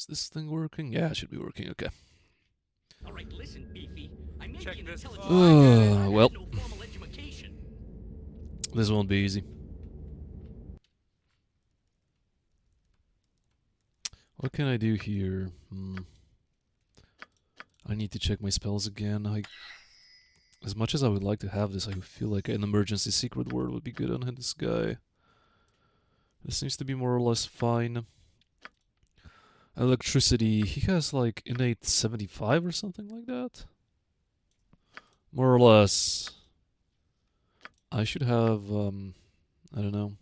Is this thing working? Yeah, it should be working. Okay. All right, listen, Beefy. I may Check be an this intelligent fucking. but I've Well, had no formal education. this won't be easy. What can I do here? I need to check my spells again. As much as I would like to have this, I feel like an emergency secret word would be good on this guy. This seems to be more or less fine. Electricity, he has like innate 75 or something like that. More or less. I should have, I don't know,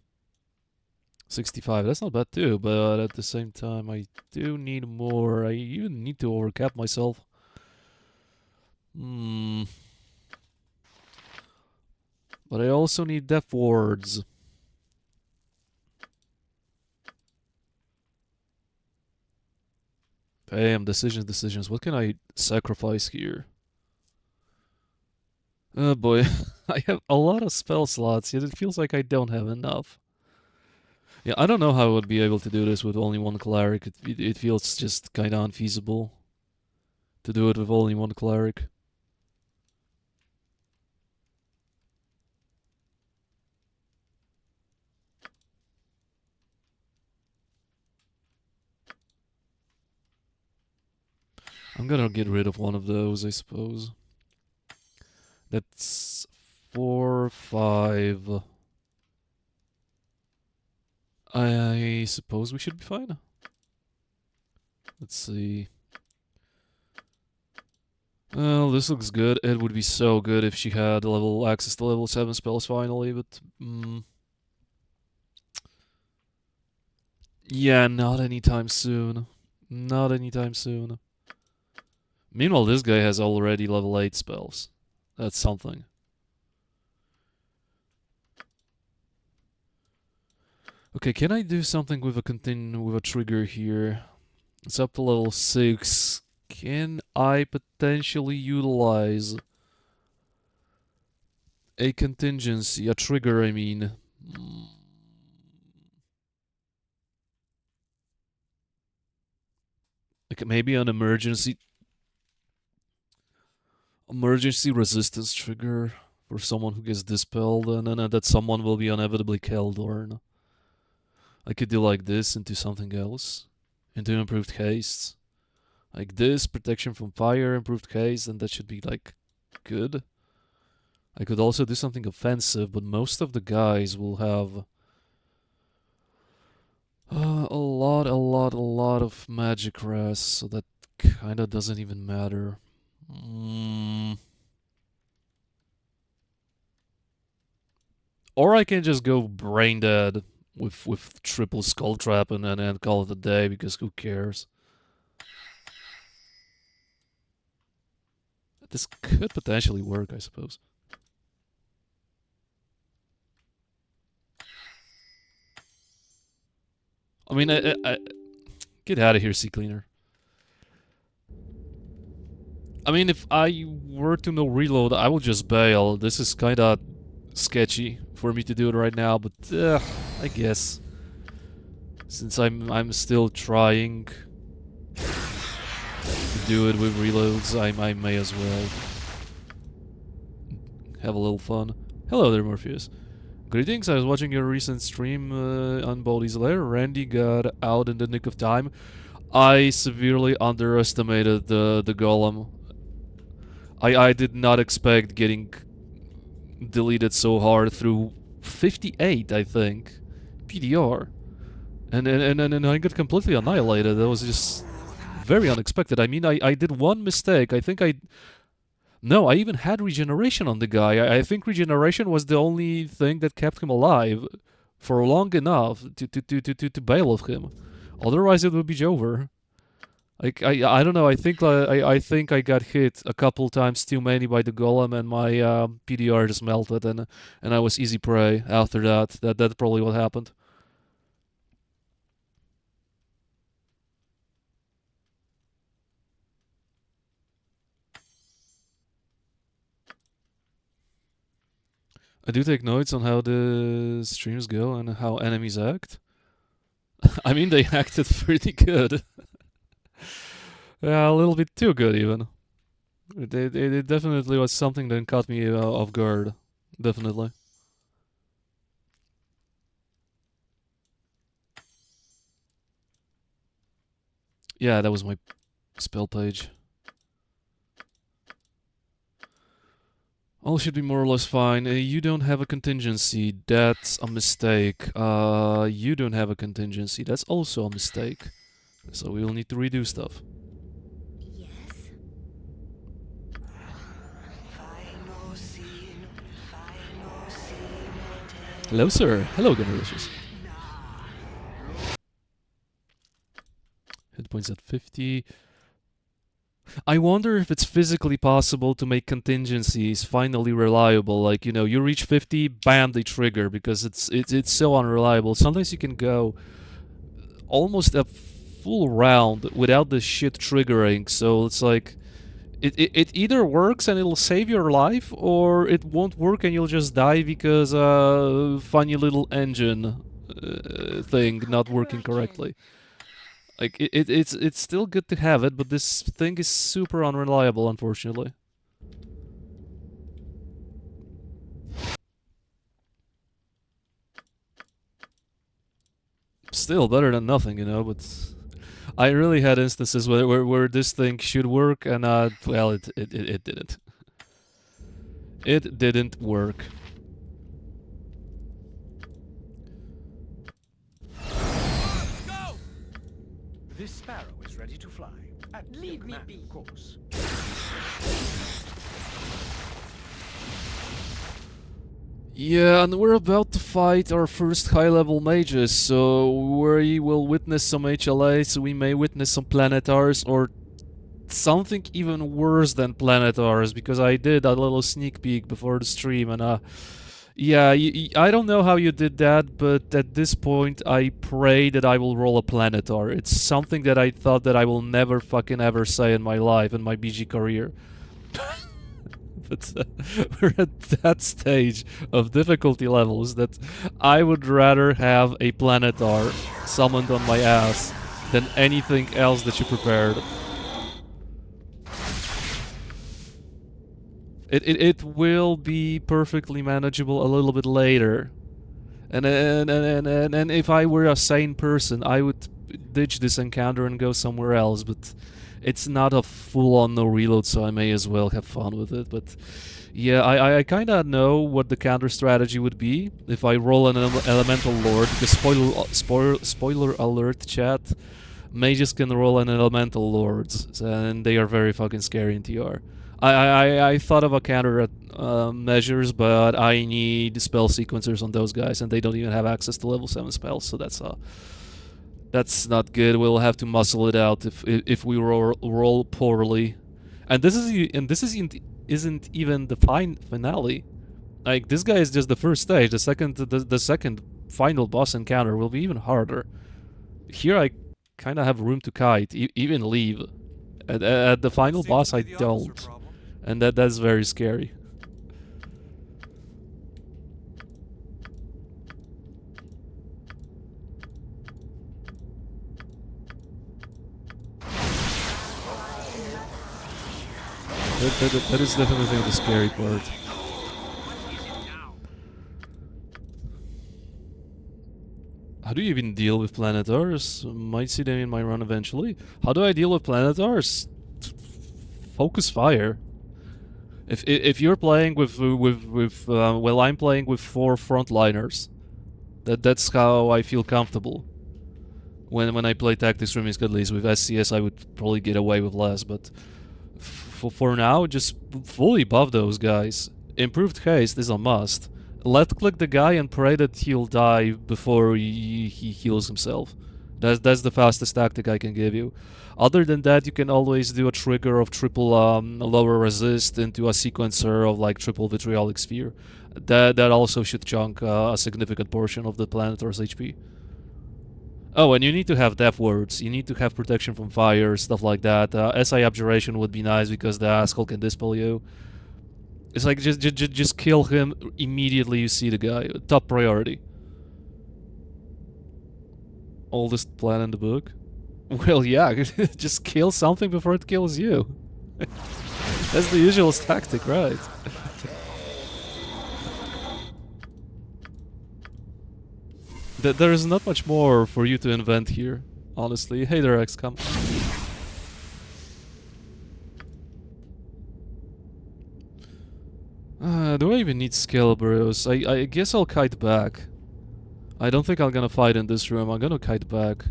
65. That's not bad too, but at the same time, I do need more. I even need to overcap myself. But I also need death wards. Damn, decisions. What can I sacrifice here? Oh boy, I have a lot of spell slots, yet it feels like I don't have enough. Yeah, I don't know how I would be able to do this with only one cleric. It feels just kinda unfeasible to do it with only one cleric. I'm gonna get rid of one of those, I suppose. That's 4, 5. I suppose we should be fine. Let's see. Well, this looks good. It would be so good if she had access to level 7 spells finally, but yeah, not anytime soon. Not anytime soon. Meanwhile, this guy has already level 8 spells. That's something. Okay, can I do something with a trigger here? It's up to level 6. Can I potentially utilize a contingency, a trigger, I mean? Like maybe an emergency resistance trigger for someone who gets dispelled, and then that someone will be inevitably killed, or I could do like this into something else, into improved haste. Like this, protection from fire, improved haste, and that should be like good. I could also do something offensive, but most of the guys will have a lot of magic rest, so that kinda doesn't even matter. Or I can just go brain dead with triple skull trap and then call it a day, because who cares? This could potentially work, I suppose. I mean, get out of here, Sea Cleaner. I mean, if I were to no reload, I would just bail. This is kinda sketchy for me to do it right now, but I guess since I'm still trying to do it with reloads, I may as well have a little fun. Hello there, Morpheus. Greetings, I was watching your recent stream on Baldi's Lair. Randy got out in the nick of time. I severely underestimated the golem. I did not expect getting deleted so hard through 58, I think, PDR. And I got completely annihilated. That was just very unexpected. I mean, I did one mistake. No, I even had regeneration on the guy. I think regeneration was the only thing that kept him alive for long enough to bail of him. Otherwise, it would be over. Like I don't know. I think I got hit a couple times too many by the golem, and my PDR just melted, and I was easy prey after that. That's probably what happened. I do take notes on how the streams go and how enemies act. I mean, they acted pretty good. Yeah, a little bit too good even. It definitely was something that caught me off guard. Definitely. Yeah, that was my spell page. All should be more or less fine. You don't have a contingency. That's a mistake. You don't have a contingency. That's also a mistake. So we'll need to redo stuff. Yes? Hello, sir. Hello, Gunnerlicious. Hit points at 50. I wonder if it's physically possible to make contingencies finally reliable. Like, you know, you reach 50, bam, they trigger because it's so unreliable. Sometimes you can go almost a full round without the shit triggering. So it's like it either works and it'll save your life, or it won't work and you'll just die because funny little engine thing not working correctly. Like it's still good to have it, but this thing is super unreliable, unfortunately. Still better than nothing, you know. But I really had instances where this thing should work, and well, it didn't. It didn't work. Let's go! This sparrow is ready to fly. At Leave your me command, be. of course. Yeah, and we're about to fight our first high-level mages, so we will witness some HLAs, we may witness some Planetars, or something even worse than Planetars, because I did a little sneak peek before the stream, and yeah, I don't know how you did that, but at this point I pray that I will roll a Planetar. It's something that I thought that I will never fucking ever say in my life, in my BG career. But we're at that stage of difficulty levels that I would rather have a Planetar summoned on my ass than anything else that you prepared. It will be perfectly manageable a little bit later. And if I were a sane person, I would ditch this encounter and go somewhere else, but it's not a full-on no reload, so I may as well have fun with it. But yeah, I kind of know what the counter strategy would be if I roll an elemental lord. Because spoiler alert, chat, mages can roll an elemental lords, and they are very fucking scary in TR. I thought of a counter measures, but I need spell sequencers on those guys, and they don't even have access to level 7 spells, so that's not good. We'll have to muscle it out if we roll poorly. And this isn't even the finale. Like, this guy is just the first stage. The second final boss encounter will be even harder. Here I kind of have room to kite, even leave. At the final boss I don't. And that's very scary. That is definitely the scary part. How do you even deal with Planetars? Might see them in my run eventually. How do I deal with Planetars? Focus fire. If you're playing with well, I'm playing with 4 frontliners. That's how I feel comfortable. When I play Tactics Remix, at least with SCS, I would probably get away with less, but for now, just fully buff those guys. Improved haste is a must. Left click the guy and pray that he'll die before he heals himself. That's the fastest tactic I can give you. Other than that, you can always do a trigger of triple lower resist into a sequencer of like triple vitriolic sphere. That also should chunk a significant portion of the Planetar's HP. Oh, and you need to have death words. You need to have protection from fire, stuff like that. SI Abjuration would be nice because the asshole can dispel you. It's like just kill him immediately you see the guy. Top priority. Oldest plan in the book. Well, yeah, just kill something before it kills you. That's the usual tactic, right? There is not much more for you to invent here, honestly. Hey there, XCOM. Do I even need skill, bros? I guess I'll kite back. I don't think I'm gonna fight in this room. I'm gonna kite back.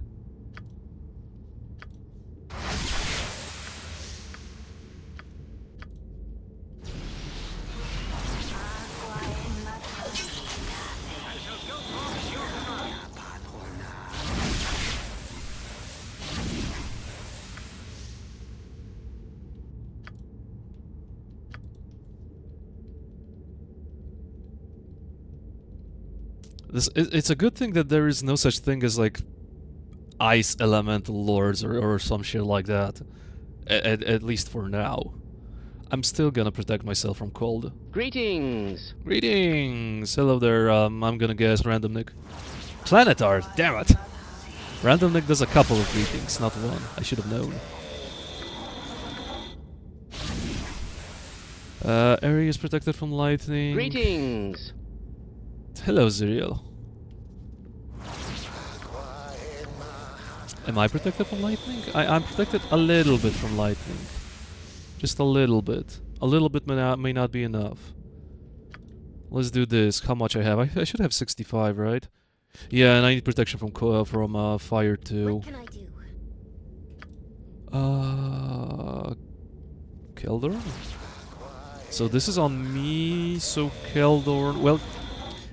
It's a good thing that there is no such thing as like ice elemental lords or some shit like that. At least for now. I'm still gonna protect myself from cold. Greetings! Greetings! Hello there, I'm gonna guess Random Nick. Planetar, damn it! Random Nick does a couple of greetings, not one. I should have known. Area is protected from lightning. Greetings! Hello, Ziriel. Am I protected from lightning? I'm protected a little bit from lightning. Just a little bit. A little bit may not be enough. Let's do this. How much I have? I should have 65, right? Yeah, and I need protection from fire too. What can I do? Keldorn? So this is on me, so Keldorn... Well,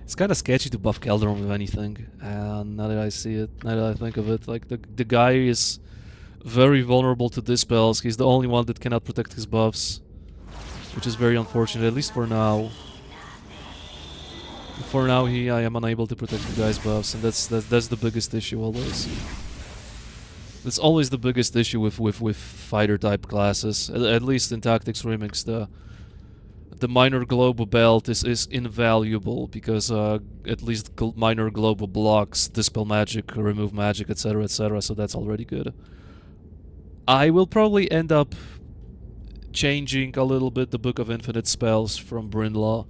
it's kind of sketchy to buff Keldorn with anything. Now that I see it, now that I think of it, like the guy is very vulnerable to dispels. He's the only one that cannot protect his buffs, which is very unfortunate, at least for now. For now, I am unable to protect the guy's buffs, and that's the biggest issue always. That's always the biggest issue with fighter type classes. At least in Tactics Remix, the minor global belt is invaluable because at least minor global blocks dispel magic, remove magic, etc., etc. So that's already good. I will probably end up changing a little bit the Book of Infinite Spells from Brynlaw,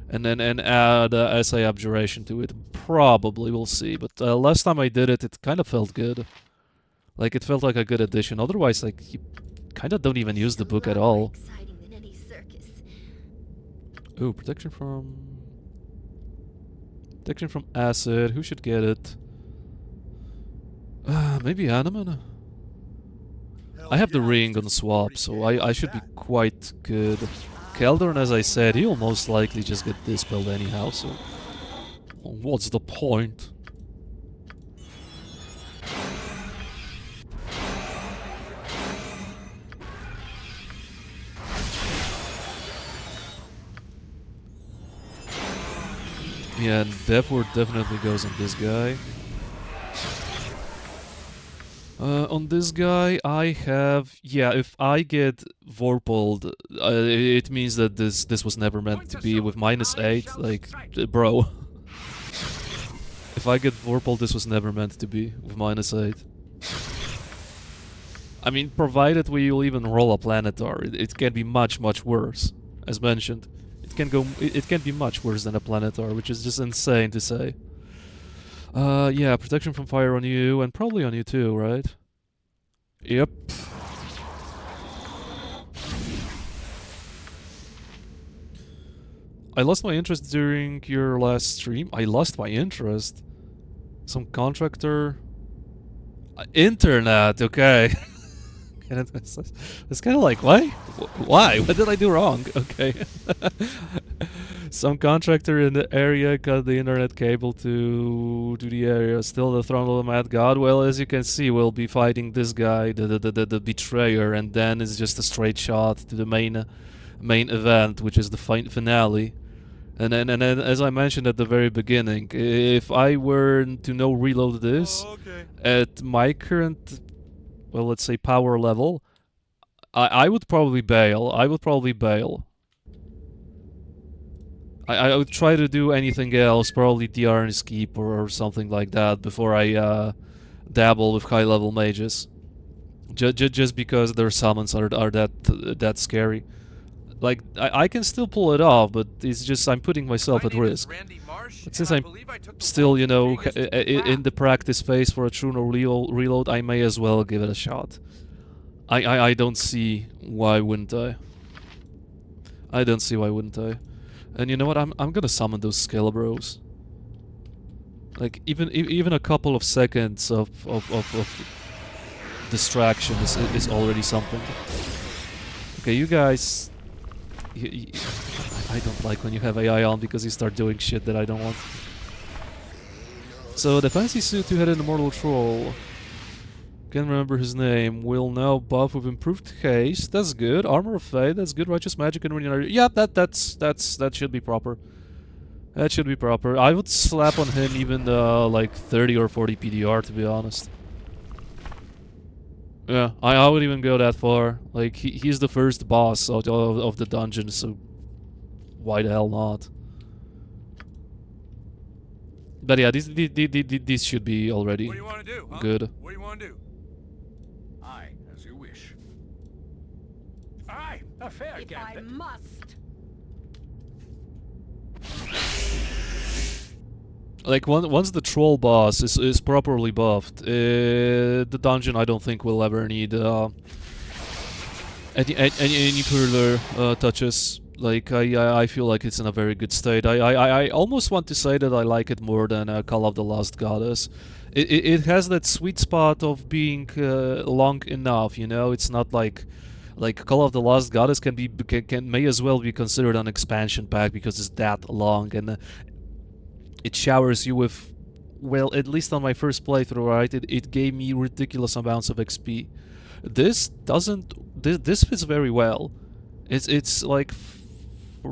and add SA Abjuration to it. Probably, we'll see. But last time I did it, it kind of felt good. Like it felt like a good addition. Otherwise, like you kind of don't even use the book at all. Exciting than any circus. Ooh, protection from acid. Who should get it? Maybe Animan. I have the ring on swap, so I should be quite good. Keldorn, as I said, he'll most likely just get dispelled anyhow, so... What's the point? Yeah, Death Ward definitely goes on this guy. On this guy, I have... Yeah, if I get Vorpaled, it means that this was never meant to be with -8. Like, bro. If I get Vorpaled, this was never meant to be with -8. I mean, provided we will even roll a Planetar, it can be much, much worse. As mentioned, it can be much worse than a Planetar, which is just insane to say. Yeah, protection from fire on you, and probably on you too, right? Yep. I lost my interest during your last stream. I lost my interest. Some contractor... internet, okay. It's kind of like, why? Why? What did I do wrong? Okay. Some contractor in the area cut the internet cable to the area. Still the throne of the mad god. Well, as you can see, we'll be fighting this guy, the betrayer, and then it's just a straight shot to the main event, which is the finale. And then, as I mentioned at the very beginning, if I were to no reload this at my current, well, let's say power level, I would probably bail. I would try to do anything else, probably DR's Keep or something like that, before I dabble with high-level mages. Just because their summons are that scary. Like I can still pull it off, but it's just I'm putting myself My at name is risk. Randy Marsh, But and since I I'm believe I took the still, world you know, biggest crap. in the practice phase for a true no reload, I may as well give it a shot. I don't see why wouldn't I. I don't see why wouldn't I. And you know what? I'm gonna summon those Scalabros. Like even a couple of seconds of distraction is already something. Okay, you guys. I don't like when you have AI on because you start doing shit that I don't want. So the fancy suit two-headed immortal troll. Can't remember his name. Will now buff with improved haste. That's good. Armor of Fate. That's good. Righteous magic and regeneration. Yeah, that should be proper. That should be proper. I would slap on him even like 30 or 40 PDR, to be honest. Yeah, I would even go that far. Like he's the first boss of the dungeon, so why the hell not? But yeah, this should be already What do you want to do? Huh? good. What do you want to do? Aye, as you wish. Aye, a fair If I gambit. must. Like once the troll boss is properly buffed, the dungeon I don't think will ever need any further touches. Like I feel like it's in a very good state. I almost want to say that I like it more than Call of the Lost Goddess. It has that sweet spot of being long enough. You know, it's not like Call of the Lost Goddess may as well be considered an expansion pack because it's that long and it showers you with, well, at least on my first playthrough, right? It gave me ridiculous amounts of XP. This doesn't. This fits very well. It's like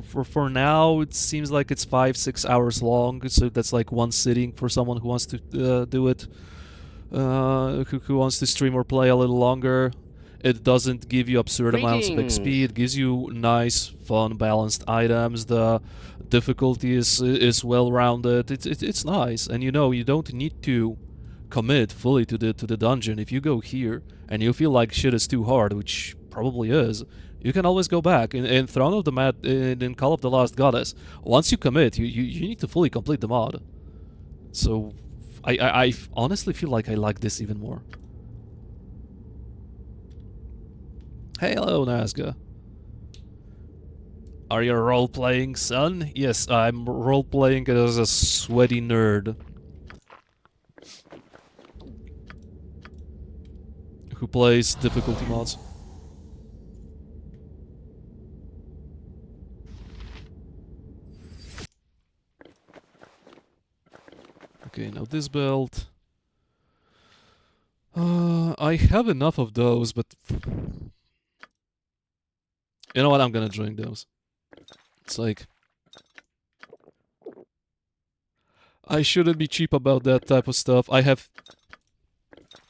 for now it seems like it's 5-6 hours long. So that's like one sitting for someone who wants to do it. Who wants to stream or play a little longer. It doesn't give you absurd amounts of XP. Greetings. It gives you nice, fun, balanced items. The difficulty is well rounded. It's nice, and you know you don't need to commit fully to the dungeon. If you go here and you feel like shit is too hard, which probably is, you can always go back. In Throne of the Mad, in Call of the Lost Goddess, once you commit, you need to fully complete the mod. So I honestly feel like I like this even more. Hey, hello, Nazca. Are you role-playing, son? Yes, I'm role-playing as a sweaty nerd. Who plays difficulty mods. Okay, now this belt. I have enough of those, but... You know what, I'm gonna drink those. It's like... I shouldn't be cheap about that type of stuff. I have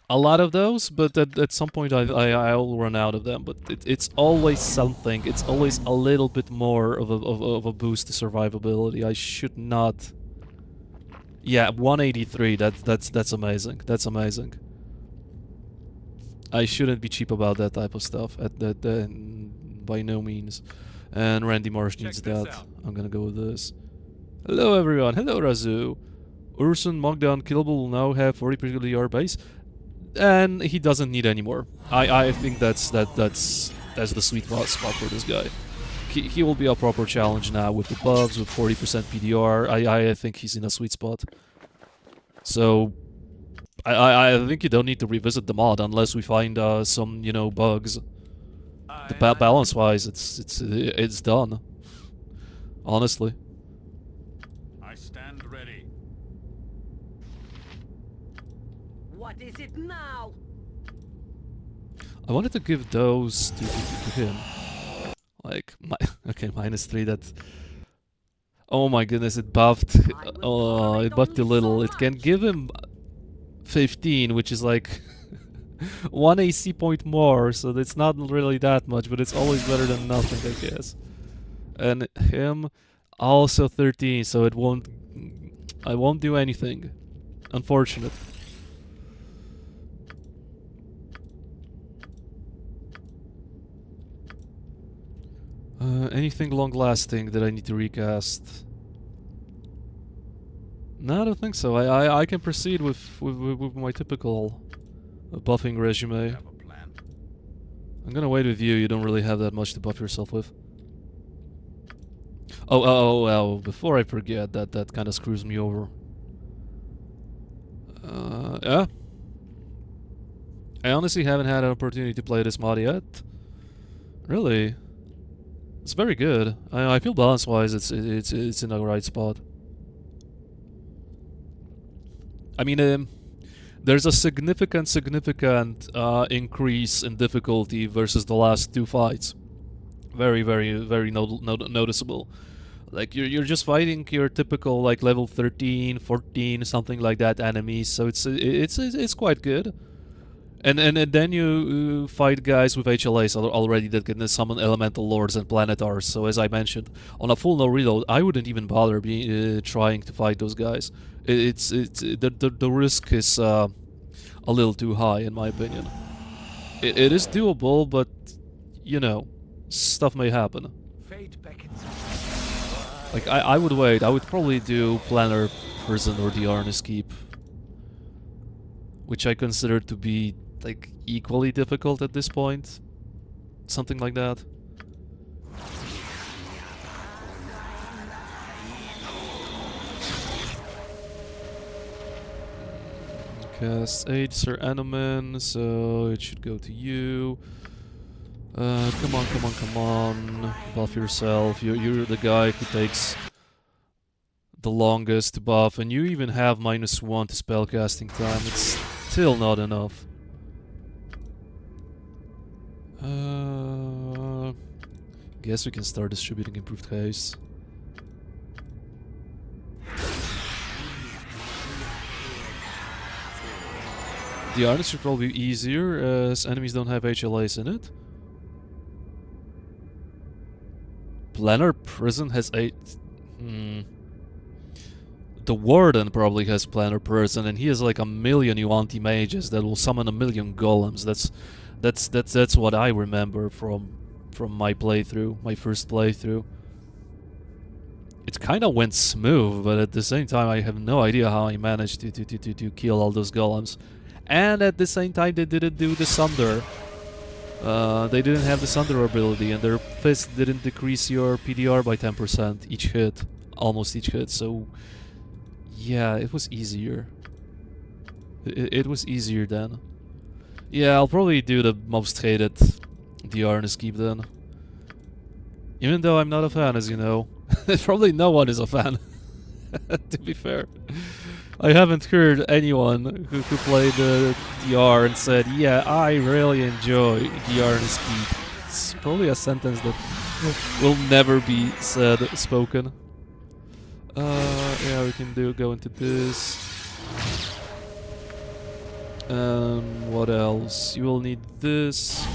a lot of those, but at some point I'll run out of them. But it's always something. It's always a little bit more of a boost to survivability. I should not... Yeah, 183, that's amazing. That's amazing. I shouldn't be cheap about that type of stuff. By no means. And Randy Marsh Check needs this that. out. I'm gonna go with this. Hello everyone. Hello Razu. Urson Monkdown Killable will now have 40% DR base, and he doesn't need any more. I think that's the sweet spot for this guy. He will be a proper challenge now with the buffs, with 40% PDR. I think he's in a sweet spot. So I think you don't need to revisit the mod unless we find some, you know, bugs. The balance-wise, it's done. Honestly. I stand ready. What is it now? I wanted to give those to him. Like, okay, -3, that's... Oh my goodness, it buffed... it buffed a little. It can give him 15, which is like... 1 AC point more, so it's not really that much, but it's always better than nothing, I guess. And him, also 13, so it won't... I won't do anything. Unfortunate. Anything long-lasting that I need to recast? No, I don't think so. I can proceed with my typical buffing resume. Have a plan. I'm gonna wait with you. You don't really have that much to buff yourself with. Oh, before I forget, that kind of screws me over. Yeah. I honestly haven't had an opportunity to play this mod yet. Really? It's very good. I feel balance-wise it's in the right spot. I mean, there's a significant increase in difficulty versus the last two fights. Very noticeable. Like you're just fighting your typical like level 13, 14, something like that enemies. So it's quite good. And then you fight guys with HLAs already that can summon elemental lords and planetars. So as I mentioned, on a full no reload, I wouldn't even bother trying to fight those guys. The risk is a little too high in my opinion. It is doable, but you know, stuff may happen. Fate beckons. Like I would wait. I would probably do Planar Prison or the Arnis Keep, which I consider to be like equally difficult at this point. Something like that. Cast 8 Sir Anomen, so it should go to you. Come on. Buff yourself. You're the guy who takes the longest to buff, and you even have -1 to spellcasting time. It's still not enough. Guess we can start distributing improved haste. The Arnis should probably be easier, as enemies don't have HLAs in it. Planar Prison has 8... The Warden probably has Planar Prison, and he has like 1,000,000 Yuan-Ti mages that will summon 1,000,000 golems. That's what I remember from my playthrough, my first playthrough. It kind of went smooth, but at the same time I have no idea how I managed to kill all those golems. And at the same time they didn't do the Sunder. They didn't have the Sunder ability, and their fist didn't decrease your PDR by 10% each hit, almost each hit, so yeah, it was easier. It was easier then. Yeah, I'll probably do the most hated the Arnis Keep then. Even though I'm not a fan, as you know. Probably no one is a fan, to be fair. I haven't heard anyone who played the DR and said, yeah, I really enjoy the Arnis Keep. It's probably a sentence that will never be spoken. Yeah, we can go into this. What else? You will need this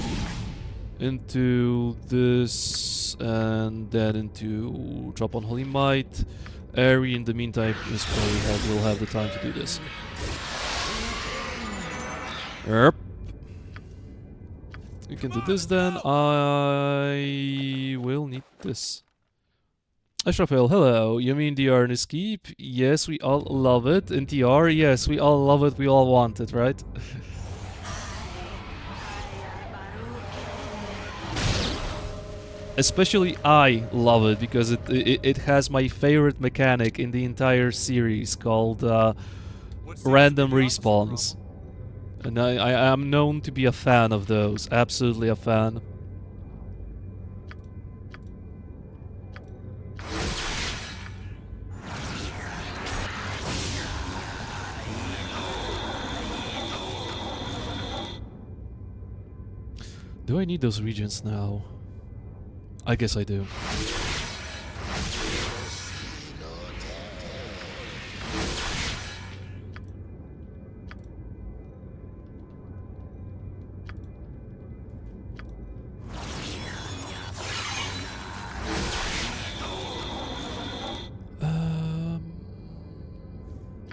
into this, and then into Drop on Holy Might. Airy, in the meantime, will have the time to do this. Yep. We can do this then. I will need this. Ashrafel, hello. You mean the Arnis Keep? Yes, we all love it. And TR? Yes, we all love it. We all want it, right? Especially I love it because it has my favorite mechanic in the entire series called random respawns. And I am known to be a fan of those. Absolutely a fan. Do I need those regions now? I guess I do.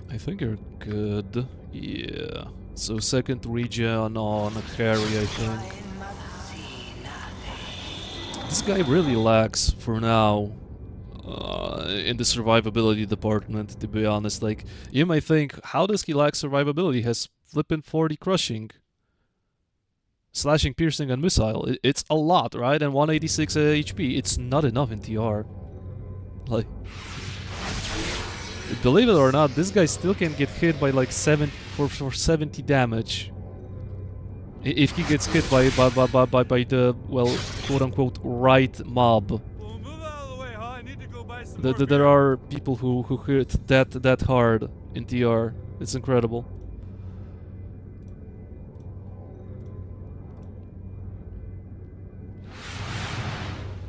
I think you're good. Yeah. So second region on carry, I think. This guy really lacks, for now, in the survivability department, to be honest. Like, you may think, how does he lack survivability? He has flippin' 40 crushing, slashing, piercing, and missile. It's a lot, right? And 186 HP. It's not enough in TR. Like, believe it or not, this guy still can get hit by like 70 damage. If he gets hit by the, well, quote-unquote, right mob. Well, move out of the way, huh? I need to go buy some There more are people who hit that hard in TR. It's incredible.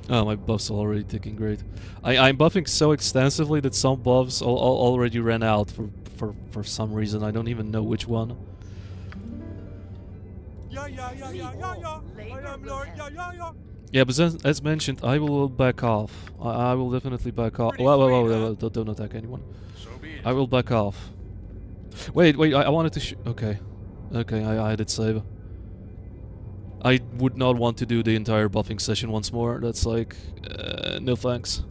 Oh, my buffs are already ticking great. I'm buffing so extensively that some buffs already ran out for some reason. I don't even know which one. Yeah. I am Lord. Yeah. Yeah, but as mentioned, I will back off. I will definitely back off. Whoa, don't attack anyone. So be it. I will back off. Wait, I wanted to okay. Okay, I did save. I would not want to do the entire buffing session once more. That's like, no thanks.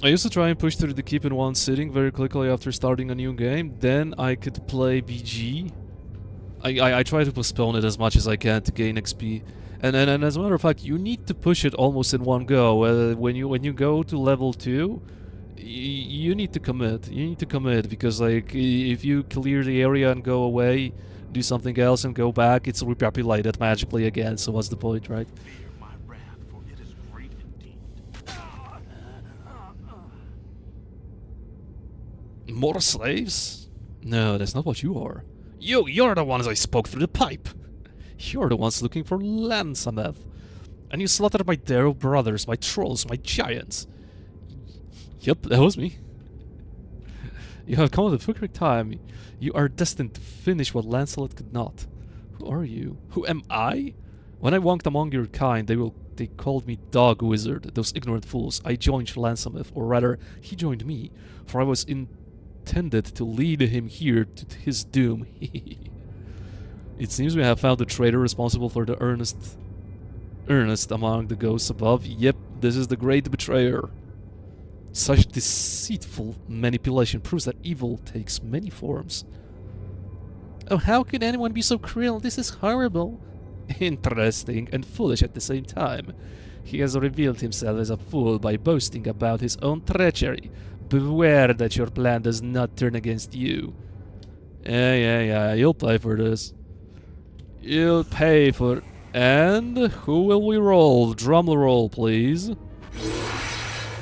I used to try and push through the keep in one sitting very quickly after starting a new game. Then I could play BG. I try to postpone it as much as I can to gain XP. And as a matter of fact, you need to push it almost in one go. When you go to level 2, you need to commit. You need to commit because like if you clear the area and go away, do something else and go back, it's repopulated magically again. So what's the point, right? Fear my wrath, for it is great indeed. More slaves? No, that's not what you are. You're the ones I spoke through the pipe. You're the ones looking for Lansameth. And you slaughtered my Darrow brothers, my trolls, my giants. Yep, that was me. You have come at the perfect time. You are destined to finish what Lancelot could not. Who are you? Who am I? When I walked among your kind, they called me Dog Wizard, those ignorant fools. I joined Lansameth, or rather, he joined me, for I was intended to lead him here to his doom. It seems we have found the traitor responsible for the earnest among the ghosts above. Yep, this is the great betrayer. Such deceitful manipulation proves that evil takes many forms. Oh, how can anyone be so cruel? This is horrible. Interesting and foolish at the same time. He has revealed himself as a fool by boasting about his own treachery. Beware that your plan does not turn against you. Yeah, you'll pay for this. You'll pay for... And who will we roll? Drum roll, please.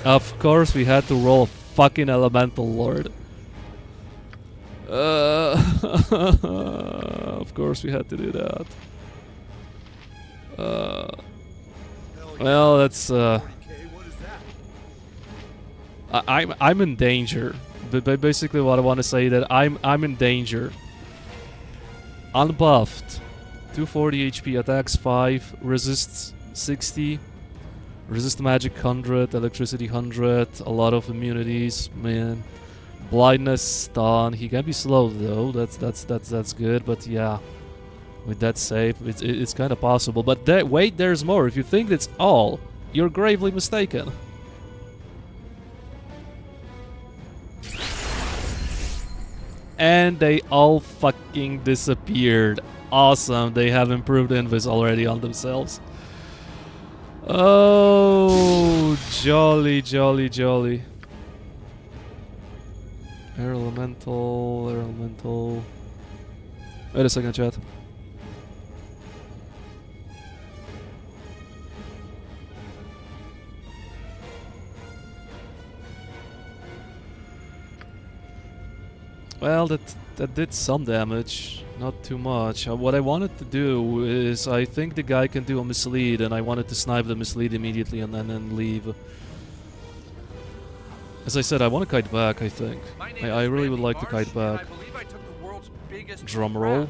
Of course we had to roll a fucking Elemental Lord. Of course we had to do that. Well, that's... I'm in danger. But basically what I want to say that I'm in danger. Unbuffed. 240 HP, attacks 5, resists 60, resist magic 100, electricity 100, a lot of immunities, man. Blindness, stun. He can be slow though. That's good. But yeah, with that save, it's kind of possible. But wait, there's more. If you think that's all, you're gravely mistaken. And they all fucking disappeared. Awesome, they have improved invis already on themselves. Oh, jolly. Air elemental. Wait a second, chat. Well, that did some damage, not too much. What I wanted to do is, I think the guy can do a mislead, and I wanted to snipe the mislead immediately and then leave. As I said, I want to kite back, I think. I really would like to kite back. Drum roll.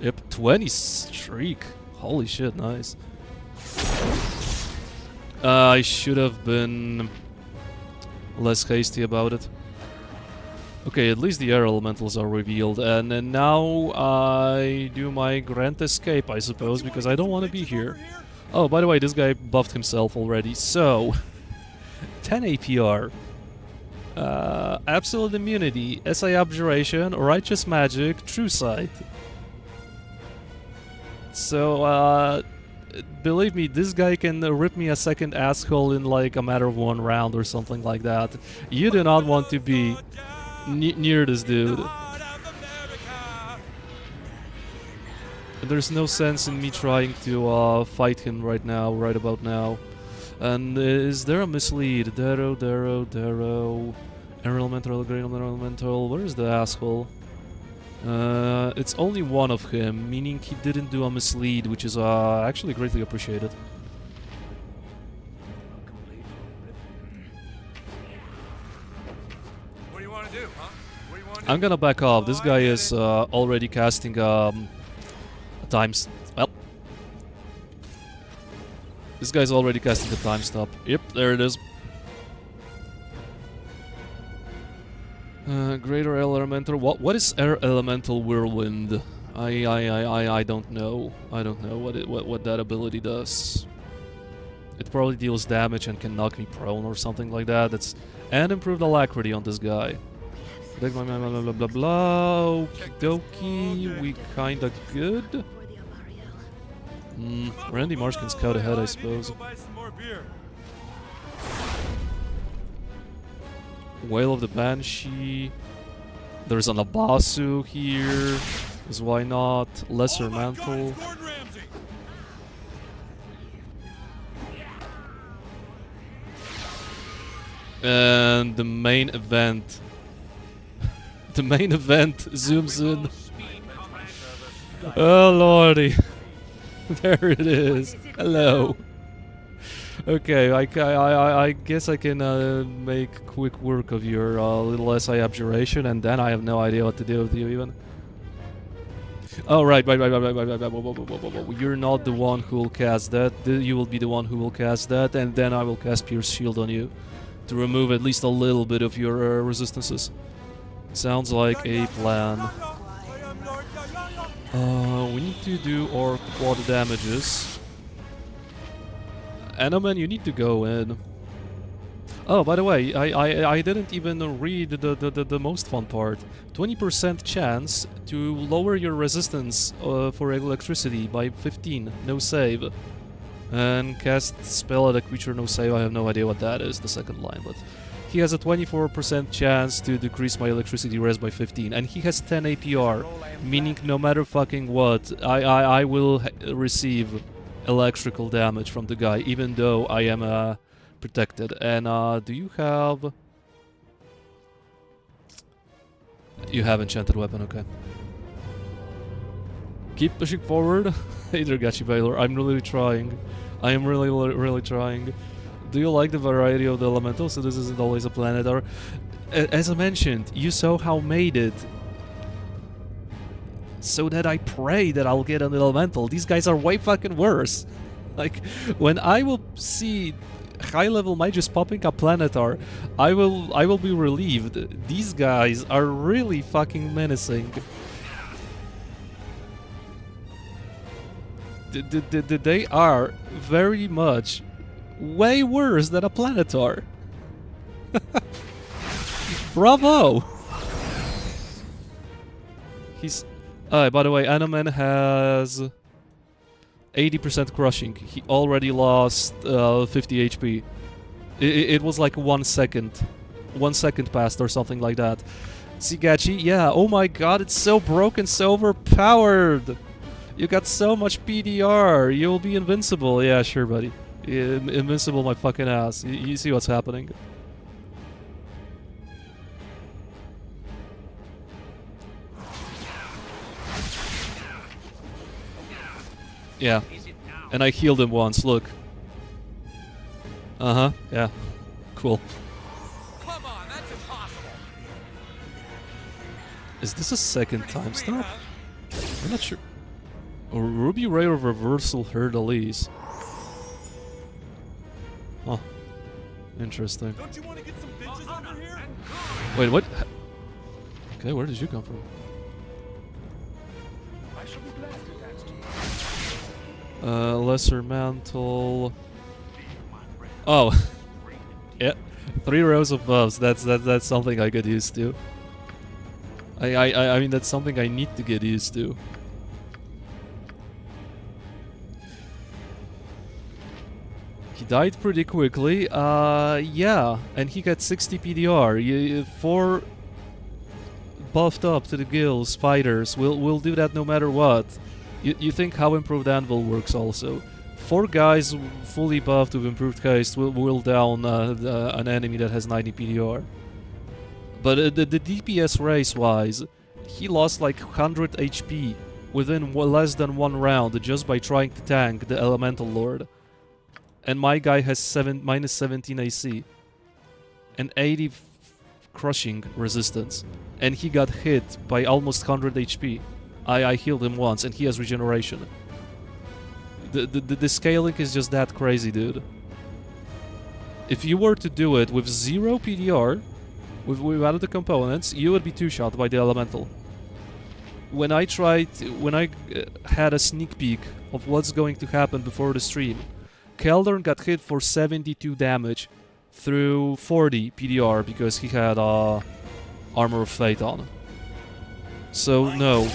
Yep, 20 streak. Holy shit, nice. I should have been less hasty about it. Okay, at least the air elementals are revealed, and then now I do my grand escape, I suppose, because I don't want to be here. Oh, by the way, this guy buffed himself already. So, 10 APR. Absolute Immunity, SI Abjuration, Righteous Magic, True Sight. So, believe me, this guy can rip me a second asshole in like a matter of one round or something like that. You do not want to be near this dude. There's no sense in me trying to fight him right now, right about now. And is there a mislead? Darrow. Air Elemental, Green Elemental, where is the asshole? It's only one of him, meaning he didn't do a mislead, which is actually greatly appreciated. What do you want to do, huh? What do you want to do? I'm gonna back off. This guy is already casting times. Well, this guy's already casting the time stop. Yep, there it is. Greater Elemental. What is Air Elemental Whirlwind? I don't know. I don't know what that ability does. It probably deals damage and can knock me prone or something like that. And improved alacrity on this guy. Blah blah blah blah blah blah. Okie dokie. We kinda good. Randy Marsh can scout ahead, I suppose. Go buy some more beer. Whale of the Banshee. There's an Abasu here. Because why not? Lesser Oh my God, Mantle. it's Gordon Ramsay. And the main event. The main event zooms in. Oh lordy. There it is. Hello. Okay, I guess I can make quick work of your little SI Abjuration, and then I have no idea what to do with you even. Oh, right. You're not the one who will cast that. You will be the one who will cast that, and then I will cast Pierce Shield on you to remove at least a little bit of your resistances. Sounds like a plan. I am Lord Ya-Ya-Ya. We need to do our quad damages. Anoman, you need to go in. Oh, by the way, I didn't even read the most fun part. 20% chance to lower your resistance for electricity by 15, no save. And cast spell at a creature, no save. I have no idea what that is, the second line, but he has a 24% chance to decrease my electricity res by 15, and he has 10 APR, meaning no matter fucking what, I will receive electrical damage from the guy, even though I am protected. And do you have... You have enchanted weapon, okay. Keep pushing forward. Hey there, Gachi Baylor, I'm really trying. I am really trying. Do you like the variety of the elementals? So this isn't always a planet, or... As I mentioned, you somehow made it so that I pray that I'll get an elemental. These guys are way fucking worse. Like, when I will see high-level mages popping up Planetar, I will be relieved. These guys are really fucking menacing. They are very much way worse than a Planetar. Bravo! He's... by the way, Anoman has 80% crushing. He already lost 50 HP. It was like 1 second. 1 second passed or something like that. See, Gachi? Yeah, oh my god, it's so broken, so overpowered! You got so much PDR, you'll be invincible. Yeah, sure, buddy. Invincible my fucking ass. You see what's happening. Yeah, and I healed him once, look. Uh-huh, yeah. Cool. Come on, that's impossible. Is this a second time stop? I'm not sure. Ruby Ray of Reversal Herd Elise. Huh. Interesting. Don't you want to get some bitches over here? Wait, what? Okay, where did you come from? I shall be glad to dance to you. Lesser Mantle. Oh, yeah. 3 rows of buffs. That's something I get used to. I mean that's something I need to get used to. He died pretty quickly. Yeah, and he got 60 PDR. 4 buffed up to the gills fighters. We'll do that no matter what. You think how improved Anvil works also? 4 guys fully buffed with improved haste will down an enemy that has 90 PDR. But the DPS race-wise, he lost like 100 HP within less than 1 round just by trying to tank the Elemental Lord. And my guy has minus 17 AC and 80 crushing resistance. And he got hit by almost 100 HP. I healed him once and he has regeneration. The scaling is just that crazy, dude. If you were to do it with 0 PDR, without the components, you would be 2-shot by the Elemental. When I had a sneak peek of what's going to happen before the stream, Keldorn got hit for 72 damage through 40 PDR because he had Armor of Fate on. So no,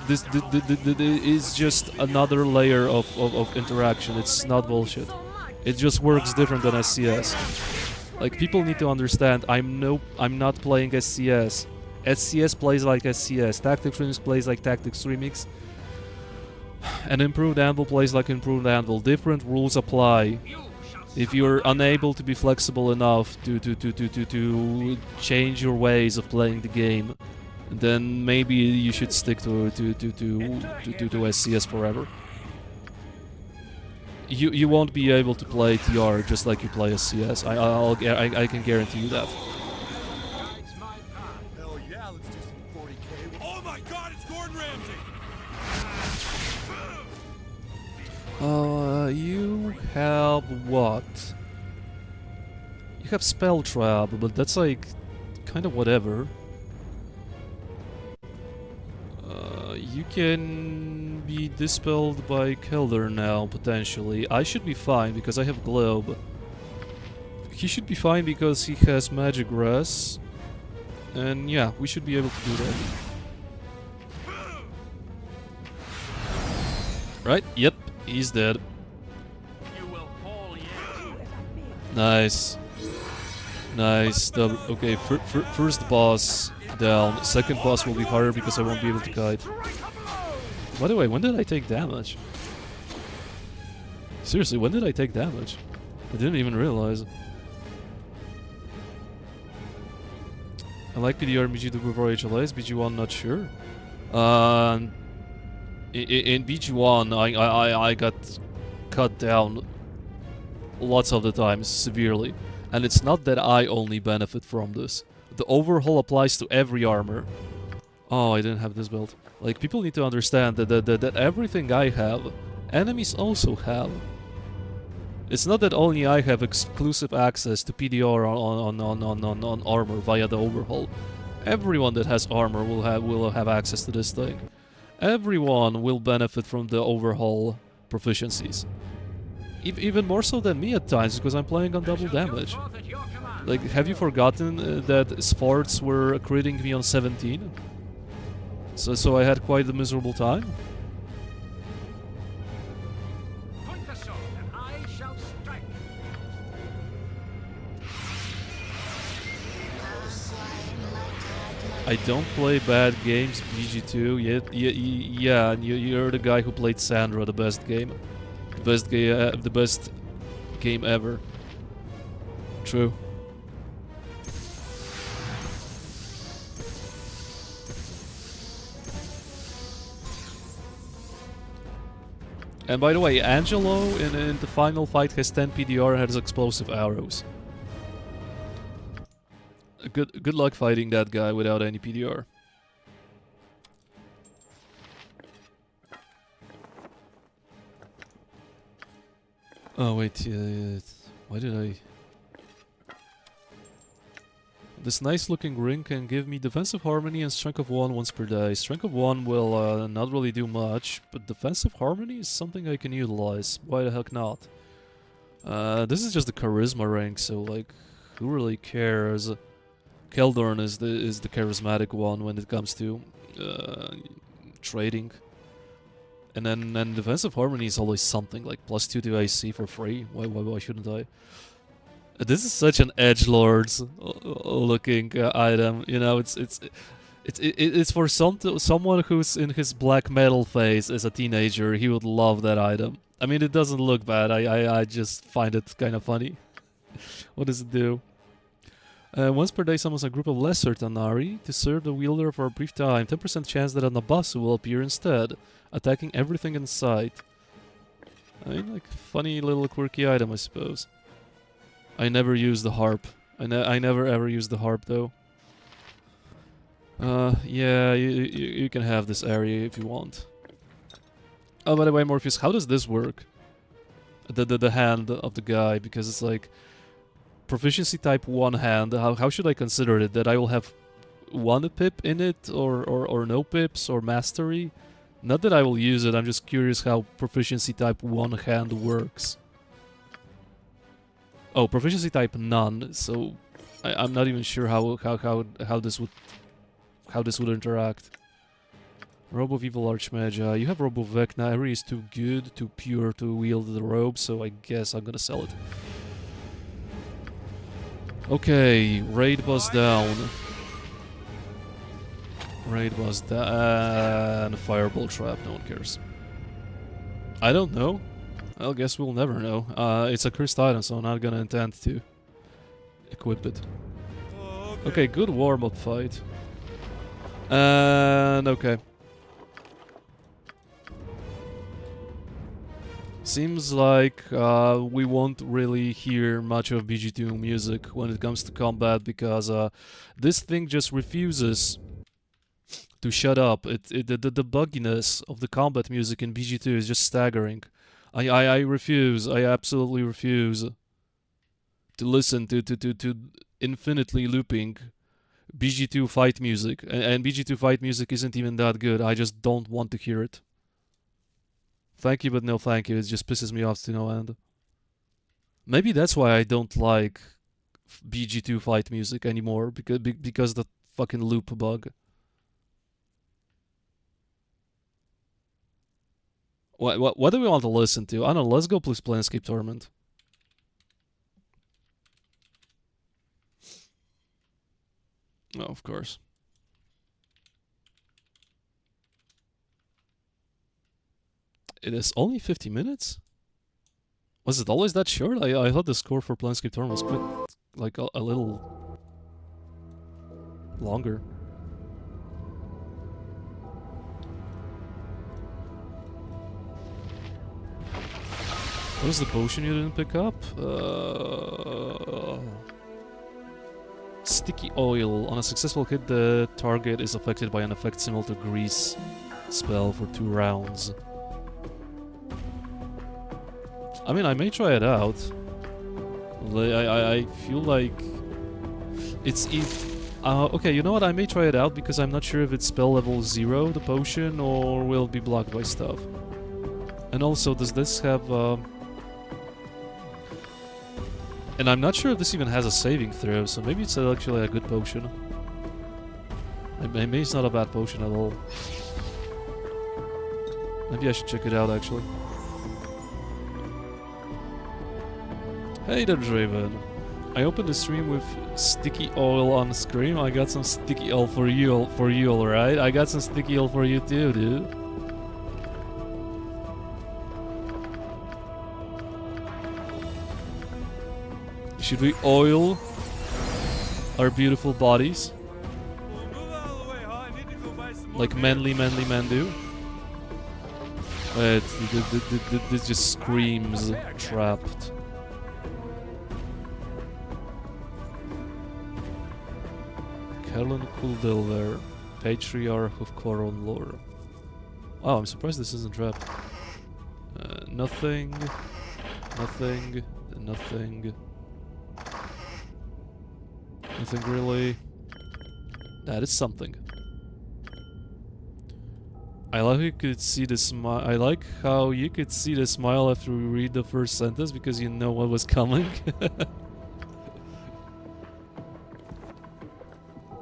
this is just another layer of interaction. It's not bullshit. It just works different than SCS. Like, people need to understand, I'm not playing SCS. SCS plays like SCS. Tactics Remix plays like Tactics Remix. And Improved Anvil plays like Improved Anvil. Different rules apply. If you're unable to be flexible enough to change your ways of playing the game, then maybe you should stick to SCS forever. You won't be able to play TR just like you play SCS. I can guarantee you that. Hell yeah, let's do some 40K. Oh my god, it's Gordon Ramsay! You have what? You have Spell Trap, but that's like kind of whatever. You can be dispelled by Keldor now, potentially. I should be fine because I have Globe. He should be fine because he has Magic Res. And yeah, we should be able to do that. Right? Yep, he's dead. Nice. Nice. Okay, first boss down. Second boss will be harder because I won't be able to kite. By the way, when did I take damage? Seriously, when did I take damage? I didn't even realize. I like PDR and BG2 before HLAs, BG1 not sure. In BG1 I got cut down lots of the times, severely. And it's not that I only benefit from this. The overhaul applies to every armor. Oh, I didn't have this build. Like, people need to understand that everything I have, enemies also have. It's not that only I have exclusive access to PDR on armor via the overhaul. Everyone that has armor will have access to this thing. Everyone will benefit from the overhaul proficiencies. Even more so than me at times, because I'm playing on double damage. Like, have you forgotten that Sparts were critting me on 17? So I had quite a miserable time? I don't play bad games, BG2. Yeah, and you're the guy who played Sandra, the best game. The best game ever. True. And by the way, Angelo in the final fight has 10 PDR and has explosive arrows. Good luck fighting that guy without any PDR. Oh wait, why did I... This nice looking ring can give me defensive harmony and strength of 1 once per day. Strength of 1 will not really do much, but defensive harmony is something I can utilize. Why the heck not? This is just the charisma ring, so like, who really cares? Keldorn is the charismatic one when it comes to trading. And then defensive harmony is always something like +2 to AC for free. Why shouldn't I? This is such an edgelord's looking item. You know, it's for someone who's in his black metal phase as a teenager. He would love that item. I mean, it doesn't look bad. I just find it kind of funny. What does it do? Once per day summons a group of lesser Tanari to serve the wielder for a brief time. 10% chance that an Abasu will appear instead, attacking everything in sight. I mean, like, funny little quirky item, I suppose. I never use the harp. I never ever use the harp, though. Yeah, you can have this area if you want. Oh, by the way, Morpheus, how does this work? The hand of the guy, because it's like proficiency type 1 hand. How should I consider it? That I will have 1 pip in it, or no pips, or mastery? Not that I will use it, I'm just curious how proficiency type 1 hand works. Oh, proficiency type none, so I'm not even sure how this would interact. Robe of Evil Archmage. You have Robe of Vecna. Eri is too good, too pure to wield the robe, so I guess I'm gonna sell it. Okay, raid boss down. Raid boss down. Fireball trap, no one cares. I don't know. I guess we'll never know. It's a cursed item, so I'm not gonna intend to equip it. Okay, good warm-up fight. And okay. Seems like we won't really hear much of BG2 music when it comes to combat, because this thing just refuses to shut up. The bugginess of the combat music in BG2 is just staggering. I refuse. I absolutely refuse to listen to infinitely looping BG2 fight music. And BG2 fight music isn't even that good. I just don't want to hear it. Thank you, but no thank you. It just pisses me off to no end. Maybe that's why I don't like BG2 fight music anymore, because the fucking loop bug. What do we want to listen to? I don't know, let's go play Planescape Torment. Oh, of course. It is only 50 minutes? Was it always that short? I thought the score for Planescape Torment was quite, like, a little longer. What was the potion you didn't pick up? Sticky oil. On a successful hit, the target is affected by an effect similar to grease spell for 2 rounds. I mean, I may try it out. I feel like it's okay, you know what? I may try it out because I'm not sure if it's spell level 0, the potion, or will be blocked by stuff. And also, does this have and I'm not sure if this even has a saving throw, so maybe it's actually a good potion. Maybe it's not a bad potion at all. Maybe I should check it out, actually. Hey there, Draven. I opened the stream with sticky oil on screen. I got some sticky oil for you, alright? I got some sticky oil for you too, dude. Should we oil our beautiful bodies? Like manly men do? This just screams trapped. Kellen Kuldilver, Patriarch of Koron Lore. Wow, I'm surprised this isn't trapped. Nothing. Nothing really. That is something. I like you could see the smile. I like how you could see the smile after we read the first sentence because you know what was coming.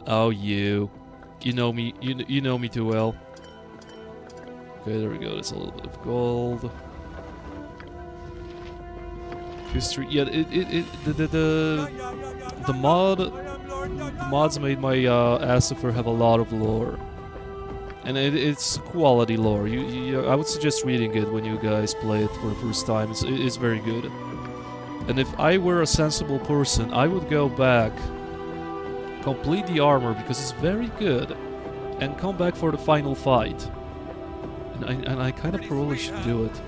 Oh, you know me. You know me too well. Okay, there we go. That's a little bit of gold. History. Yeah, the mods made my Assifer have a lot of lore. And it's quality lore. I would suggest reading it when you guys play it for the first time. It's very good. And if I were a sensible person, I would go back, complete the armor because it's very good, and come back for the final fight. And I kind of probably should do it.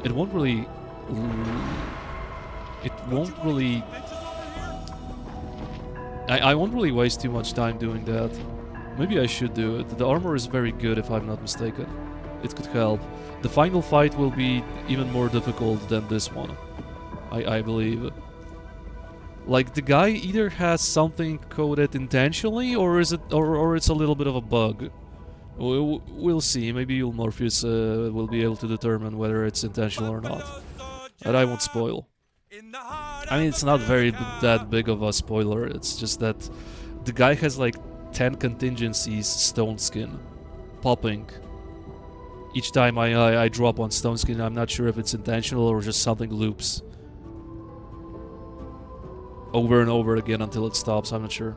It won't really. It won't really. I won't really waste too much time doing that. Maybe I should do it. The armor is very good if I'm not mistaken. It could help. The final fight will be even more difficult than this one. I believe. Like the guy either has something coded intentionally or is it or it's a little bit of a bug. We'll see. Maybe you Morpheus will be able to determine whether it's intentional or not. And I won't spoil. I mean, it's not that big of a spoiler. It's just that the guy has like 10 contingencies stone skin popping each time I drop on stone skin. I'm not sure if it's intentional or just something loops over and over again until it stops. I'm not sure.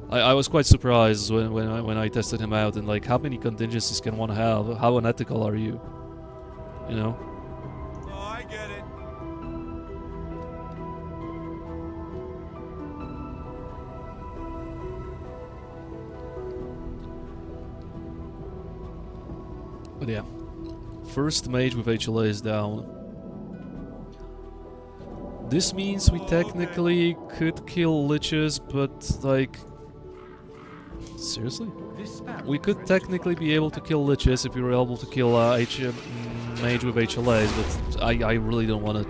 I was quite surprised when I tested him out, and like, how many contingencies can one have? How unethical are you? You know? Oh, I get it. But yeah. First mage with HLA is down. This means we technically could kill liches, but like... Seriously? We could technically be able to kill liches if we were able to kill mage with HLAs, but I really don't want to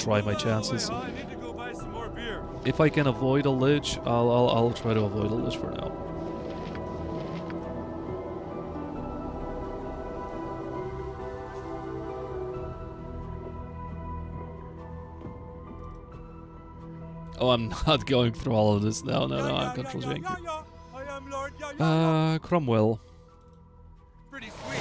try my chances. I need to go buy some more beer. If I can avoid a lich, I'll try to avoid a lich for now. Oh, I'm not going through all of this now. No, I'm control Janky. I am Lord Cromwell. Pretty sweet.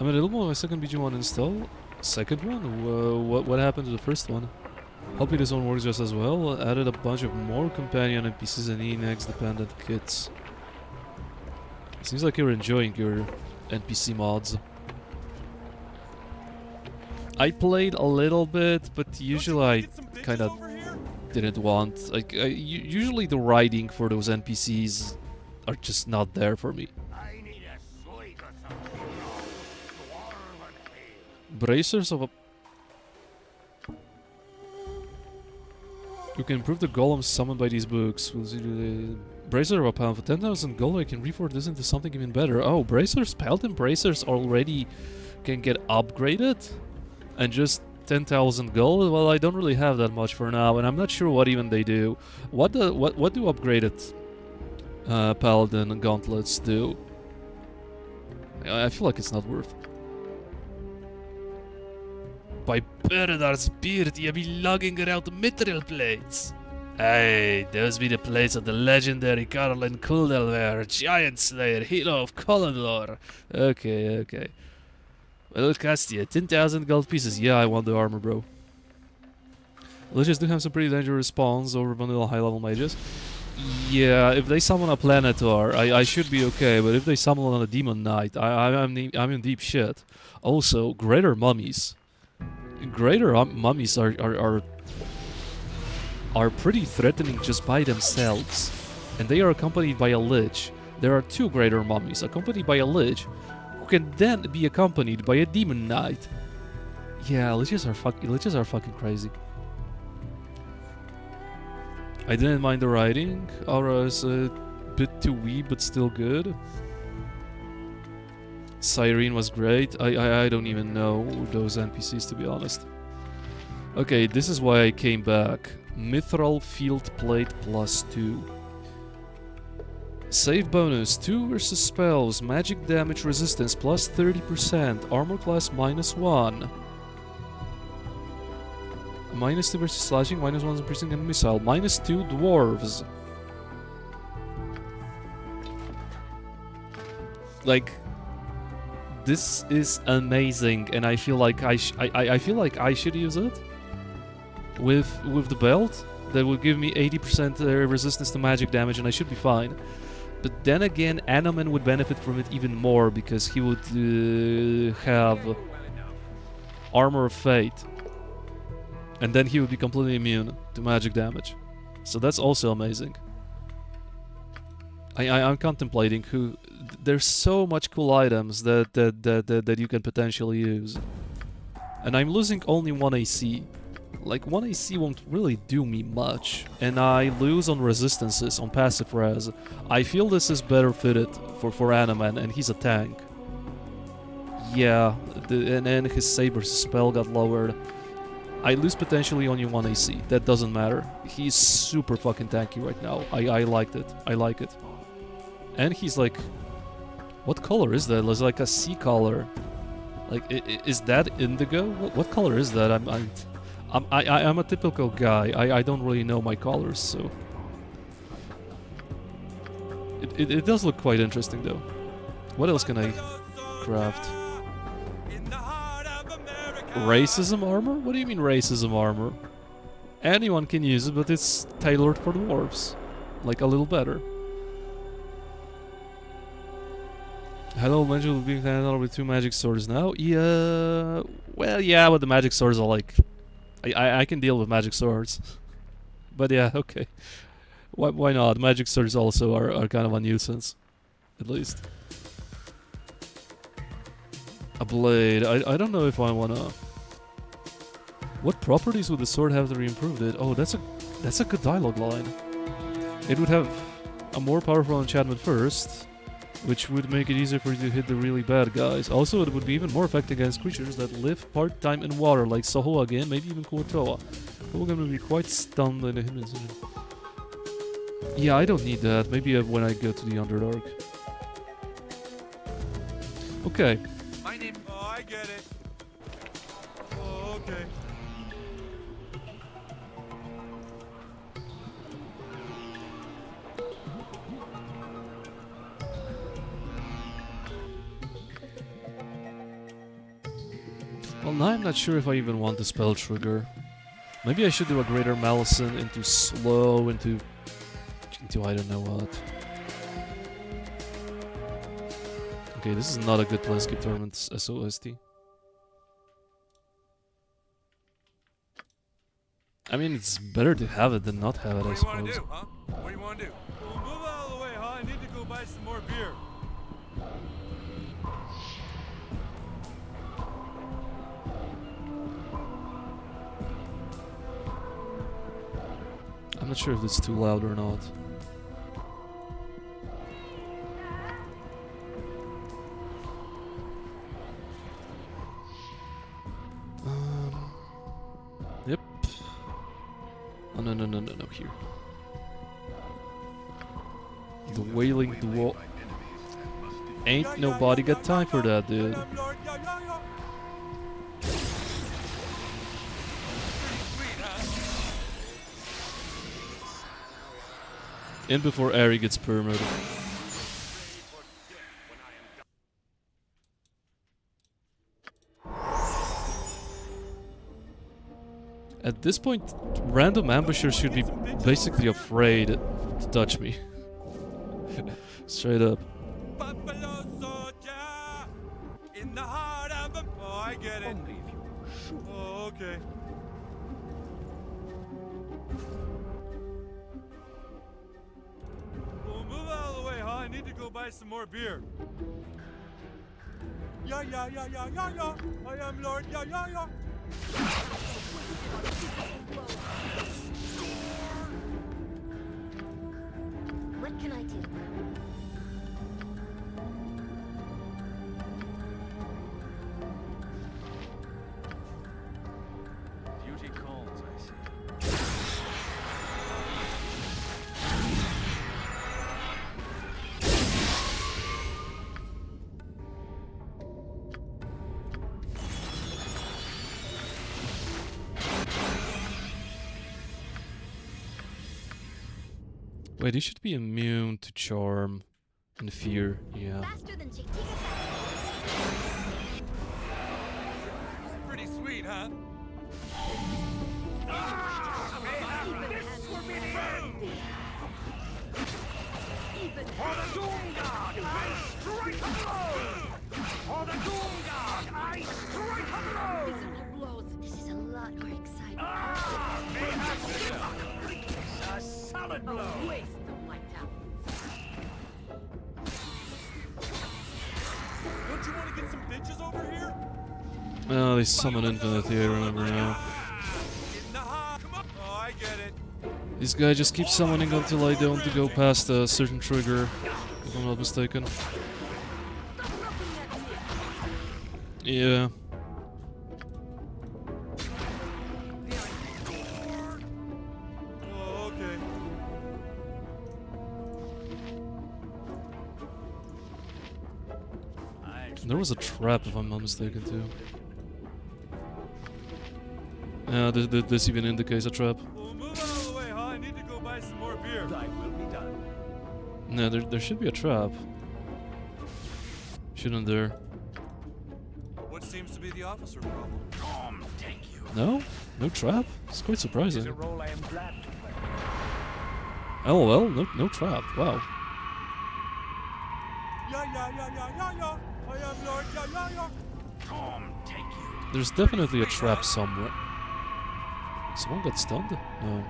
I'm a little more of a second BG1 install. Second one? What happened to the first one? Hopefully this one works just as well. Added a bunch of more companion NPCs and ENX dependent kits. Seems like you're enjoying your NPC mods. I played a little bit, but usually I kind of didn't want. Like, usually the writing for those NPCs are just not there for me. Bracers of a... You can improve the golems summoned by these books. Bracer of a pound for 10,000 gold. I can reforge this into something even better. Oh, bracers, paladin bracers already can get upgraded, and just 10,000 gold. Well, I don't really have that much for now, and I'm not sure what even they do. What do upgraded paladin gauntlets do? I feel like it's not worth. By Bernard's beard, you be lugging around mithril plates. Aye, those be the plates of the legendary Carlin Kuldelver, Giant Slayer, hero of Kolondor. Okay. Well, it cost you 10,000 gold pieces. Yeah, I want the armor, bro. Liches do have some pretty dangerous spawns over vanilla high-level mages. Yeah, if they summon a Planetar, I should be okay, but if they summon on a Demon Knight, I'm in deep shit. Also, Greater Mummies. Greater Mummies are pretty threatening just by themselves. And they are accompanied by a Lich. There are two Greater Mummies, accompanied by a Lich, who can then be accompanied by a Demon Knight. Yeah, Liches are fucking crazy. I didn't mind the writing. Aura is a bit too wee, but still good. Cyrene was great. I don't even know those NPCs, to be honest. Okay, this is why I came back. Mithril Field Plate +2. Save bonus, 2 versus spells, magic damage resistance plus 30%, armor class -1. -2 versus slashing, -1 piercing and missile, -2 dwarves. Like, this is amazing, and I feel like I feel like I should use it with the belt. That would give me 80% resistance to magic damage, and I should be fine. But then again, Anomen would benefit from it even more because he would have Armor of Fate, and then he would be completely immune to magic damage. So that's also amazing. I'm contemplating who. There's so much cool items that you can potentially use, and I'm losing only 1 AC. Like, 1 AC won't really do me much, and I lose on resistances, on passive res. I feel this is better fitted for Anomen, and he's a tank. Yeah, and then his Saber's spell got lowered. I lose potentially only 1 AC, that doesn't matter. He's super fucking tanky right now. I liked it, I like it. And he's like... What color is that? It's like a sea color. Like, is that indigo? What color is that? I'm a typical guy. I don't really know my colors, so... It does look quite interesting, though. What else can I craft? Racism armor? What do you mean racism armor? Anyone can use it, but it's tailored for dwarves. Like, a little better. Hello, Benji will be handled with 2 magic swords now. Yeah... Well, yeah, but the magic swords are like... I can deal with magic swords. But yeah, okay. Why not? Magic swords also are kind of a nuisance. At least. A blade. I don't know if I wanna... What properties would the sword have to improve it? Oh, that's a good dialogue line. It would have a more powerful enchantment first, which would make it easier for you to hit the really bad guys. Also, it would be even more effective against creatures that live part-time in water, like Sahuagin, maybe even Kuotoa. Sahuagin would be quite stunned in a hit incident. Yeah, I don't need that. Maybe when I go to the Underdark. Okay. My name. Oh, I get it. Oh, okay. Well, now I'm not sure if I even want the spell trigger. Maybe I should do a Greater Malison into slow, into I don't know what. Okay, this is not a good Planescape Tournament SOST. I mean, it's better to have it than not have it, I What do you want to suppose. do, huh? What do you want to do? Well, move out of the way, huh? I need to go buy some more beer. I'm not sure if it's too loud or not. Yep. Oh, no, here. The Wailing Dwarf. Ain't nobody got time for that, dude. In before Ari gets permitted. At this point, random ambushers should be basically afraid to touch me. Straight up. Buffalo soldier in the heart of a... Oh, I get it. Only if you shoot. Oh, okay. Well, move out of the way, huh? I need to go buy some more beer. Yeah. I am Lord. Yeah. What can I do? Wait, he should be immune to charm and fear. Yeah. Faster than Chick Chick. Pretty sweet, huh? For the Doom Guard, I strike a blow! For the Doom Guard, I strike a blow! Simple blows. This is a lot more exciting. May have it's a solid blow! A waste of my talents. Don't you want to get some bitches over here? Oh, they summon Infinity, I remember now. In the hot. Come on. Oh, I get it. This guy just keeps summoning until I don't go past a certain trigger, if I'm not mistaken. Yeah. Oh, okay. There was a trap, if I'm not mistaken, too. This even indicates a trap. Well, move out of the way, huh? I need to go buy some more beer. Thy will be done. No, there should be a trap. Shouldn't there? What seems to be the officer problem? Thank you. No? No trap? It's quite It is a surprising. role I am glad to play. Oh well, no trap. Wow. Yeah, yeah, yeah, yeah, yeah, yeah. I am Lord, yeah, yeah, yeah. Thank you. There's definitely a trap somewhere. Someone got stunned? No.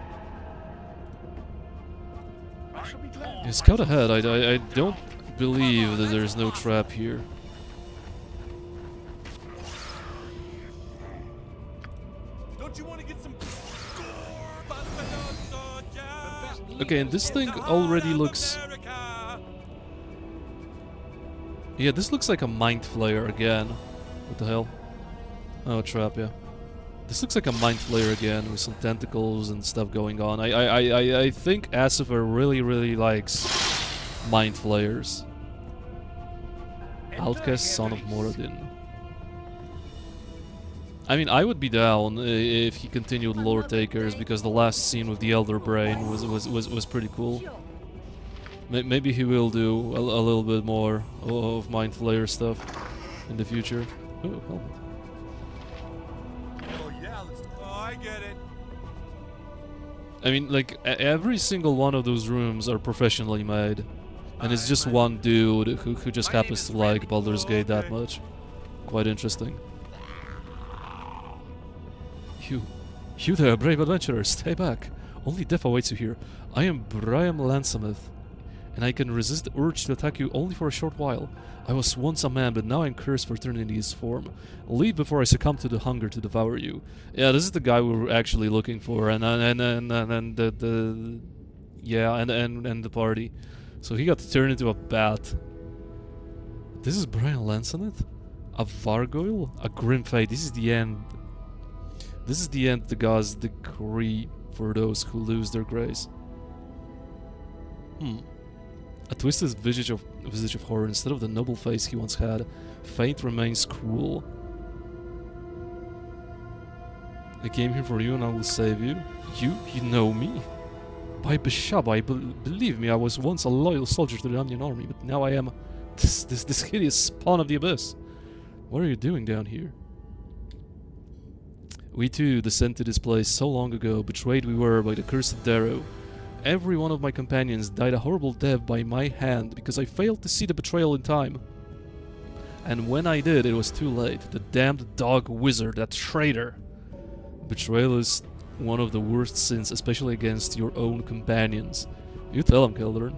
I shall be glad. Yeah, scout ahead. I don't believe that there's no trap here. Don't you want to get some score? Buffalo soldier. Okay, and this thing In the heart already of looks... America. Yeah, this looks like a mind flayer again. What the hell? Oh, a trap, yeah. This looks like a mind flayer again with some tentacles and stuff going on. I think Asifer really likes mind flayers. Outcast, son of Moradin. I mean, I would be down if he continued lore takers because the last scene with the Elder Brain was pretty cool. Maybe he will do a little bit more of mind flayer stuff in the future. Oh, helmet. Oh, yeah, oh, I get it. I mean, like, every single one of those rooms are professionally made. And it's just one dude who just happens to like Baldur's Gate that much. Quite interesting. You there, brave adventurer, stay back. Only death awaits you here. I am Brian Lansamith, and I can resist the urge to attack you only for a short while. I was once a man, but now I'm cursed for turning into his form. Leave before I succumb to the hunger to devour you. Yeah, this is the guy we were actually looking for, and the yeah, and the party. So he got turned into a bat. This is Brian Lansamith? A Vargoyle? A grim fate. This is the end. This is the end the gods decree for those who lose their grace. A twisted visage of horror instead of the noble face he once had. Fate remains cruel. I came here for you and I will save you. You know me? By Beshab, believe me, I was once a loyal soldier to the Onion Army, but now I am this hideous spawn of the Abyss. What are you doing down here? We too descended to this place so long ago, betrayed we were by the cursed Darrow. Every one of my companions died a horrible death by my hand because I failed to see the betrayal in time. And when I did, it was too late. The damned dog wizard, that traitor. Betrayal is one of the worst sins, especially against your own companions. You tell him, Keldarin.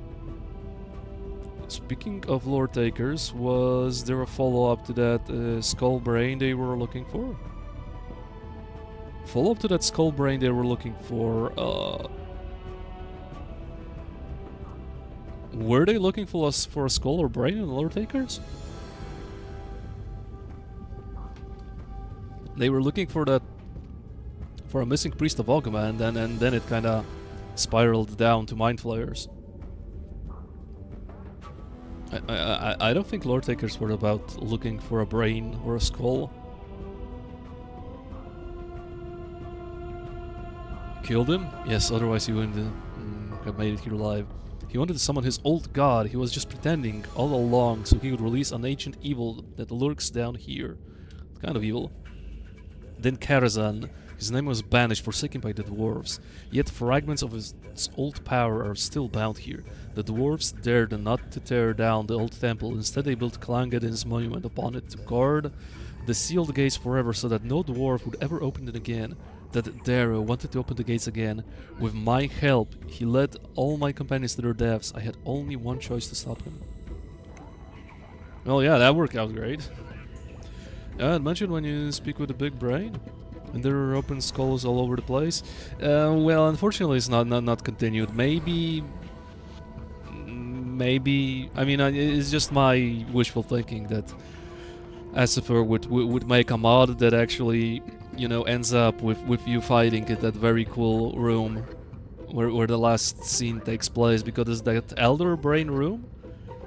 Speaking of lore takers, was there a follow-up to that skull brain they were looking for? Follow-up to that skull brain they were looking for, were they looking for us for a skull or brain in lore takers? They were looking for that, for a missing priest of Ogma, and then it kinda spiraled down to mind flayers. I don't think lore takers were about looking for a brain or a skull. Killed him? Yes, otherwise he wouldn't have made it here alive. He wanted to summon his old god. He was just pretending all along so he could release an ancient evil that lurks down here. What kind of evil? Then Karazhan. His name was banished, forsaken by the dwarves. Yet fragments of his old power are still bound here. The dwarves dared not to tear down the old temple. Instead, they built Clangeddin's monument upon it to guard the sealed gates forever so that no dwarf would ever open it again. That Darrow wanted to open the gates again. With my help, he led all my companions to their deaths. I had only one choice to stop him. Well, yeah, that worked out great. Mention when you speak with a big brain? And there are open skulls all over the place. Well, unfortunately, it's not continued. Maybe. I mean, it's just my wishful thinking that Asifer would make a mod that actually, you know, ends up with you fighting in that very cool room where the last scene takes place, because that Elder Brain room,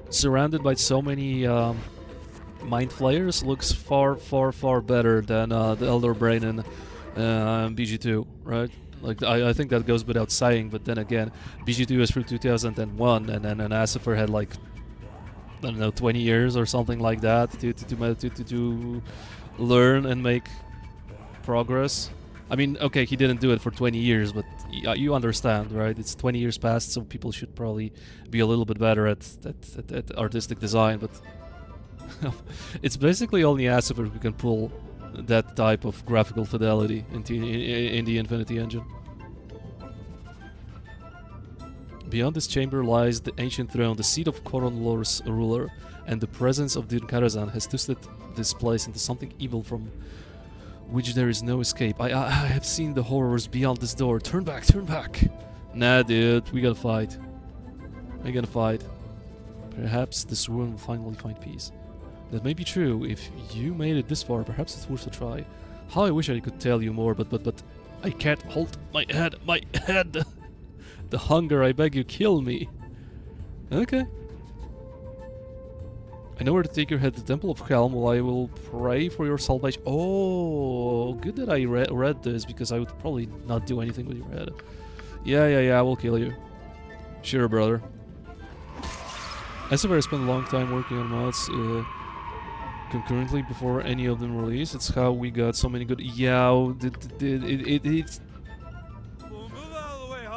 surrounded by so many Mind Flayers, looks far better than the Elder Brain in BG2, right? Like, I think that goes without saying, but then again, BG2 is from 2001, and then Asifer had like, I don't know, 20 years or something like that to learn and make progress. I mean, okay, he didn't do it for 20 years, but you understand, right? It's 20 years past, so people should probably be a little bit better at artistic design, but it's basically only Asifer who can pull that type of graphical fidelity in the Infinity Engine. Beyond this chamber lies the ancient throne, the seat of Koron Lor's ruler, and the presence of Din Karazhan has twisted this place into something evil from which there is no escape. I have seen the horrors beyond this door. Turn back, turn back! Nah, dude, we gotta fight. We're gonna fight. Perhaps this ruin will finally find peace. That may be true. If you made it this far, perhaps it's worth a try. How I wish I could tell you more, but I can't hold my head. My head! The hunger, I beg you, kill me. Okay. I know where to take your head to the Temple of Helm, while I will pray for your salvation. Oh, good that I read this, because I would probably not do anything with your head. Yeah, I will kill you. Sure, brother. Asifer spent a long time working on mods concurrently before any of them released. It's how we got so many good... Yeah,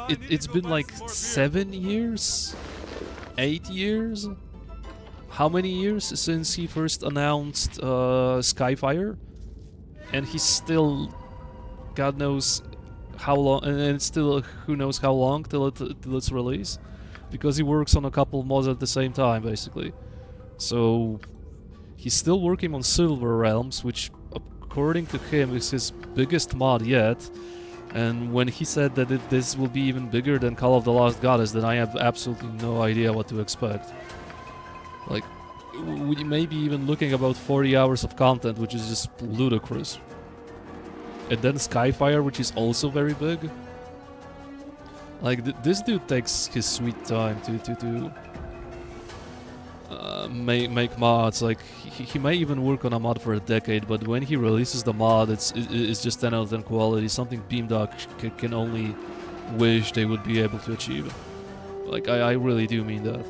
it's been like 7 years? 8 years? How many years since he first announced Skyfire? And he's still... God knows how long... And still who knows how long till its release? Because he works on a couple of mods at the same time, basically. So... He's still working on Silver Realms, which, according to him, is his biggest mod yet. And when he said that this will be even bigger than Call of the Lost Goddess, then I have absolutely no idea what to expect. Like, we may be even looking about 40 hours of content, which is just ludicrous. And then Skyfire, which is also very big. Like, this dude takes his sweet time to make mods. Like, he may even work on a mod for a decade, but when he releases the mod, it's just 10 out of 10 quality, something Beamdog can only wish they would be able to achieve. Like, I really do mean that.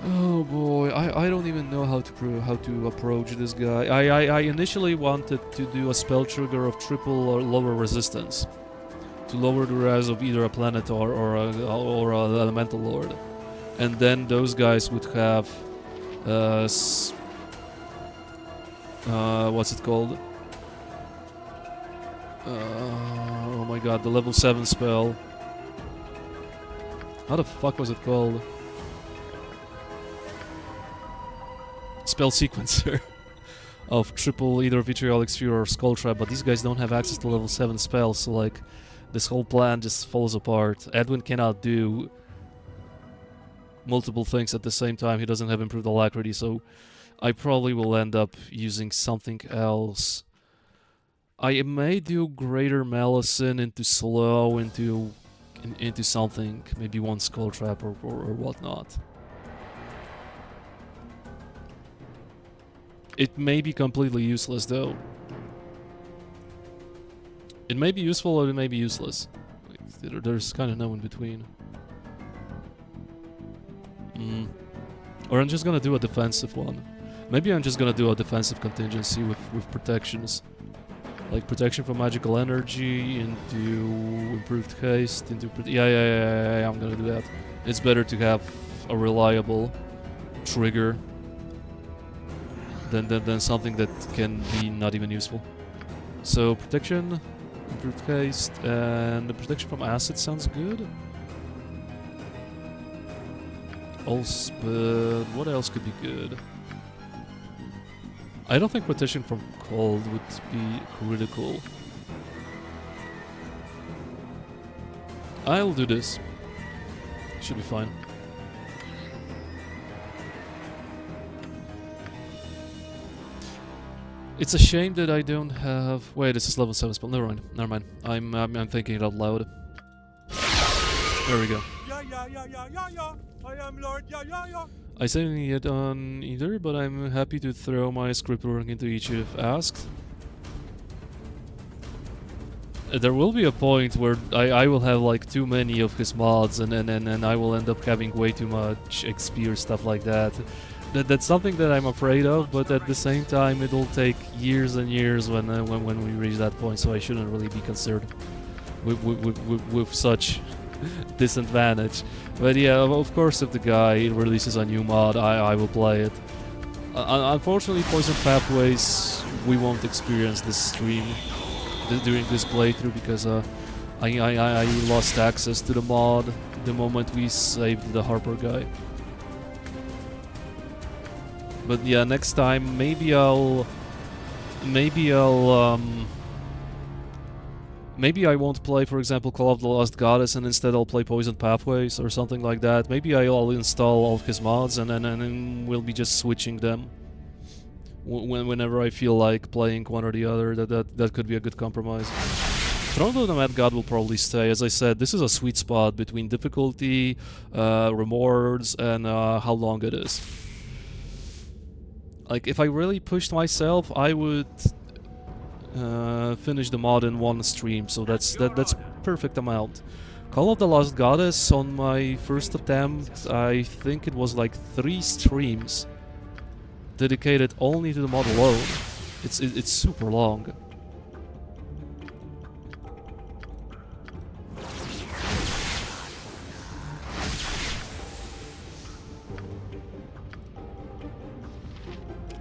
Oh boy, I don't even know how to approach this guy. I initially wanted to do a spell trigger of triple or lower resistance to lower the res of either a planet or an elemental lord. And then those guys would have, what's it called? Oh my god, the level 7 spell. How the fuck was it called? Spell sequencer of triple either Vitriolic Sphere or Skull Trap, but these guys don't have access to level 7 spells, so like, this whole plan just falls apart. Edwin cannot do multiple things at the same time. He doesn't have improved alacrity, so I probably will end up using something else. I may do Greater Malison into slow, into something, maybe one Skull Trap or whatnot. It may be completely useless though. It may be useful or it may be useless. There's kind of no in between. Or I'm just gonna do a defensive one. Maybe I'm just gonna do a defensive contingency with protections. Like protection from magical energy into improved haste, into... Yeah, I'm gonna do that. It's better to have a reliable trigger than something that can be not even useful. So protection, improved haste, and the protection from acid sounds good. Also, but what else could be good? I don't think protection from cold would be critical. I'll do this. Should be fine. It's a shame that I don't have... Wait, this is level 7 spell. Never mind. I'm thinking it out loud. There we go. Yeah. I am Lord Ya. I say it on either, but I'm happy to throw my script work into each if asked. There will be a point where I will have like too many of his mods and I will end up having way too much XP or stuff like that. That's something that I'm afraid of, but at the same time it'll take years and years when we reach that point, so I shouldn't really be concerned with such disadvantage. But yeah, of course, if the guy releases a new mod, I will play it. Unfortunately, Poison Pathways we won't experience this stream during this playthrough because I lost access to the mod the moment we saved the Harper guy. But yeah, next time maybe I won't play, for example, Call of the Lost Goddess, and instead I'll play Poison Pathways or something like that. Maybe I'll install all of his mods and then we'll be just switching them whenever I feel like playing one or the other. That could be a good compromise. Throne of the Mad God will probably stay. As I said, this is a sweet spot between difficulty, rewards, and how long it is. Like, if I really pushed myself, I would finish the mod in one stream, so that's perfect amount. Call of the Lost Goddess, on my first attempt, I think it was like 3 streams dedicated only to the mod alone. It's super long.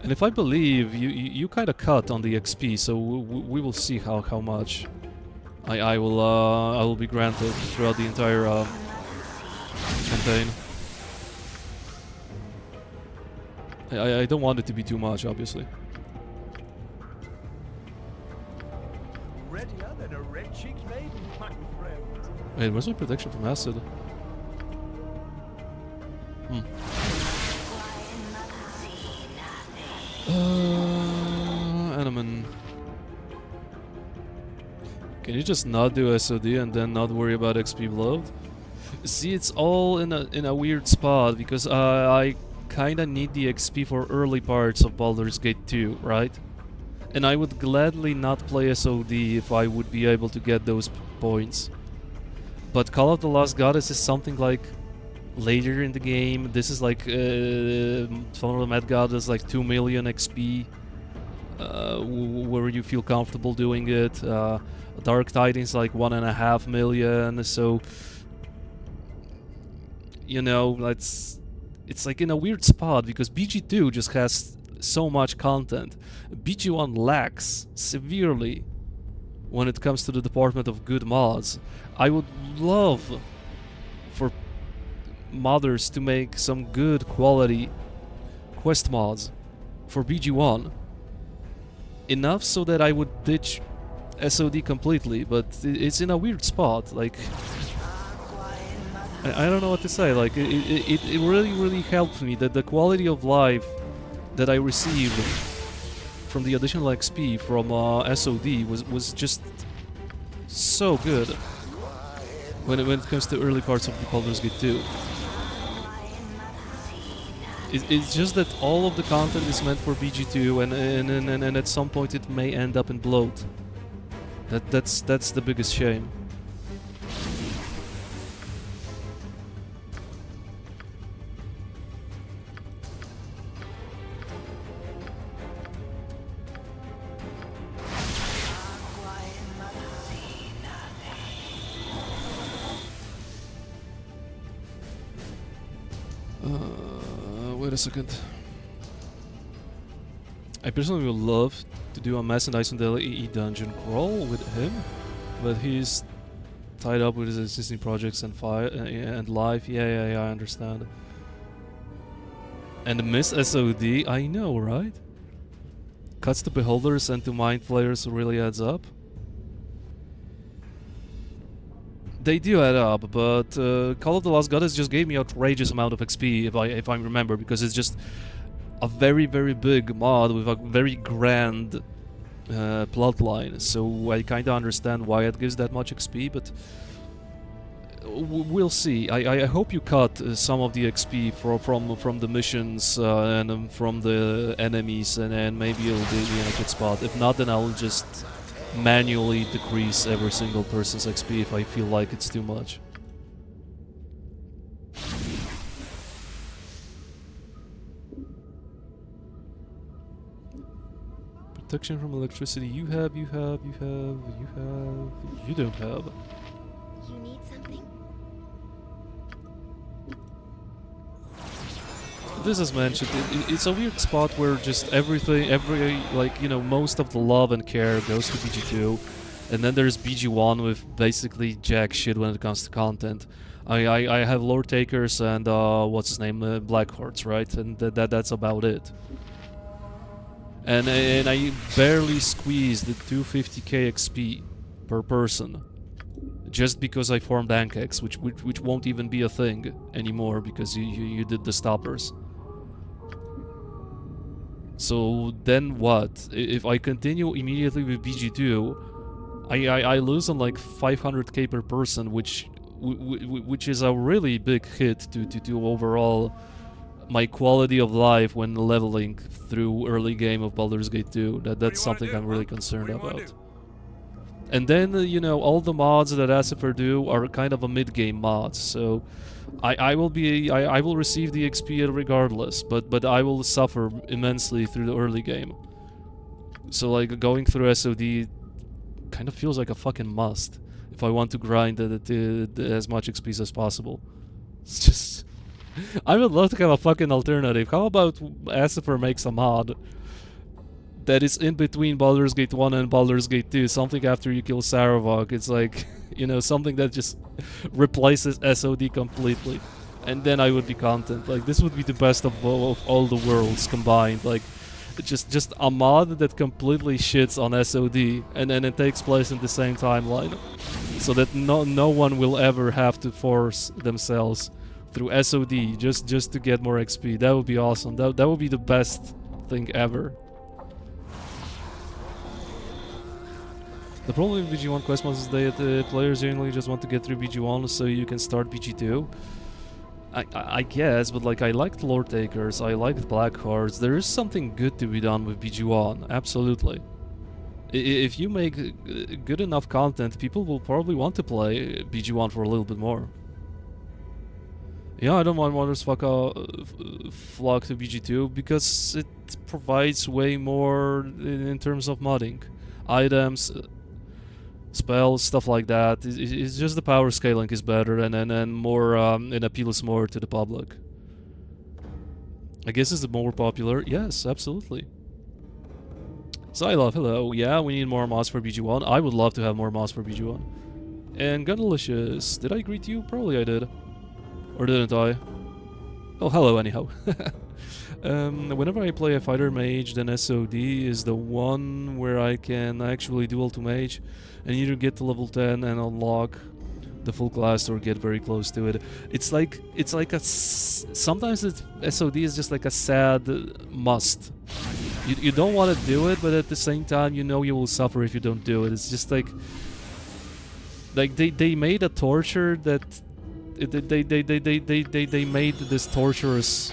And if I believe, you kind of cut on the XP, so we will see how much I will be granted throughout the entire campaign. I don't want it to be too much, obviously. Readier than a red-cheeked maiden, my friend. Wait, where's my protection from acid? Animan. Can you just not do SOD and then not worry about XP bloat? See, it's all in a weird spot because I kinda need the XP for early parts of Baldur's Gate 2, right? And I would gladly not play SOD if I would be able to get those points. But Call of the Lost Goddess is something like later in the game. This is like Throne of the Mad God is like 2 million XP, where you feel comfortable doing it. Dark Tidings like 1.5 million. So you know, it's like in a weird spot because BG2 just has so much content. BG1 lacks severely when it comes to the department of good mods. I would love for modders to make some good quality quest mods for BG1. Enough so that I would ditch SOD completely, but it's in a weird spot. Like, I don't know what to say. Like, it really helped me that the quality of life that I received from the additional XP from SOD was just so good when it comes to early parts of the Baldur's Gate 2. It's just that all of the content is meant for BG2, and at some point it may end up in bloat. That's the biggest shame. Wait a second. I personally would love to do a Mass and Icewind EE dungeon crawl with him, but he's tied up with his existing projects and life. Yeah, I understand. And Miss SOD, I know, right? Cuts to beholders and to mind players really adds up. They do add up, but Call of the Lost Goddess just gave me outrageous amount of XP if I remember, because it's just a very big mod with a very grand plotline. So I kind of understand why it gives that much XP, but we'll see. I hope you cut some of the XP from the missions and from the enemies, and maybe it'll be in a good spot. If not, then I'll just manually decrease every single person's XP if I feel like it's too much. Protection from electricity. You don't have. You need something? This is mentioned. It's a weird spot where just most of the love and care goes to BG2, and then there's BG1 with basically jack shit when it comes to content. I have Lore Takers and what's his name, Blackhearts, right? And that's about it. And I barely squeezed the 250k XP per person, just because I formed Ankex, which won't even be a thing anymore because you did the stoppers. So then what? If I continue immediately with BG2, I lose on like 500k per person, which is a really big hit to overall my quality of life when leveling through early game of Baldur's Gate 2. That's something I'm really concerned about. And then, all the mods that Asifer do are kind of a mid-game mods, so I will receive the XP regardless, but I will suffer immensely through the early game. So like going through SOD kind of feels like a fucking must if I want to grind as much XP as possible. It's just I would love to have a fucking alternative. How about Asifer makes a mod that is in between Baldur's Gate 1 and Baldur's Gate 2, something after you kill Saravog. It's like, something that just replaces SOD completely. And then I would be content. Like, this would be the best of all the worlds combined. Like, just a mod that completely shits on SOD, and then it takes place in the same timeline. So that no one will ever have to force themselves through SOD just to get more XP. That would be awesome. That would be the best thing ever. The problem with BG1 quest mods is that players generally just want to get through BG1 so you can start BG2. I guess, but like I liked Lore Takers, I liked Blackhearts. There is something good to be done with BG1, absolutely. If you make good enough content, people will probably want to play BG1 for a little bit more. Yeah, I don't want Wonders flock to BG2 because it provides way more in terms of modding. Items, spells, stuff like that. It's just the power scaling is better and more and appeals more to the public. I guess it's more popular. Yes, absolutely. Xylov, hello. Yeah, we need more mods for BG1. I would love to have more mods for BG1. And Gundelicious, did I greet you? Probably I did. Or didn't I? Oh, hello anyhow. Whenever I play a fighter mage, then SOD is the one where I can actually duel to mage and either get to level 10 and unlock the full class or get very close to it. It's like sometimes SOD is just like a sad must. You don't want to do it, but at the same time you know you will suffer if you don't do it. It's just like they made a torture that they made this torturous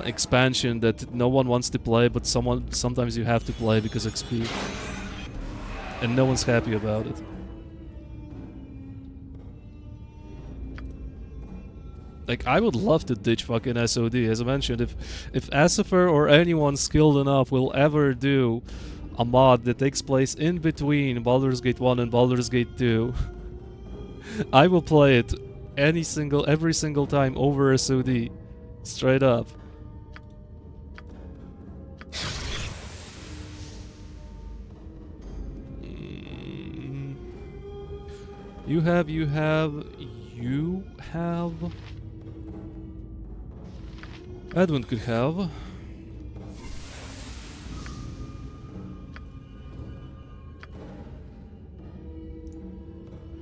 expansion that no one wants to play, but sometimes you have to play because XP, and no one's happy about it. Like, I would love to ditch fucking SOD. As I mentioned, if Asifer or anyone skilled enough will ever do a mod that takes place in between Baldur's Gate 1 and Baldur's Gate 2, I will play it every single time over SOD. Straight up. You have. Edwin could have.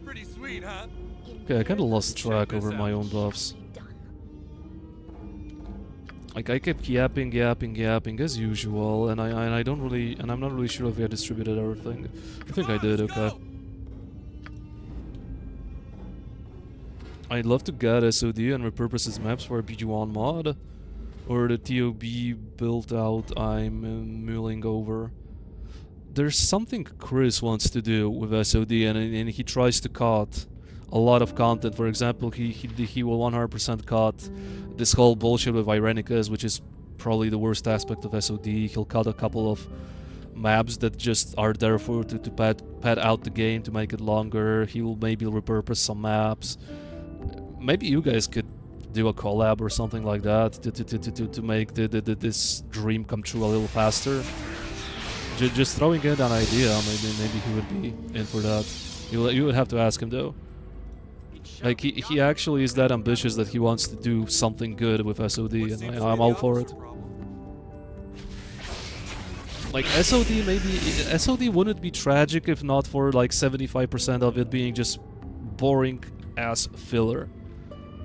Pretty sweet, huh? Okay, I kinda lost track this over my out. own buffs. Done. Like I kept yapping as usual, and I'm not really sure if I distributed everything. I think I did. Okay. I'd love to get SOD and repurpose its maps for a BG1 mod, or the TOB build out I'm mulling over. There's something Chris wants to do with SOD, and he tries to cut a lot of content. For example, he will 100% cut this whole bullshit with Irenicus, which is probably the worst aspect of SOD. He'll cut a couple of maps that just are there to pad out the game to make it longer. He will maybe repurpose some maps. Maybe you guys could do a collab or something like that to make this dream come true a little faster. Just throwing in an idea, maybe he would be in for that. You would have to ask him though. Like he actually is that ambitious that he wants to do something good with SOD, and I'm all for it. Like SOD wouldn't be tragic if not for like 75% of it being just boring ass filler.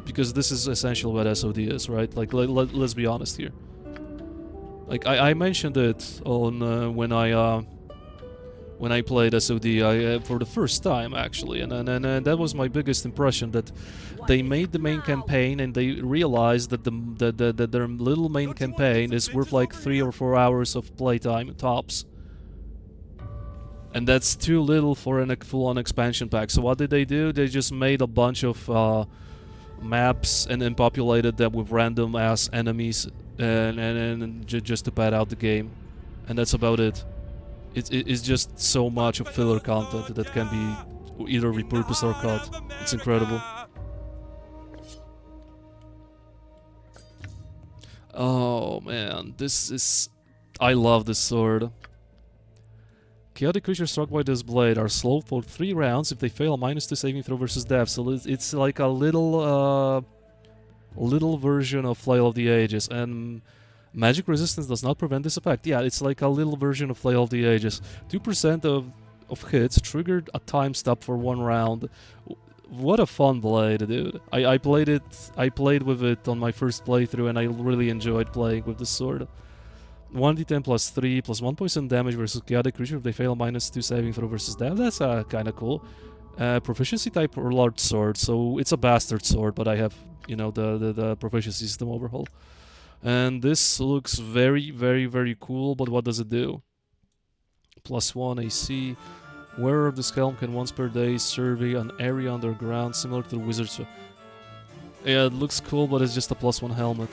Because this is essentially what SOD is, right? Like let's be honest here. Like I mentioned it on when I played SOD for the first time actually, and that was my biggest impression, that they made the main campaign and they realized that their little main campaign is worth like 3 or 4 hours of playtime tops, and that's too little for a full-on expansion pack. So what did they do? They just made a bunch of maps and then populated them with random ass enemies and just to pad out the game, and that's about it. It's just so much of filler content that can be either repurposed or cut. It's incredible. Oh man, I love this sword. Chaotic creatures struck by this blade are slowed for 3 rounds if they fail a -2 saving throw versus death. So it's like a little version of Flail of the Ages, and magic resistance does not prevent this effect. Yeah, it's like a little version of Flail of the Ages. 2% of hits triggered a time stop for 1 round. What a fun blade, dude. I played with it on my first playthrough, and I really enjoyed playing with the sword. 1d10 plus 3 plus 1 poison damage versus chaotic creature if they fail a -2 saving throw versus death. That's kind of cool. Proficiency type or large sword, so it's a bastard sword, but I have, you know, the proficiency system overhaul. And this looks very, very, very cool, but what does it do? +1 AC. Wearer of this helm can once per day survey an area underground, similar to the wizard's. Yeah, it looks cool, but it's just a +1 helmet.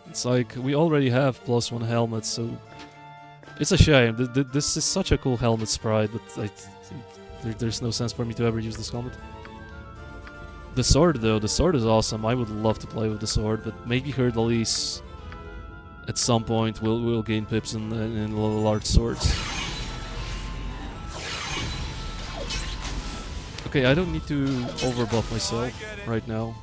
It's like, we already have +1 helmets, so it's a shame. This is such a cool helmet sprite, but there's no sense for me to ever use this helmet. The sword, though, the sword is awesome. I would love to play with the sword, but maybe Herdalis at some point will gain pips in large swords. Okay, I don't need to overbuff myself right now.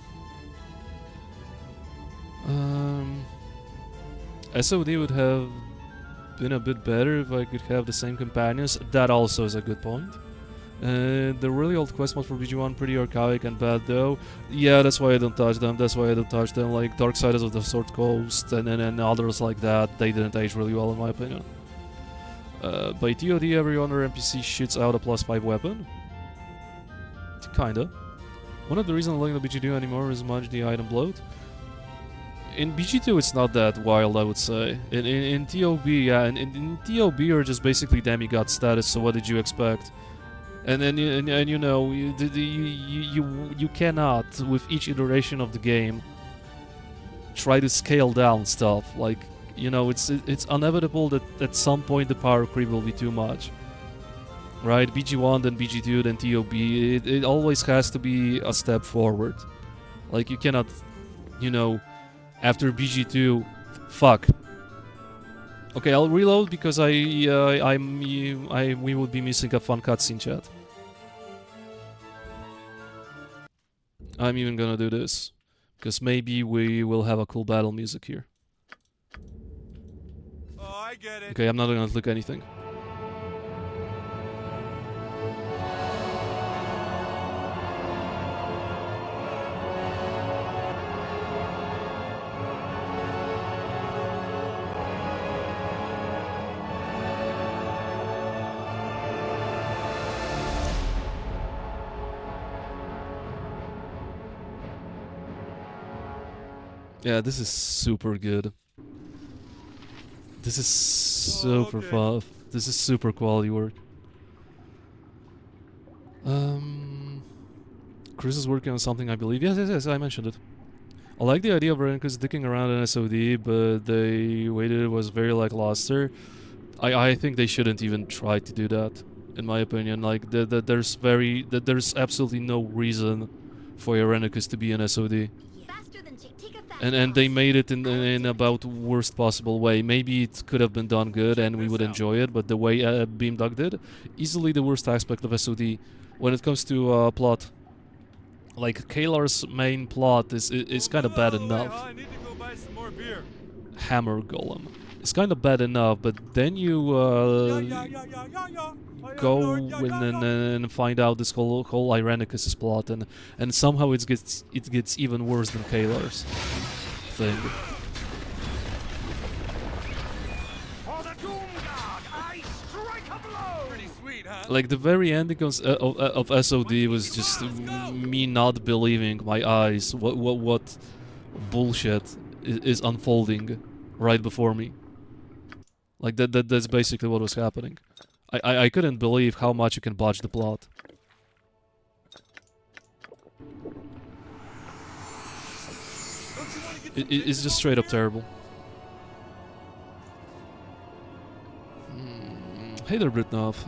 SOD would have been a bit better if I could have the same companions. That also is a good point. The really old quest mods for BG1 pretty archaic and bad though. Yeah, that's why I don't touch them. Like Darksiders of the Sword Coast and others like that. They didn't age really well in my opinion. By TOD, every other NPC shoots out a +5 weapon. Kinda. One of the reasons I don't like the BG2 anymore is much the item bloat. In BG2 it's not that wild, I would say. In TOB, yeah, in TOB you're just basically demigod status, so what did you expect? And you know, you cannot, with each iteration of the game, try to scale down stuff. Like, you know, it's inevitable that at some point the power creep will be too much. right? BG1, then BG2, then TOB. It always has to be a step forward. Like, you cannot, you know, after BG2, fuck. Okay, I'll reload because we would be missing a fun cutscene, chat. I'm even gonna do this, because maybe we will have a cool battle music here. Oh, I get it. Okay, I'm not gonna click anything. Yeah, this is super good. This is super okay. fun. This is super quality work. Chris is working on something, I believe. Yes, I mentioned it. I like the idea of Renkus dicking around in SOD, but the way that it was very lackluster. I think they shouldn't even try to do that, in my opinion. Like, there's absolutely no reason for Irenicus to be an SOD. Faster than Chick-Tika fast And they cars. made it in about worst possible way. Maybe it could have been done good and we would enjoy it, but the way Beamdog did, easily the worst aspect of SOD when it comes to plot. Like, Kalar's main plot is kind of bad Whoa, wait, enough. I need to go buy some more beer. Hammer Golem. It's kind of bad enough, but then you go in and find out this whole Irenicus' plot, and somehow it gets even worse than Kalar's thing. For the Doom Guard, I strike a blow! Pretty sweet, huh? Like, the very ending of SOD was just me not believing my eyes. What bullshit is unfolding right before me. Like, that's basically what was happening. I couldn't believe how much you can botch the plot. It's just straight up terrible. Hey there, Britnov.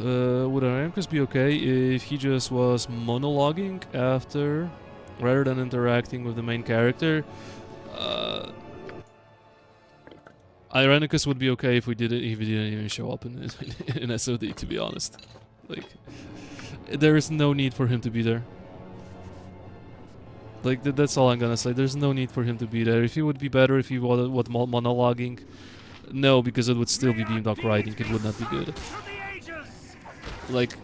Would Irenicus be okay if he just was monologuing after, rather than interacting with the main character? Irenicus would be okay if he didn't even show up in SOD, to be honest. Like, there is no need for him to be there. Like, that's all I'm gonna say. There's no need for him to be there. If he would be better if he was monologuing, no, because it would still be Beamdog writing. It would not be good. To the ages! Like, In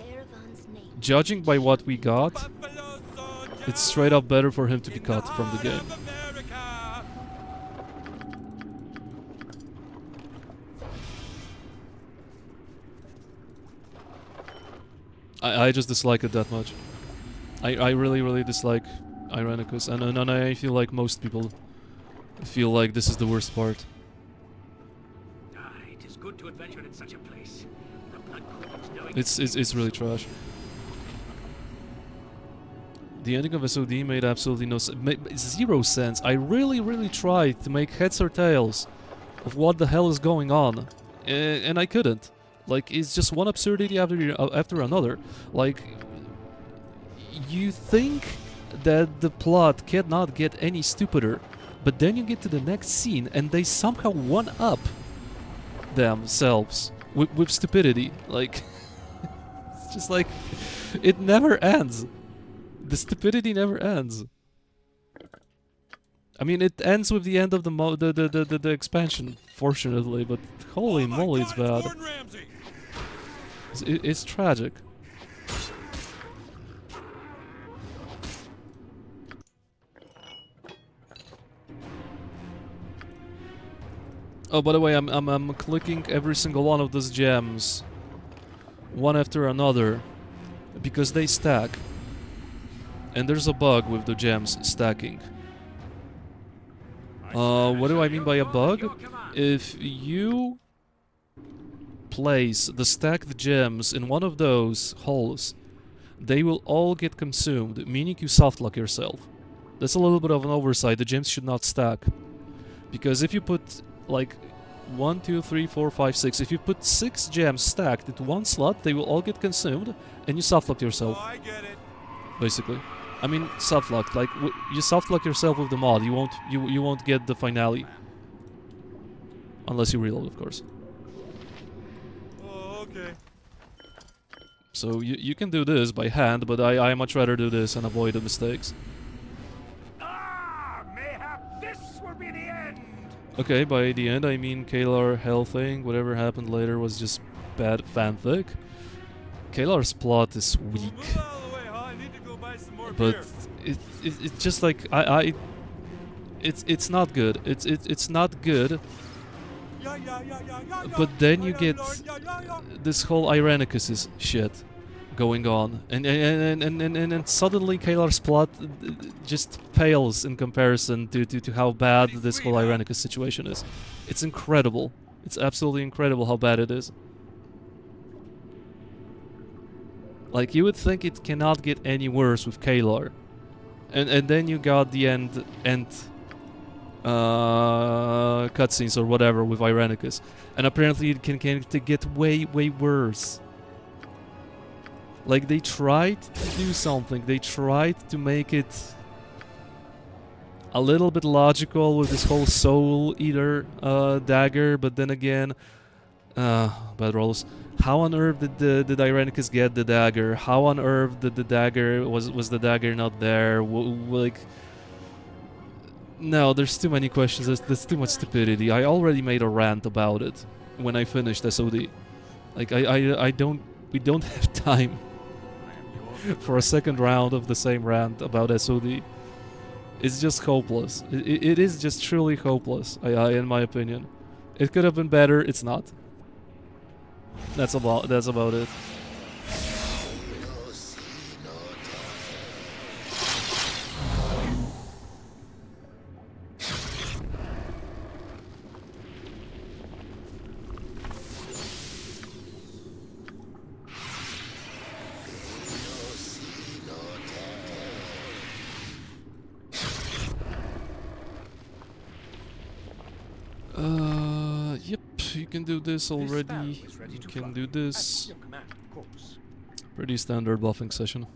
Zeravan's name. judging by what we got, Buffalo soldier it's straight up better for him to be in cut from the heart game. of America. I just dislike it that much. I really dislike Irenicus, and I feel like most people feel like this is the worst part. Ah, it is good to adventure in such a place. The blood cools knowing It's really trash. The ending of SOD made absolutely no zero sense. I really tried to make heads or tails of what the hell is going on, and I couldn't. Like, it's just one absurdity after another. Like, you think that the plot cannot get any stupider, but then you get to the next scene and they somehow one-up themselves with stupidity. Like, it's just like, it never ends. The stupidity never ends. I mean, it ends with the end of the expansion, fortunately, but holy Oh my moly, God, it's bad. Gordon Ramsay. It's tragic. Oh, by the way, I'm clicking every single one of those gems, one after another, because they stack. And there's a bug with the gems stacking. What do I mean by a bug? If you place the stacked gems in one of those holes, they will all get consumed, meaning you softlock yourself. That's a little bit of an oversight. The gems should not stack. Because if you put, like, 1, 2, 3, 4, 5, 6. If you put 6 gems stacked into one slot, they will all get consumed, and you softlock Oh, yourself, I get it. basically. I mean, softlock. Like you softlock yourself with the mod. You won't get the finale unless you reload, of course. Oh, okay. So you can do this by hand, but I much rather do this and avoid the mistakes. Ah, mayhap this will be the end. Okay, by the end I mean Kalar Hell thing. Whatever happened later was just bad fanfic. Kalar's plot is weak. Move out of the way, huh? I need to go buy some more But beer. it's just like it's not good. It's not good. Yeah, yeah, yeah, yeah, yeah, yeah. But then you Yeah, get Lord, yeah, yeah, yeah. this whole Irenicus shit going on, and suddenly Kalar's plot just pales in comparison to how bad this whole Irenicus situation is. It's incredible. It's absolutely incredible how bad it is. Like, you would think it cannot get any worse with Kalar. And then you got the end cutscenes or whatever with Irenicus. And apparently it can get way worse. Like, they tried to do something. They tried to make it a little bit logical with this whole Soul Eater dagger, but then again, bad rolls. How on earth did Irenicus get the dagger? How on earth did the dagger was the dagger not there? Like, no, there's too many questions. There's too much stupidity. I already made a rant about it when I finished SOD. Like, we don't have time for a second round of the same rant about SOD. It's just hopeless. It is just truly hopeless, in my opinion. It could have been better. It's not. That's about it. Yep, you can do this already. You can do this. Your command, of course. Pretty standard buffing session.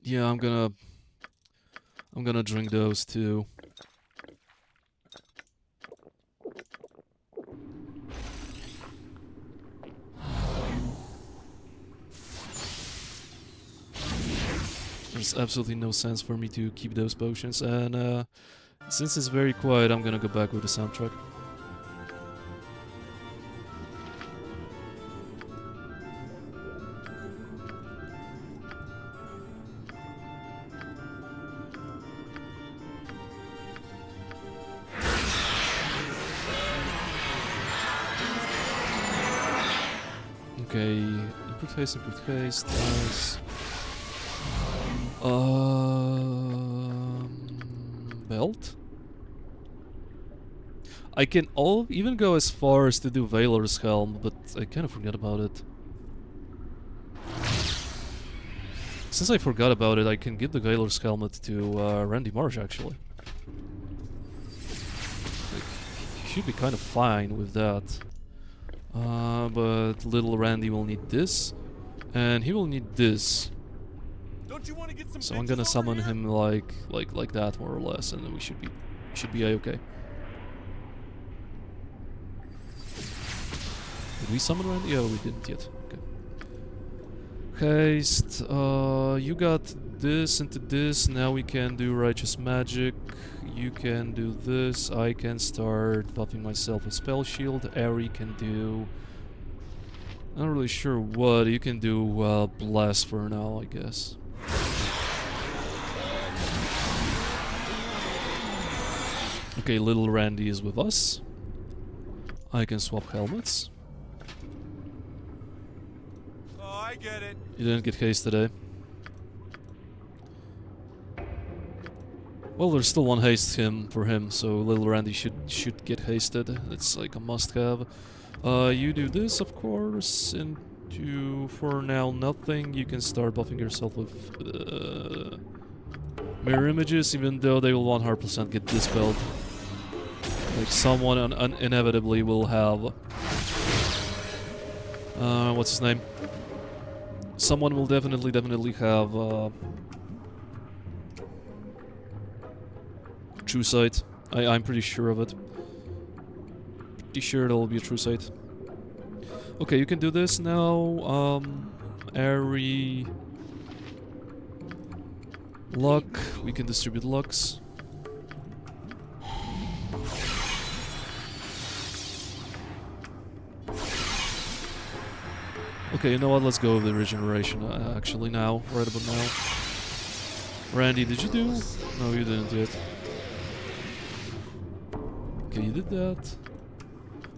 Yeah, I'm gonna drink those too. There's absolutely no sense for me to keep those potions, and since it's very quiet, I'm gonna go back with the soundtrack. Okay, improved haste, nice. Belt? I can even go as far as to do Valor's Helm, but I kind of forgot about it. Since I forgot about it, I can give the Valor's Helmet to Randy Marsh, actually. Like, he should be kind of fine with that. But little Randy will need this, and he will need this. Don't you want to get some So I'm bitches gonna over summon here? him like that, more or less, and then we should be a-okay. Did we summon Randy? Oh, we didn't yet. Okay. Haste. You got this into this. Now we can do Righteous Magic. You can do this. I can start buffing myself with Spell Shield. Ari can do... Not really sure what. You can do Blast for now, I guess. Okay, little Randy is with us. I can swap helmets. Oh, I get it. You didn't get haste today. Well, there's still one haste for him, so little Randy should get hasted. It's like a must-have. You do this, of course, and do for now nothing. You can start buffing yourself with mirror images, even though they will 100% get dispelled. Like someone inevitably will have. What's his name? Someone will definitely have. True sight. I'm pretty sure of it. Pretty sure it'll be a true sight. Okay, you can do this now. Airy luck. We can distribute lucks. Okay, you know what? Let's go with the regeneration actually now, right about now. Randy, did you do? No, you didn't yet. Okay, you did that.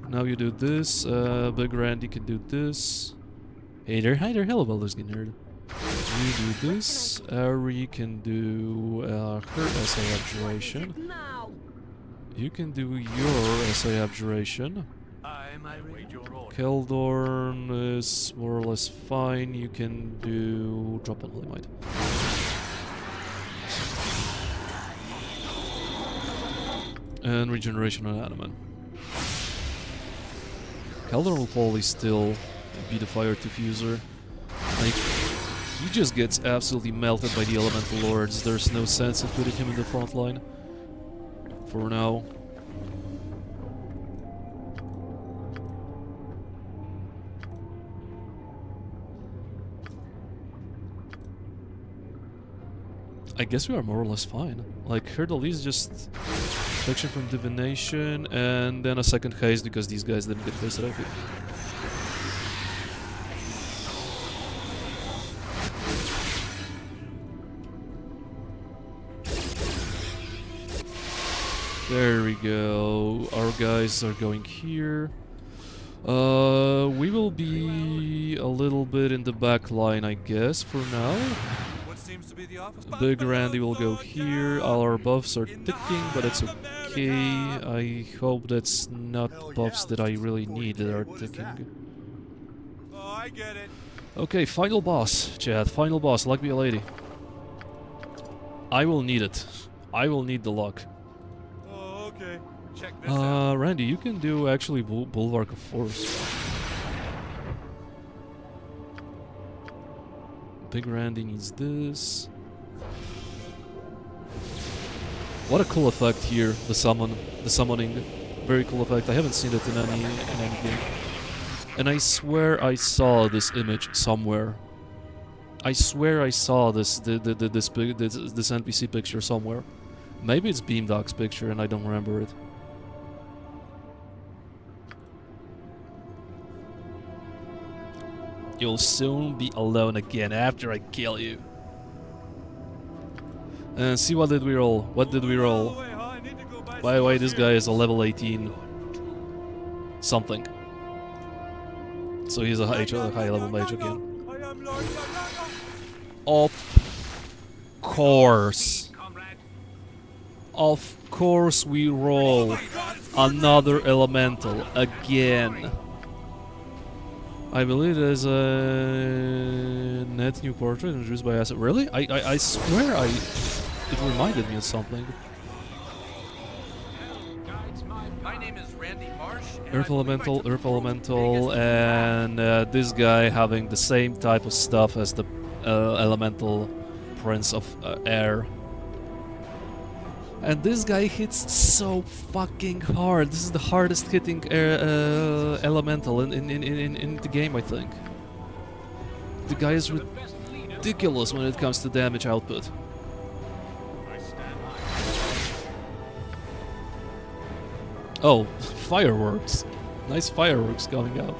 Now you do this. Big Randy can do this. Hey there, hi there, hello Baldur's Gate nerd. You do this. Ari can do her SA Abjuration. Now. You can do your SA Abjuration. Keldorn is more or less fine. You can do Drop on Holy Might. And Regeneration on Animan. Keldorn will probably still be the Fire Diffuser. Like, he just gets absolutely melted by the Elemental Lords. There's no sense in putting him in the front line. For now. I guess we are more or less fine. Like, Hurdle is just protection from divination and then a second haste because these guys didn't get hasted, I think. There we go. Our guys are going here. We will be a little bit in the back line, I guess, for now. What seems to be the office Big Randy will go here. All our buffs are ticking, but it's okay. I hope that's not buffs that I really need that are ticking. Oh, I get it. Okay, final boss, Chad. Final boss. Luck be a lady. I will need it. I will need the luck. Oh, okay. Check this out. Randy, you can do actually Bulwark of Force. Big Randy needs this. What a cool effect here, the summoning. Very cool effect. I haven't seen it in any game. And I swear I saw this image somewhere. I swear I saw this NPC picture somewhere. Maybe it's Beamdog's picture and I don't remember it. You'll soon be alone again after I kill you. And see, what did we roll? What did we roll? Oh, wait, huh? I need to go buy By the way, this guy is a level 18 something. So he's a high level mage again. I am Lord Yanyaga. Of course. Of course we roll another elemental again. I believe there's a net new portrait introduced by us. Really? I swear it reminded me of something. My name is Randy Marsh. Earth Elemental, and this guy having the same type of stuff as the Elemental Prince of Air. And this guy hits so fucking hard. This is the hardest hitting Elemental in the game, I think. The guy is ridiculous when it comes to damage output. Oh, fireworks. Nice fireworks coming out.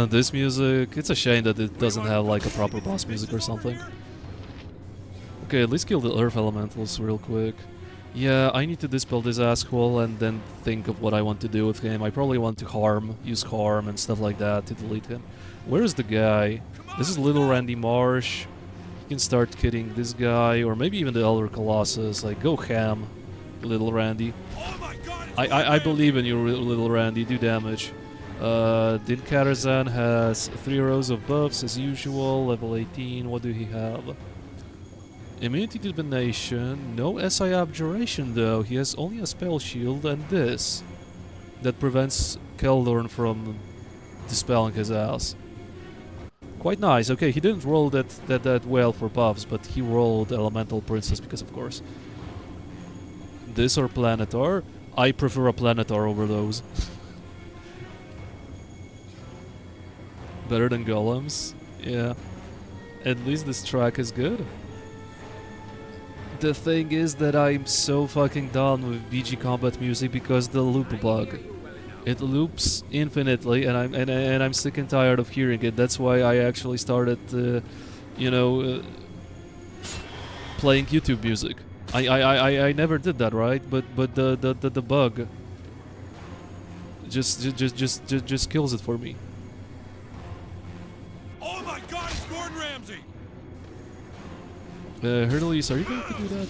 This music, it's a shame that it doesn't have like a proper boss music or something. Okay, at least kill the Earth Elementals real quick. Yeah, I need to dispel this asshole and then think of what I want to do with him. I probably want to use harm and stuff like that to delete him. Where is the guy? This is little Randy Marsh. You can start kidding this guy, or maybe even the Elder Colossus. Like, go ham, little Randy. Oh my god, it's I believe in you, little Randy. Do damage. Din Karazhan has 3 rows of buffs as usual. Level 18. What do he have? Immunity to Divination. No SI Abjuration though. He has only a Spell Shield and this. That prevents Keldorn from dispelling his ass. Quite nice. Okay, he didn't roll that well for buffs, but he rolled Elemental Princess because of course. This or Planetar? I prefer a Planetar over those. Better than Golems? Yeah. At least this track is good. The thing is that I'm so fucking done with BG combat music because the loop bug. It loops infinitely, and I'm sick and tired of hearing it. That's why I actually started, playing YouTube music. I never did that, right? But the bug just kills it for me. Oh my god, it's Gordon Ramsay! Hercules, are you going to do that?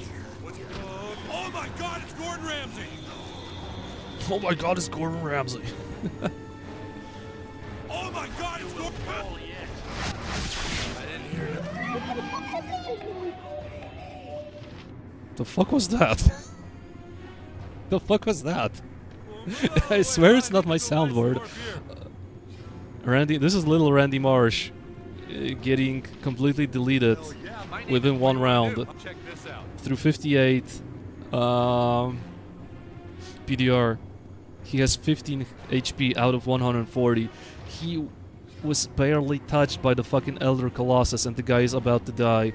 Oh my god, it's Gordon Ramsay! Oh my god, it's Gordon Ramsay. Oh my god, it's Gordon... Oh yes. I didn't hear you. The fuck was that? The fuck was that? I swear it's not my soundboard. Randy, this is little Randy Marsh getting completely deleted within one round Check this out. through 58 PDR. He has 15 HP out of 140. He was barely touched by the fucking Elder Colossus and the guy is about to die.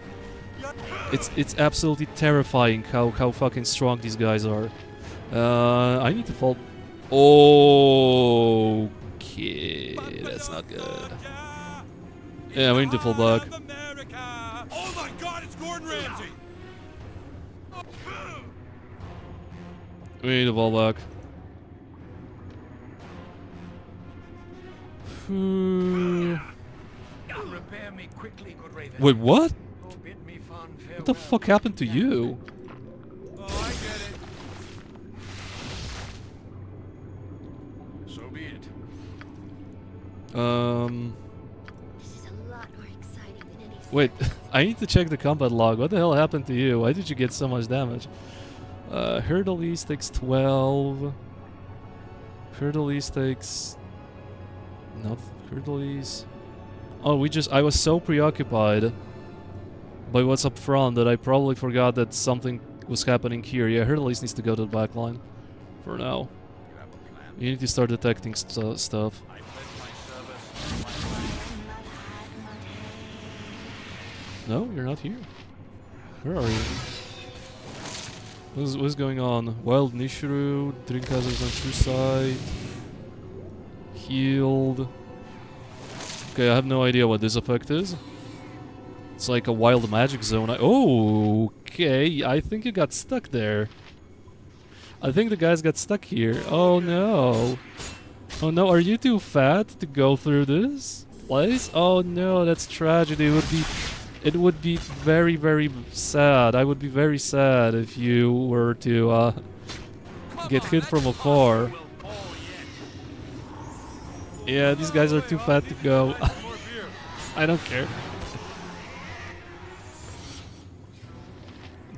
It's absolutely terrifying how fucking strong these guys are. I need to fall. Okay, that's not good. Yeah, we need to fall back. Oh my god, it's Gordon Ramsay! We need to fall back. Repair me quickly, good Raven. Wait, what? Oh, bid me fond What the fuck happened to you? Oh, I get it. So be it. This is a lot more exciting than any. Wait, I need to check the combat log. What the hell happened to you? Why did you get so much damage? Hercules takes 12. Hercules takes... Not Hercules. Oh, I was so preoccupied by what's up front that I probably forgot that something was happening here. Yeah, Hercules needs to go to the back line for now. You have a plan. You need to start detecting stuff. I pledge my service. No, you're not here. Where are you? What's going on? Wild Nishru, Drink Hazards on true side. Healed. Okay, I have no idea what this effect is. It's like a wild magic zone. Oh, okay. I think you got stuck there. I think the guys got stuck here. Oh no. Oh no, are you too fat to go through this place? Oh no, that's tragedy. It would be very, very sad. I would be very sad if you were to get hit from afar. Yeah, these guys are too fat to go. I don't care.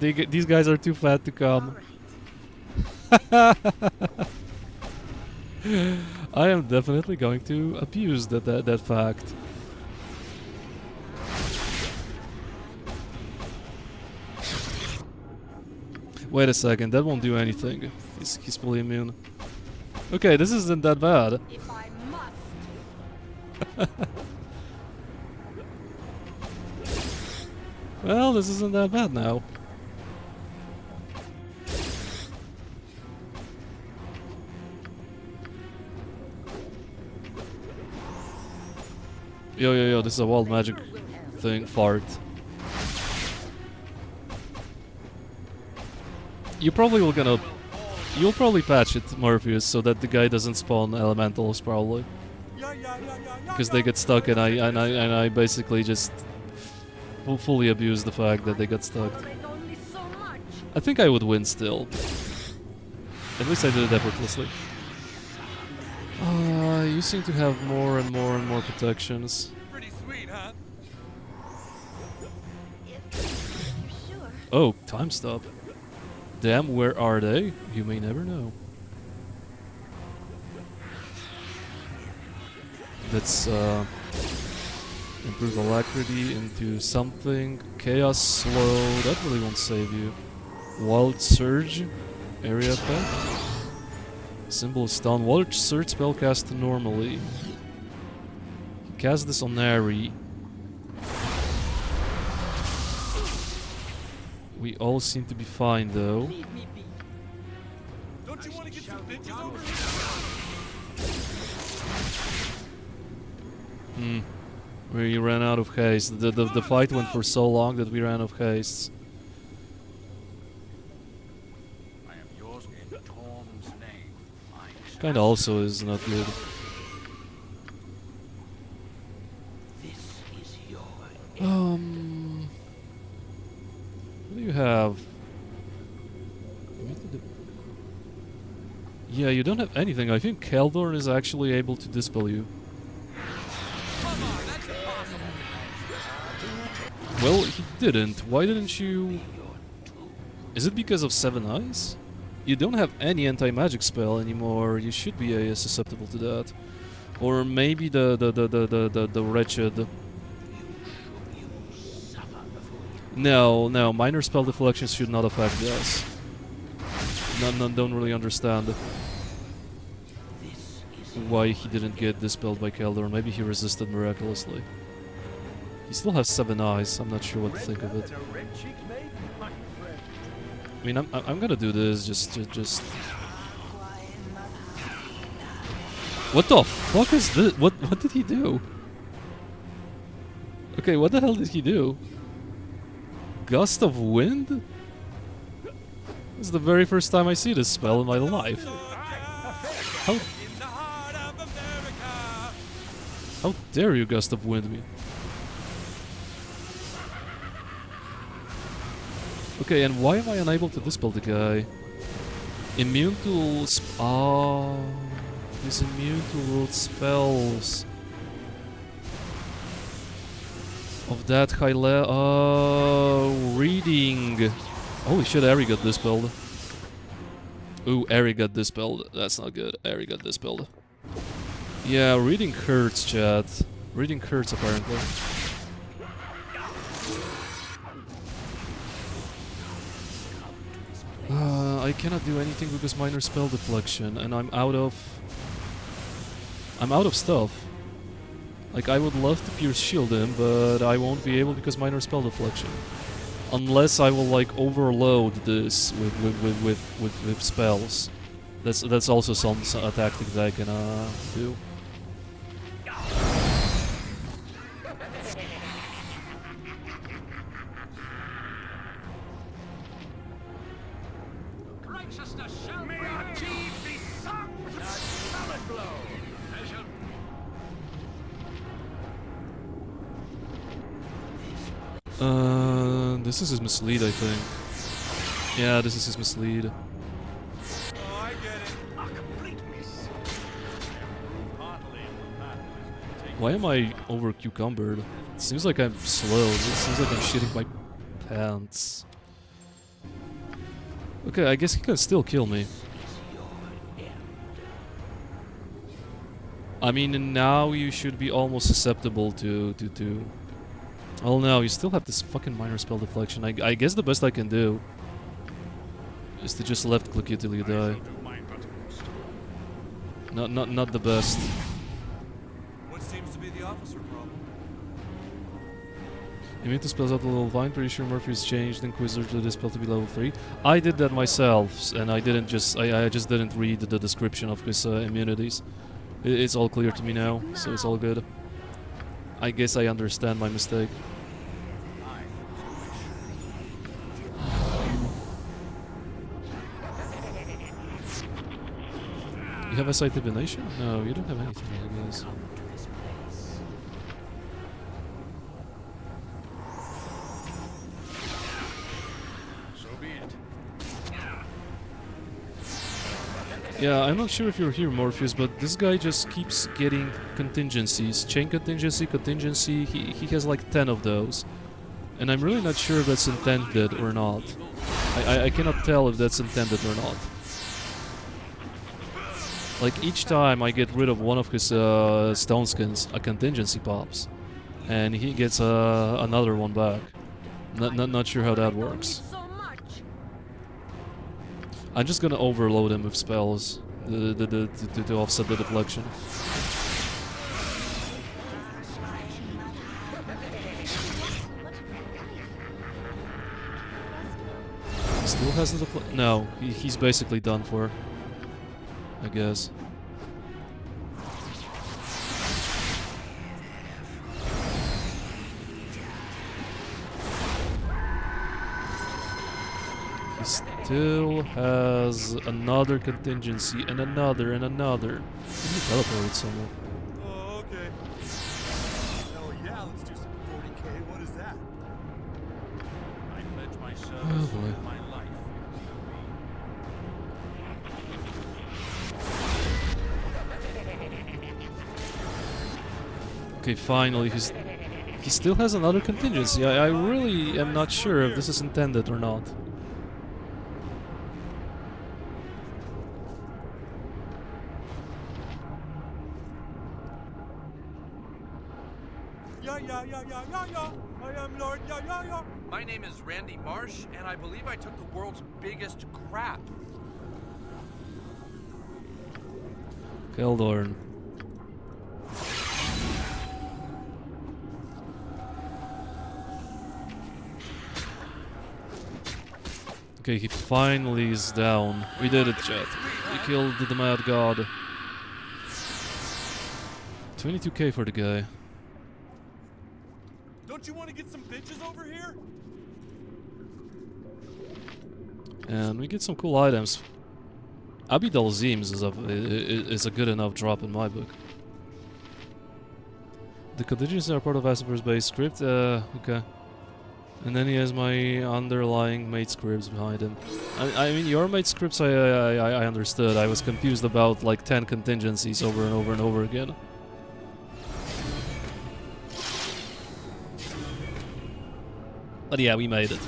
These guys are too fat to come. I am definitely going to abuse that fact. Wait a second, that won't do anything. He's fully immune. Okay, this isn't that bad. If I must. Well, this isn't that bad now. Yo, this is a wild magic thing, fart. You probably will gonna... You'll probably patch it, Morpheus, so that the guy doesn't spawn elementals, probably. Because they get stuck, and I basically just fully abuse the fact that they got stuck. Tolerate only so much. I think I would win still. At least I did it effortlessly. You seem to have more and more and more protections. Pretty sweet, huh? If you're sure. Oh, time stop. Damn, where are they? You may never know. Let's improve alacrity into something. Chaos slow, that really won't save you. Wild surge, area effect. Symbol is stun. Wild surge spell cast normally. Cast this on Nari. We all seem to be fine though. Leave me be. Don't you want to get some bitches over here? We ran out of haste. The fight went for so long that we ran out of haste. I am yours in Torm's name. Kinda also is not good. This is your What do you have? Yeah, you don't have anything. I think Keldorn is actually able to dispel you. Come on, that's impossible. Well, he didn't. Why didn't you... Is it because of Seven Eyes? You don't have any anti-magic spell anymore. You should be susceptible to that. Or maybe the wretched... No, minor spell deflections should not affect us. None don't really understand why he didn't get dispelled by Keldor. Maybe he resisted miraculously. He still has 7 eyes. I'm not sure what to think of it. I mean, I'm gonna do this just. What the fuck is this? What did he do? Okay, what the hell did he do? Gust of Wind? This is the very first time I see this spell in my life. How In the heart of America. how dare you Gust of Wind me? Okay, and why am I unable to dispel the guy? Immune to he's immune to world spells. Of that high reading. Holy shit, Ari got dispelled. Ooh, Ari got dispelled. That's not good. Ari got dispelled. Yeah, reading hurts, chat. Reading hurts, apparently. I cannot do anything because minor spell deflection, and I'm out of stuff. Like, I would love to Pierce Shield him, but I won't be able because minor spell deflection. Unless I will, like, overload this with spells. That's also a tactic that I can do. righteousness shall be achieved the sun, a solid blow. This is his mislead, I think. Yeah, this is his mislead. Oh, I get it. A complete miss. Why am I over cucumbered? It seems like I'm slow. It seems like I'm shitting my pants. Okay, I guess he can still kill me. I mean, now you should be almost susceptible to. Oh no, you still have this fucking minor spell deflection. I guess the best I can do is to just left click you till you die. Not the best. What seems to be the officer problem? You need to spell out a level 5. Pretty sure Murphy's changed Inquisitor to this spell to be level 3. I did that myself, and I didn't just. I just didn't read the description of his immunities. It's all clear to me now, so it's all good. I guess I understand my mistake. have a site divination? No, you don't have anything, I guess. So be it. Yeah, I'm not sure if you're here, Morpheus, but this guy just keeps getting contingencies. Chain contingency, contingency, he has like 10 of those. And I'm really not sure if that's intended or not. I cannot tell if that's intended or not. Like, each time I get rid of one of his stone skins, a contingency pops. And he gets another one back. Not sure how that works. So much. I'm just gonna overload him with spells to offset the deflection. Still has the deflection? No, he's basically done for, I guess. He still has another contingency and another and another. He teleported somewhere. Oh, okay. Hell yeah, let's do some 40K. What is that? I pledge myself Oh boy. my life. Okay, finally, he still has another contingency. I really am not sure if this is intended or not. Yeah. I am Lord Yeah. My name is Randy Marsh, and I believe I took the world's biggest crap. Keldorn. Okay, he finally is down. We did it, chat. We killed the Mad God. 22k for the guy. Don't you want to get some bitches over here? And we get some cool items. Abidal Zeems is a good enough drop in my book. The contingencies are part of Asper's base script. Okay. And then he has my underlying mate scripts behind him. I mean, your mate scripts I understood. I was confused about like 10 contingencies over and over and over again. But yeah, we made it.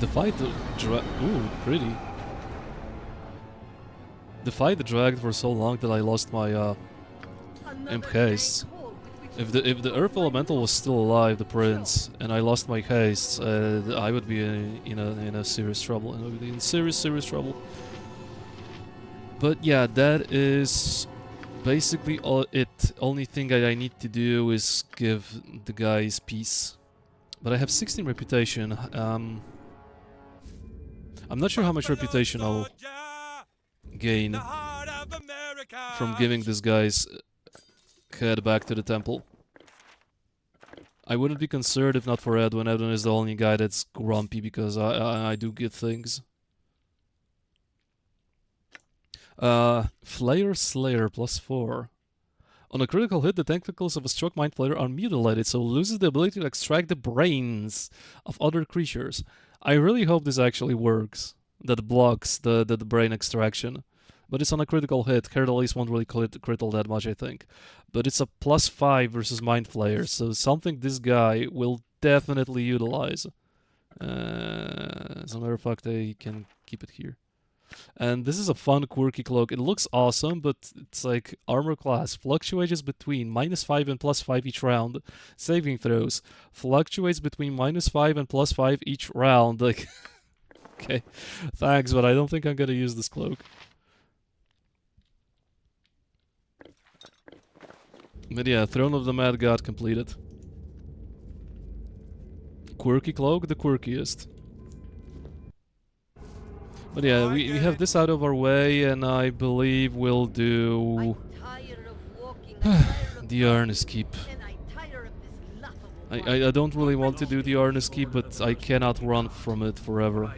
The fight ooh, pretty. The fight dragged for so long that I lost my imp haste. If the Earth Elemental was still alive, the Prince, and I lost my haste, I would be in a serious trouble. I would be in serious trouble. But yeah, that is basically all it. Only thing I need to do is give the guys peace. But I have 16 reputation. I'm not sure how much reputation I'll gain from giving this guy's head back to the temple. I wouldn't be concerned if not for Edwin. Edwin is the only guy that's grumpy because I do good things. Flayer Slayer +4. On a critical hit, the tentacles of a struck mind flayer are mutilated, so it loses the ability to extract the brains of other creatures. I really hope this actually works. That blocks the brain extraction. But it's on a critical hit. Herald at least won't really critical that much, I think. But it's a +5 versus Mind Flayer, so something this guy will definitely utilize. As a matter of fact, I can keep it here. And this is a fun, quirky cloak. It looks awesome, but it's like armor class. Fluctuates between -5 and +5 each round. Saving throws. Fluctuates between -5 and +5 each round. Like, okay, thanks, but I don't think I'm gonna use this cloak. But yeah, Throne of the Mad God completed. Quirky cloak, the quirkiest. But yeah, we have this out of our way, and I believe we'll do I'm tired of walking. I'm tired of the Arnis Keep. and I'm tired of this laughable I don't really want to do the Arnis Keep, but I cannot run from it forever.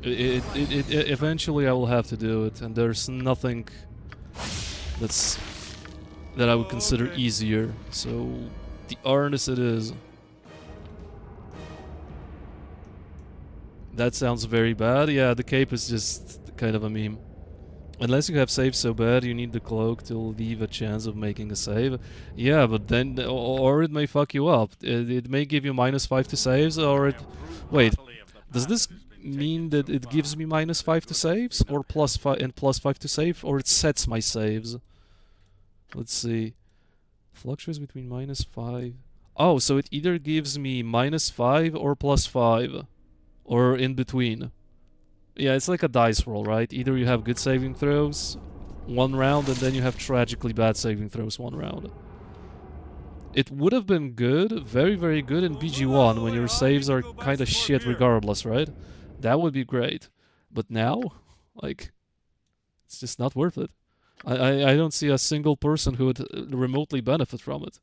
Eventually I will have to do it, and there's nothing that I would consider Okay. easier. So the harness it is. That sounds very bad. Yeah, the cape is just kind of a meme. Unless you have saved so bad, you need the cloak to leave a chance of making a save. Yeah, but then, or it may fuck you up. It may give you -5 to saves, or it. Wait, does this mean that it gives me -5 to saves, or +5 and +5 to save, or it sets my saves? Let's see. Fluctuates between -5. Oh, so it either gives me -5 or +5, or in between. Yeah, it's like a dice roll, right? Either you have good saving throws one round, and then you have tragically bad saving throws one round. It would have been good, very, very good in BG1 when your saves are kind of shit regardless, right? That would be great. But now, like, it's just not worth it. I don't see a single person who would remotely benefit from it.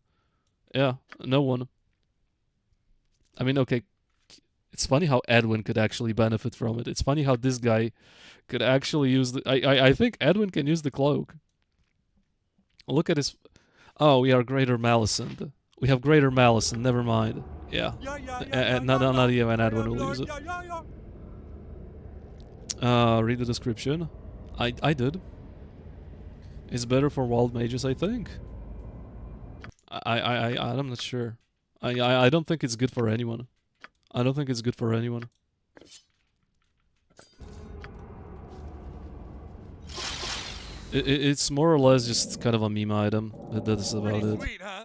Yeah, no one. I mean, okay, it's funny how Edwin could actually benefit from it. It's funny how this guy could actually use the... I think Edwin can use the cloak. Look at his... Oh, we are Greater Malicent. We have Greater Malicent, never mind. Yeah. Not even Edwin will use it. Read the description. I did. It's better for wild mages, I think. I'm not sure. I don't think it's good for anyone. I don't think it's good for anyone. It's more or less just kind of a meme item. That's about Pretty it. sweet, huh?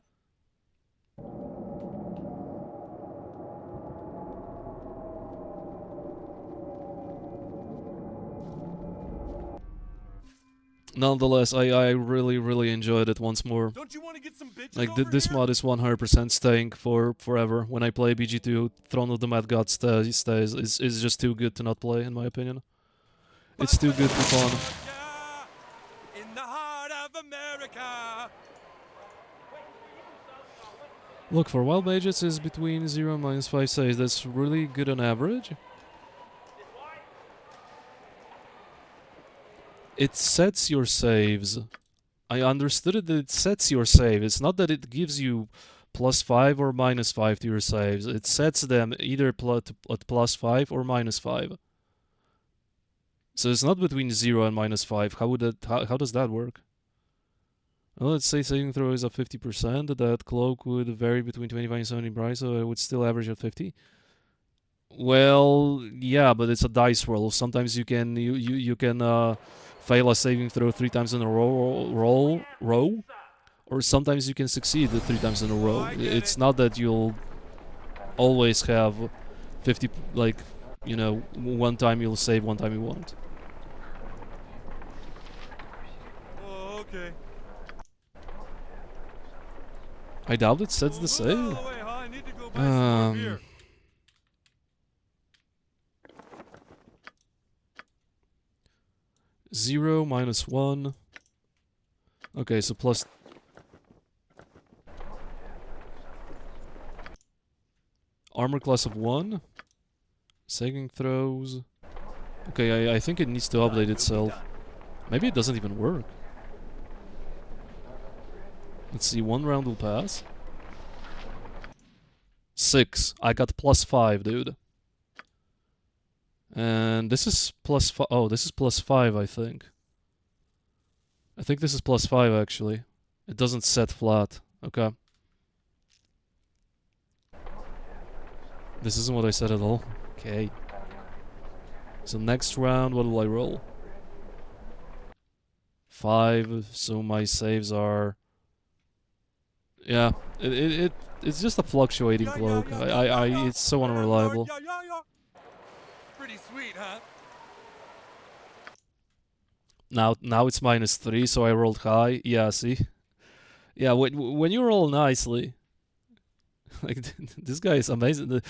Nonetheless, I really, really enjoyed it once more. Don't you want to get some bitches Like, over this here? mod is 100% staying for forever. When I play BG2, Throne of the Mad God stays. It's just too good to not play, in my opinion. It's too good to fun. In the heart of America. Look, for wild mages is between 0 and -5 saves. That's really good on average. It sets your saves. I understood it that it sets your save. It's not that it gives you +5 or -5 to your saves. It sets them either at +5 or -5. So it's not between 0 and -5. How does that work? Well, let's say saving throw is at 50%. That cloak would vary between 25 and 70 price, so it would still average at 50. Well, yeah, but it's a dice roll. Sometimes you can fail a saving throw 3 times in a row, or sometimes you can succeed 3 times in a row. It's not that you'll always have 50, like, you know, one time you'll save, one time you won't. Oh, okay. I doubt it sets the Move save. out of the way, huh? I need to go buy some more beer. 0 -1. Okay, so plus. Armor class of 1. Saving throws. Okay, I think it needs to update itself. Maybe it doesn't even work. Let's see, 1 round will pass. 6. I got +5, dude. And this is +5. Oh, this is +5, I think. I think this is +5, actually. It doesn't set flat. Okay. This isn't what I said at all. Okay. So next round, what will I roll? 5, so my saves are... Yeah, it's just a fluctuating cloak. It's so unreliable. Pretty sweet, huh? Now it's -3, so I rolled high. Yeah, see? Yeah, when you roll nicely... Like, this guy is amazing.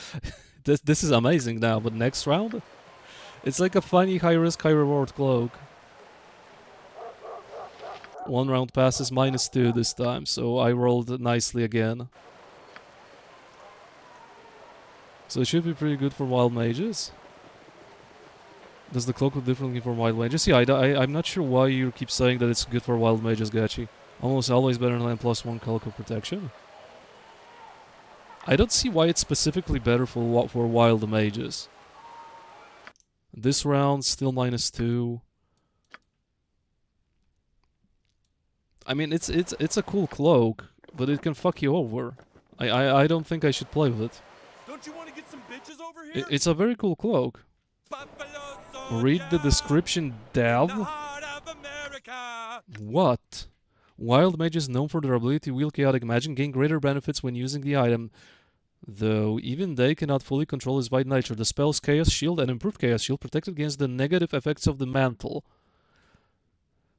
This is amazing now, but next round? It's like a funny high-risk, high-reward cloak. 1 round passes -2 this time, so I rolled nicely again. So it should be pretty good for wild mages. Does the cloak look differently for wild mages? Yeah, I'm not sure why you keep saying that it's good for wild mages, Gachi. Almost always better than +1 cloak of protection. I don't see why it's specifically better for wild mages. This round still -2. I mean, it's a cool cloak, but it can fuck you over. I don't think I should play with it. Don't you want to get some bitches over here? It's a very cool cloak. Buffalo Read the soldier description, in Dav. the heart of America. What? Wild mages known for their ability to wield chaotic magic gain greater benefits when using the item, though even they cannot fully control its by nature. The spells Chaos Shield and Improved Chaos Shield protect against the negative effects of the mantle.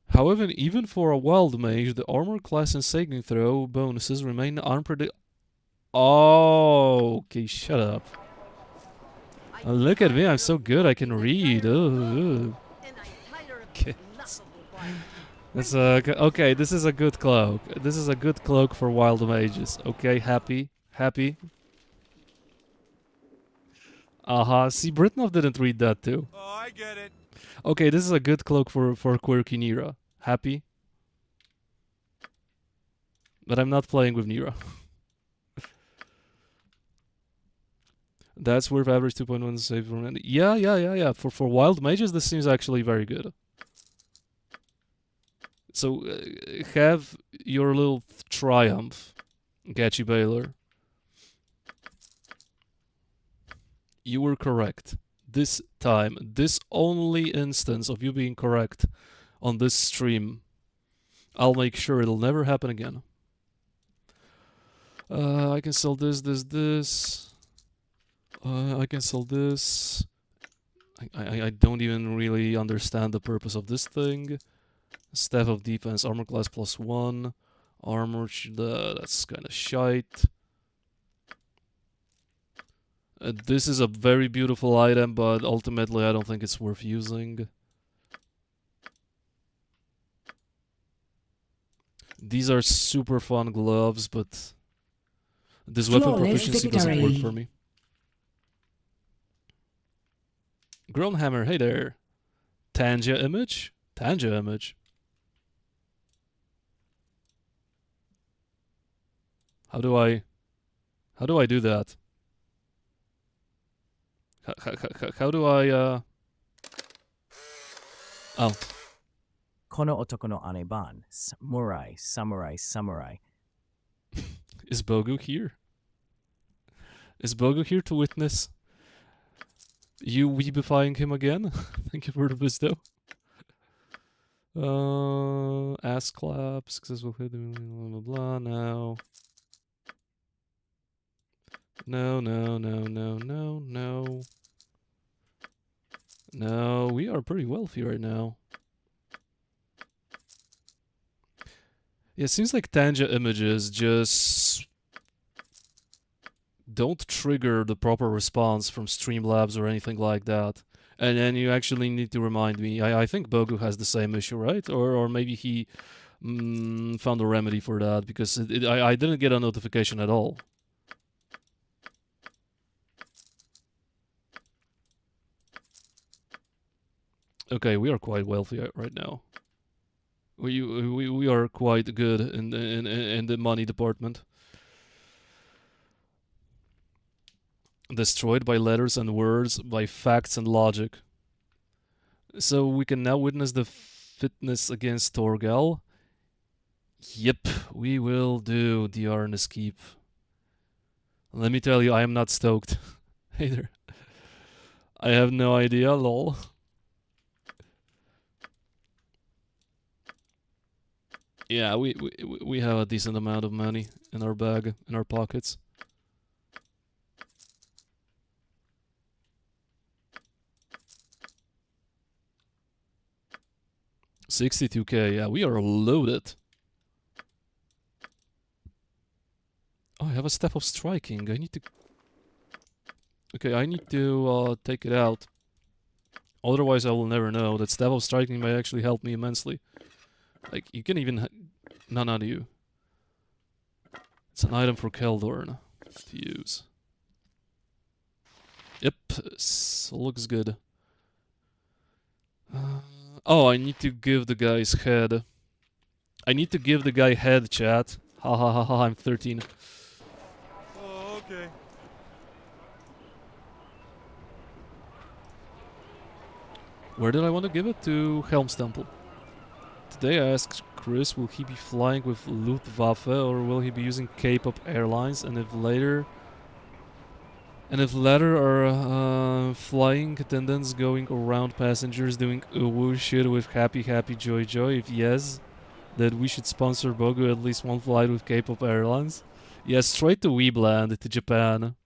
However, even for a wild mage, the armor class and saving throw bonuses remain unpredictable. Oh, okay, shut up. Look at me, I'm so good, I can read. And I'm tired of Okay. this laughable barbarian. That's okay, this is a good cloak. This is a good cloak for wild mages. Okay, happy. See, Britnov didn't read that too. Oh, I get it. Okay, this is a good cloak for quirky Nira. Happy? But I'm not playing with Nira. That's worth average 2.1 save for any. Yeah. For wild mages, this seems actually very good. So, have your little triumph, Gachi Baylor. You were correct. This time, this only instance of you being correct on this stream, I'll make sure it'll never happen again. I can sell this. I can sell this. I don't even really understand the purpose of this thing. Staff of Defense, armor class +1. Armor, that's kind of shite. This is a very beautiful item, but ultimately I don't think it's worth using. These are super fun gloves, but this weapon Flawless proficiency doesn't work victory. for me. Grownhammer, hey there. Tanja image? Tanja image. How do I do that? How do I Oh. Kono otoko no aneban. Samurai. Is Bogu here? Is Bogu here to witness you weebifying him again? Thank you for the bestow. Ass clap, successful hit, blah blah blah. Now. No. No, we are pretty wealthy right now. Yeah, it seems like Tanja images just don't trigger the proper response from Streamlabs or anything like that. And then you actually need to remind me. I think Bogu has the same issue, right? Or maybe he found a remedy for that, because I didn't get a notification at all. Okay, we are quite wealthy right now. We are quite good in the money department. Destroyed by letters and words, by facts and logic. So we can now witness the fitness against Torgal. Yep, we will do the Arnis Keep. Let me tell you, I am not stoked. Hey there. I have no idea, lol. Yeah, we have a decent amount of money in our bag, in our pockets. $62K, yeah, we are loaded. Oh, I have a Staff of Striking. I need to... Okay, I need to take it out. Otherwise I will never know that Staff of Striking may actually help me immensely. Like, you can even... No, not you. It's an item for Keldorn to use. Yep, looks good. Oh, I need to give the guy's head. I need to give the guy head, chat. Ha ha ha ha, I'm 13. Oh, okay. Where did I want to give it? To Helm's Temple. Today I asked Chris, will he be flying with Luftwaffe or will he be using K-pop Airlines? And if later are flying attendants going around passengers doing woo shit with happy joy joy? If yes, that we should sponsor Bogu at least one flight with K-pop Airlines? Yeah, straight to Weebland, to Japan.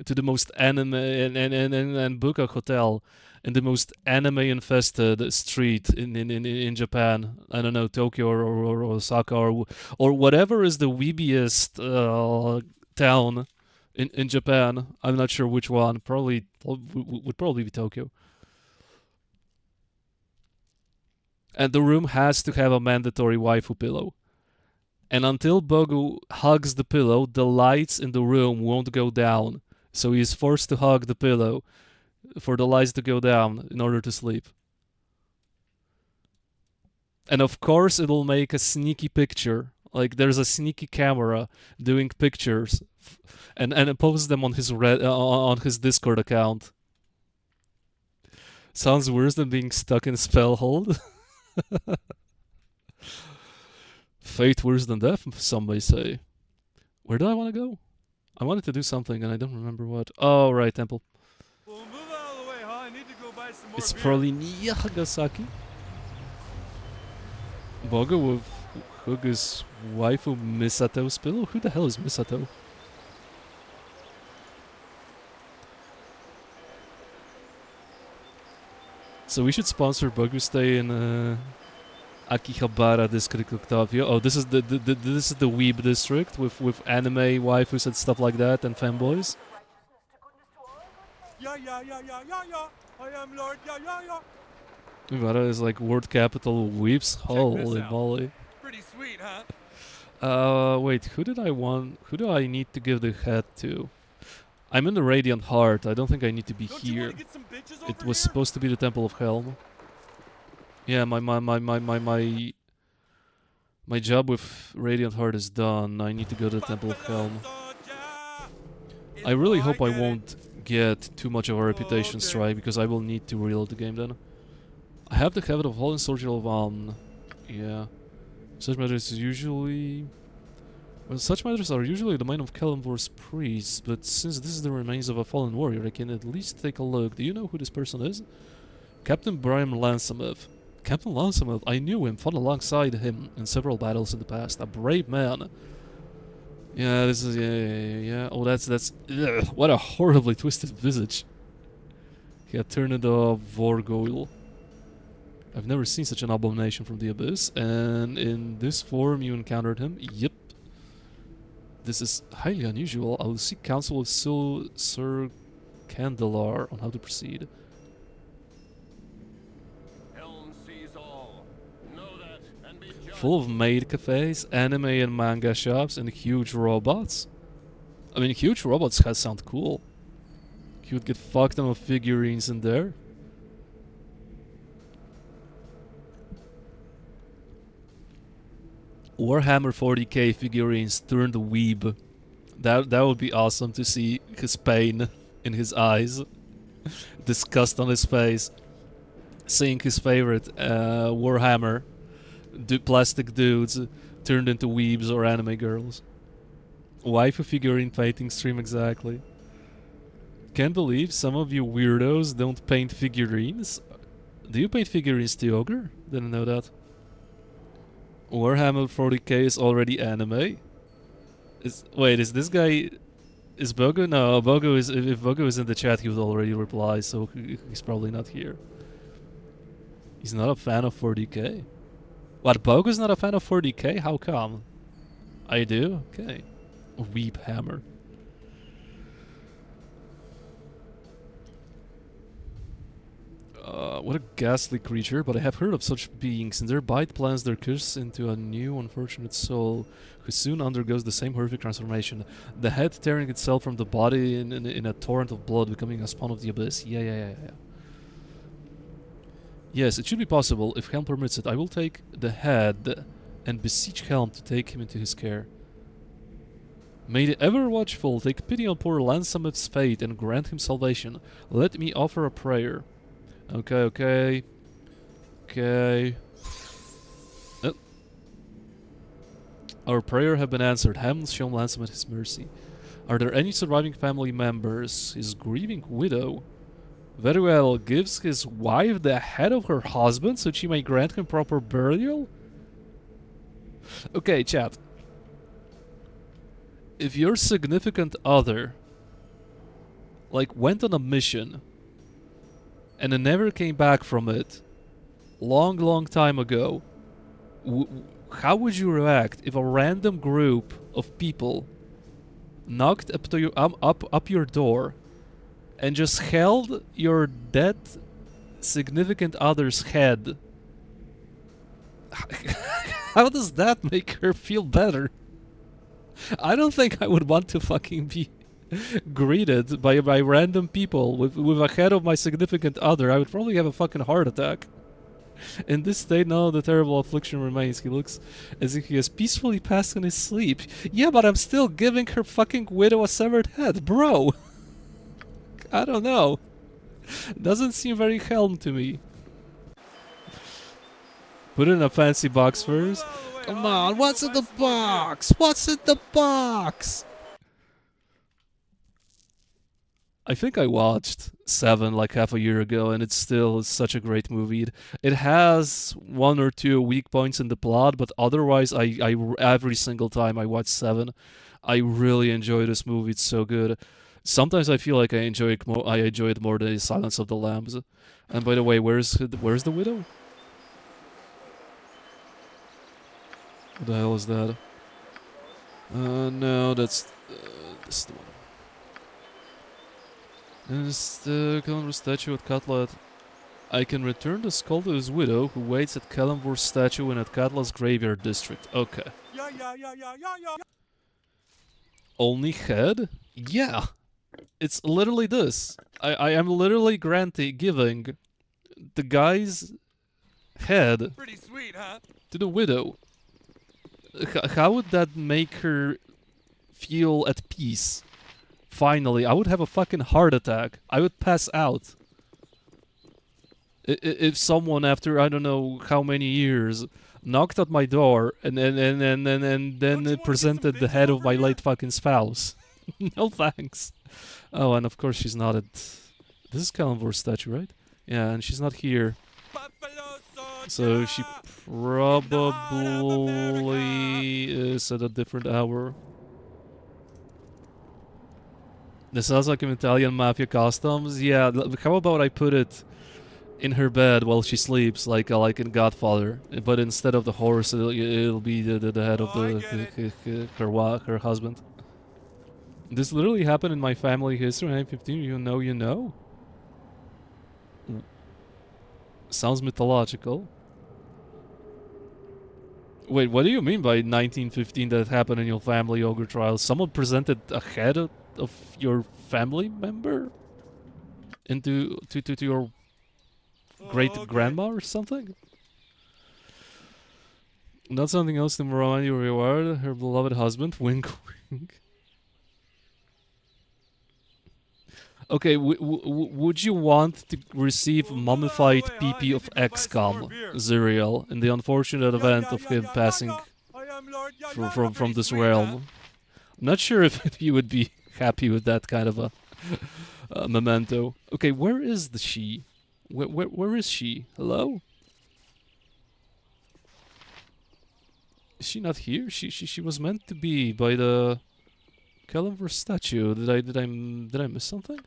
To the most anime and book a hotel in the most anime-infested street in Japan. I don't know, Tokyo or Osaka or whatever is the weebiest town in Japan. I'm not sure which one. Would probably be Tokyo. And the room has to have a mandatory waifu pillow. And until Bogu hugs the pillow, the lights in the room won't go down. So he is forced to hug the pillow for the lights to go down in order to sleep. And of course it'll make a sneaky picture. Like there's a sneaky camera doing pictures and posts them on his Discord account. Sounds worse than being stuck in Spellhold. Fate worse than death, some may say. Where do I want to go? I wanted to do something and I don't remember what. Oh, right, temple. Well, move out of the way, huh? I need to go buy some more It's beer. probably Nagasaki. Boga with Huga's waifu Misato's pillow? Who the hell is Misato? So we should sponsor Bogu stay in Akihabara district, Octavio. Oh, this is the weeb district with anime waifus and stuff like that and fanboys. Yeah. I am Lord Yeah. Akihabara is like world capital of weeps. Holy out. moly. Pretty sweet, huh? Wait, who do I need to give the head to? I'm in the Radiant Heart. I don't think I need to be Don't you here. wanna get some bitches It over was here? supposed to be the Temple of Helm. Yeah, my job with Radiant Heart is done. I need to go to the Temple of Helm. I really hope I won't get too much of a reputation okay. strike because I will need to reload the game then. I have the habit of holding Soldier of yeah. Such matters usually... Well, such matters are usually the mind of Kalimvor's priests, but since this is the remains of a fallen warrior, I can at least take a look. Do you know who this person is? Captain Brian Lansamith. Captain Lansamith, I knew him, fought alongside him in several battles in the past. A brave man. Yeah, this is... Yeah. Oh, that's... Ugh, what a horribly twisted visage. He had turned into a Vorgoil. I've never seen such an abomination from the abyss, and in this form you encountered him? Yep. This is highly unusual. I will seek counsel with Sir Candelar on how to proceed. Helm sees all. Know that and be judged. Full of maid cafes, anime and manga shops, and huge robots. I mean, huge robots sound cool. You would get fucked on of figurines in there. Warhammer 40k figurines turned weeb. That would be awesome to see his pain in his eyes, disgust on his face, seeing his favorite Warhammer plastic dudes turned into weebs or anime girls. Waifu figurine painting stream exactly. Can't believe some of you weirdos don't paint figurines. Do you paint figurines too, Ogre? Didn't know that. Warhammer 40k is already anime. Wait, is this guy... Is Bogo? No, Bogo is... If Bogo is in the chat, he would already reply, so he's probably not here. He's not a fan of 40k? What, Bogo's not a fan of 40k? How come? I do? Okay. Weep Hammer. What a ghastly creature, but I have heard of such beings, and their bite plants their curse into a new unfortunate soul, who soon undergoes the same horrific transformation. The head tearing itself from the body in a torrent of blood, becoming a spawn of the abyss. Yeah. Yes, it should be possible. If Helm permits it, I will take the head and beseech Helm to take him into his care. May the ever-watchful take pity on poor Lansometh's fate and grant him salvation. Let me offer a prayer. Okay. Our prayer have been answered. Heaven shown Lansometh his mercy. Are there any surviving family members? His grieving widow. Very well, gives his wife the head of her husband so she may grant him proper burial? Okay, chat. If your significant other, like, went on a mission and then never came back from it, long time ago, how would you react if a random group of people knocked up to your up your door and just held your dead significant other's head? How does that make her feel better? I don't think I would want to fucking be greeted by random people with a head of my significant other. I would probably have a fucking heart attack. In this state, none of the terrible affliction remains. He looks as if he has peacefully passed in his sleep. Yeah, but I'm still giving her fucking widow a severed head, bro. I don't know. Doesn't seem very Helm to me. Put it in a fancy box first. Come on, what's in the box? What's in the box? I think I watched Seven like half a year ago, and it's still such a great movie. It has one or two weak points in the plot, but otherwise, I every single time I watch Seven, I really enjoy this movie. It's so good. Sometimes I feel like I enjoy it more than Silence of the Lambs. And by the way, where's the widow? What the hell is that? No, that's this is the one. It's the Kellamvor statue at Katla. I can return the skull to his widow, who waits at Kellamvor's statue and at Katla's graveyard district. Okay. Yeah. Only head? Yeah. It's literally this. I am literally giving the guy's head Pretty sweet, huh? to the widow. How would that make her feel at peace? Finally, I would have a fucking heart attack. I would pass out. If someone after I don't know how many years knocked at my door and then presented the head of my late fucking spouse. No thanks. Oh, and of course she's not at... This is Kellamvor's statue, right? Yeah, and she's not here. Buffalo soldier. So she probably is at a different hour. This sounds like an Italian mafia customs. Yeah, how about I put it in her bed while she sleeps, like in Godfather, but instead of the horse, it'll be the head of her husband. This literally happened in my family history. 1915. You know. Sounds mythological. Wait, what do you mean by 1915 that it happened in your family ogre trial? Someone presented a head of your family member into to your great grandma or something? Not something else to remind you reward her beloved husband. Wink, wink. Okay, would you want to receive mummified PP of XCOM, Ziriel, in the unfortunate event of him passing from this realm? I'm not sure if you would be happy with that kind of a memento. Okay, where is the she? Where is she? Hello? Is she not here? She was meant to be by the Kellamvor statue. Did I miss something?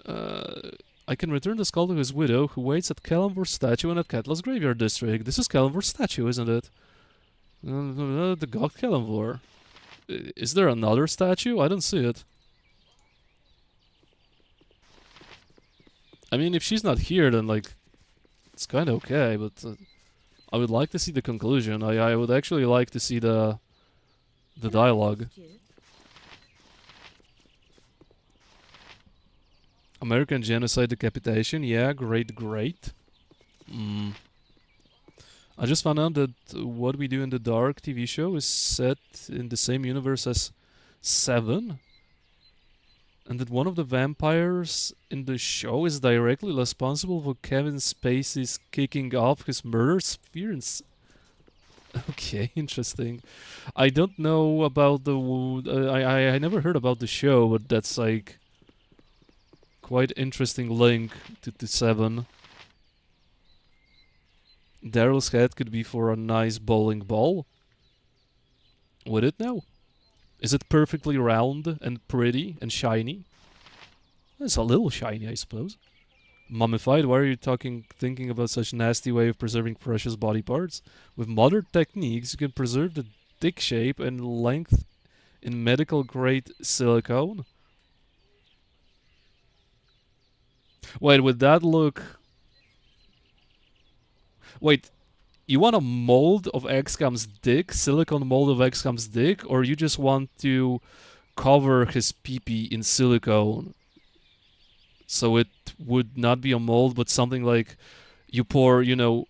I can return the skull to his widow, who waits at Kellamvor statue and at Katla's graveyard district. This is Kellamvor statue, isn't it? The god Kellamvor. Is there another statue? I don't see it. I mean, if she's not here, then like, it's kind of okay. But I would like to see the conclusion. I would actually like to see the dialogue. American genocide decapitation. Yeah, great. Mm. I just found out that What We Do in the Dark TV show is set in the same universe as Seven, and that one of the vampires in the show is directly responsible for Kevin Spacey's kicking off his murder sphere. Okay, interesting. I don't know about the. I never heard about the show, but that's like quite interesting link to Seven. Daryl's head could be for a nice bowling ball. Would it now? Is it perfectly round and pretty and shiny? It's a little shiny, I suppose. Mummified, why are you thinking about such nasty way of preserving precious body parts? With modern techniques, you can preserve the dick shape and length in medical grade silicone. Wait, would that look... Wait, you want a mold of XCOM's dick? Silicone mold of XCOM's dick? Or you just want to cover his pee-pee in silicone? So it would not be a mold, but something like you pour, you know,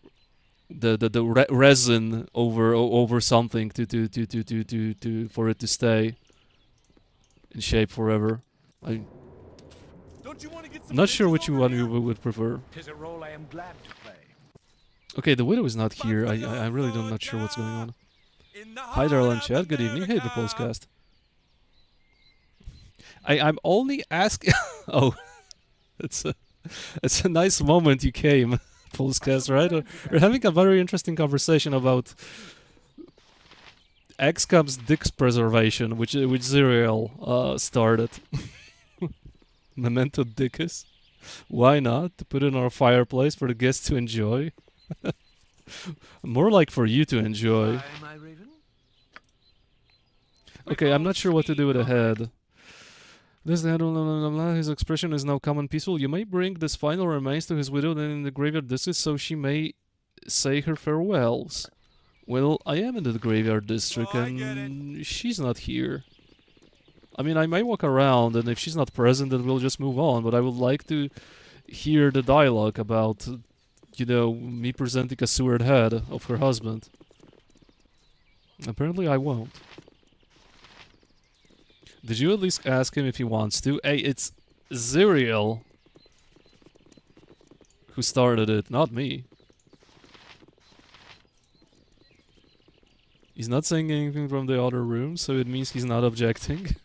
the resin over something to for it to stay in shape forever. I'm not sure which one you would prefer. 'Tis a role I am glad to play. Okay, the widow is not here. I really don't not sure what's going on. Hi, Darla and Chad. Good evening. Hey, the Pulsecast. I'm only asking. Oh, it's a nice moment you came, Pulsecast. Right? We're having a very interesting conversation about XCOM's dick's preservation, which Zerial started. Memento Dickus. Why not? To put in our fireplace for the guests to enjoy. More like for you to enjoy. Okay, I'm not sure what to do with the head. This head, his expression is now calm and peaceful. You may bring this final remains to his widow then in the graveyard district so she may say her farewells. Well, I am in the graveyard district and she's not here. I mean, I may walk around and if she's not present then we'll just move on, but I would like to hear the dialogue about, you know, me presenting a sewered head of her husband. Apparently I won't. Did you at least ask him if he wants to? Hey, it's Zerial who started it, not me. He's not saying anything from the other room, so it means he's not objecting.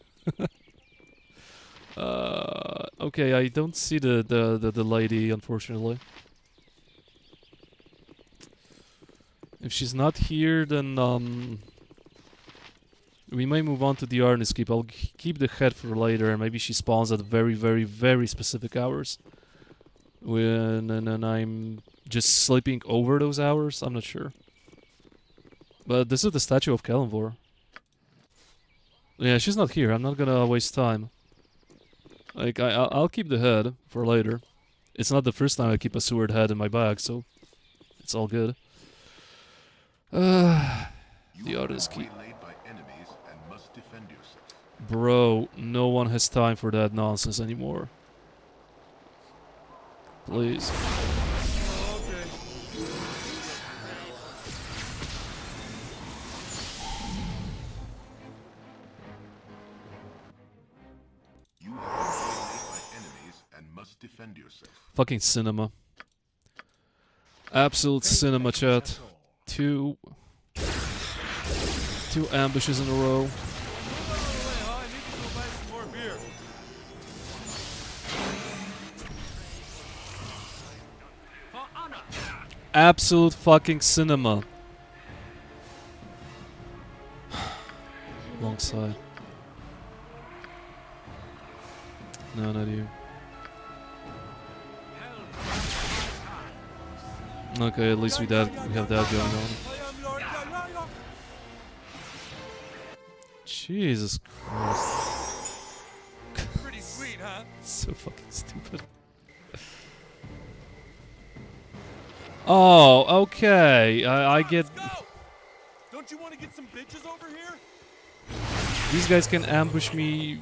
Okay, I don't see the lady, unfortunately. If she's not here, then we may move on to the Arnis Keep. I'll keep the head for later, and maybe she spawns at very, very, very specific hours. And I'm just sleeping over those hours. I'm not sure. But this is the statue of Kelenvor. Yeah, she's not here. I'm not gonna waste time. Like, I'll keep the head for later. It's not the first time I keep a sewered head in my bag, so it's all good. The Artist Keep. Bro, no one has time for that nonsense anymore. Please. Fucking cinema. Absolute cinema, chat. Two ambushes in a row. Absolute fucking cinema. Long side. No, not you. Okay, at least we have that going on. Jesus Christ. Pretty sweet, huh? So fucking stupid. Oh, okay. I get. Don't you want to get some bitches over here? These guys can ambush me.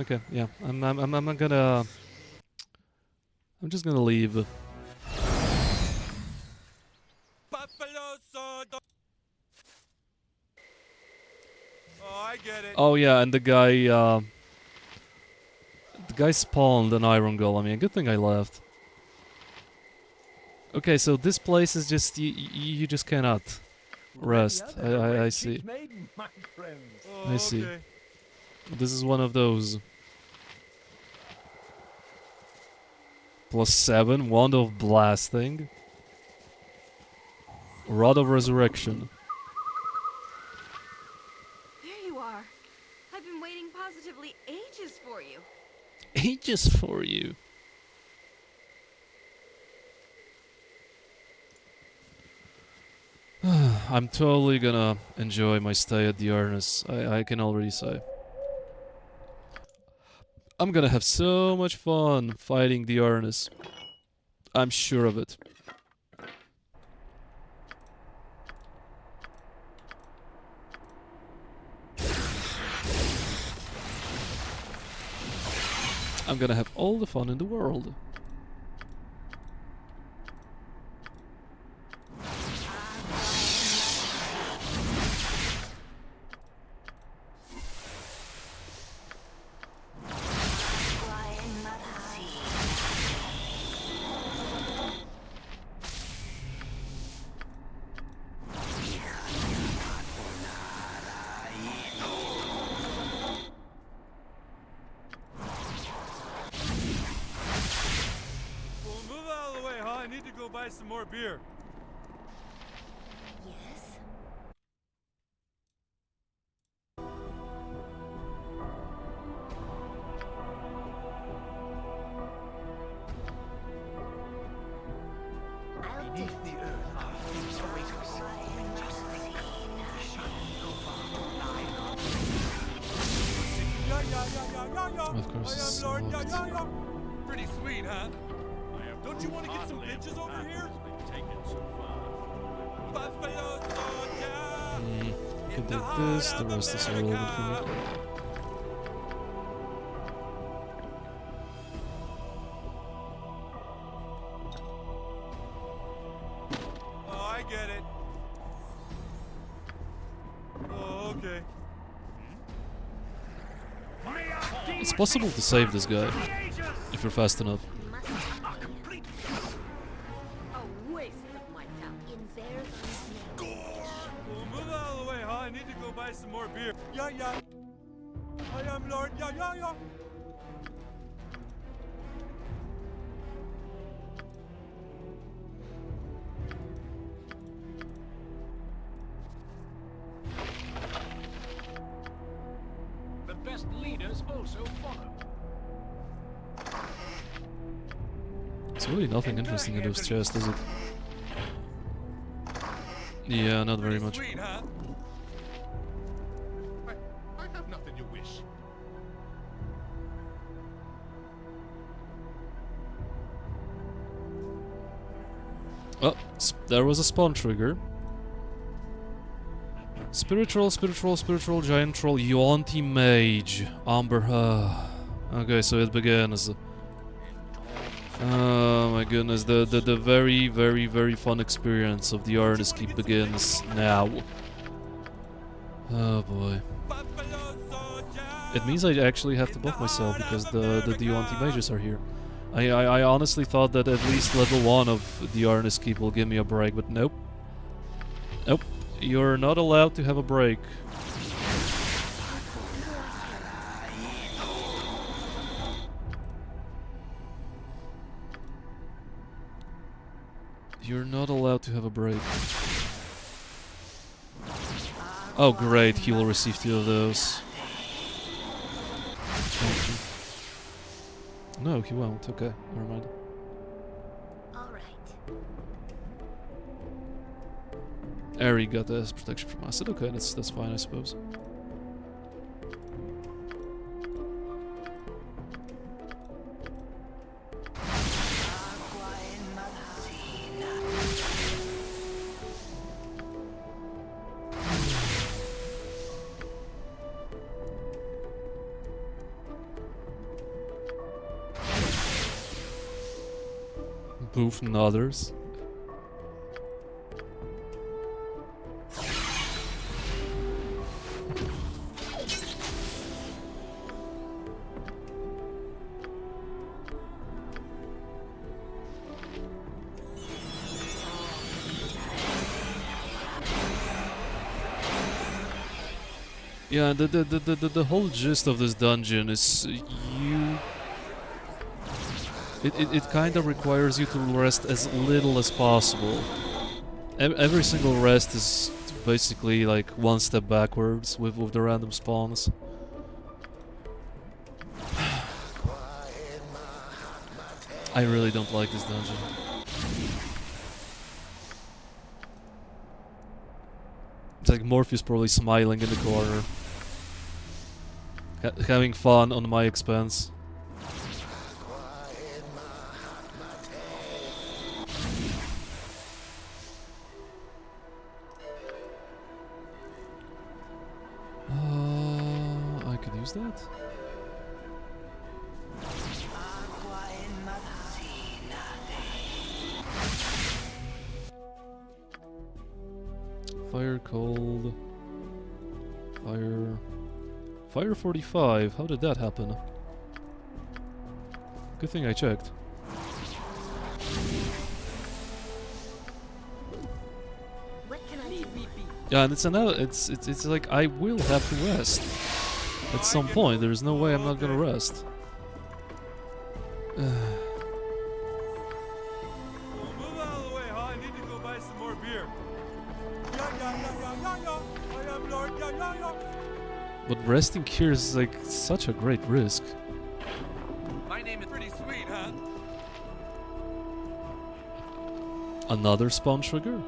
Okay, yeah. I'm not gonna. I'm just gonna leave. I get it. Oh yeah, and the guy spawned an iron golem. Yeah, good thing I left. Okay, so this place is just you just cannot rest. I see. My friends. Oh, I see. okay. This is one of those. +7, Wand of Blasting. Rod of Resurrection. There you are. I've been waiting positively ages for you. Ages for you. I'm totally gonna enjoy my stay at the Arnis. I can already say. I'm gonna have so much fun fighting the Arnis. I'm sure of it. I'm gonna have all the fun in the world. Well, move out of the way, huh? I need to go buy some more beer. Yes? I'll do Beneath the earth are things awaiting us. Yeah, yeah, yeah, yeah, yeah, yeah. Of course I it's am Lord, yeah, locked. yeah, yeah. Pretty sweet, huh? Don't you want to get some bitches over here? Buffalo Soldier! Can take this, the rest is irrelevant for me. Oh, I get it. Oh, okay. It's possible to save this guy, if you're fast enough. must a waste of my time. In there, Well, move out of the way, huh? I need to go buy some more beer. Yeah, yeah. I am Lord, yeah, yeah, yeah. The best leaders also follow. It's really nothing interesting in those chests, is it? Yeah, not very much. Sweet, huh? I have nothing you wish. Oh, there was a spawn trigger. Spiritual, giant troll, Yuan-Ti mage, Amber. Okay, so it begins. Oh my goodness, the very fun experience of the Arnis Keep begins now. Oh boy. Buffalo Soldier! It means I actually have to buff myself because the Yuan-Ti mages are here. I honestly thought that at least level 1 of the Arnis Keep will give me a break, but nope. Nope. You're not allowed to have a break. You're not allowed to have a break. Oh great, he will receive 2 of those. No, he won't. Okay, never mind. all right. Eri got the protection from acid. Okay, that's fine, I suppose. Boof and others. Yeah, the whole gist of this dungeon is you. It kind of requires you to rest as little as possible. Every single rest is basically like one step backwards with the random spawns. I really don't like this dungeon. It's like Morpheus probably smiling in the corner. Having fun on my expense. I could use that. Fire cold. Fire 45. How did that happen? Good thing I checked. What can I do? Yeah, and it's like I will have to rest at some point. There's no way I'm not gonna rest. Well, move out of the way, huh? I need to go buy some more beer. I am Lord But resting here is like such a great risk. My name is pretty sweet, huh? Another spawn trigger?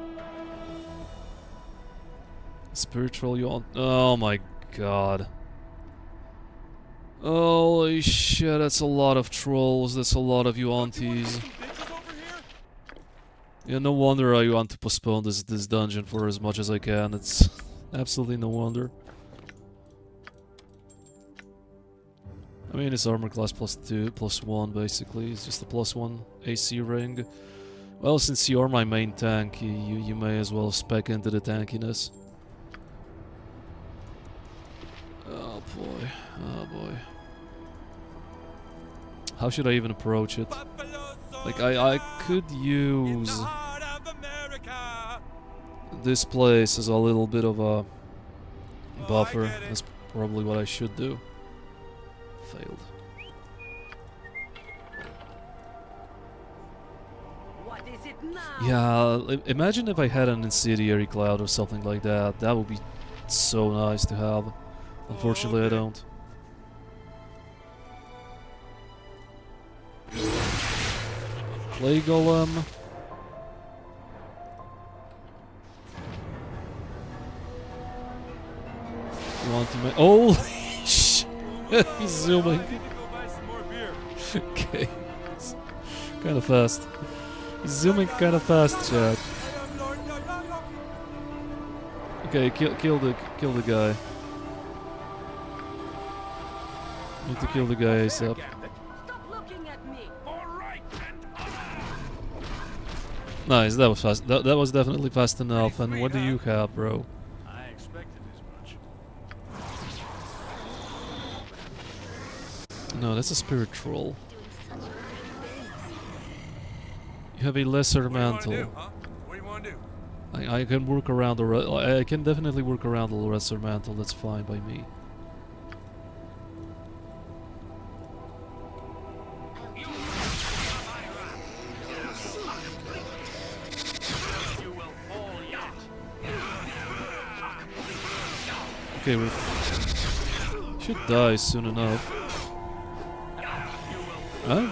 Spiritual yawn. Oh my god. Holy shit, that's a lot of trolls, that's a lot of Yuan-Tis. Yeah, no wonder I want to postpone this dungeon for as much as I can. It's absolutely no wonder. I mean, it's armor class +1 basically. It's just a +1 AC ring. Well, since you're my main tank, you may as well spec into the tankiness. Oh boy, oh boy. How should I even approach it? Like, I could use this place as a little bit of a buffer. That's probably what I should do. Failed. What is it now? Yeah, imagine if I had an incendiary cloud or something like that. That would be so nice to have. Unfortunately, I don't. Clay Golem. You want to make... Oh! Shit! He's zooming. I need to go buy some more beer. Okay. Kind of fast. He's zooming kind of fast, chat. I am Lord Okay, kill the guy. Need to kill the guy ASAP. Stop looking at me. All right, and honor. Nice, that was fast. That was definitely fast enough. And what do you have, bro? I expected as much. No, that's a spirit troll. You have a lesser mantle. What do you want to do? I can work around I can definitely work around the lesser mantle. That's fine by me. Okay, we should die soon enough. Huh?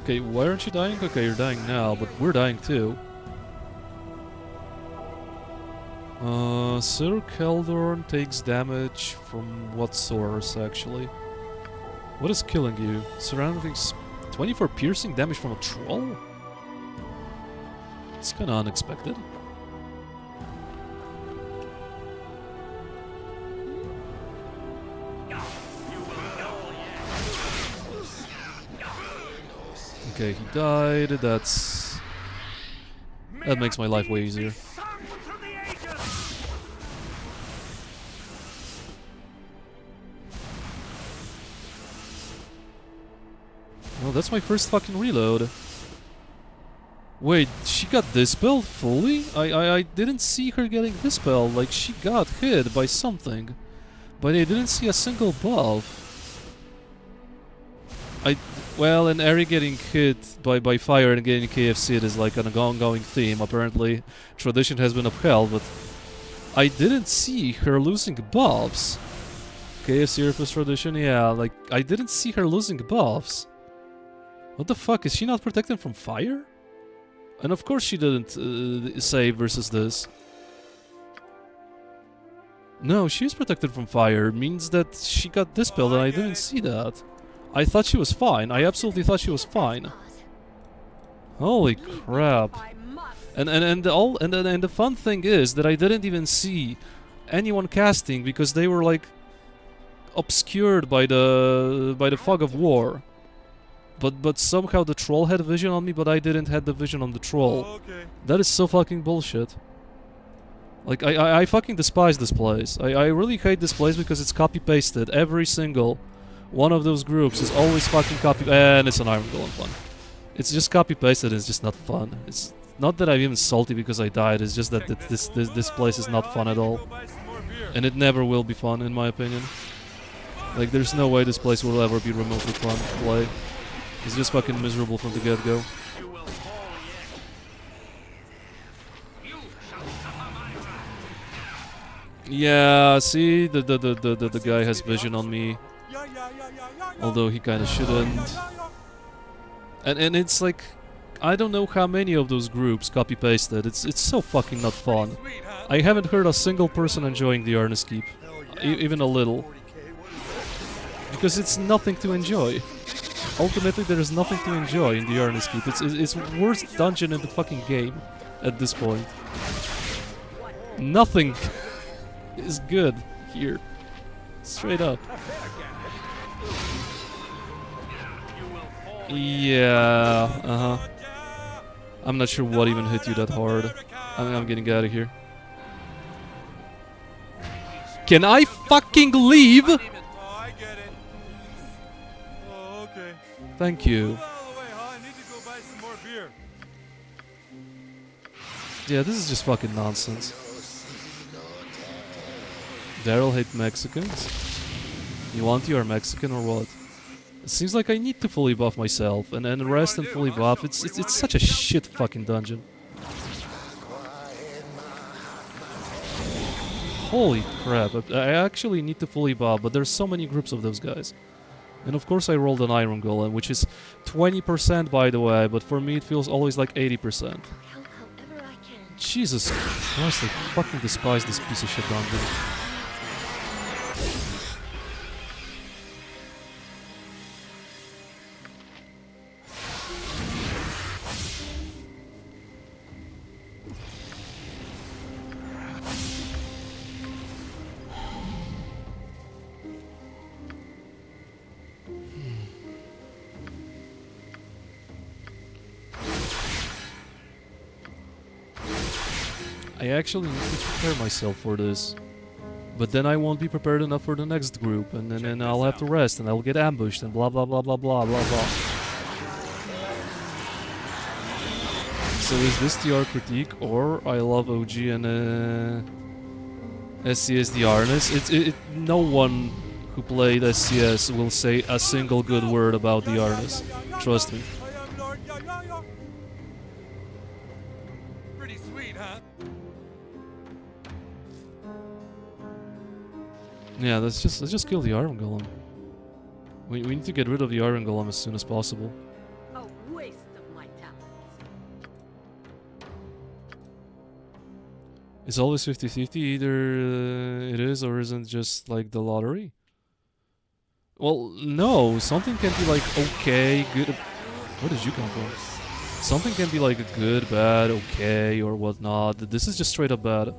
Okay, why aren't you dying? Okay, you're dying now, but we're dying too. Sir Keldorn takes damage from what source, actually? What is killing you? Surrounding 24 piercing damage from a troll? It's kinda unexpected. Okay, he died. That makes my life way easier. Well, that's my first fucking reload. Wait, she got dispelled fully? I didn't see her getting dispelled. Like, she got hit by something. But I didn't see a single buff. Well, and Eri getting hit by fire and getting KFC is like an ongoing theme. Apparently, tradition has been upheld, but I didn't see her losing buffs. KFC refers tradition, yeah, like, I didn't see her losing buffs. What the fuck, is she not protected from fire? And of course she didn't save versus this. No, she's protected from fire, means that she got dispelled and I didn't see that. I thought she was fine, I absolutely thought she was fine. Holy crap. I must. And the fun thing is that I didn't even see anyone casting because they were like obscured by the fog of war. But somehow the troll had vision on me, but I didn't have the vision on the troll. Oh, okay. That is so fucking bullshit. Like I fucking despise this place. I really hate this place because it's copy pasted. Every single one of those groups is always fucking copy, and it's an Iron Golem fun. It's just copy pasted. It's just not fun. It's not that I'm even salty because I died. It's just that this place is not fun at all, Go buy some more beer. and it never will be fun in my opinion. Like there's no way this place will ever be remotely fun to play. It's just fucking miserable from the get-go. You will fall yet. You shall suffer my wrath. Yeah, see, the guy has vision on me, Yeah, yeah, yeah, yeah, yeah, yeah. although he kind of shouldn't. Yeah, yeah. And it's like, I don't know how many of those groups copy pasted. It's so fucking not fun. Sweet, huh? I haven't heard a single person enjoying the Arnis Keep, even a little, because it's nothing to enjoy. Ultimately, there is nothing to enjoy in the Arnis Keep. It's worst dungeon in the fucking game at this point. Nothing is good here, straight up. Yeah, uh-huh. I'm not sure what even hit you that hard. I'm getting out of here. Can I fucking leave? Oh, I get it. Oh, okay. Thank you. Move out of the way, huh? I need to go buy some more beer. Yeah, this is just fucking nonsense. Daryl hate Mexicans? You want you are Mexican or what? It seems like I need to fully buff myself, and rest and fully buff. It's such a shit fucking dungeon. Holy crap, I actually need to fully buff, but there's so many groups of those guys. And of course I rolled an Iron Golem, which is 20% by the way, but for me it feels always like 80%. Help however I can. Jesus Christ, I fucking despise this piece of shit dungeon. I actually need to prepare myself for this. But then I won't be prepared enough for the next group, and then I'll have to rest, and I'll get ambushed, and blah blah blah blah blah blah blah. So is this TR critique, or I love OG and SCS the Arnis? No one who played SCS will say a single good word about the Arnis. Trust me. I am Lord. Yeah, yeah, yeah. Pretty sweet, huh? Yeah, let's just kill the Iron Golem. We need to get rid of the Iron Golem as soon as possible. A waste of my talents. It's always 50-50, either it is or isn't just like the lottery. Well, no, something can be like okay, good. Where did you come from? Something can be like good, bad, okay, or whatnot. This is just straight up bad.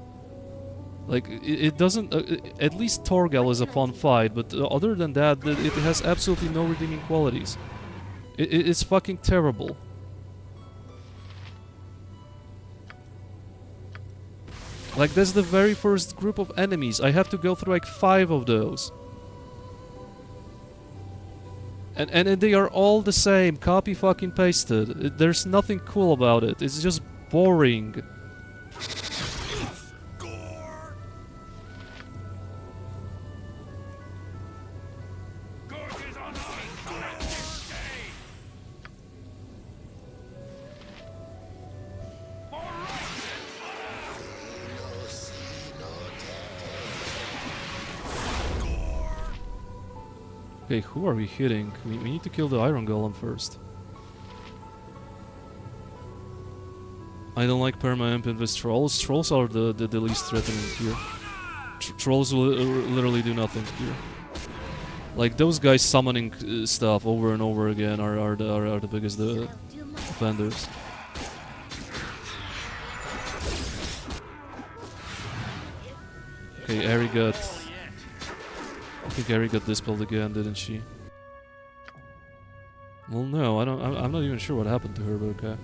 Like, it doesn't... at least Torgal is a fun fight, but other than that, it has absolutely no redeeming qualities. It's fucking terrible. Like, that's the very first group of enemies. I have to go through like 5 of those. And they are all the same, copy fucking pasted. There's nothing cool about it. It's just boring. Okay, who are we hitting? We need to kill the Iron Golem first. I don't like perma-imp with trolls. Trolls are the least threatening here. Trolls will literally do nothing here. Like, those guys summoning stuff over and over again are the biggest offenders. Okay, Ari got... I think Ari got dispelled again, didn't she? Well, no, I'm not even sure what happened to her, but okay.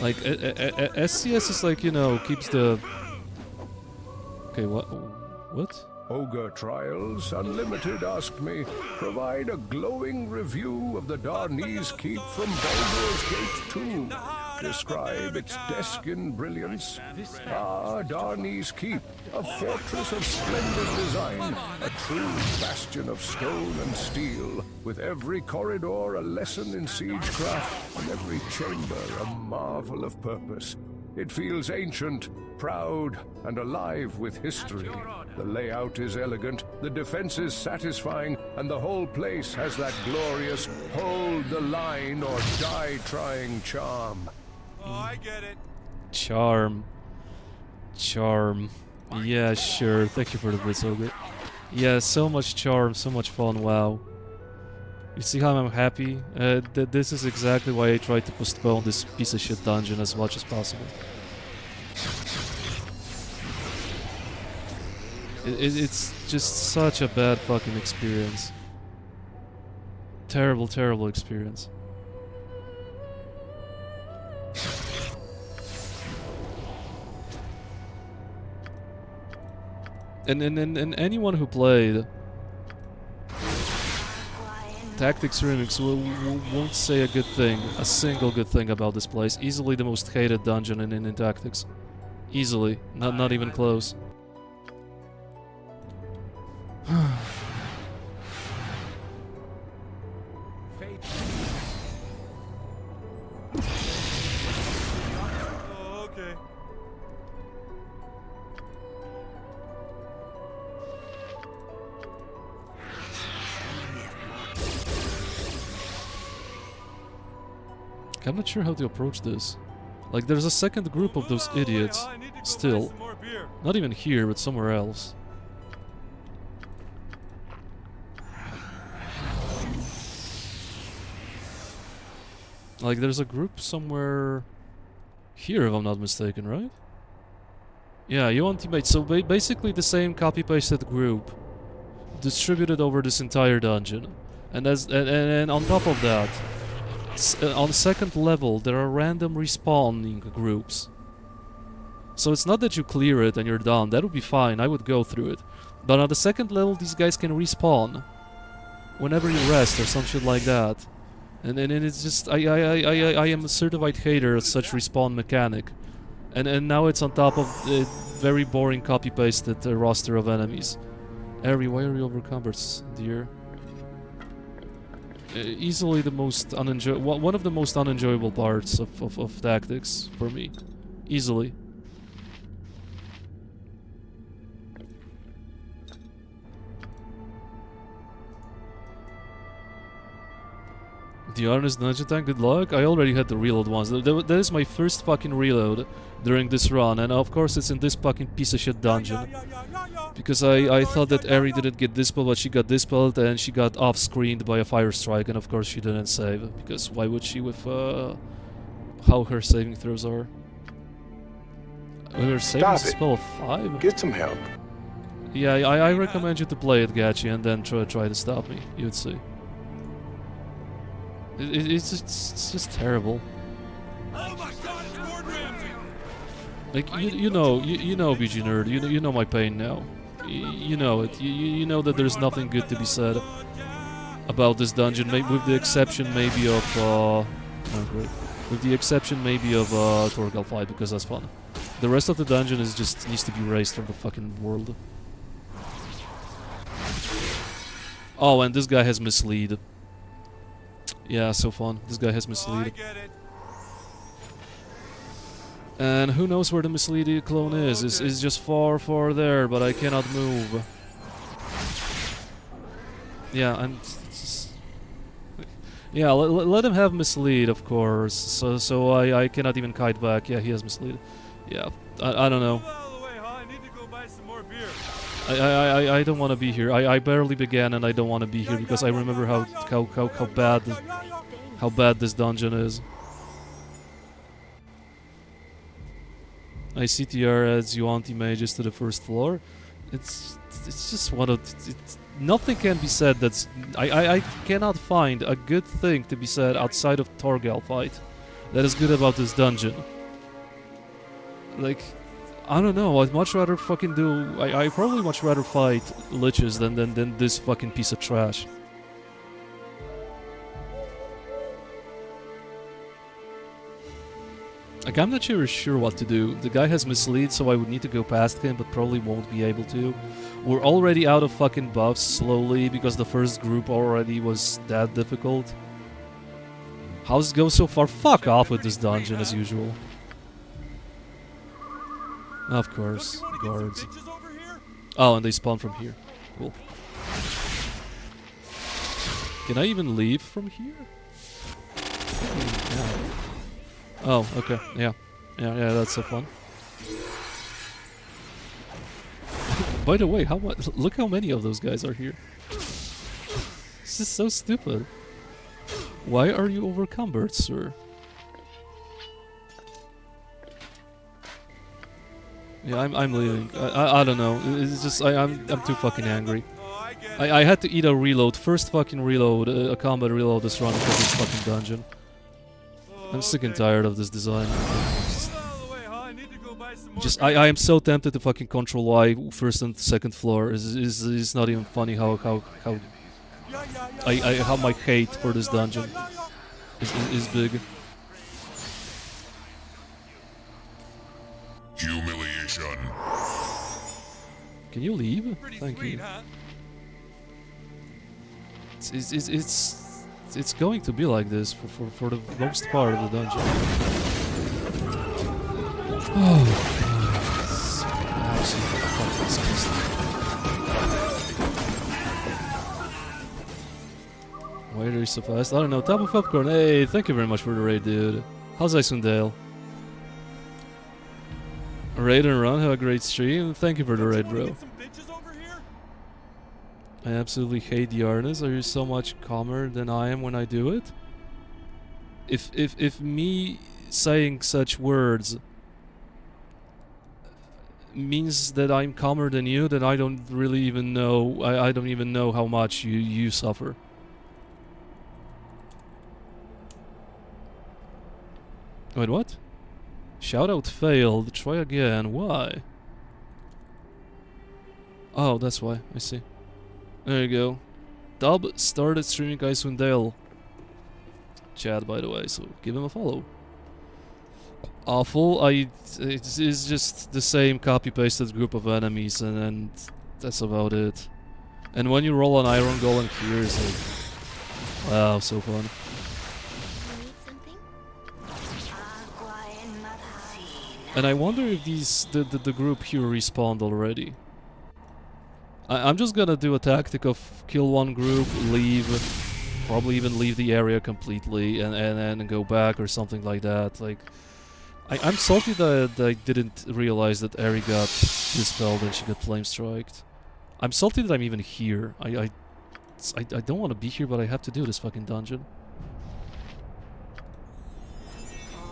Like, SCS is like, you know, keeps the... Okay, what? Ogre Trials Unlimited asked me, provide a glowing review of the Darnese Keep from Baldur's Gate 2. Describe its Deskin brilliance. Ah, Darnese Keep, a fortress of splendid design, a true bastion of stone and steel, with every corridor a lesson in siegecraft, and every chamber a marvel of purpose. It feels ancient, proud, and alive with history. The layout is elegant, the defense is satisfying, and the whole place has that glorious hold the line or die trying charm. Oh, I get it. Charm. Yeah, sure. Thank you for the blitz, Ogre. Yeah, so much charm, so much fun, wow. You see how I'm happy? This is exactly why I tried to postpone this piece of shit dungeon as much as possible. It's just such a bad fucking experience. Terrible, terrible experience. And anyone who played Tactics Remix won't say a good thing, a single good thing about this place. Easily the most hated dungeon in Tactics. Easily, not even close. Oh, okay. I'm not sure how to approach this. Like, there's a second group of those idiots, still. Not even here, but somewhere else. Like, there's a group somewhere here, if I'm not mistaken, right? Yeah, you want teammates. So basically the same copy-pasted group distributed over this entire dungeon. And on top of that, on the second level, there are random respawning groups. So it's not that you clear it and you're done. That would be fine. I would go through it. But on the second level, these guys can respawn whenever you rest or some shit like that. And it's just I am a certified hater of such respawn mechanic. And now it's on top of a very boring copy-pasted roster of enemies. Ari, why are you overcumbered, dear? Easily the most one of the most unenjoyable parts of Tactics for me. Easily. The honest dungeon tank, good luck. I already had the reload once. That is my first fucking reload during this run, and of course it's in this fucking piece of shit dungeon. Because I thought that Ari didn't get dispelled, but she got dispelled, and she got off-screened by a fire strike, and of course she didn't save. Because why would she with how her saving throws are? Her saving spell of 5? Get some help. Yeah, I recommend you to play it, Gachi, and then try to stop me. You'd see. It's just terrible. Oh my God, it's Gordon Ramsay! Like you know BG Nerd, you know my pain now. You know it. You know that there's nothing good to be said about this dungeon, with the exception maybe of oh great, with the exception maybe of Torgal fight, because that's fun. The rest of the dungeon is just needs to be erased from the fucking world. Oh, and this guy has mislead. Yeah, so fun. This guy has Oh, I mislead. get it. And who knows where the misleaded clone is? It's just far, far there, but I cannot move. Yeah, and... Yeah, let him have mislead, of course. So I cannot even kite back. Yeah, he has mislead. Yeah, I don't know. Move out of the way, huh? I need to go buy some more beer. I don't want to be here. I barely began and I don't want to be here because I remember how bad this dungeon is. I CTR adds you anti-mages to the first floor. It's just one of nothing can be said that's I cannot find a good thing to be said outside of Torgal fight that is good about this dungeon. Like, I don't know, I'd much rather fucking do I probably much rather fight liches than this fucking piece of trash. Like, I'm not sure what to do. The guy has mislead, so I would need to go past him, but probably won't be able to. We're already out of fucking buffs slowly, because the first group already was that difficult. How's it go so far? Fuck off with this dungeon, as usual. Of course, Don't you wanna guards. get some bitches over here? Oh, and they spawn from here. Cool. Can I even leave from here? Yeah. Oh, okay. Yeah, that's so fun. By the way, look how many of those guys are here. This is so stupid. Why are you overcumbered, sir? Yeah, I'm leaving. I don't know. It's just I'm too fucking angry. Oh, I get it. I had to eat a reload. First fucking reload, a combat reload this run because of this fucking dungeon. Oh, I'm sick and okay. tired of this design. Move out of the way, huh? I need to go buy some more Just beer. I am so tempted to fucking control Y first and second floor. It's not even funny how how my hate for this dungeon is big. Humiliation. Can you leave? Pretty Thank sweet, you. huh? It's going to be like this for the most part of the dungeon. Oh, it's absolutely fucking disgusting. Why are they so fast? I don't know. Top of popcorn. Hey, thank you very much for the raid, dude. How's Icewind Dale? Raid and run. Have a great stream. Thank you for the raid, bro. Get some bitches over here? I absolutely hate the Arnis. Are you so much calmer than I am when I do it? If me saying such words means that I'm calmer than you, then I don't really even know. I don't even know how much you suffer. Wait, what? Shoutout failed. Try again. Why? Oh, that's why. I see. There you go. Dub started streaming Icewind Dale. Chad, by the way, so give him a follow. Awful. It's just the same copy-pasted group of enemies, and that's about it. And when you roll an Iron Golem here, it's like, wow, so fun. You need something? And I wonder if the group here respawned already. I'm just gonna do a tactic of kill one group, leave, probably even leave the area completely, and then go back or something like that. Like, I'm salty that I didn't realize that Eri got dispelled and she got flame striked. I'm salty that I'm even here. I don't want to be here, but I have to do this fucking dungeon.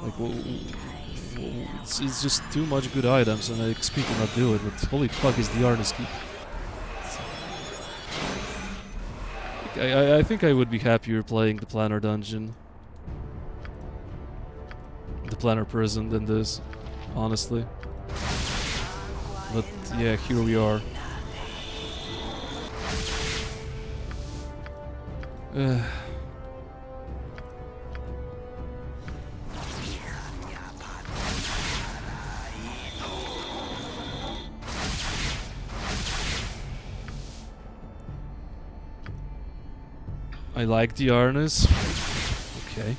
Like, it's just too much good items, and I XP to not do it. But holy fuck, is the Arnis keep. I think I would be happier playing the Planner Dungeon, the Planner Prison, than this, honestly. But yeah, here we are. I like the harness. Okay.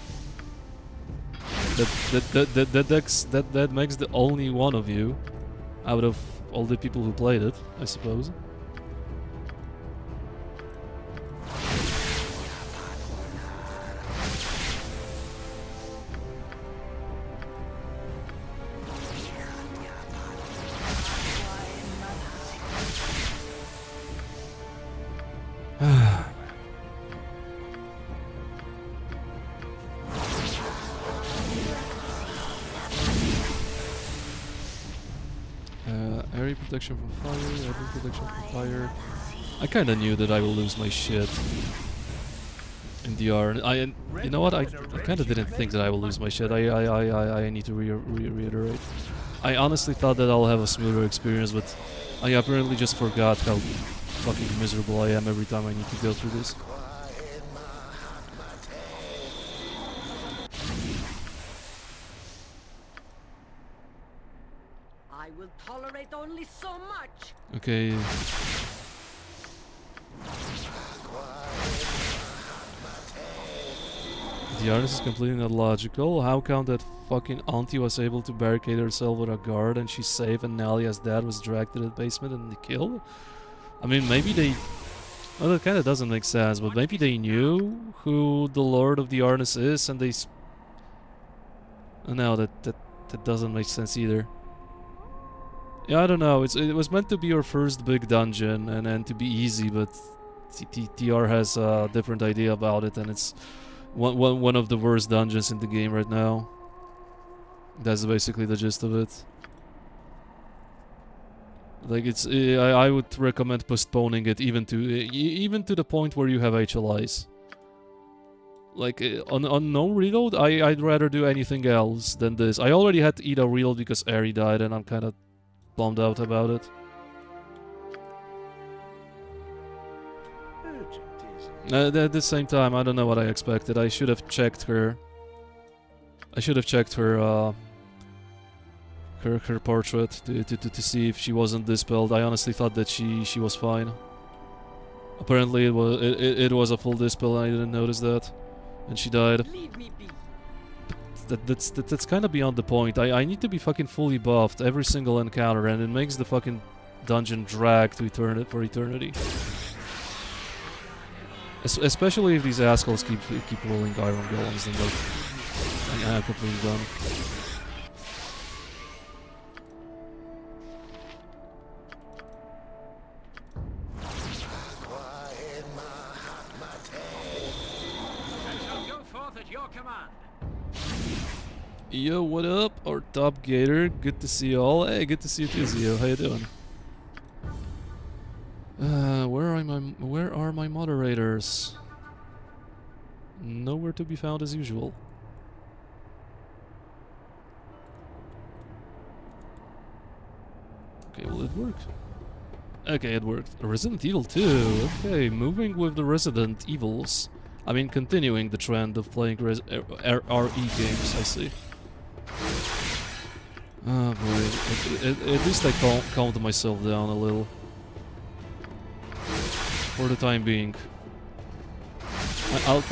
That makes the only one of you out of all the people who played it, I suppose. Area protection from fire, area protection from fire. I kinda knew that I will lose my shit in DR. You know what? I kinda didn't think that I will lose my shit. I need to reiterate. I honestly thought that I'll have a smoother experience, but I apparently just forgot how fucking miserable I am every time I need to go through this. I will tolerate only so much. Okay. The harness is completely not logical. How come that fucking auntie was able to barricade herself with a guard and she's safe and Nalia's dad was dragged to the basement and killed? I mean, maybe they... Well, that kinda doesn't make sense, but maybe they knew who the Lord of the Harness is and they... No, that doesn't make sense either. Yeah, I don't know. It was meant to be your first big dungeon and to be easy, but TR has a different idea about it, and it's one of the worst dungeons in the game right now. That's basically the gist of it. Like I would recommend postponing it even to the point where you have HLIs. Like on no reload, I'd rather do anything else than this. I already had to eat a reload because Ari died, and I'm kind of bummed out about it. At the same time, I don't know what I expected. I should have checked her. I should have checked her her portrait to see if she wasn't dispelled. I honestly thought that she was fine. Apparently it was a full dispel and I didn't notice that. And she died. Leave me be. That's kind of beyond the point. I need to be fucking fully buffed every single encounter, and it makes the fucking dungeon drag to for eternity. Especially if these assholes keep rolling iron golems, then like I'm completely done. Yo, what up? Our top gator. Good to see you all. Hey, good to see you too, Zio. How you doing? Where are my moderators? Nowhere to be found as usual. Okay, well it worked. Okay, it worked. Resident Evil 2. Okay, moving with the Resident Evils. I mean, continuing the trend of playing RE games, I see. Oh boy, at least I calmed myself down a little. For the time being. I will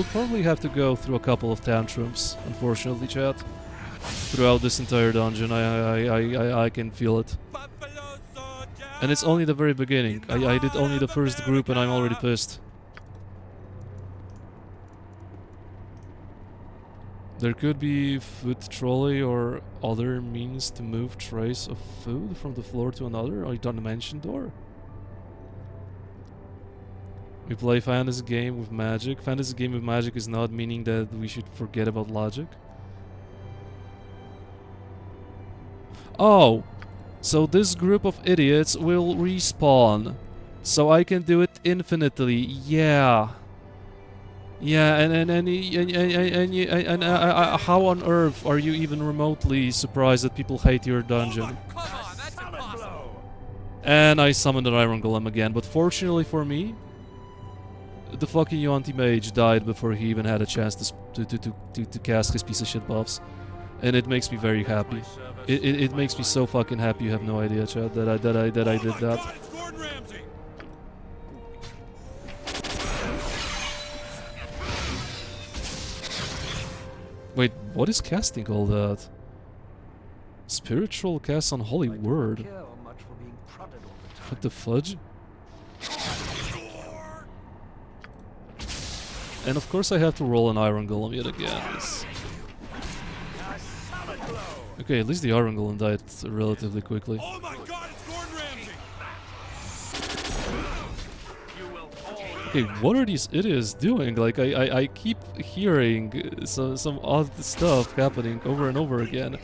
probably have to go through a couple of tantrums, unfortunately, chat. Throughout this entire dungeon, I can feel it. And it's only the very beginning. I did only the first group and I'm already pissed. There could be food trolley or other means to move trays of food from the floor to another or dimension door. We play fantasy game with magic. Fantasy game with magic is not meaning that we should forget about logic. Oh, so this group of idiots will respawn, so I can do it infinitely. Yeah. Yeah, and how on earth are you even remotely surprised that people hate your dungeon? Come on, that's impossible. And I summoned an Iron Golem again, but fortunately for me, the fucking Yuan-Ti Mage died before he even had a chance to cast his piece of shit buffs, and it makes me very happy. It makes me so fucking happy. You have no idea, Chad, that I did that. Wait, what is casting all that? Spiritual cast on Holy Word. What the fudge? And of course I have to roll an Iron Golem yet again. Okay, at least the Iron Golem died relatively quickly. Oh my god, it's Gordon Ramsay! Okay, what are these idiots doing? Like, I keep hearing some odd stuff happening over and over again.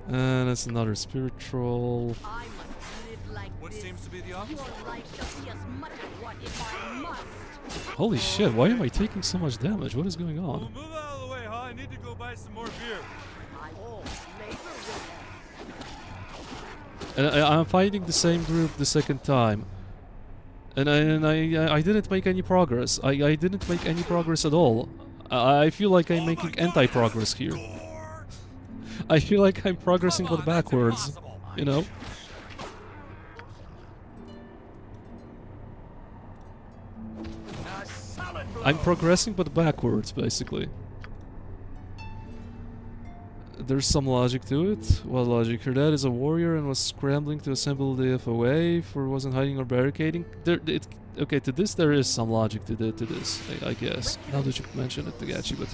And it's another spiritual. I must live like What this. seems to be the Your opposite? life shall be as much as what if I must. Holy shit, why am I taking so much damage? What is going Well, on? move out of the way, huh? I need to go buy some more beer. I will labor with And I'm fighting the same group the second time. And I didn't make any progress. I didn't make any progress at all. I feel like I'm making anti-progress here. I feel like I'm progressing but backwards, you know? I'm progressing but backwards, basically. There's some logic to it. What logic? Her dad is a warrior and was scrambling to assemble the FOA for wasn't hiding or barricading. Okay, to this there is some logic to this, I guess. Now that you mention it, Tagachi, but...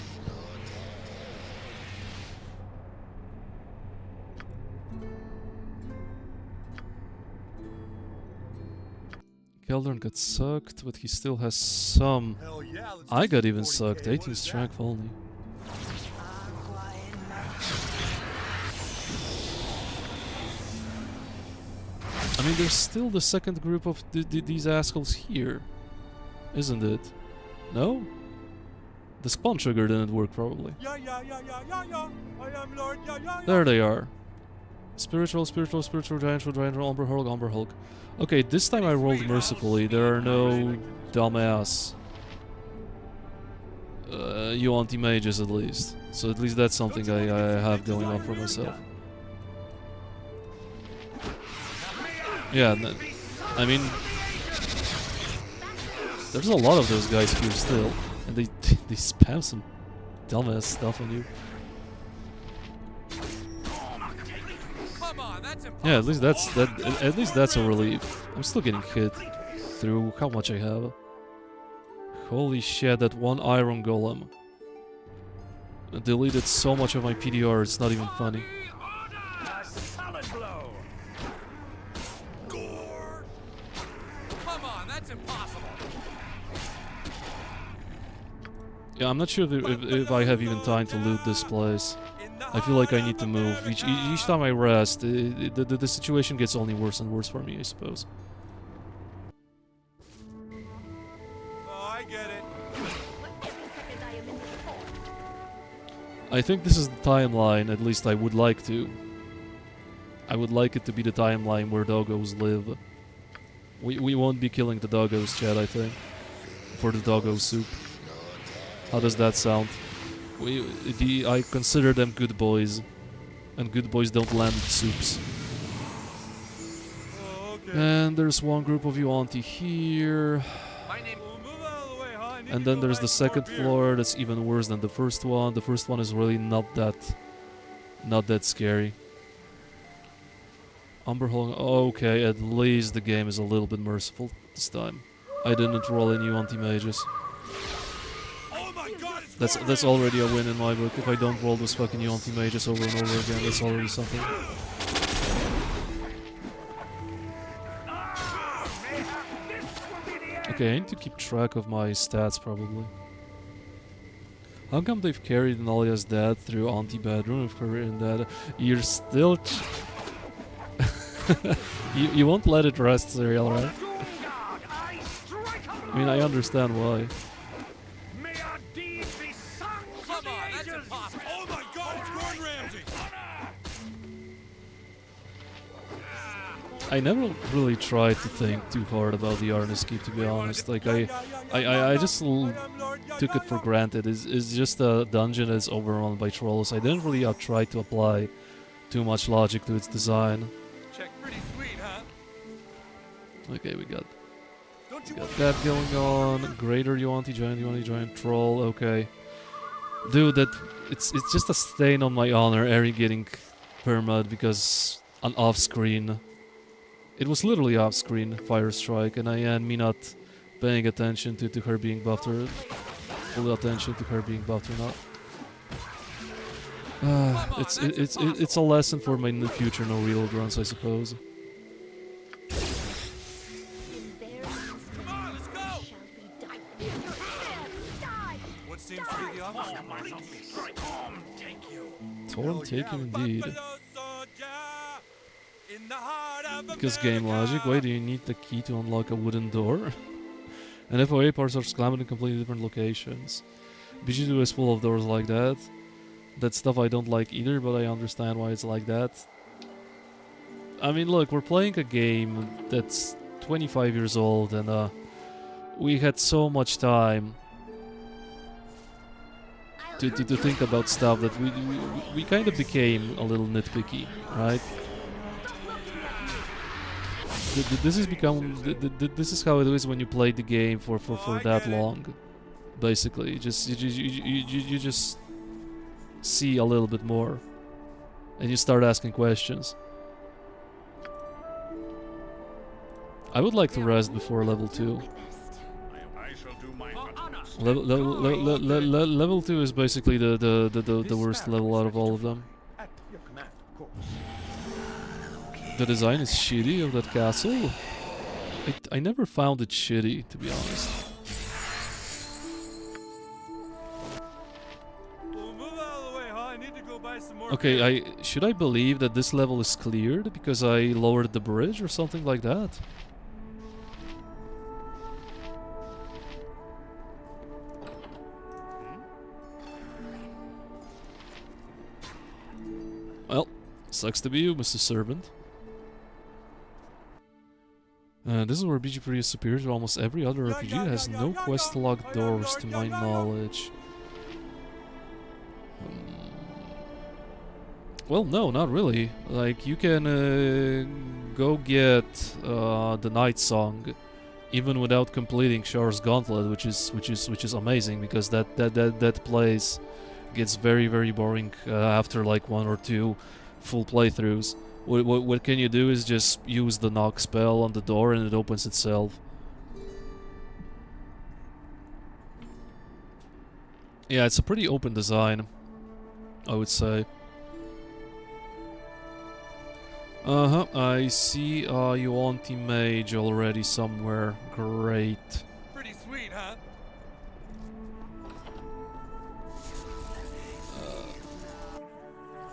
Keldorn got sucked, but he still has some... Hell yeah, let's I do got some even 40K. sucked, What 18 is that? strength only. I mean, there's still the second group of these assholes here, isn't it? No? The spawn trigger didn't work, probably. Yeah, yeah, yeah, yeah, yeah, yeah. I am Lord, yeah, yeah, yeah. There they are. Spiritual, giant, Umber Hulk. Okay, this time I rolled mercifully. There are no dumbass Yuan-Ti mages, at least. So at least that's something I have going on for myself. Yeah, I mean, there's a lot of those guys here still, and they spam some dumbass stuff on you. Come on, that's impossible. Yeah, at least that's a relief. I'm still getting hit through how much I have. Holy shit, that one Iron Golem deleted so much of my PDR, it's not even funny. Come on, that's impossible. Yeah, I'm not sure if I have even time to loot this place. I feel like I need to move. Each time I rest, the situation gets only worse and worse for me, I suppose. Oh, I get it. I think this is the timeline, at least I would like to. I would like it to be the timeline where doggos live. We won't be killing the doggos, Chad, I think. For the doggo soup. How does that sound? I consider them good boys. And good boys don't land in soups. Oh, okay. And there's one group of Yuan-Ti here. My name. Well, move out of the way, huh? I need And to then go there's buy the some more second beer. floor that's even worse than the first one. The first one is really not that scary. Umberhulk, okay, at least the game is a little bit merciful this time. I didn't roll any anti-mages. Oh my god, it's That's already a win in my book. If I don't roll those fucking anti-mages over and over again, that's already something. Okay, I need to keep track of my stats, probably. How come they've carried Nalia's dad through anti-bedroom if we're in that? You're still... you won't let it rest, Serial, right? I mean, I understand why. Come on, that's impossible. Oh my god, it's Gordon Ramsay! I never really tried to think too hard about the Arnis Keep, to be honest. Like, I just took it for granted. It's just a dungeon that's overrun by trolls. I didn't really try to apply too much logic to its design. Check pretty sweet, huh? Okay, we got Don't you got want that going on. Greater Yuan-Ti Giant Troll, okay. Dude, that it's just a stain on my honor, Eri getting permad because an off-screen. It was literally off-screen Fire Strike, and me not paying attention to her being buffed or full attention to her being buffed or not. It's a lesson for my future no reload runs, I suppose. Come on, let's go! What seems to be the opposite? Torn taken indeed. Buffalo soldier, in the heart of Because game America. logic, why do you need the key to unlock a wooden door? And FOA parts are scrambled in completely different locations. BG2 is full of doors like that. That's stuff I don't like either, but I understand why it's like that. I mean, look, we're playing a game that's 25 years old, and we had so much time to think about stuff that we kind of became a little nitpicky, right? This has become this is how it is when you play the game for that long, basically. You just see a little bit more, and you start asking questions. I would like to rest before level 2. Level 2 is basically the worst level out of all of them. At your command, of course. The design is shitty of that castle. I never found it shitty, to be honest. Well, move out of the way, huh? I need to go buy some more Okay, beer. should I believe that this level is cleared because I lowered the bridge or something like that? Well, sucks to be you, Mr. Servant. This is where BG3 is superior to almost every other RPG. It has no quest to lock doors, to my knowledge. Well, no, not really. Like, you can go get the Night Song, even without completing Shar's Gauntlet, which is amazing because that place gets very boring after like 1 or 2 full playthroughs. What can you do is just use the knock spell on the door and it opens itself. Yeah, it's a pretty open design, I would say. I see you want the mage already somewhere. Great. Pretty sweet, huh?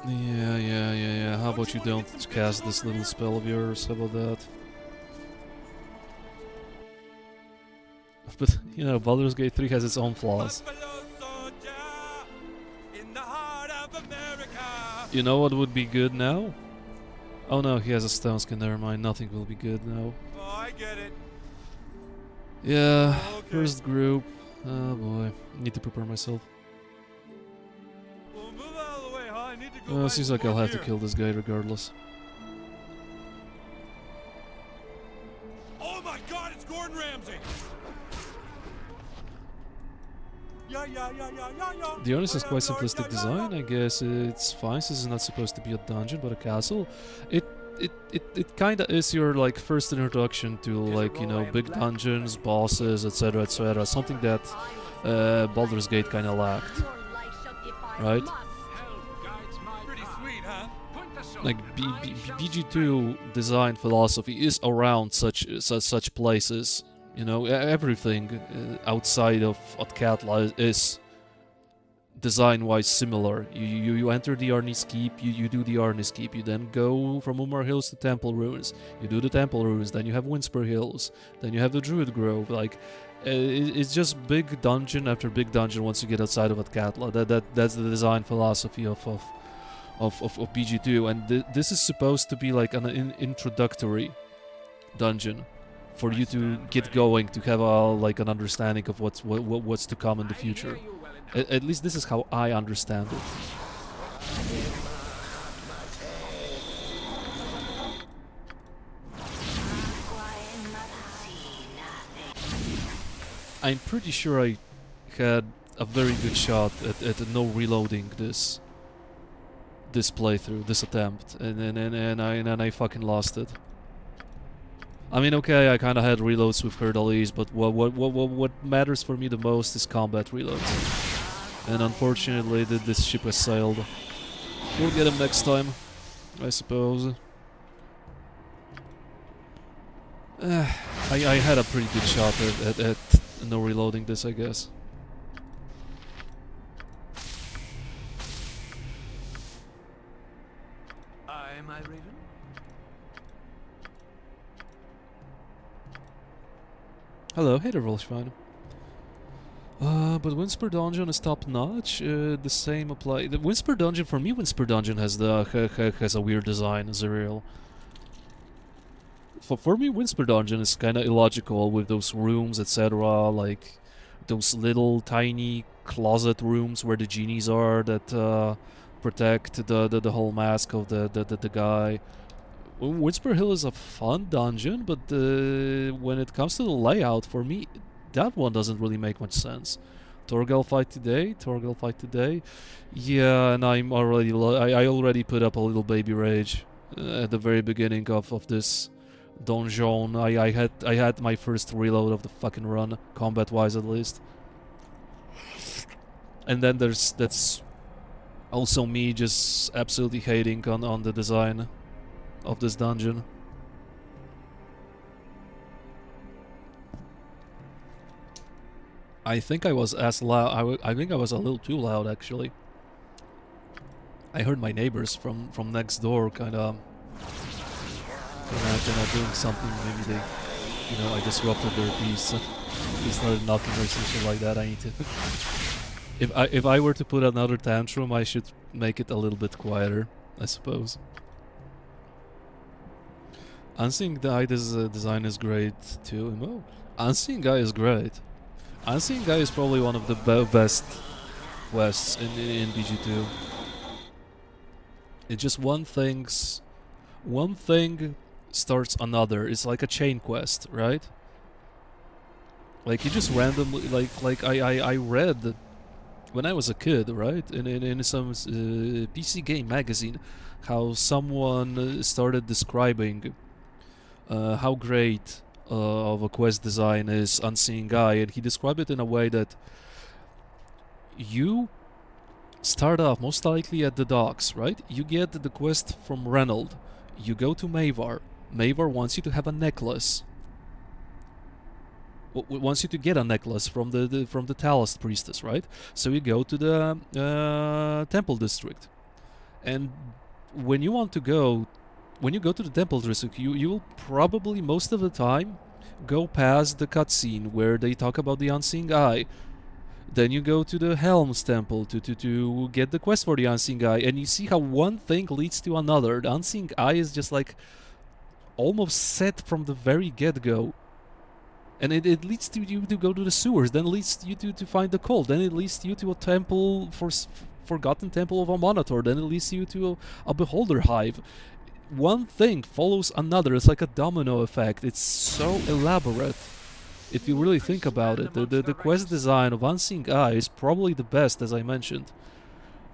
Yeah. How about you don't cast this little spell of yours? How about that? But, you know, Baldur's Gate 3 has its own flaws. Buffalo soldier, in the heart of America. You know what would be good now? Oh no, he has a stone skin, never mind. Nothing will be good now. Oh, I get it. Yeah, Okay. first group. Oh boy, need to prepare myself. Well, move out of the way, huh? I need to go buy Seems some like more I'll have to beer. kill this guy regardless. Oh my God, it's Gordon Ramsay. Yeah. The Honest is quite simplistic design. I guess it's fine since it's not supposed to be a dungeon but a castle. It kinda is your like first introduction to like, you know, big dungeons, bosses, etc. Something that Baldur's Gate kinda lacked. Right? Pretty sweet, huh? Like BG2 design philosophy is around such places. You know, everything outside of Atkatla is design-wise similar. You enter the Arnis Keep, you do the Arnis Keep, you then go from Umar Hills to Temple Ruins. You do the Temple Ruins, then you have Windspur Hills, then you have the Druid Grove. Like, it's just big dungeon after big dungeon once you get outside of Atkatla. That's the design philosophy of BG2, and this is supposed to be like an introductory dungeon for you to get going, to have like an understanding of what's to come in the future. At least this is how I understand it. I'm pretty sure I had a very good shot at no reloading this playthrough, this attempt, and I fucking lost it. I mean, okay, I kind of had reloads with Hurtleys, but what matters for me the most is combat reloads. And unfortunately, this ship has sailed. We'll get him next time, I suppose. I had a pretty good shot at no reloading this, I guess. Am I Raven? Hello, hey there, Volschwein. But Winspur Dungeon is top notch. The same apply. The Winspur Dungeon, for me, Winspur Dungeon has has a weird design, Zerial. For me, Winspur Dungeon is kind of illogical with those rooms, etc. Like those little tiny closet rooms where the genies are that protect the whole mask of the guy. Winspur Hill is a fun dungeon, but when it comes to the layout, for me, that one doesn't really make much sense. Torgal fight today. Yeah, and I'm already I already put up a little baby rage at the very beginning of this donjon. I had my first reload of the fucking run, combat wise at least. And then that's also me just absolutely hating on the design of this dungeon. I think I was as loud. I think I was a little too loud, actually. I heard my neighbors from next door kind of doing something. Maybe they, I disrupted their peace. They started knocking or something like that. I need to. If I were to put another tantrum, I should make it a little bit quieter, I suppose. Unseen Guy design is great too. Oh, Unseen Guy is great. Unseen Guy is probably one of the best quests in BG2. It's just one thing starts another. It's like a chain quest, right? Like you just randomly, like I read when I was a kid, right? In some PC game magazine, how someone started describing how great of a quest design is Unseen Guy, and he described it in a way that you start off most likely at the docks, right? You get the quest from Reynold. You go to Mavar. Mavar wants you to have a necklace. Wants you to get a necklace from the Talus priestess, right? So you go to the Temple District, and when you go to the Temple District, you'll probably most of the time go past the cutscene where they talk about the Unseen Guy. Then you go to the Helm's Temple to get the quest for the Unseen Guy, and you see how one thing leads to another. The Unseen Guy is just like almost set from the very get-go. And it leads to you to go to the sewers, then leads you to find the cult, then it leads you to a temple, forgotten temple of Amanator, then it leads you to a Beholder Hive. One thing follows another. It's like a domino effect. It's so elaborate if you really think about it. The quest design of Unseen Guy is probably the best, as I mentioned,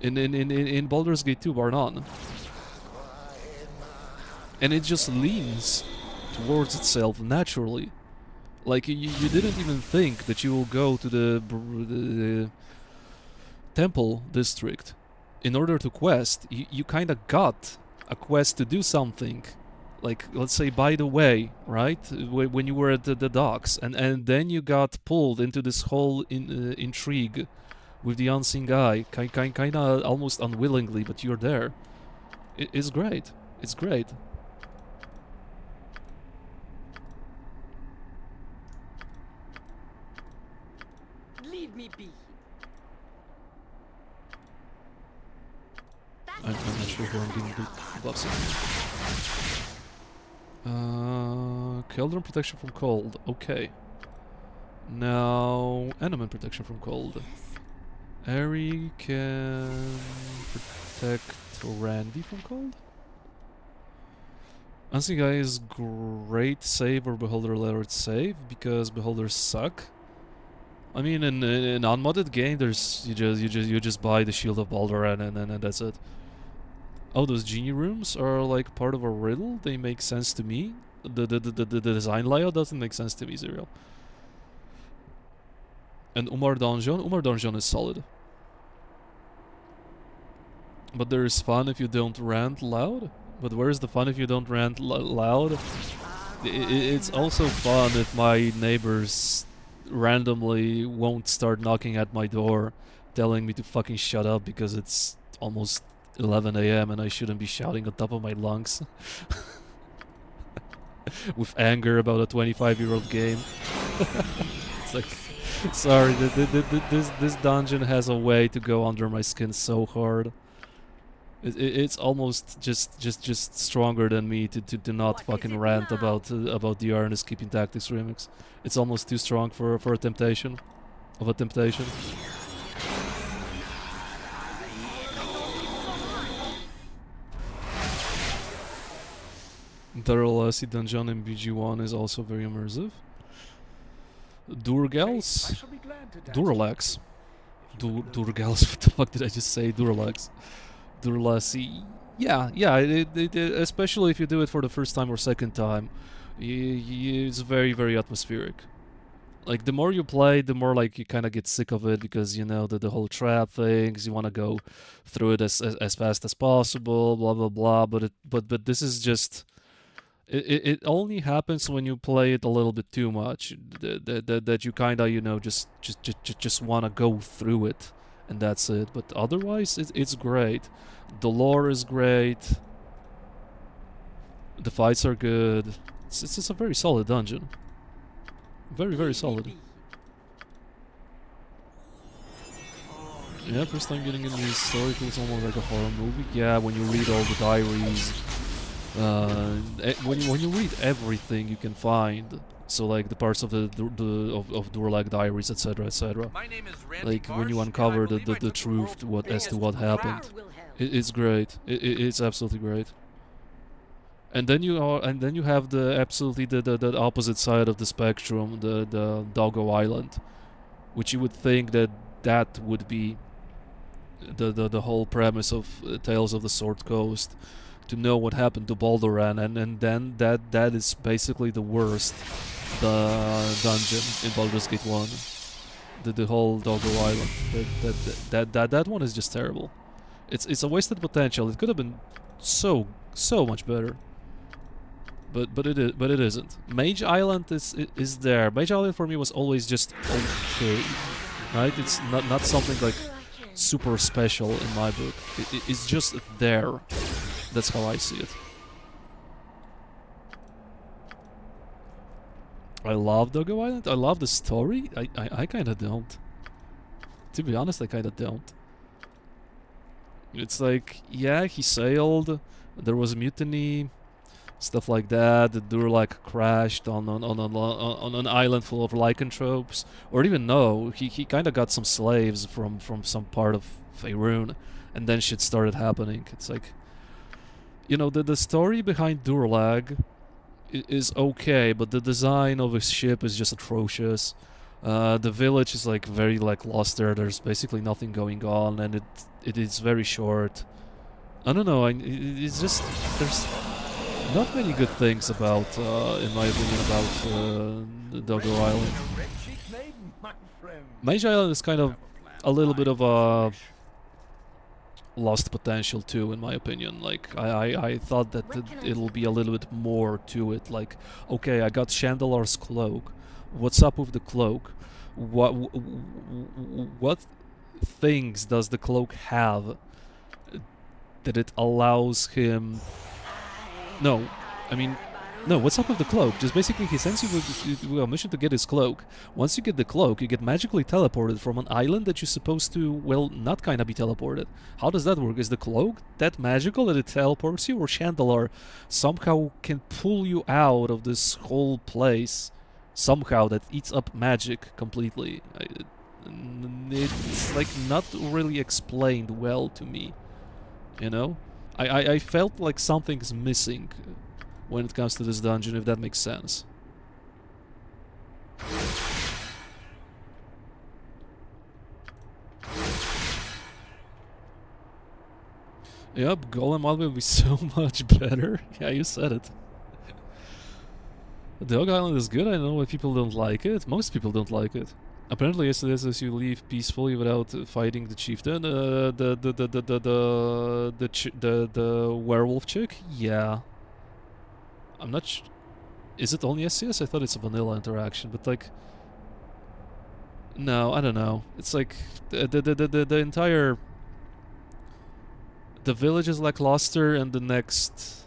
in Baldur's Gate 2, bar none. And it just leans towards itself naturally. Like you didn't even think that you will go to the Temple District in order to quest. You kind of got a quest to do something, like let's say by the way, right? When you were at the docks, and then you got pulled into this whole intrigue with the Unseen Guy, kind of almost unwillingly, but you're there. It's great. It's great. Leave me be. I'm not sure who I'm giving the buffs in. Keldron protection from cold. Okay. Now, Enement protection from cold. Ari can protect Randy from cold. Unseen Guy is great save or Beholder alert save because Beholders suck. I mean, in an unmodded game, there's you just buy the Shield of Baldur and that's it. Oh, those genie rooms are like part of a riddle. They make sense to me. The design layout doesn't make sense to me, Zerial. And Umar Donjon is solid. But there is fun if you don't rant loud. But where's the fun if you don't rant loud? It's also fun if my neighbors randomly won't start knocking at my door telling me to fucking shut up because it's almost 11 a.m. and I shouldn't be shouting on top of my lungs. With anger about a 25-year-old game. It's like, sorry, this dungeon has a way to go under my skin so hard. It's almost just stronger than me to not fucking rant about the Arnis Keeping Tactics remix. It's almost too strong for a temptation. Daralasi dungeon in BG1 is also very immersive. Durgals? Duralax. Durgals, what the fuck did I just say? Duralax. Duralasi. Yeah, especially if you do it for the first time or second time. It's very, very atmospheric. Like, the more you play, the more, like, you kind of get sick of it because, you know, the whole trap things, you want to go through it as fast as possible, blah, blah, blah, but this is just... It only happens when you play it a little bit too much, that you kind of, you know, just want to go through it, and that's it. But otherwise, it's great. The lore is great. The fights are good. It's just a very solid dungeon. Very, very solid. Yeah, first time getting into this story feels almost like a horror movie. Yeah, when you read all the diaries. When you read everything you can find, so like the parts of of Durlag diaries, etc., etc. Like when you uncover the truth as to what happened, it's great. It's absolutely great. And then you have the absolutely the opposite side of the spectrum, the Doggo Island, which you would think that would be the whole premise of Tales of the Sword Coast. To know what happened to Balduran, and then that is basically the worst dungeon in Baldur's Gate 1. The whole Doggo Island. That one is just terrible. It's a wasted potential. It could have been so much better. But it isn't. Mage Island is there. Mage Island for me was always just okay. Right? It's not something like super special in my book. It's just there. That's how I see it. I love Doggo Island. I love the story. I kinda don't. To be honest, I kinda don't. It's like, yeah, he sailed, there was a mutiny, stuff like that. The Durlak crashed on an island full of lycanthropes. Or even no, he kinda got some slaves from some part of Faerun, and then shit started happening. It's like, you know, the story behind Durlag is okay, but the design of his ship is just atrocious. The village is like very like lost there. There's basically nothing going on, and it is very short. I don't know. It's just there's not many good things about, in my opinion, about Doggo Island. Mage Island is kind of a little bit of a lost potential too, in my opinion. Like I thought that it'll be a little bit more to it. Like, okay, I got Chandelar's cloak. What's up with the cloak? What things does the cloak have that it allows him? No, I mean, no, what's up with the cloak? Just basically he sends you with a mission to get his cloak. Once you get the cloak, you get magically teleported from an island that you're supposed to, well, not kinda be teleported. How does that work? Is the cloak that magical that it teleports you, or Chandelar somehow can pull you out of this whole place? Somehow that eats up magic completely. It's like not really explained well to me, you know? I felt like something's missing when it comes to this dungeon, if that makes sense. Yep, Golem mod will be so much better. Yeah, you said it. Dog Island is good. I know why people don't like it. Most people don't like it. Apparently, as soon as you leave peacefully without fighting the chieftain, the werewolf chick. Yeah, I'm not. Is it only SCS? I thought it's a vanilla interaction, but like, no, I don't know. It's like the entire. The village is lackluster, and the next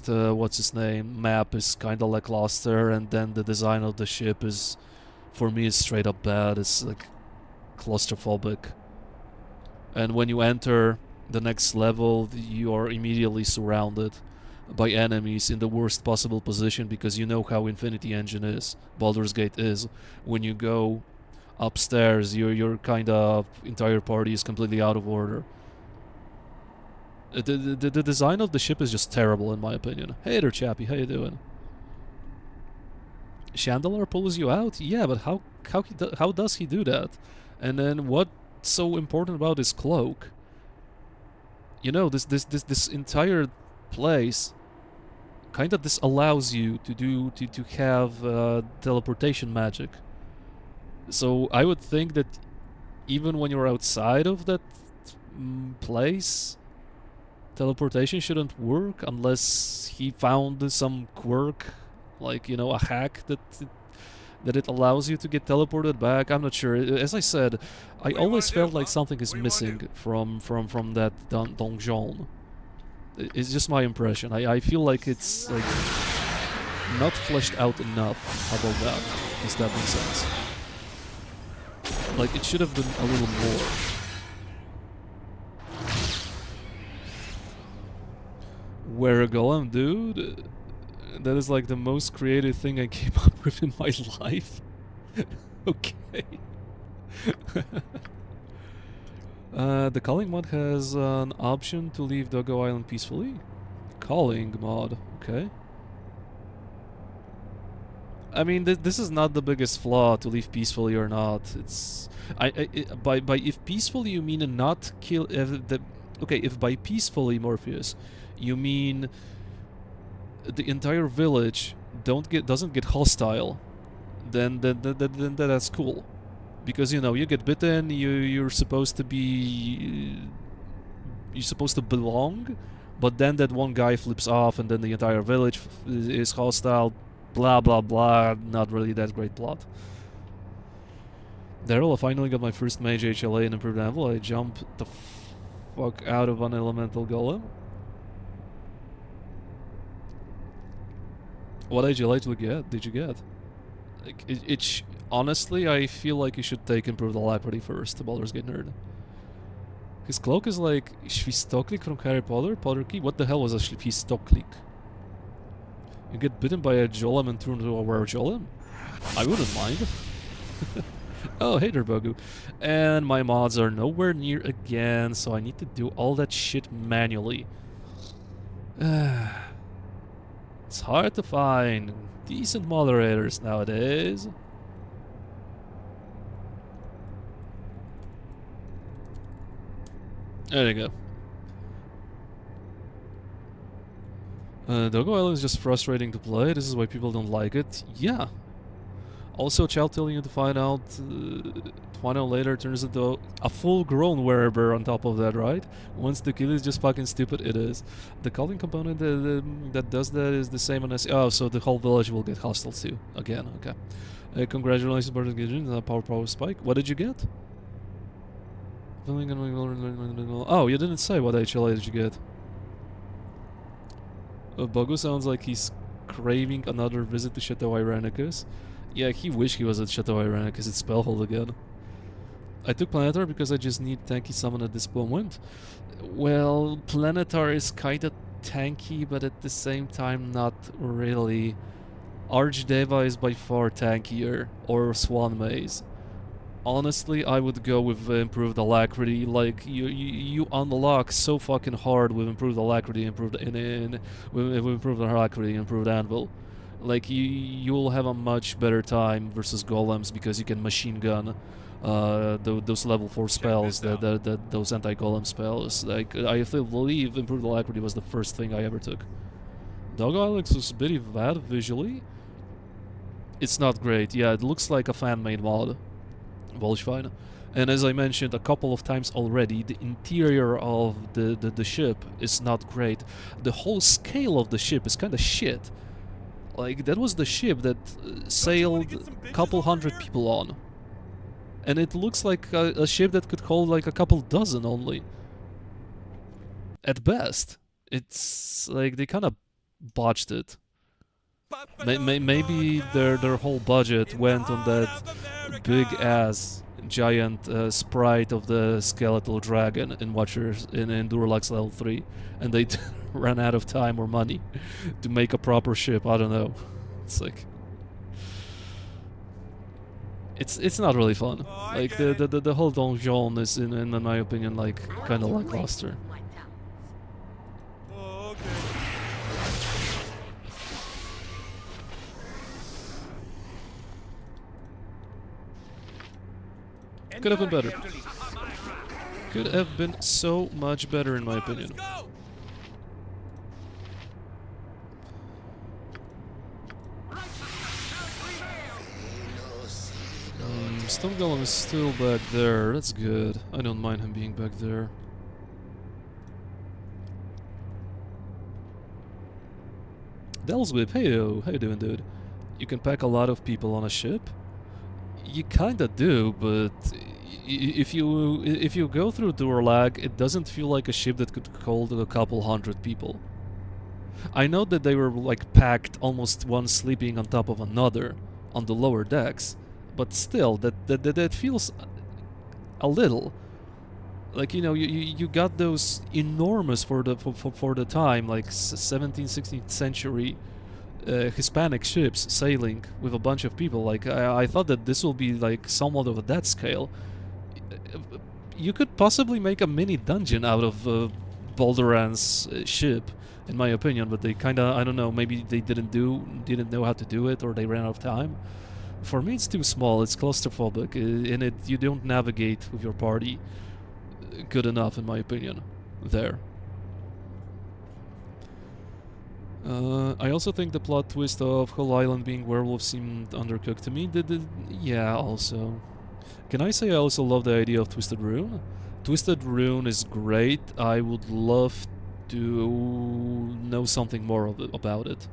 what's his name map is kind of lackluster, and then the design of the ship is, for me, is straight up bad. It's like claustrophobic, and when you enter the next level, you are immediately surrounded by enemies in the worst possible position, because you know how Infinity Engine is, Baldur's Gate is. When you go upstairs, your kind of entire party is completely out of order. The design of the ship is just terrible, in my opinion. Hey there, chappie, how you doing? Chandelar pulls you out? Yeah, but how does he do that? And then what's so important about his cloak? You know, this entire place kind of disallows you to have teleportation magic. So I would think that even when you're outside of that place, teleportation shouldn't work unless he found some quirk, like, you know, a hack that it allows you to get teleported back. I'm not sure. As I said, I always felt like something is missing from that donjon. It's just my impression. I feel like it's like not fleshed out enough about that. Does that make sense? Like, it should have been a little more. Where a golem, dude? That is like the most creative thing I came up with in my life. Okay. The calling mod has an option to leave Doggo Island peacefully. Calling mod, okay. I mean, this is not the biggest flaw, to leave peacefully or not. It's by if peacefully you mean not kill okay, if by peacefully, Morpheus, you mean the entire village doesn't get hostile, then that's cool, because, you know, you get bitten, you're supposed to belong, but then that one guy flips off, and then the entire village is hostile. Blah blah blah. Not really that great plot. Daryl, I finally got my first mage HLA and improved anvil. I jumped the fuck out of an elemental golem. What HLA did you get? Like, honestly, I feel like you should take improved alacrity first, the Baldur's Gate nerd. His cloak is like Svistoklik from Harry Potter. Potter key. What the hell was a Svistoklik? You get bitten by a Jolem and turn into a were-Jolem? I wouldn't mind. Oh, hey there, Bogu. And my mods are nowhere near again, so I need to do all that shit manually. It's hard to find decent moderators nowadays. There you go. Doggo Island is just frustrating to play. This is why people don't like it. Yeah. Also, child telling you to find out later turns into a full-grown werebear on top of that, right? Once the kill is just fucking stupid, it is. The calling component that does that is the same on oh, so the whole village will get hostile too. Again, okay. Congratulations, Barton Gideon, power spike. What did you get? Oh, you didn't say what HLA did you get. Bogu sounds like he's craving another visit to Chateau Irenicus. Yeah, he wished he was at Chateau Irenicus. It's Spellhold again. I took Planetar because I just need tanky summon at this moment. Well, Planetar is kinda tanky, but at the same time not really. Archdeva is by far tankier, or Swan Maze. Honestly, I would go with improved alacrity. Like, you unlock so fucking hard with improved alacrity, improved alacrity, improved anvil. Like, you'll have a much better time versus golems because you can machine gun those level 4 spells, those anti-golem spells. Like I believe Improved Alacrity was the first thing I ever took. Dog Alex is a bit bad visually. It's not great. Yeah, it looks like a fan-made mod. Wolfsfine. And as I mentioned a couple of times already, the interior of the ship is not great. The whole scale of the ship is kind of shit. Like, that was the ship that sailed a couple hundred people on. And it looks like a ship that could hold like a couple dozen only. At best. It's like they kind of botched it. Maybe their whole budget went on that big-ass giant sprite of the skeletal dragon in Watchers in Duralax level 3, and they ran out of time or money to make a proper ship. I don't know. It's like it's not really fun. Like the whole donjon is in my opinion like kind of lackluster. Oh, okay. Could have been better. Could have been so much better in my opinion. Go! Stone Golem is still back there. That's good. I don't mind him being back there. Delswip, heyo, how you doing, dude? You can pack a lot of people on a ship? You kinda do, but if you go through Durlag, it doesn't feel like a ship that could hold a couple hundred people. I know that they were like packed, almost one sleeping on top of another on the lower decks, but still, that feels a little like, you know, you got those enormous for the time, like 17th, 16th century Hispanic ships sailing with a bunch of people. Like I thought that this will be like somewhat of that scale. You could possibly make a mini dungeon out of Balduran's ship, in my opinion, but they kind of, I don't know, maybe they didn't know how to do it, or they ran out of time. For me, it's too small. It's claustrophobic. In it, you don't navigate with your party good enough, in my opinion. There. I also think the plot twist of Hull Island being werewolf seemed undercooked to me. Yeah, also. Can I say I also love the idea of Twisted Rune? Twisted Rune is great. I would love to know something more about it.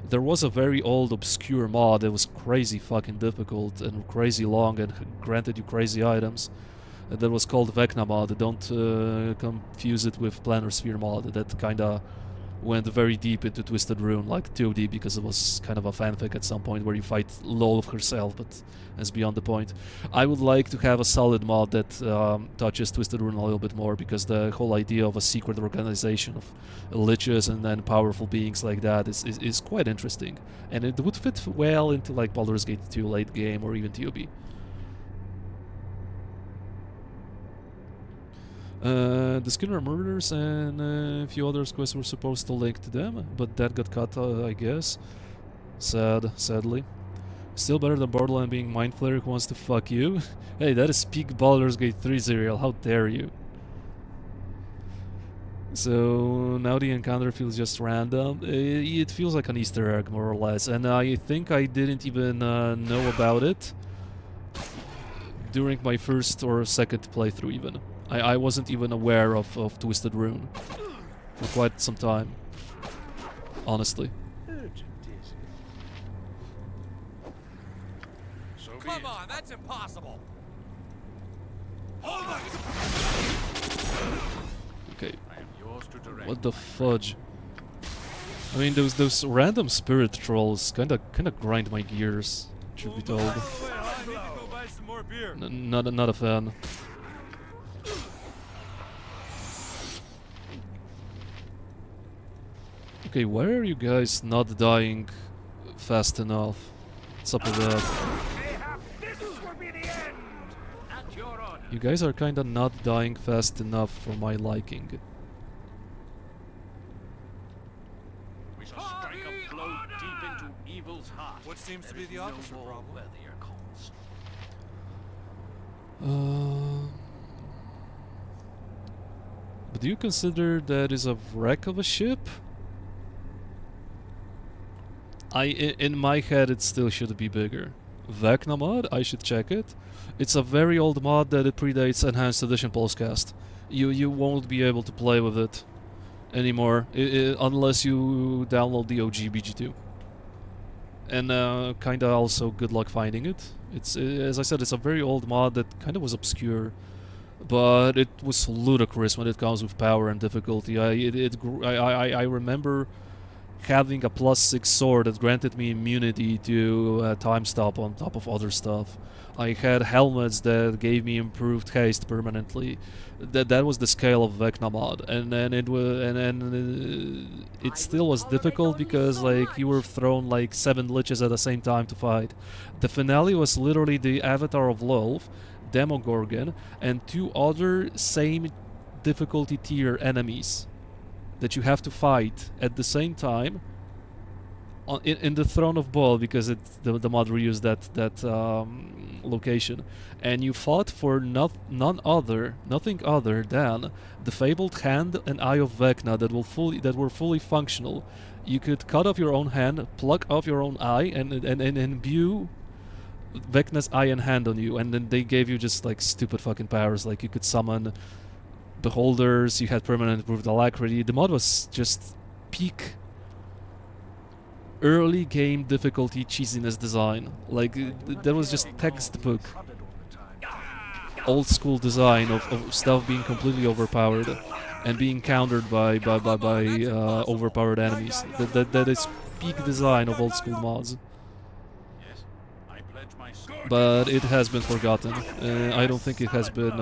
There was a very old, obscure mod that was crazy fucking difficult and crazy long and granted you crazy items. That was called Vecna mod. Don't confuse it with Planar Sphere mod. That kinda went very deep into Twisted Rune, like 2D, because it was kind of a fanfic at some point where you fight Lolth herself, but that's beyond the point. I would like to have a solid mod that touches Twisted Rune a little bit more, because the whole idea of a secret organization of liches and then powerful beings like that is quite interesting, and it would fit well into like Baldur's Gate 2 late game or even TOB. The Skinner murders and a few other quests were supposed to link to them, but that got cut, I guess. Sadly. Still better than Borderland being Mind Flayer who wants to fuck you. Hey, that is peak Baldur's Gate 3 serial, how dare you. So now the encounter feels just random. It feels like an Easter egg, more or less, and I think I didn't even know about it during my first or second playthrough even. I wasn't even aware of Twisted Rune for quite some time, honestly. Come on, that's impossible. Okay, what the fudge? I mean, those random spirit trolls kinda grind my gears, truth be told. I need to go buy some more beer. Not a fan. Okay, why are you guys not dying fast enough? What's up with that? You guys are kinda not dying fast enough for my liking. We shall strike a blow deep into evil's heart. What seems to be the officer problem? But do you consider that is a wreck of a ship? In my head, it still should be bigger. Vecna mod? I should check it. It's a very old mod that it predates Enhanced Edition Pulsecast. You won't be able to play with it anymore unless you download the OG BG2. And kinda also good luck finding it. It's as I said, it's a very old mod that kinda was obscure, but it was ludicrous when it comes with power and difficulty. I remember having a +6 sword that granted me immunity to time stop on top of other stuff. I had helmets that gave me improved haste permanently. That was the scale of Vecna mod, and then it still was difficult because like you were thrown like 7 liches at the same time to fight. The finale was literally the Avatar of Lolth, Demogorgon, and 2 other same difficulty tier enemies that you have to fight at the same time in the Throne of Ball, because the mod reused that location, and you fought for nothing other than the fabled hand and eye of Vecna that were fully functional. You could cut off your own hand, pluck off your own eye, and imbue Vecna's eye and hand on you, and then they gave you just like stupid fucking powers, like you could summon beholders, you had permanent improved alacrity. The mod was just peak early game difficulty cheesiness design. Like that was just textbook old school design of stuff being completely overpowered and being countered by overpowered enemies. That is peak design of old school mods. But it has been forgotten. I don't think it has been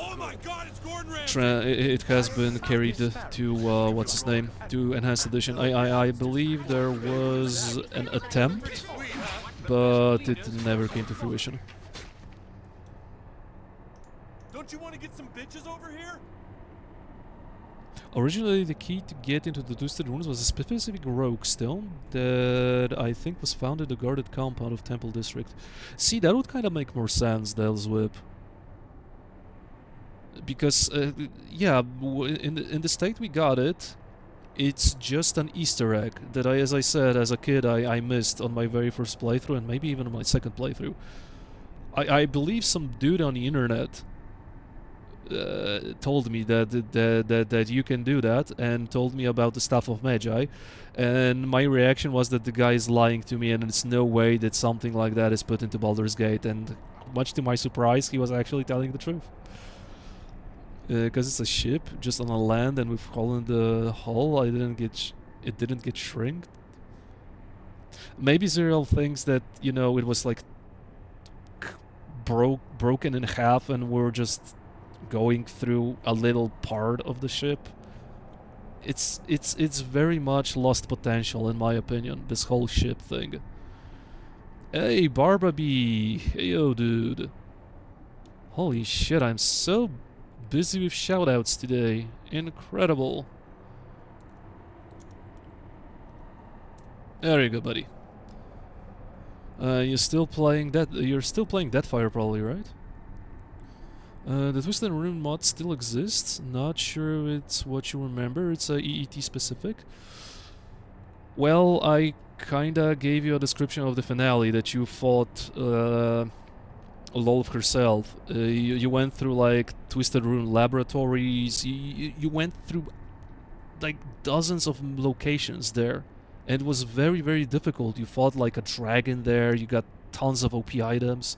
Oh my God, it's Gordon Ramsay! it has been carried to what's his name, to Enhanced Edition. I believe there was an attempt, but it never came to fruition. Don't you want to get some bitches over here? Originally, the key to get into the Twisted Runes was a specific rogue stone that I think was found in the guarded compound of Temple District. See, that would kind of make more sense, Dale's Whip. Because, yeah, in the state we got it, it's just an Easter egg that as I said, as a kid, I missed on my very first playthrough and maybe even on my second playthrough. I believe some dude on the internet told me that you can do that and told me about the Staff of Magi, and my reaction was that the guy is lying to me and it's no way that something like that is put into Baldur's Gate, and much to my surprise, he was actually telling the truth. Because it's a ship just on a land, and with hole in the hull, it didn't get shrinked. Maybe Zerial thinks that, you know, it was like broken in half and we're just going through a little part of the ship. It's very much lost potential in my opinion, this whole ship thing. Hey Barbaby, heyo dude. Holy shit, I'm so busy with shoutouts today. Incredible. There you go, buddy. You're still playing Deathfire probably, right? The Twisted Rune mod still exists. Not sure it's what you remember. It's EET specific. Well, I kinda gave you a description of the finale that you fought Lolth herself. You went through like Twisted Rune laboratories. You went through like dozens of locations there. And it was very, very difficult. You fought like a dragon there. You got tons of OP items.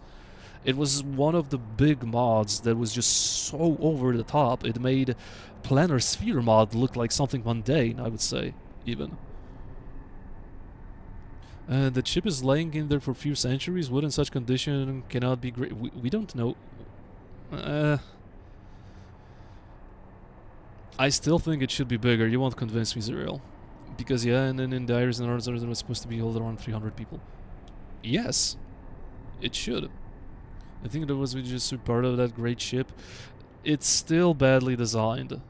It was one of the big mods that was just so over the top. It made Planar Sphere mod look like something mundane, I would say, even. The ship is laying in there for a few centuries. Wood in such condition cannot be great. We don't know. I still think it should be bigger. You won't convince me, Zerial. Because yeah, and then in the Iris and Arms it was supposed to be hold around 300 people. Yes, it should. I think that was just part of that great ship. It's still badly designed.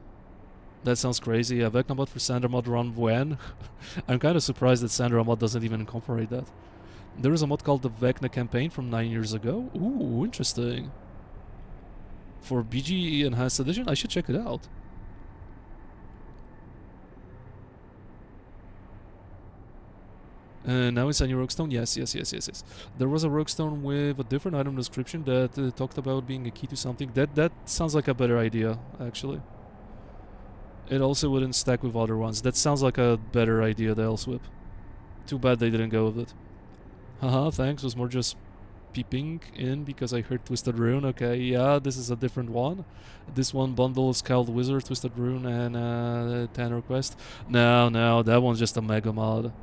That sounds crazy. Yeah, Vecna mod for Sandra mod run when? I'm kind of surprised that Sandra mod doesn't even incorporate that. There is a mod called the Vecna campaign from 9 years ago. Ooh, interesting. For BG Enhanced Edition, I should check it out. Now it's a new Roguestone? Yes. There was a Roguestone with a different item description that talked about being a key to something. That sounds like a better idea, actually. It also wouldn't stack with other ones. That sounds like a better idea, the Elswip. Too bad they didn't go with it. Haha, thanks. Was more just peeping in because I heard Twisted Rune. Okay, yeah, this is a different one. This one bundles Scald Wizard, Twisted Rune, and Tanner Quest. No, that one's just a mega mod.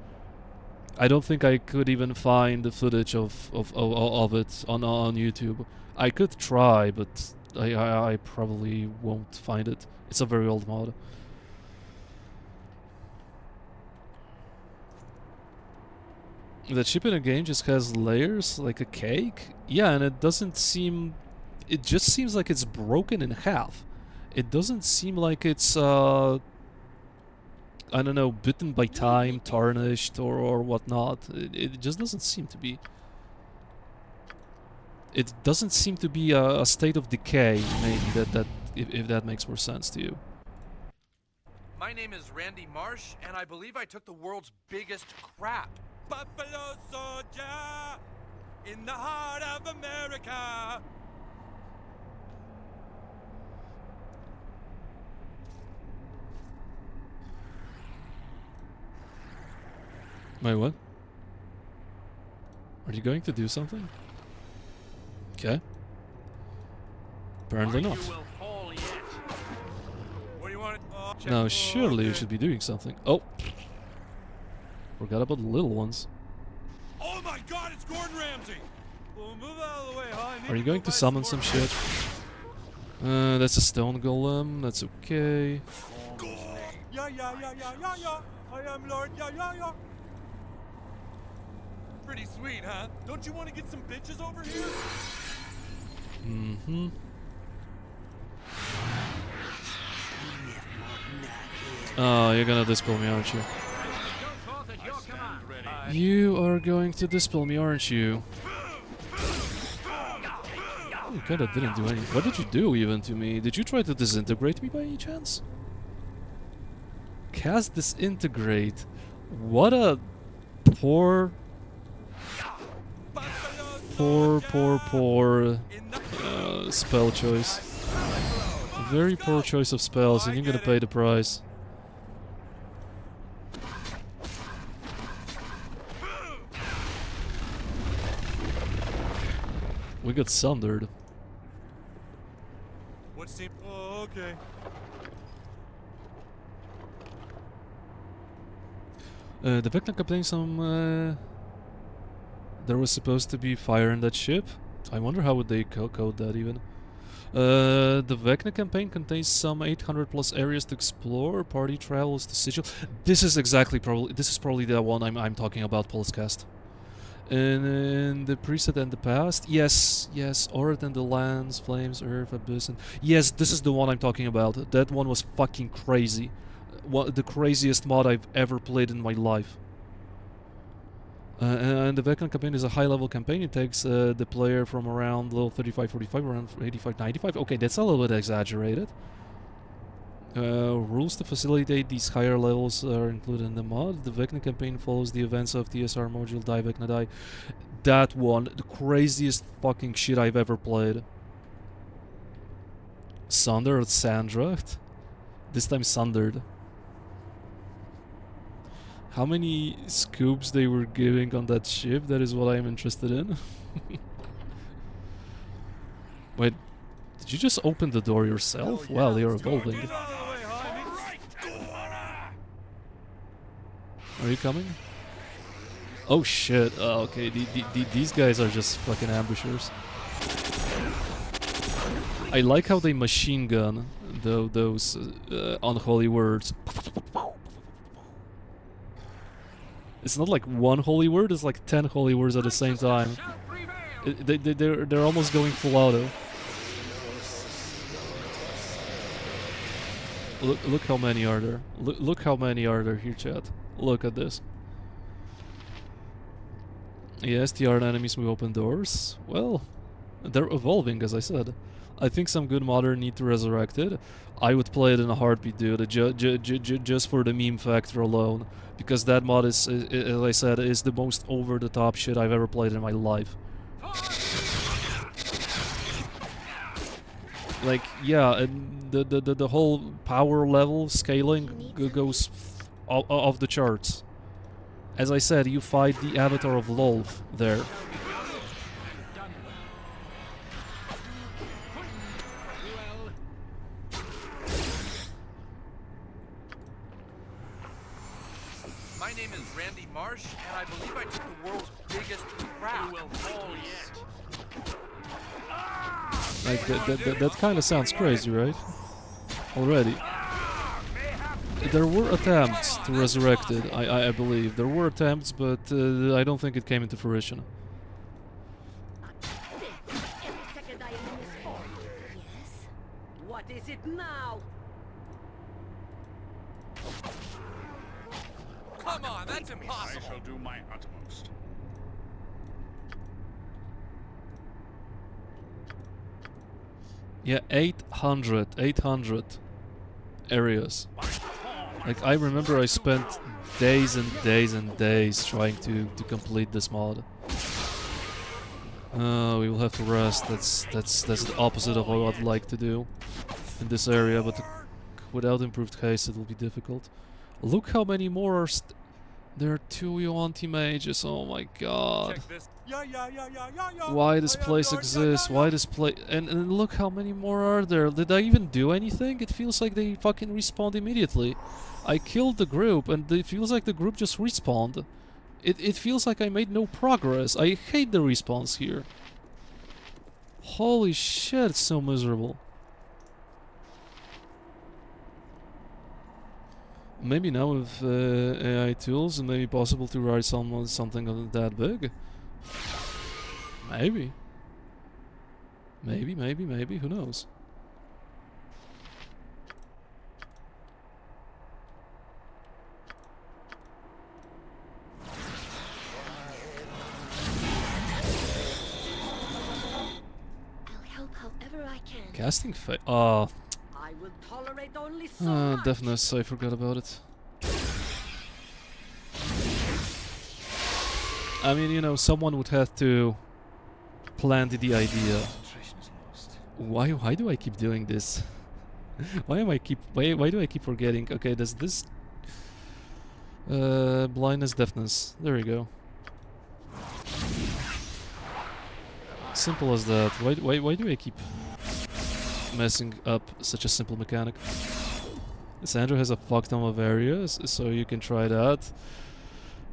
I don't think I could even find the footage of it on YouTube. I could try, but I probably won't find it. It's a very old mod. The chip in a game just has layers like a cake? Yeah, and it doesn't seem... It just seems like it's broken in half. It doesn't seem like it's, I don't know, bitten by time, tarnished, or whatnot. It just doesn't seem to be. It doesn't seem to be a state of decay, maybe, if that makes more sense to you. My name is Randy Marsh, and I believe I took the world's biggest crap. Buffalo soldier in the heart of America. Wait, what? Are you going to do something? Okay. Apparently not. What do you want? No, surely you should be doing something. Oh! Forgot about the little ones. Oh my God! It's Gordon Ramsay. Well, move out of the way, huh? I need Are you go going to buy summon more some shit? That's a stone golem. That's okay. Yeah. I am Lord. Yeah. Pretty sweet, huh? Don't you want to get some bitches over here? Mm-hmm. Oh, you're gonna dispel me, aren't you? You are going to dispel me, aren't you? You kinda didn't do anything. What did you do even to me? Did you try to disintegrate me by any chance? Cast Disintegrate. What a poor spell choice. Very poor choice of spells, and you're gonna pay the price. We got sundered. What seems? Oh, okay. The Vecna contains some. There was supposed to be fire in that ship. I wonder how would they code that even. The Vecna campaign contains some 800 plus areas to explore. Party travels to Sigil. This is probably the one I'm talking about. Pulsecast. And in the preset and the past, yes, Orid and the lands, flames, earth, abyss, and yes, this is the one I'm talking about. That one was fucking crazy. The craziest mod I've ever played in my life. And the Vecna campaign is a high-level campaign. It takes the player from around level 35-45, around 85-95. Okay, that's a little bit exaggerated. Rules to facilitate these higher levels are included in the mod. The Vecna campaign follows the events of TSR module Die Vecna Die. That one, the craziest fucking shit I've ever played. Sundered Sandracht? This time Sundered. How many scoops they were giving on that ship, that is what I am interested in. Wait, did you just open the door yourself? Wow, they are evolving. Are you coming? Oh shit, okay, these guys are just fucking ambushers. I like how they machine gun those unholy words. It's not like one holy word, it's like 10 holy words at the same time. They're almost going full auto. Look how many are there. Look how many are there here, chat. Look at this. Yes, TR enemies move open doors. Well, they're evolving, as I said. I think some good modder need to resurrect it. I would play it in a heartbeat, dude, just for the meme factor alone. Because that mod is, as I said, is the most over-the-top shit I've ever played in my life. Like, yeah, and the whole power level scaling goes off the charts. As I said, you fight the avatar of Lolth there. My name is Randy Marsh, and I believe I took the world's biggest crap. You will fall yet. Like, that kind of sounds crazy, right? Already. There were attempts to resurrect it, I believe. There were attempts, but I don't think it came into fruition. Yes? What is it now? Come on, that's impossible. I shall do my utmost. Yeah, 800 areas. Like, I remember I spent days and days and days trying to complete this mod. We will have to rest. That's the opposite of what I'd like to do in this area, but without improved haste it will be difficult. Look how many more are there are 2 Yuan-Ti mages, oh my god. Check this. Yeah, yeah, yeah, yeah, yeah, yeah. Why this I am place Lord, exists, yeah, yeah, why this place... And look how many more are there. Did I even do anything? It feels like they fucking respawned immediately. I killed the group and it feels like the group just respawned. It feels like I made no progress. I hate the respawns here. Holy shit, it's so miserable. Maybe now with AI tools, it may be possible to write something that big. Maybe. Maybe, who knows? I'll help however I can. Casting I will tolerate only so much. deafness, I forgot about it. I mean, you know, someone would have to plant the idea. Why do I keep doing this? why do I keep forgetting? Okay, does this blindness, deafness. There we go. Simple as that. Why do I keep messing up such a simple mechanic? Sandra has a fuck ton of areas, so you can try that.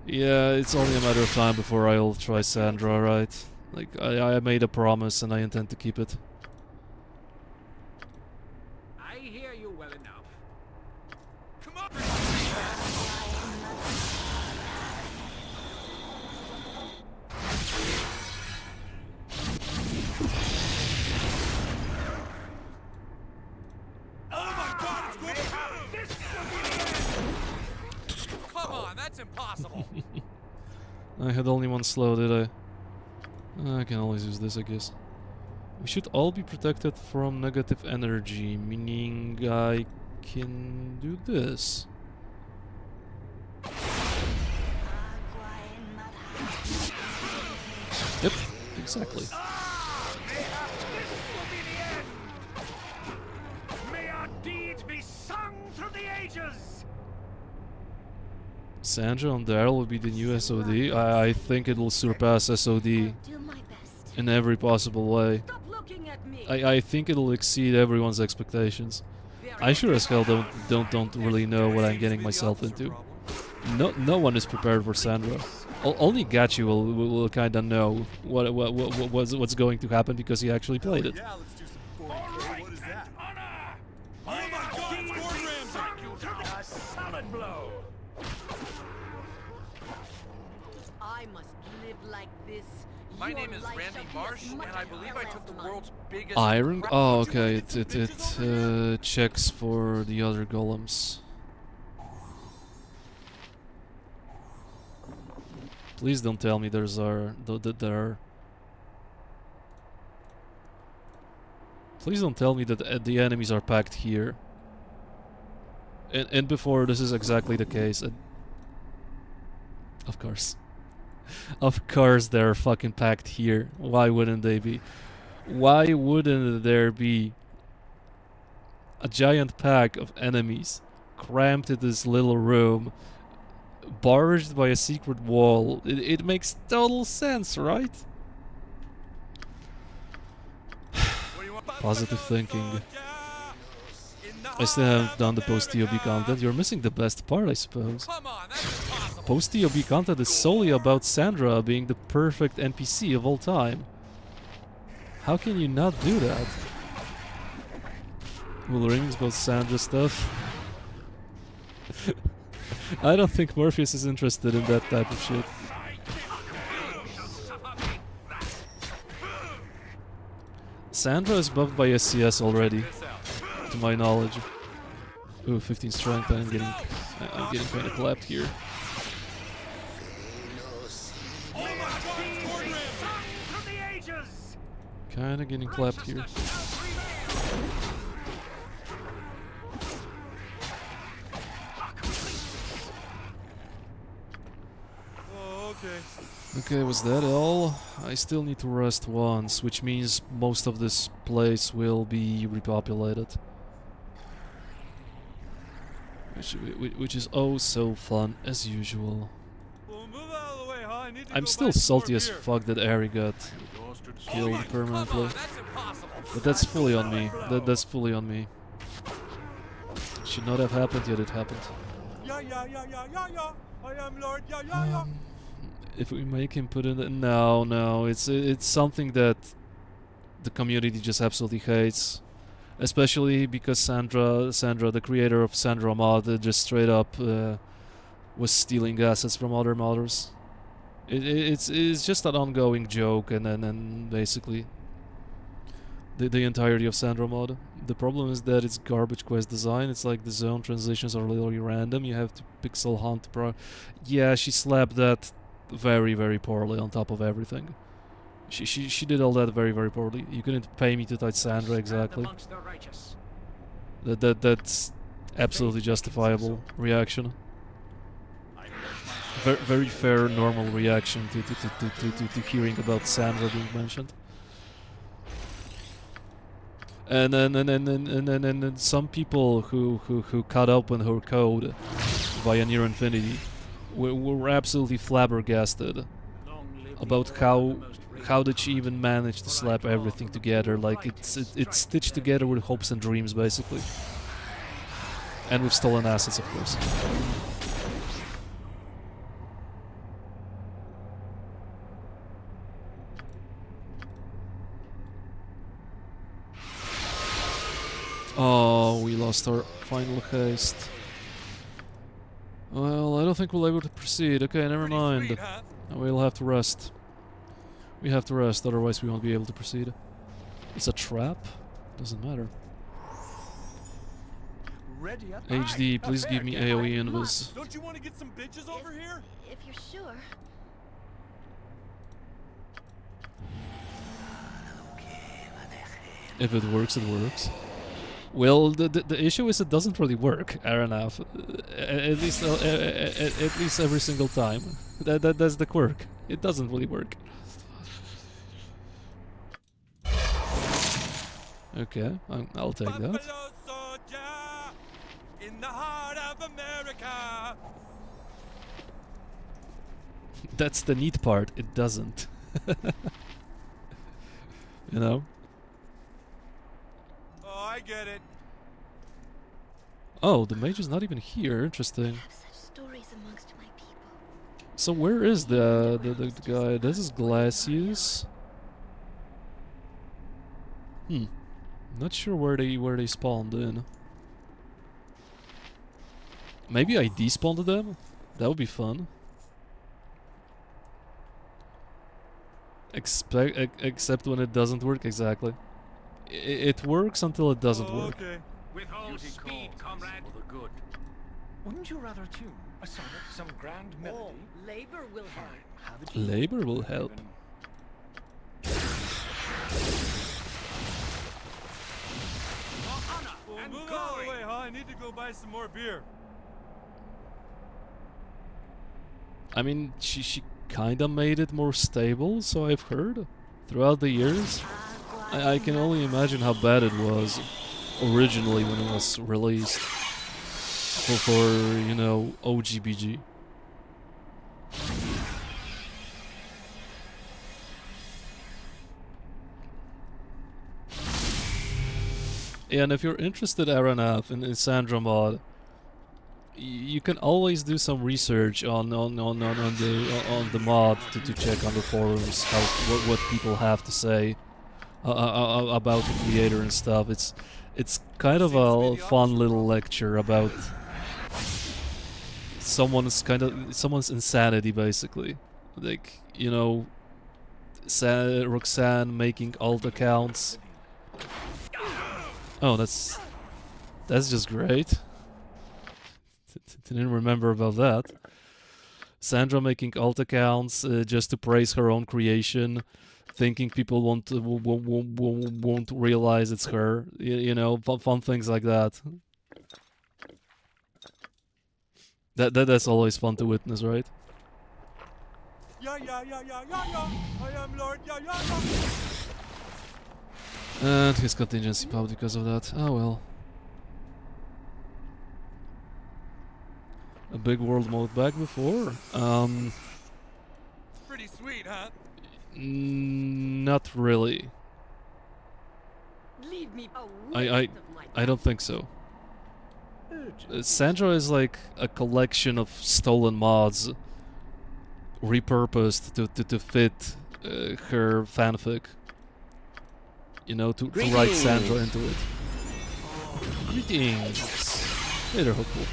Yeah, it's only a matter of time before I'll try Sandra, right? Like, I made a promise and I intend to keep it. I hear you well enough. Come on! Oh my god, it's going Come on, that's impossible. I had only one slow, did I? I can always use this, I guess. We should all be protected from negative energy, meaning I can do this. Yep, exactly. May our deeds be sung through the ages. Sandra on Daryl will be the new SOD. I think it will surpass SOD Do my best. in every possible way. Stop looking at me. I think it'll exceed everyone's expectations. I sure as hell don't really know what I'm getting myself into. No one is prepared for Sandra. Only Gachi will kind of know what's going to happen because he actually played it. Yeah, let's do some 4K. What is that? Oh my god, it's Gordon Ramsay! A solid blow. I must live like this. My Your name is life Randy shall be Marsh, as and much I as believe hell I as took the mine. world's biggest Iron? crap. Oh, okay. It checks for the other golems. Please don't tell me there are Please don't tell me that the enemies are packed here. And before, this is exactly the case. And of course. Of course they're fucking packed here. Why wouldn't they be? Why wouldn't there be a giant pack of enemies cramped in this little room, barged by a secret wall? It makes total sense, right? Positive thinking. I still haven't done the post-TOB content. You're missing the best part, I suppose. Come on, that's impossible. Post-TOB content is solely about Sandra being the perfect NPC of all time. How can you not do that? Will Rings about Sandra stuff? I don't think Morpheus is interested in that type of shit. Sandra is buffed by SCS already, to my knowledge. Ooh, 15 strength. I'm getting kind of clapped here. Kind of getting clapped here. Okay, was that all? I still need to rest once, which means most of this place will be repopulated. Which is oh so fun, as usual. Well, move out of the way, huh? I need to I'm go still buy some more salty as beer. fuck that Ari got killed permanently. That's impossible. But that's fully on me. That's fully on me. Should not have happened, yet it happened. Yeah, yeah, yeah, yeah, yeah, yeah. I am Lord. Yeah, yeah, yeah. If we make him put in no, it's something that the community just absolutely hates, especially because Sandra, the creator of Sandra mod, just straight up was stealing assets from other modders. It's just an ongoing joke, and then basically the entirety of Sandra mod. The problem is that it's garbage quest design. It's like the zone transitions are literally random. You have to pixel hunt. Yeah, she slapped that very, very poorly on top of everything. She did all that very, very poorly. You couldn't pay me to touch Sandra exactly. That's absolutely justifiable reaction. Very fair, normal reaction to hearing about Sandra being mentioned. And then some people who cut open her code via Near Infinity were absolutely flabbergasted about how did she even manage to slap everything together. Like it's stitched together with hopes and dreams, basically, and with stolen assets, of course. Oh, we lost our final haste. Well, I don't think we'll be able to proceed. Okay, never mind. Sweet, huh? We'll have to rest. We have to rest, otherwise we won't be able to proceed. It's a trap? Doesn't matter. Ready up. HD, please give me AoE invis. Don't you want to get some bitches over here? If you're sure. If it works, it works. Well, the issue is it doesn't really work, Aranaf. At least every single time. That's the quirk. It doesn't really work. Okay, I'll take that. Buffalo soldier in the heart of America. That's the neat part. It doesn't. You know? Oh, I get it. Oh, the mage is not even here. Interesting. Have such stories amongst my people. So where is the guy? This is Glacius. Not sure where they spawned in. Maybe I despawned them? That would be fun. Except when it doesn't work, exactly. It works until it doesn't work. Okay. With all speed, comrade. For the good. Wouldn't you rather tune a sonnet, some grand melody? Labor will help. Labor will help. and Move out of the glory. way, huh? I need to go buy some more beer. I mean, she kinda made it more stable, so I've heard, throughout the years. I can only imagine how bad it was originally when it was released for you know, OGBG. And if you're interested, Aranath, in Sandra mod, you can always do some research on the mod to check on the forums what people have to say about the creator and stuff. It's kind of a fun little lecture about someone's insanity, basically. Like, you know, Roxanne making alt accounts. Oh, that's just great. Didn't remember about that. Sandra making alt accounts just to praise her own creation, thinking people won't realize it's her. You know, fun things like that. That's always fun to witness, right? Yeah, yeah, yeah, yeah, yeah, yeah. I am Lord. Yeah, yeah, yeah. And his contingency popped because of that. Oh well. A big world mode back before. Pretty sweet, huh? Not really. Leave me I don't think so. Sandra is like a collection of stolen mods repurposed to fit her fanfic. You know, to write Sandra into it. Greetings. Hey there, hopeful.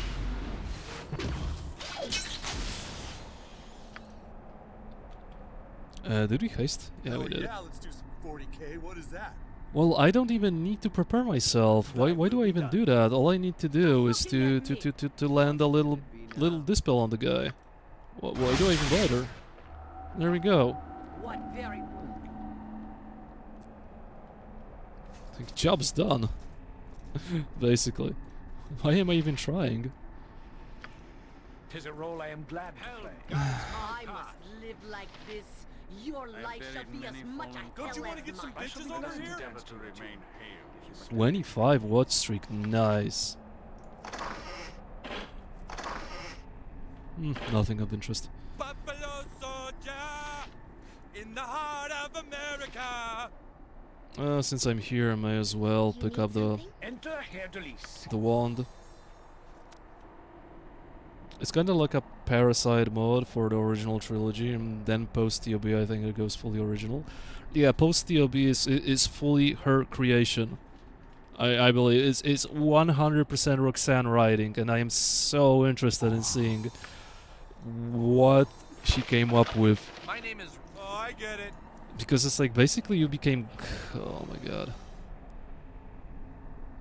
Did we heist? Yeah, we did. Yeah, let's do some 40K. What is that? Well, I don't even need to prepare myself. Why do I even do that? All I need to do is to land a little dispel on the guy. Why do I even bother? There we go. What very I think job's done. Basically. Why am I even trying? 'Tis a role I am glad to play. I must live like this. Your life shall be as much a Don't hell you want to as get some mine. bitches over here? 25 watch streak, nice. Nothing of interest. Buffalo soldier in the heart of America. Since I'm here, I may as well pick up the Enter Herr Delis. wand. It's kind of like a Parasite mod for the original trilogy, and then post TOB I think it goes fully original. Yeah, post TOB is fully her creation. I believe it's 100% Roxanne writing, and I am so interested in seeing what she came up with. My name is. Oh, I get it. Because it's like basically you became. Oh my god.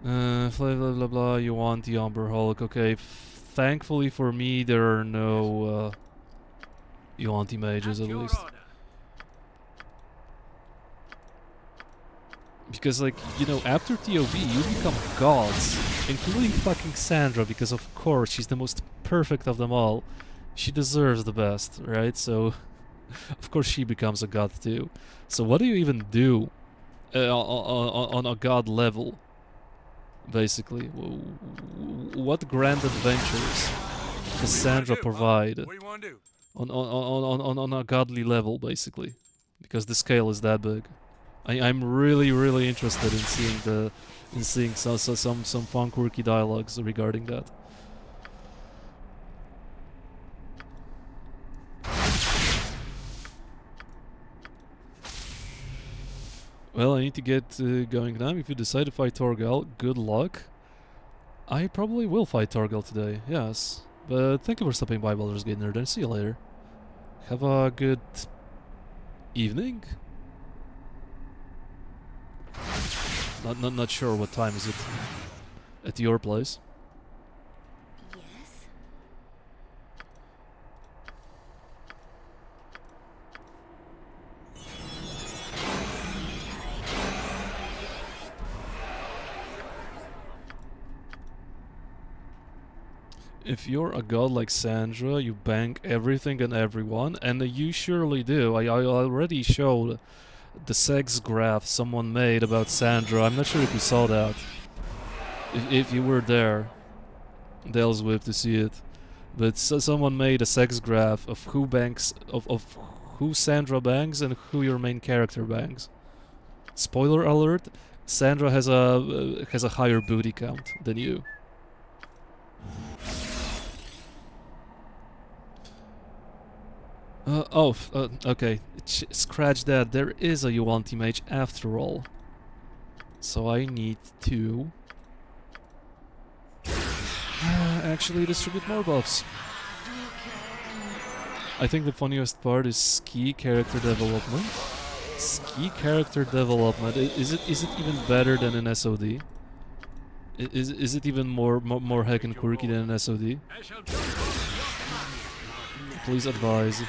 Blah blah blah blah. You want the Umber Hulk? Okay. Thankfully for me, there are no Yuanti mages at least. Because, like, you know, after TOB, you become gods, including fucking Sandra, because of course she's the most perfect of them all. She deserves the best, right? So, of course she becomes a god too. So what do you even do on a god level? Basically, what grand adventures does Sandra provide What do you want to do? on a godly level, basically? Because the scale is that big. I'm really interested in seeing some fun quirky dialogues regarding that. Well, I need to get going now. If you decide to fight Torgal, good luck. I probably will fight Torgal today, yes. But thank you for stopping by, Baldur's Gate Nerd, and see you later. Have a good evening? Not sure what time is it at your place. Yes? If you're a god like Sandra, you bang everything and everyone, and you surely do. I already showed the sex graph someone made about Sandra. I'm not sure if you saw that. If you were there, Dale's whip to see it. But someone made a sex graph of who bangs, of who Sandra bangs and who your main character bangs. Spoiler alert: Sandra has a higher booty count than you. Okay. Scratch that. There is a Yuan-Ti mage after all. So I need to actually distribute more buffs. I think the funniest part is Ski character development. Ski character development. Is it even better than an SOD? Is it even more heckin' quirky than an SOD? Please advise.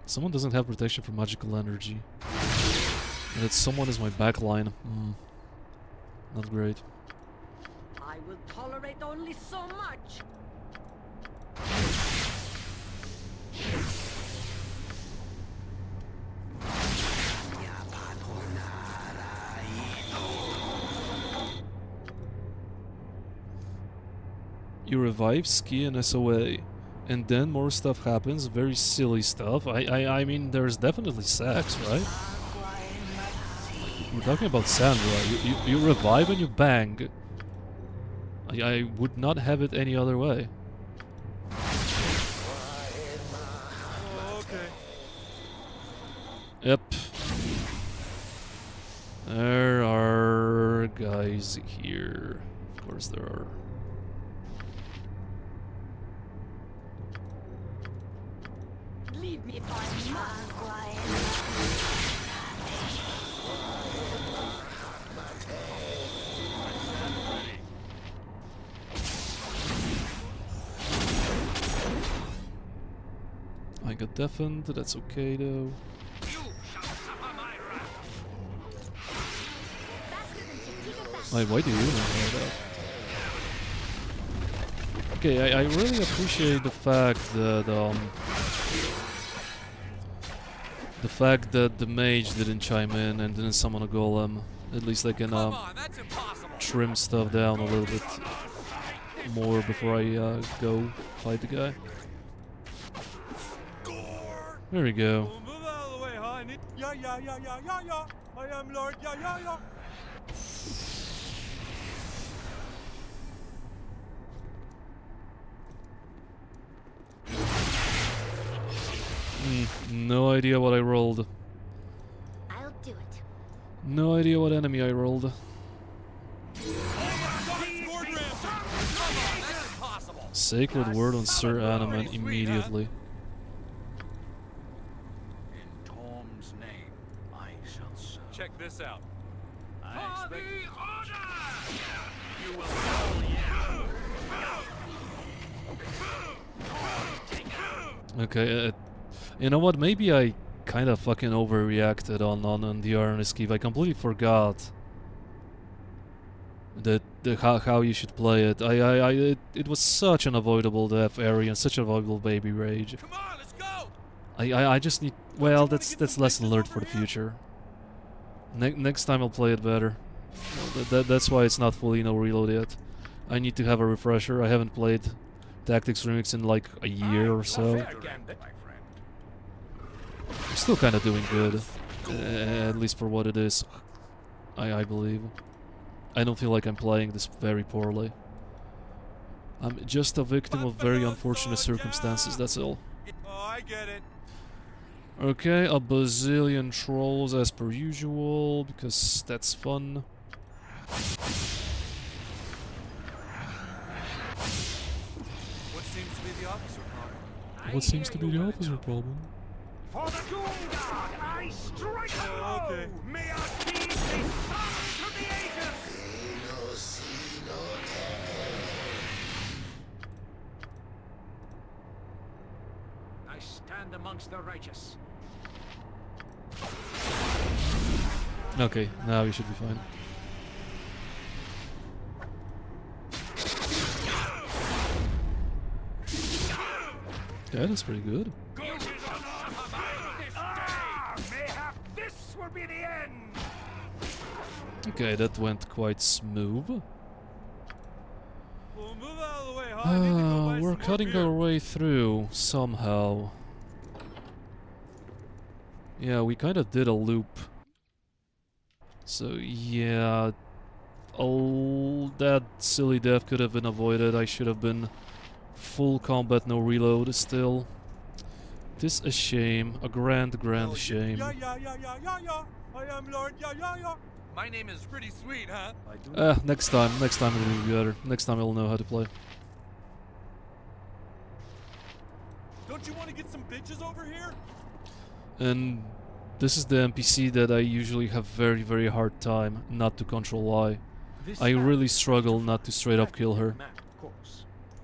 Someone doesn't have protection from magical energy. And that someone is my backline. Not great. I will tolerate only so much. You revive Ski and SOA, and then more stuff happens, very silly stuff. I mean, there's definitely sex, right? We're talking about Sandra. You revive and you bang. I would not have it any other way. Oh, okay. Yep. There are guys here. Of course there are. Leave me if I must. I got deafened, that's okay though. Wait, why do you know that? Okay, I really appreciate the fact that the mage didn't chime in and didn't summon a golem. At least I can That's impossible. trim stuff down a little bit more before I go fight the guy. There we go. Well, move out of the way, huh? I need. Yeah. I am Lord. Yeah. No idea what I rolled. I'll do it. No idea what enemy I rolled. Sacred word on Sir Animan immediately. In Tom's name, I shall serve. Check this out. For the order! You will. Okay, you know what? Maybe I kind of fucking overreacted on the Iron Escape. I completely forgot that how you should play it. It was such an avoidable death area and such an avoidable baby rage. Come on, let's go. I just need. Well, that's lesson learned for the future. Next time I'll play it better. That's why it's not fully no reload yet. I need to have a refresher. I haven't played Tactics Remix in like a year or so. I'm still kind of doing good, at least for what it is. I believe. I don't feel like I'm playing this very poorly. I'm just a victim of very unfortunate circumstances, that's all. Oh, I get it. Okay, a bazillion trolls as per usual, because that's fun. What seems to be the officer problem? What seems to be the officer problem? For the Doom God, I strike a blow! Okay. May our deeds be sung to the ages! stand amongst the righteous. Okay, now we should be fine. Yeah, that's pretty good. Mayhap this will be the end. Okay, that went quite smooth. Well, move out of the way, huh? I need to go buy We're some more cutting beer. our way through somehow. Yeah, we kind of did a loop. So yeah, all that silly death could have been avoided. I should have been full combat, no reload still. This a shame, a grand shame. Yeah, yeah, yeah, yeah, yeah, yeah. I am Lord. Yeah, yeah, yeah. My name is pretty sweet, huh? Next time it'll be better. Next time I'll know how to play. Don't you want to get some bitches over here? And this is the NPC that I usually have very, very hard time not to control Y. I really struggle not to straight up kill her.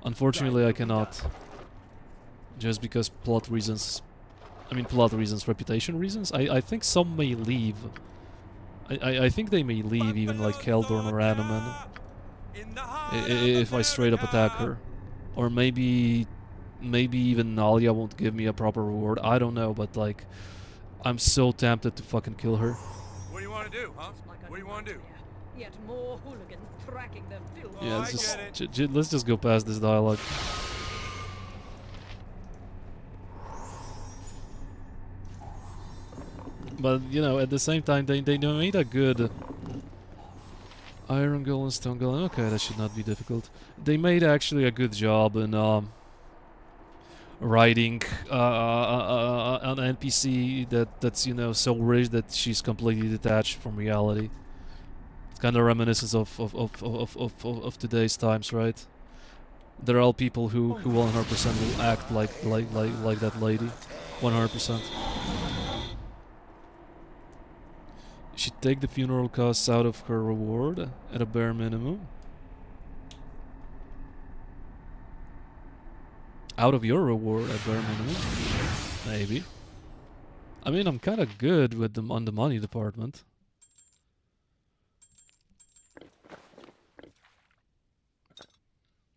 Unfortunately, I cannot. Just because plot reasons. I mean, plot reasons, reputation reasons. I think some may leave. I think they may leave, even like Keldorn or Animan, if I straight up attack her. Or maybe even Nalia won't give me a proper reward. I don't know, but like, I'm so tempted to fucking kill her. What do you want to do, huh? What do you want to do? Yet more hooligans tracking them filth. Yeah, I it's just, get it. let's just go past this dialogue. But, you know, at the same time, they made a good Iron Golem, Stone Golem. Okay, that should not be difficult. They made actually a good job in writing an NPC that's, you know, so rich that she's completely detached from reality. It's kind of reminiscent of today's times, right? There are all people who 100% will act like that lady, 100%. She'd take the funeral costs out of her reward at a bare minimum. Out of your reward at bare minimum, maybe. I mean, I'm kind of good with them on the money department.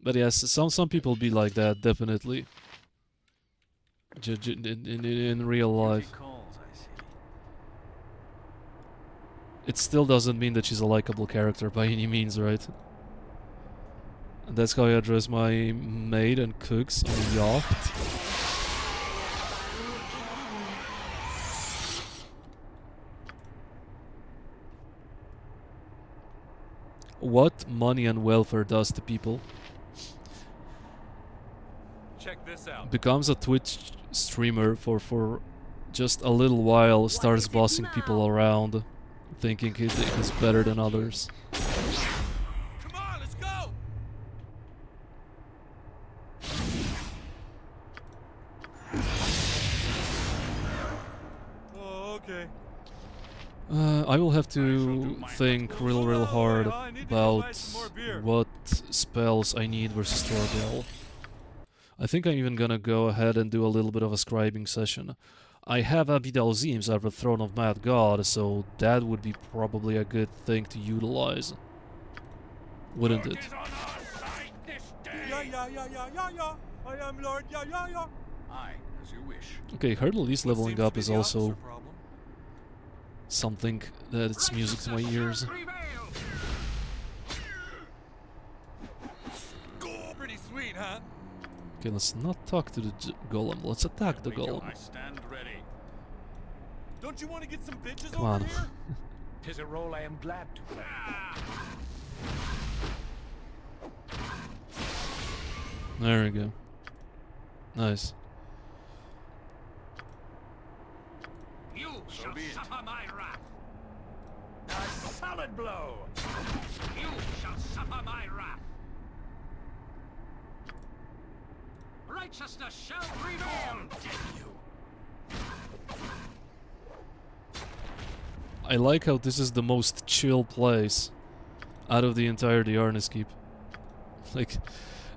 But yes, some people be like that, definitely. In real life. It still doesn't mean that she's a likable character by any means, right? And that's how I address my maid and cooks on the yacht. What money and welfare does to people. Check this out. Becomes a Twitch streamer for just a little while, starts bossing people around, thinking he's better than others. Come on, let's go. Oh, okay. I will have to think real hard about what spells I need versus Torgal. I think I'm even gonna go ahead and do a little bit of a scribing session. I have Abidal Zeems at the Throne of Mad God, so that would be probably a good thing to utilize. Wouldn't it? Yeah, yeah, yeah, yeah, yeah, yeah. I am Lord. Yeah, yeah, yeah. Aye, as you wish. Okay, Hercules leveling Seems to up be is the also opposite problem. something that it's music to my ears. Pretty sweet, huh? Okay, let's not talk to the golem, let's attack the golem. I stand ready. Don't you want to get some bitches Come over on. here? 'Tis a role I am glad to play. There we go. Nice. You shall suffer my wrath. A solid blow. You shall suffer my wrath. Righteousness shall prevail. Damn you. I like how this is the most chill place out of the entire Diarnis Keep. Like,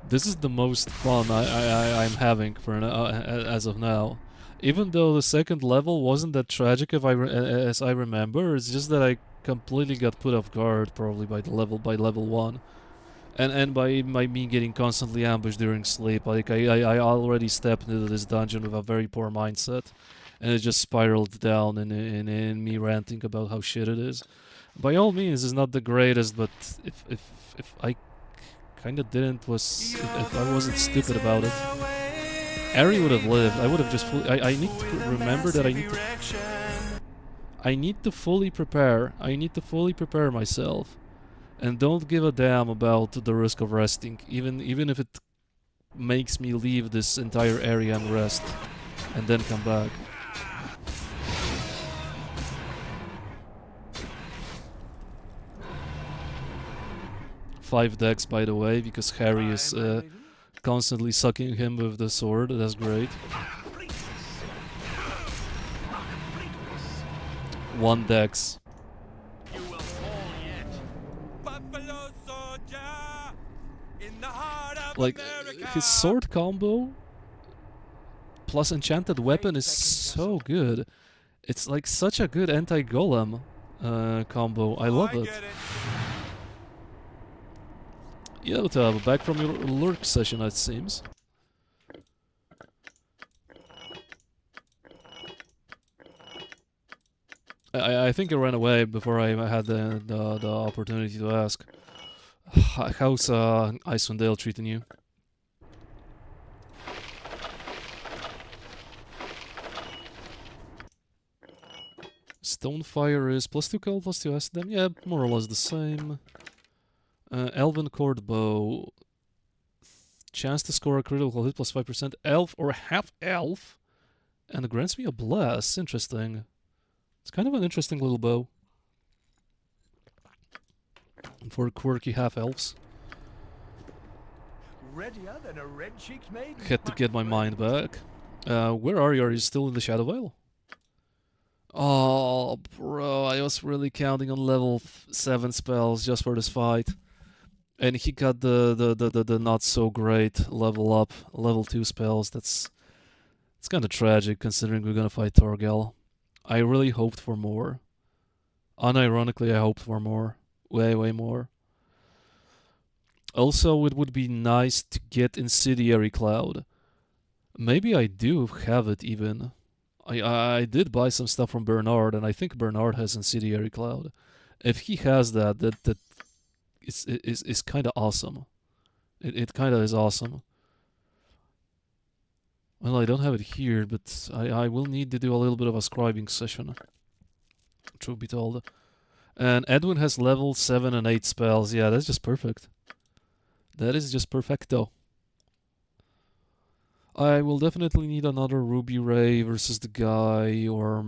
This is the most fun I'm having for as of now. Even though the second level wasn't that tragic as I remember, it's just that I completely got put off guard probably by level 1. And by me getting constantly ambushed during sleep. Like I already stepped into this dungeon with a very poor mindset, and it just spiraled down in me ranting about how shit it is. By all means, it's not the greatest, but if I kinda didn't if I wasn't stupid about it, Ari would have lived. I would have just I need to remember that I need to fully prepare. I need to fully prepare myself, and don't give a damn about the risk of resting, even if it makes me leave this entire area and rest, and then come back. Five decks, by the way, because Harry is constantly sucking him with the sword. That's great. One dex. Buffalo soldier in the heart of Like, America. his sword combo plus enchanted weapon is so good. It's like such a good anti-golem combo. I love it. Yeah, but back from your lurk session, it seems. I think I ran away before I had the opportunity to ask. How's Icewind Dale treating you? Stonefire is +2 cold, +2 acid damage. Yeah, more or less the same. Elven Cord Bow. Chance to score a critical hit +5%. Elf or half-elf. And it grants me a bless. Interesting. It's kind of an interesting little bow. For quirky half-elves. Readier than a red-cheeked maiden. Had to get my mind back. Where are you? Are you still in the Shadow Vale? Oh, bro, I was really counting on level 7 spells just for this fight. And he got the not so great level up, level 2 spells. It's kind of tragic considering we're gonna fight Torgal. I really hoped for more. Unironically, I hoped for more. Way more. Also, it would be nice to get Incendiary Cloud. Maybe I do have it even. I did buy some stuff from Bernard, and I think Bernard has Incendiary Cloud. If he has that is kind of awesome. It kind of is awesome. Well, I don't have it here, but I will need to do a little bit of a scribing session. Truth be told. And Edwin has level 7 and 8 spells. Yeah, that's just perfect. That is just perfecto. I will definitely need another Ruby Ray versus the guy, or...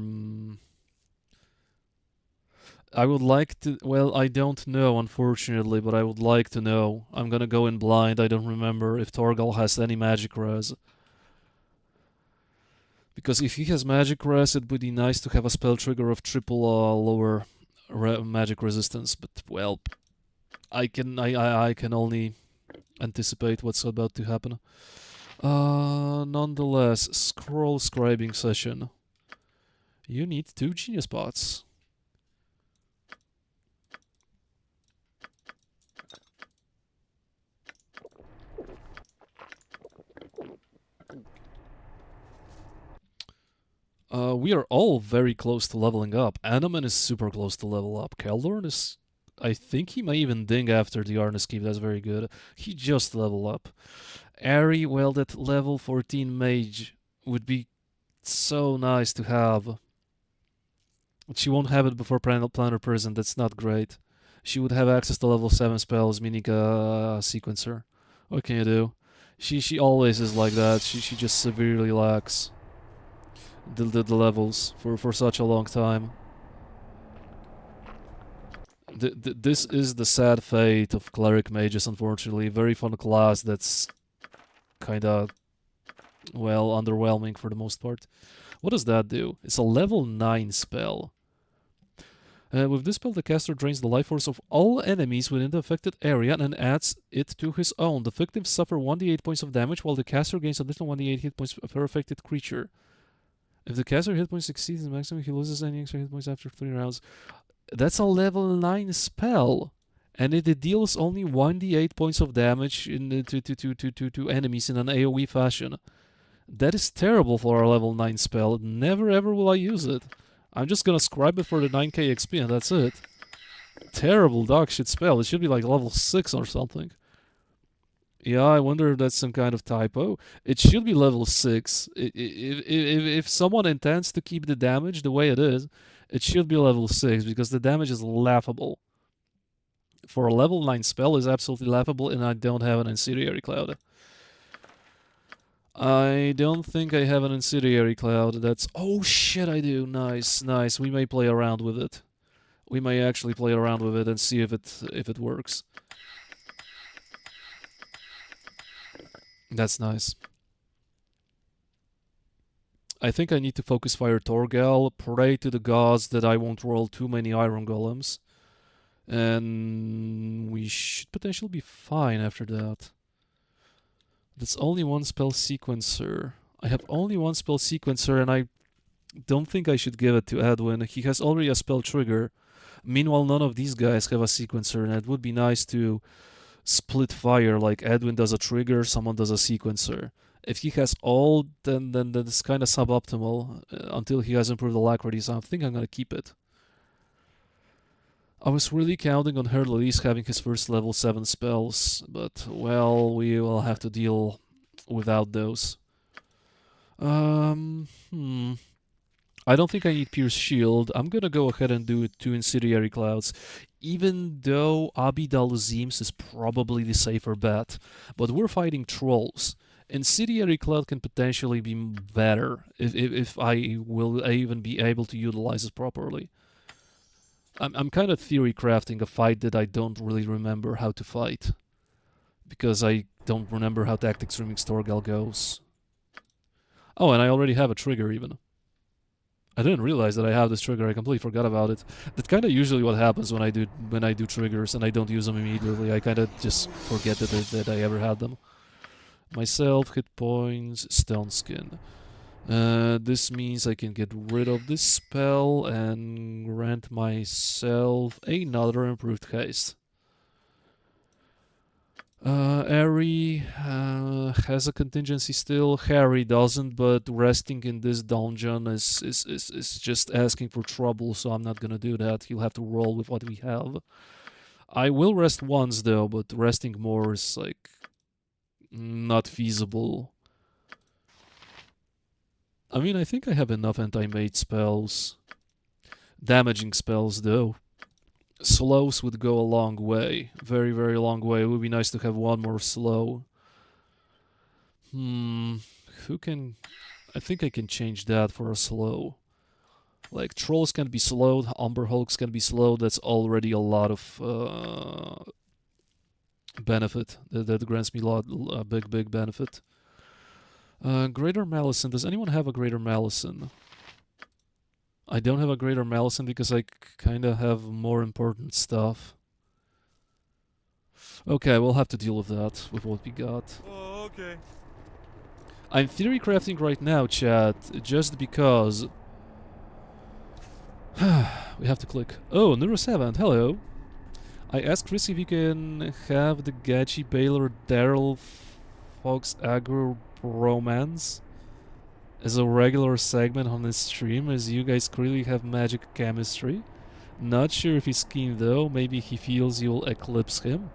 I would like to... Well, I don't know, unfortunately, but I would like to know. I'm gonna go in blind. I don't remember if Torgal has any magic res. Because if he has magic res, it would be nice to have a spell trigger of triple lower magic resistance. But, well, I can only anticipate what's about to happen. Nonetheless, scroll scribing session. You need 2 genius pots. We are all very close to leveling up. Anoman is super close to level up. Keldorn is... I think he may even ding after the Arnis Keep. That's very good. He just leveled up. Ari, well, that level 14 mage would be so nice to have. She won't have it before Planner Prison. That's not great. She would have access to level 7 spells, meaning a sequencer. What can you do? She always is like that. She just severely lacks the levels for such a long time. This is the sad fate of cleric mages, unfortunately. Very fun class that's kinda, well, underwhelming for the most part. What does that do? It's a level 9 spell. With this spell, the caster drains the life force of all enemies within the affected area and adds it to his own. The victims suffer 1d8 points of damage, while the caster gains additional 1d8 hit points per affected creature. If the caster hit point exceeds the maximum, he loses any extra hit points after 3 rounds. That's a level 9 spell, and it deals only 1d8 points of damage to enemies in an AoE fashion. That is terrible for a level 9 spell. Never ever will I use it. I'm just gonna scribe it for the 9k XP and that's it. Terrible dog shit spell. It should be like level 6 or something. Yeah, I wonder if that's some kind of typo. It should be level 6. If someone intends to keep the damage the way it is, it should be level 6 because the damage is laughable. For a level 9 spell is absolutely laughable, and I don't have an Incendiary Cloud. I don't think I have an Incendiary Cloud. That's... Oh shit, I do. Nice, nice. We may play around with it. We may actually play around with it and see if it works. That's nice. I think I need to focus fire Torgal, pray to the gods that I won't roll too many iron golems. And we should potentially be fine after that. That's only one spell sequencer. I have only one spell sequencer and I don't think I should give it to Edwin. He has already a spell trigger. Meanwhile, none of these guys have a sequencer, and it would be nice to split fire, like Edwin does a trigger, someone does a sequencer. If he has all, then it's kind of suboptimal until he has improved alacrity, so I think I'm gonna keep it. I was really counting on Herlelis having his first level 7 spells, but, well, we will have to deal without those. I don't think I need Pierce Shield. I'm gonna go ahead and do 2 Incendiary Clouds, even though Abidal Zeems is probably the safer bet. But we're fighting trolls. Incendiary Cloud can potentially be better if I will even be able to utilize it properly. I'm kind of theory crafting a fight that I don't really remember how to fight, because I don't remember how Tactics Remix Torgal goes. Oh, and I already have a trigger even. I didn't realize that I have this trigger. I completely forgot about it. That's kind of usually what happens when I do triggers and I don't use them immediately. I kind of just forget that I ever had them. Myself, hit points, Stone Skin. This means I can get rid of this spell and grant myself another improved haste. Eri has a contingency still. Harry doesn't, but resting in this dungeon is just asking for trouble, so I'm not gonna do that. He'll have to roll with what we have. I will rest once though, but resting more is like not feasible. I mean, I think I have enough anti-mage spells. Damaging spells though. Slows would go a long way. Very, very long way. It would be nice to have one more slow. Who can... I think I can change that for a slow. Like, trolls can be slowed, Umber Hulks can be slowed. That's already a lot of benefit. That grants me a big benefit. Greater Malison. Does anyone have a Greater Malison? I don't have a Greater Malison because I kind of have more important stuff. Okay, we'll have to deal with that, with what we got. Oh, okay. I'm theory crafting right now, chat, just because... we have to click. Oh, Neuro7, hello. I asked Chris if you can have the Gachi Baylor Daryl Fox Agro romance as a regular segment on this stream, as you guys clearly have magic chemistry. Not sure if he's keen though. Maybe he feels you'll eclipse him.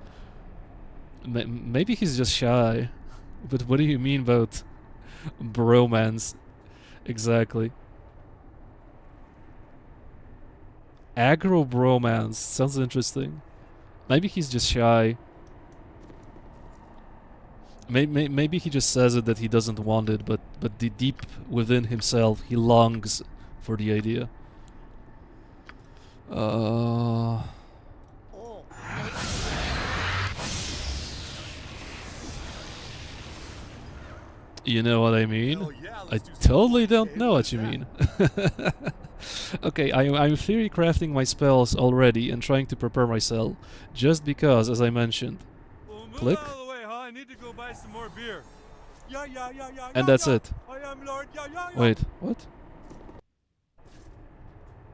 Maybe he's just shy. But what do you mean about bromance? Exactly. Agro bromance sounds interesting. Maybe he's just shy. Maybe he just says it that he doesn't want it, but deep within himself he longs for the idea. You know what I mean? Hell yeah, I let's do some totally don't hey, know what you mean. Okay, I'm theory crafting my spells already and trying to prepare myself, just because, as I mentioned. Well, move Click. out of the way, huh? I need to go buy some more beer. Yeah, yeah, yeah, yeah. And yeah, that's yeah. it. I am Lord. Yeah, yeah, yeah. Wait, what?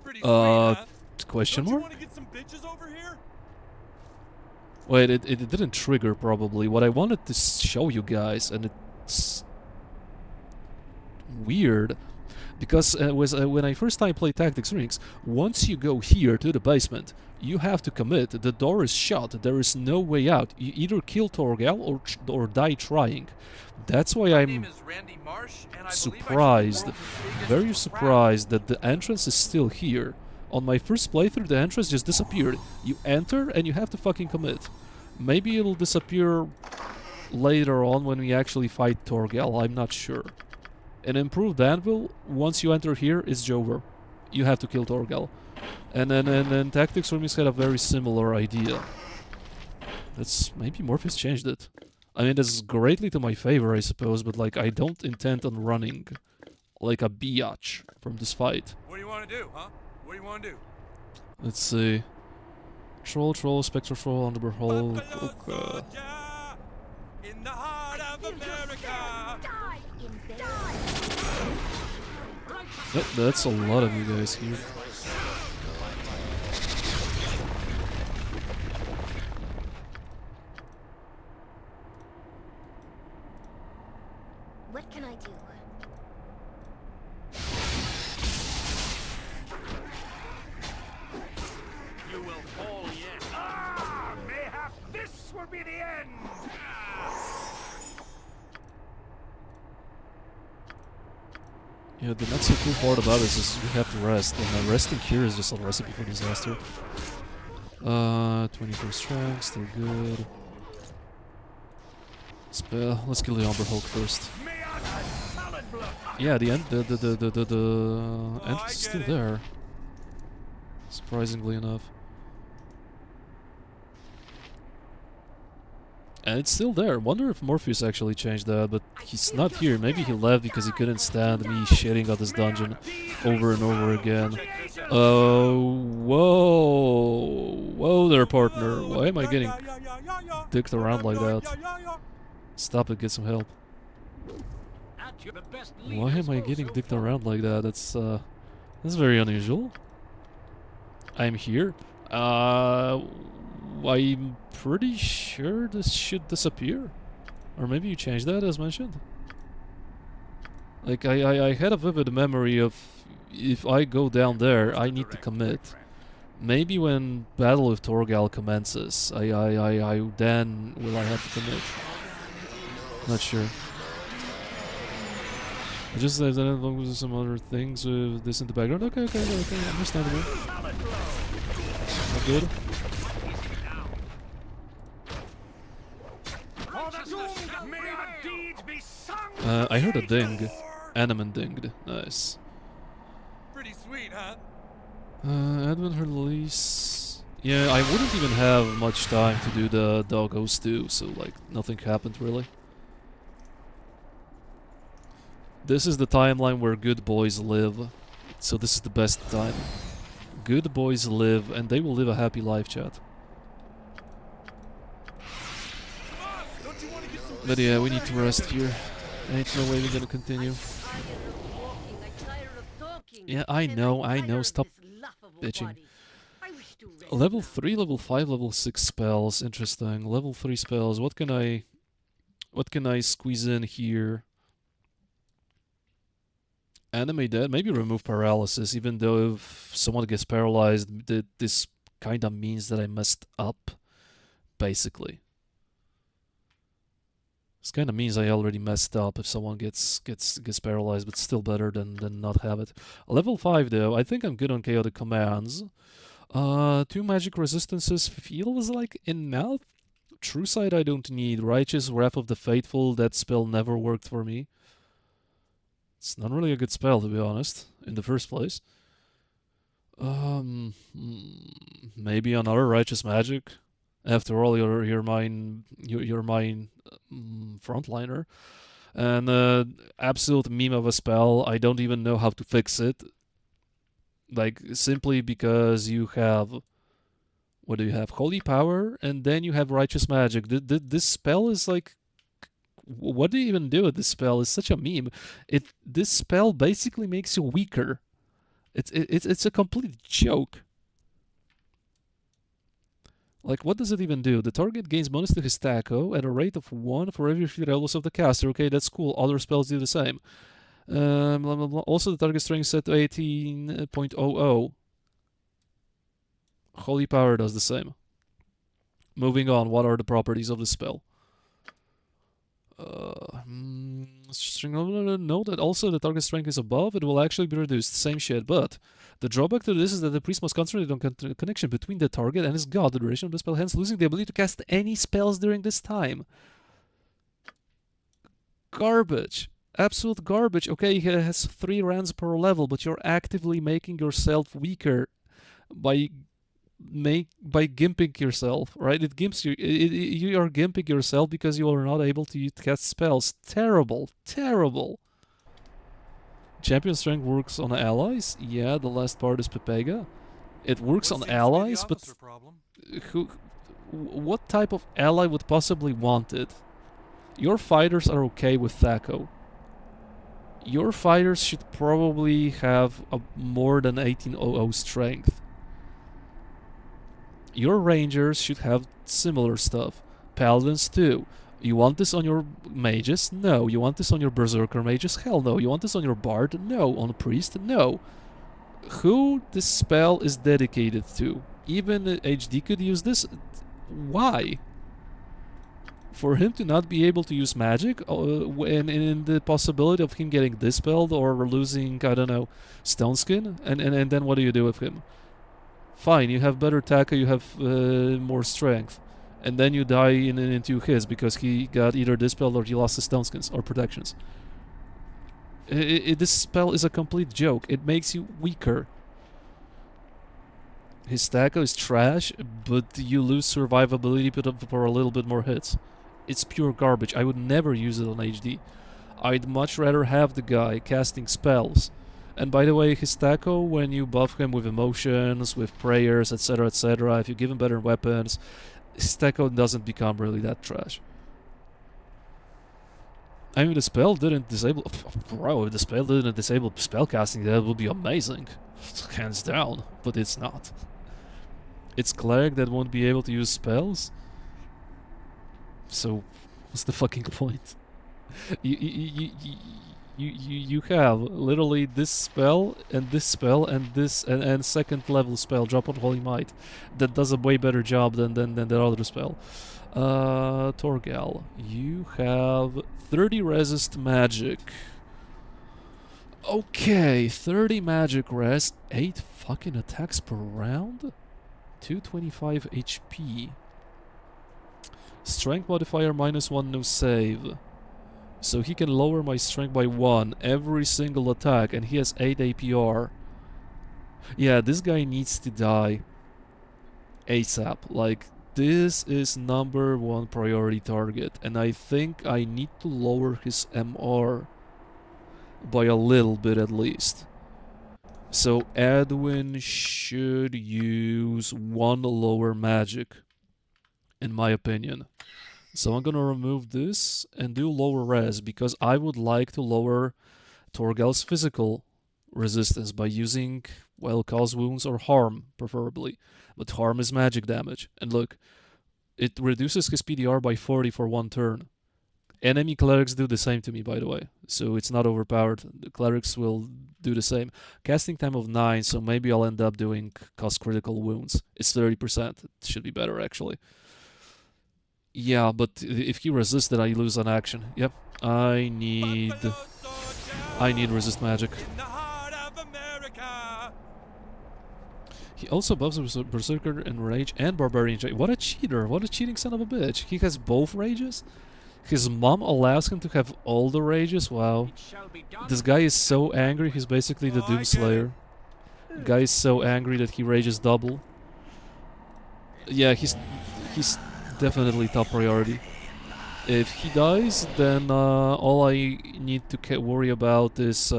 Pretty sweet, huh? Question Don't you mark? want to get some bitches over here? Wait, it didn't trigger probably. What I wanted to show you guys, and it's weird, because when I first time played Tactics Rings, once you go here to the basement, you have to commit. The door is shut. There is no way out. You either kill Torgal or die trying. That's why My I'm name is Randy Marsh, and I surprised, believe I took the world's biggest very crab. surprised that the entrance is still here. On my first playthrough, the entrance just disappeared. You enter and you have to fucking commit. Maybe it'll disappear later on when we actually fight Torgal, I'm not sure. An improved anvil, once you enter here, is over. You have to kill Torgal. And then Tactics Rings had a very similar idea. That's maybe Morpheus changed it. I mean, this is greatly to my favor, I suppose, but like I don't intend on running like a biatch from this fight. What do you want to do, huh? What do you want to do? Let's see. Troll, Spectre Troll, Underbar Hole. Buffalo Okay. soldier in the heart of America. Die in bed. That's a lot of you guys here. What can I do? You will fall yet. Ah! Mayhap this will be the end! Yeah, the not so cool part about this is you have to rest, and resting here is just a recipe for disaster. 24 strength, still good. Spell. Let's kill the Umber Hulk first. Yeah, the entrance is still there. Surprisingly enough. And it's still there. Wonder if Morpheus actually changed that, but he's not here. Maybe he left because he couldn't stand me shitting on this dungeon over and over again. Whoa there, partner. Why am I getting dicked around like that? Stop it, get some help. Why am I getting dicked around like that? That's very unusual. I'm here. I'm pretty sure this should disappear. Or maybe you changed that as mentioned? Like, I had a vivid memory of if I go down there, I need to commit. Maybe when Battle with Torgal commences, I then will I have to commit. Not sure. I just said that along with some other things with this in the background. Okay, understandable. Not good. I heard a ding. Animan dinged. Nice. Pretty sweet, huh? Advent release. Yeah, I wouldn't even have much time to do the doggo stew, so like nothing happened really. This is the timeline where good boys live, so this is the best time. Good boys live, and they will live a happy life, chat. But yeah, we need to rest here. Ain't no way we're gonna continue. Yeah, I know, stop bitching. Level 3, level 5, level 6 spells, interesting. Level 3 spells, what can I squeeze in here? Animate dead, maybe remove paralysis, even though if someone gets paralyzed, this kinda means that I messed up, basically. This kinda means I already messed up if someone gets paralyzed, but still better than not have it. Level 5 though, I think I'm good on chaotic commands. 2 magic resistances feels like enough. True Sight I don't need. Righteous Wrath of the Faithful, that spell never worked for me. It's not really a good spell, to be honest, in the first place. Maybe another Righteous Magic. After all, you're mine frontliner. And absolute meme of a spell. I don't even know how to fix it. Like, simply because you have... What do you have? Holy Power, and then you have Righteous Magic. This spell is like... What do you even do with this spell? It's such a meme. This spell basically makes you weaker. It's a complete joke. Like, what does it even do? The target gains bonus to his Taco at a rate of 1 for every 3 levels of the caster. Okay, that's cool. Other spells do the same. Blah, blah, blah. Also, the target strength is set to 18.00. Holy Power does the same. Moving on, what are the properties of the spell? Note that also the target strength is above, it will actually be reduced. Same shit, but the drawback to this is that the priest must concentrate on connection between the target and his god the duration of the spell, hence losing the ability to cast any spells during this time. Garbage. Absolute garbage. Okay, he has 3 rounds per level, but you're actively making yourself weaker by gimping yourself, right? It gimps you. You are gimping yourself because you are not able to cast spells. Terrible, terrible. Champion strength works on allies. Yeah, the last part is Pepega. It works on allies, but what type of ally would possibly want it? Your fighters are okay with Thaco. Your fighters should probably have a more than 1800 strength. Your rangers should have similar stuff. Paladins too. You want this on your mages? No. You want this on your berserker mages? Hell no. You want this on your bard? No. On a priest? No. Who this spell is dedicated to? Even HD could use this? Why? For him to not be able to use magic, and in the possibility of him getting dispelled or losing, I don't know, Stone Skin, and then what do you do with him? Fine, you have better attack, you have more strength, and then you die into his because he got either dispelled or he lost his Stone Skins or protections. This spell is a complete joke. It makes you weaker. His Taco is trash, but you lose survivability for a little bit more hits. It's pure garbage. I would never use it on HD. I'd much rather have the guy casting spells. And by the way, his Taco, when you buff him with emotions, with prayers, etc., if you give him better weapons, his Taco doesn't become really that trash. I mean, the spell didn't disable... Bro, if the spell didn't disable spellcasting, that would be amazing. Hands down. But it's not. It's Cleric that won't be able to use spells? So, what's the fucking point? You have literally this spell and this spell and this and second level spell, Drop on Holy Might, that does a way better job than the other spell. Torgal, you have 30 resist magic. Okay, 30 magic res, 8 fucking attacks per round, 225 HP. Strength modifier -1, no save. So he can lower my strength by 1 every single attack, and he has 8 APR. Yeah, this guy needs to die ASAP. Like, this is #1 priority target, and I think I need to lower his MR by a little bit at least. So Edwin should use 1 lower magic, in my opinion. So I'm gonna remove this and do lower res, because I would like to lower Torgal's physical resistance by using, well, cause wounds or harm, preferably. But harm is magic damage. And look, it reduces his PDR by 40 for 1 turn. Enemy clerics do the same to me, by the way, so it's not overpowered. The clerics will do the same. Casting time of 9, so maybe I'll end up doing cause critical wounds. It's 30%. It should be better, actually. Yeah, but if he resists it, I lose an action. Yep, I need resist magic. He also buffs Berserker and Rage and Barbarian. What a cheater! What a cheating son of a bitch! He has both rages? His mom allows him to have all the rages? Wow. This guy is so angry, he's basically the Doomslayer. Guy is so angry that he rages double. Yeah, he's definitely top priority. If he dies, then all I need to worry about is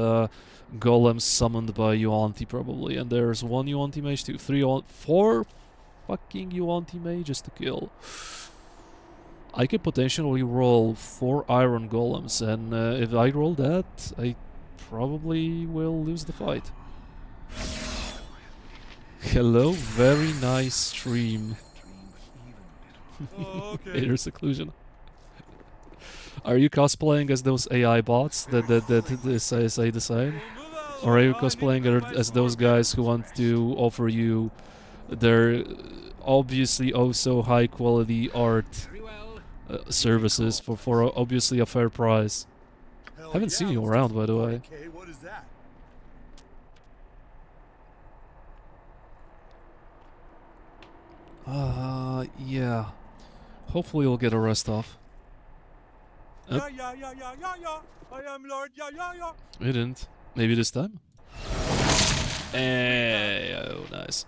golems summoned by Yuan-Ti probably. And there's one Yuan-Ti mage, four fucking Yuan-Ti mages to kill. I could potentially roll 4 iron golems, and if I roll that, I probably will lose the fight. Hello, very nice stream. Oh, okay. Inner seclusion. Are you cosplaying as those AI bots that say the same? Or are you cosplaying as those guys who want to offer you their obviously oh so high quality art services for obviously a fair price? Haven't seen you around, by the way. Okay, what is that? Yeah. Hopefully you'll get a rest off. Yeah, yeah, yeah, yeah, yeah, yeah. I am Lord. Yeah, yeah, yeah. You didn't. Maybe this time? Oh, nice.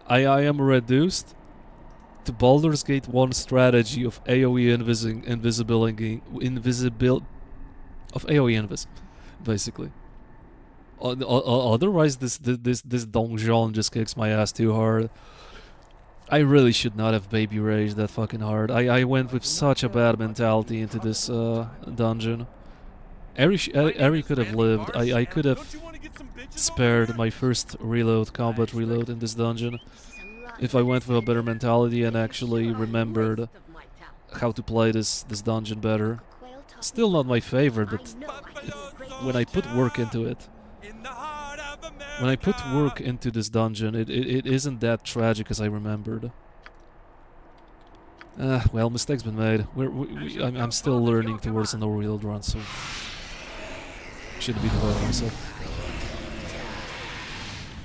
I am reduced to Baldur's Gate 1 strategy of AoE of AoE invis, basically. Otherwise, this donjon just kicks my ass too hard. I really should not have baby raged that fucking hard. I went with such a bad mentality into this dungeon. Eri could have lived. I could have spared my first combat reload in this dungeon, if I went with a better mentality and actually remembered how to play this dungeon better. Still not my favorite, but when I put work into it, when I put work into this dungeon, it isn't that tragic as I remembered. Well, mistakes been made. I'm still learning towards an overreload run, so shouldn't be too hard on myself.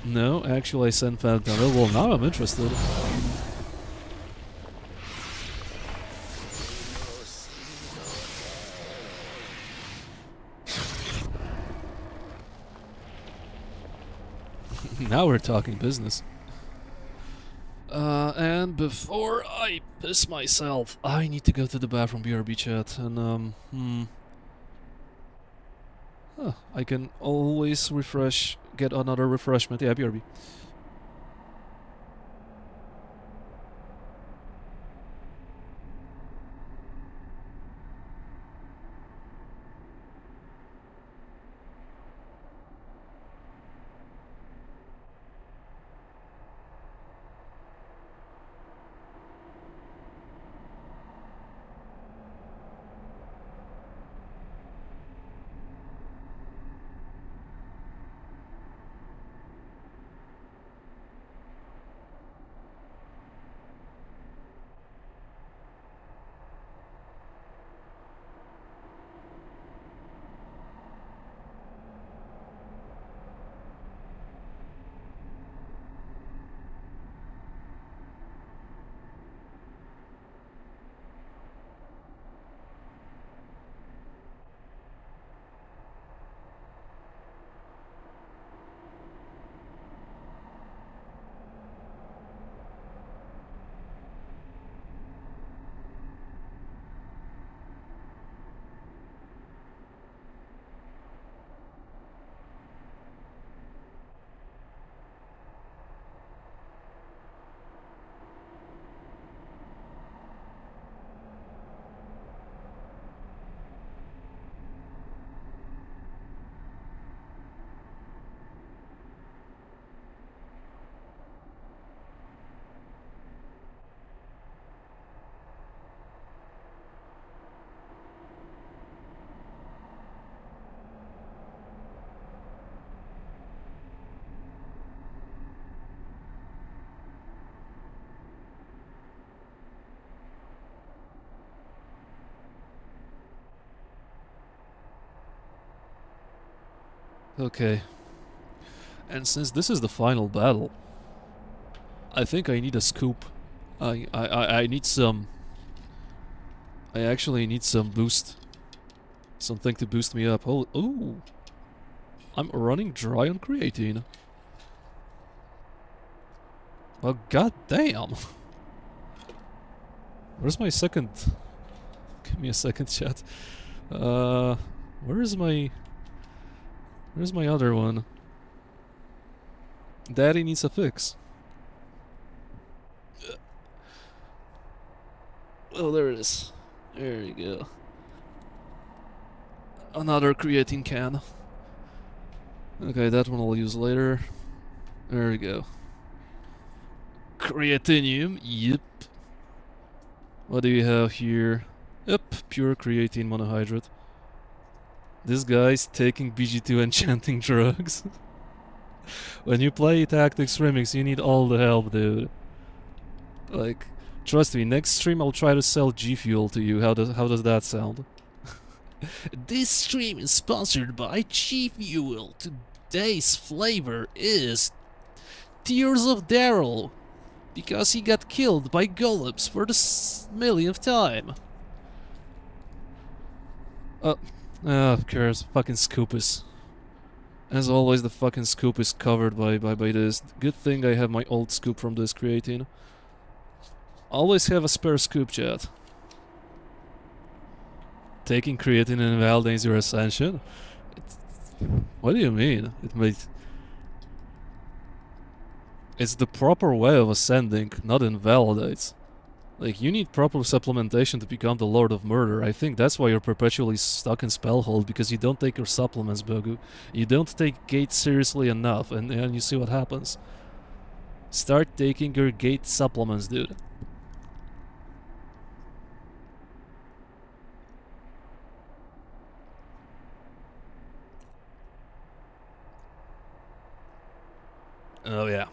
No, actually I sent Phantom. Well, now I'm interested. Now we're talking business. And before I piss myself, I need to go to the bathroom, BRB chat, and I can always get another refreshment. Yeah, BRB. Okay. And since this is the final battle, I think I need a scoop. I need some... I actually need some boost. Something to boost me up. Oh, ooh! I'm running dry on creatine. Well, goddamn! Where's my second Give me a second, chat. Where's my other one? Daddy needs a fix. Oh, there it is. There you go. Another creatine can. Okay, that one I'll use later. There we go. Creatinium, yep. What do you have here? Yep, pure creatine monohydrate. This guy's taking BG2 enchanting drugs. When you play Tactics Remix, you need all the help, dude. Like, trust me, next stream I'll try to sell G Fuel to you. How does that sound? This stream is sponsored by G Fuel. Today's flavor is Tears of Daryl, because he got killed by golems for the millionth time. Of course, fucking Scoopus. As always, the fucking scoop is covered by this. Good thing I have my old scoop from this creatine. Always have a spare scoop, chat. Taking creatine invalidates your ascension? What do you mean? It's the proper way of ascending, not invalidates. Like, you need proper supplementation to become the Lord of Murder. I think that's why you're perpetually stuck in Spellhold, because you don't take your supplements, Bogu. You don't take Gate seriously enough, and you see what happens. Start taking your Gate supplements, dude. Oh yeah.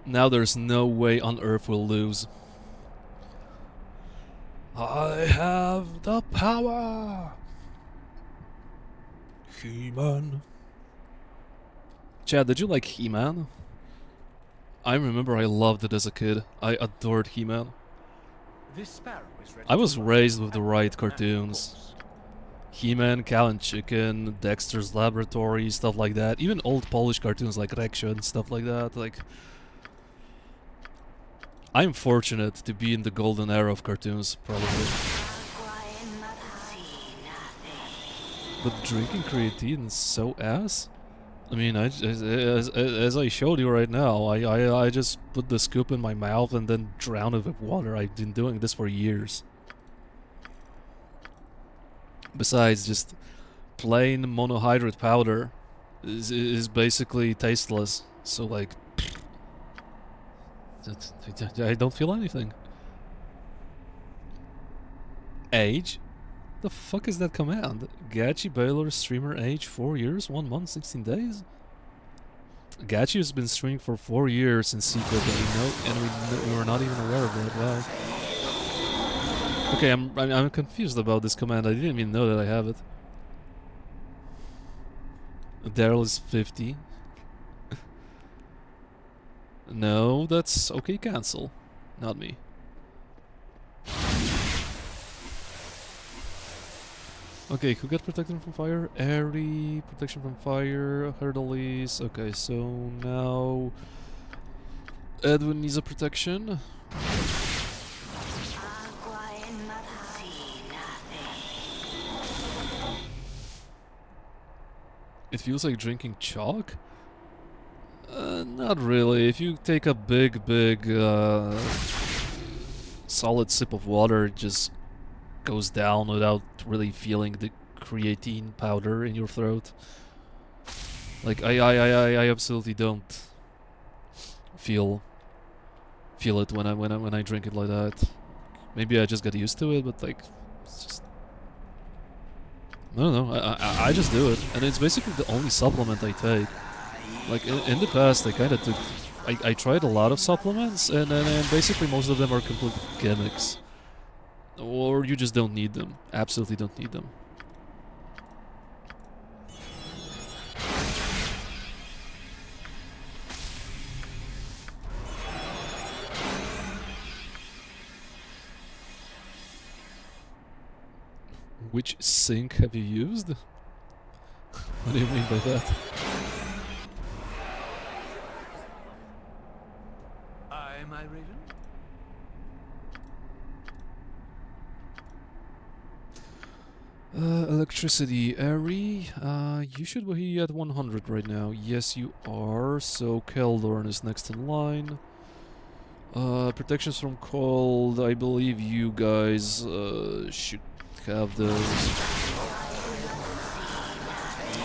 Now there's no way on Earth we'll lose. I have the power! He-Man. Chad, did you like He-Man? I remember I loved it as a kid. I adored He-Man. I was raised with the right cartoons. He-Man, Cow and Chicken, Dexter's Laboratory, stuff like that. Even old Polish cartoons like Reksha and stuff like that. Like, I'm fortunate to be in the golden era of cartoons, probably. But drinking creatine is so ass? I mean, as I showed you right now, I just put the scoop in my mouth and then drown it with water. I've been doing this for years. Besides, just plain monohydrate powder is basically tasteless. So, like, I don't feel anything. Age? The fuck is that command? Gachi Baylor streamer age 4 years, 1 month, 16 days? Gachi has been streaming for 4 years in secret, and we were not even aware of that. Wow. Okay, I'm confused about this command. I didn't even know that I have it. Daryl is 50. No, that's okay, cancel. Not me. Okay, who got protection from fire? Airy, protection from fire, Hercules. Okay, so now Edwin needs a protection. It feels like drinking chalk? Not really. If you take a big, solid sip of water, it just goes down without really feeling the creatine powder in your throat. Like, I absolutely don't feel it when I drink it like that. Maybe I just got used to it, but like, it's just, I don't know. I just do it, and it's basically the only supplement I take. Like, in the past, I kind of took... I tried a lot of supplements, and basically most of them are complete gimmicks. Or you just don't need them. Absolutely don't need them. Which sink have you used? What do you mean by that? Am I Raven? Electricity, Airy. You should be at 100 right now. Yes, you are. So Keldorn is next in line. Protections from cold. I believe you guys should have those.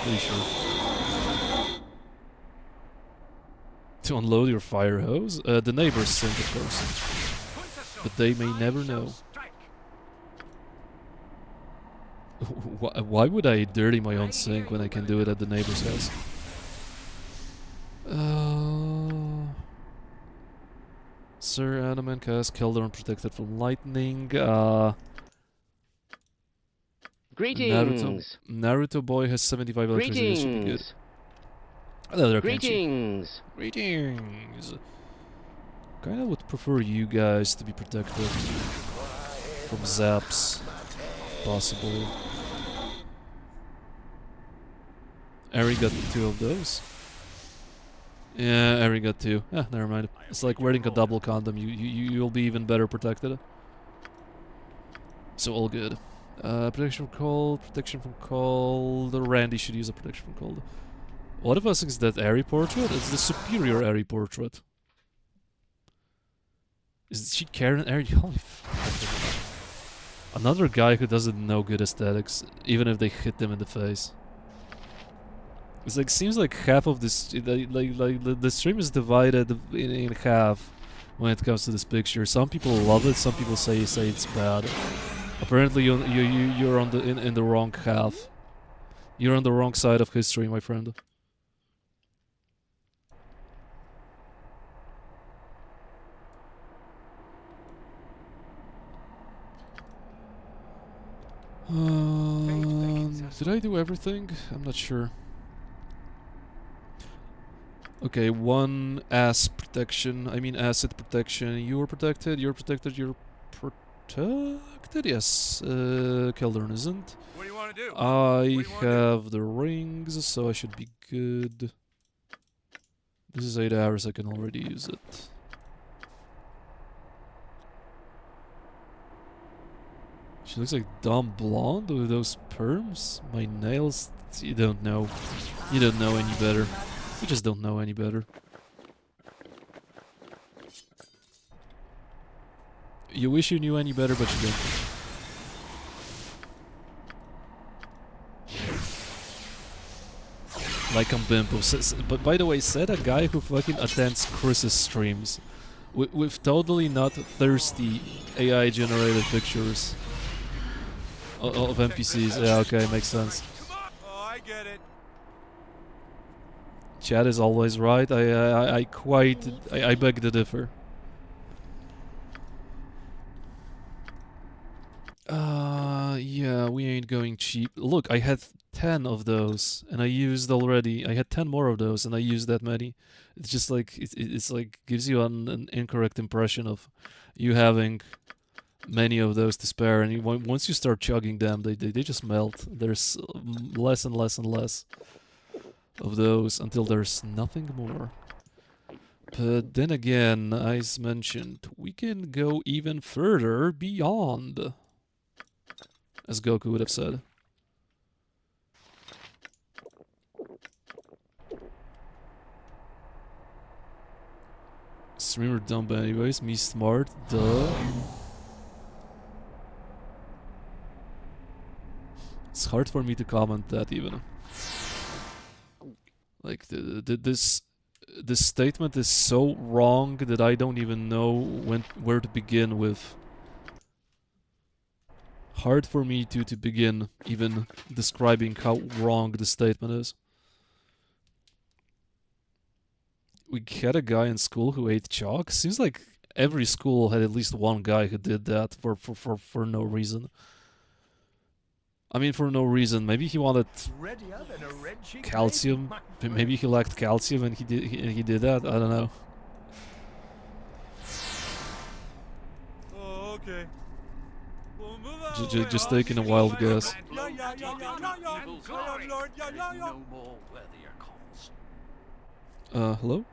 Pretty sure. To unload your fire hose? The neighbors sink, of course. But they may never know. Why would I dirty my own sink when I can do it at the neighbor's house? Sir Animan cast Keldorn protected from lightning. Greetings. Naruto boy has 75 electricity. This should be good. Another Greetings. Greetings. Kinda would prefer you guys to be protected from zaps, if possible. Ari got 2 of those. Yeah, Ari got 2. Ah, never mind. It's like wearing a double condom. You'll be even better protected. So all good. Protection from cold. Protection from cold. Randy should use a protection from cold. What of us is that Ari portrait? It's the superior Ari portrait. Is she Karen Ari? Holy fuck. Another guy who doesn't know good aesthetics, even if they hit them in the face. It's like, seems like half of this, the stream is divided in half when it comes to this picture. Some people love it, some people say it's bad. Apparently you're on in the wrong half. You're on the wrong side of history, my friend. Did I do everything? I'm not sure. Okay, 1 acid protection. Acid protection. You're protected. You're protected. You're protected. Yes. Keldorn isn't. What do you want to do? I have the rings, so I should be good. This is 8 hours. I can already use it. She looks like dumb blonde with those perms. My nails. You don't know. You don't know any better. You just don't know any better. You wish you knew any better, but you don't. Like I'm Bimbo. But by the way, said a guy who fucking attends Chris's streams with totally not thirsty AI-generated pictures of NPCs. Yeah, okay, makes sense. Oh, I get it. Chad is always right. I beg to differ. Yeah, we ain't going cheap. Look, I had 10 of those, and I used already. I had 10 more of those, and I used that many. It's just like it's like gives you an incorrect impression of you having many of those to spare, and once you start chugging them, they just melt. There's less and less and less of those until there's nothing more. But then again, as mentioned, we can go even further beyond, as Goku would have said. Streamer dumb anyways, me smart, duh. It's hard for me to comment that even. Like this statement is so wrong that I don't even know where to begin with. Hard for me to begin even describing how wrong the statement is. We had a guy in school who ate chalk. Seems like every school had at least one guy who did that for no reason. I mean, for no reason. Maybe he wanted calcium. Maybe he lacked calcium and he did that. I don't know. Oh, okay. Well, move out of the way, Just huh? taking a wild guess. Yeah, yeah, yeah, yeah, yeah, yeah. I am Lord. Yeah, yeah, yeah. No more worthier cause. Hello?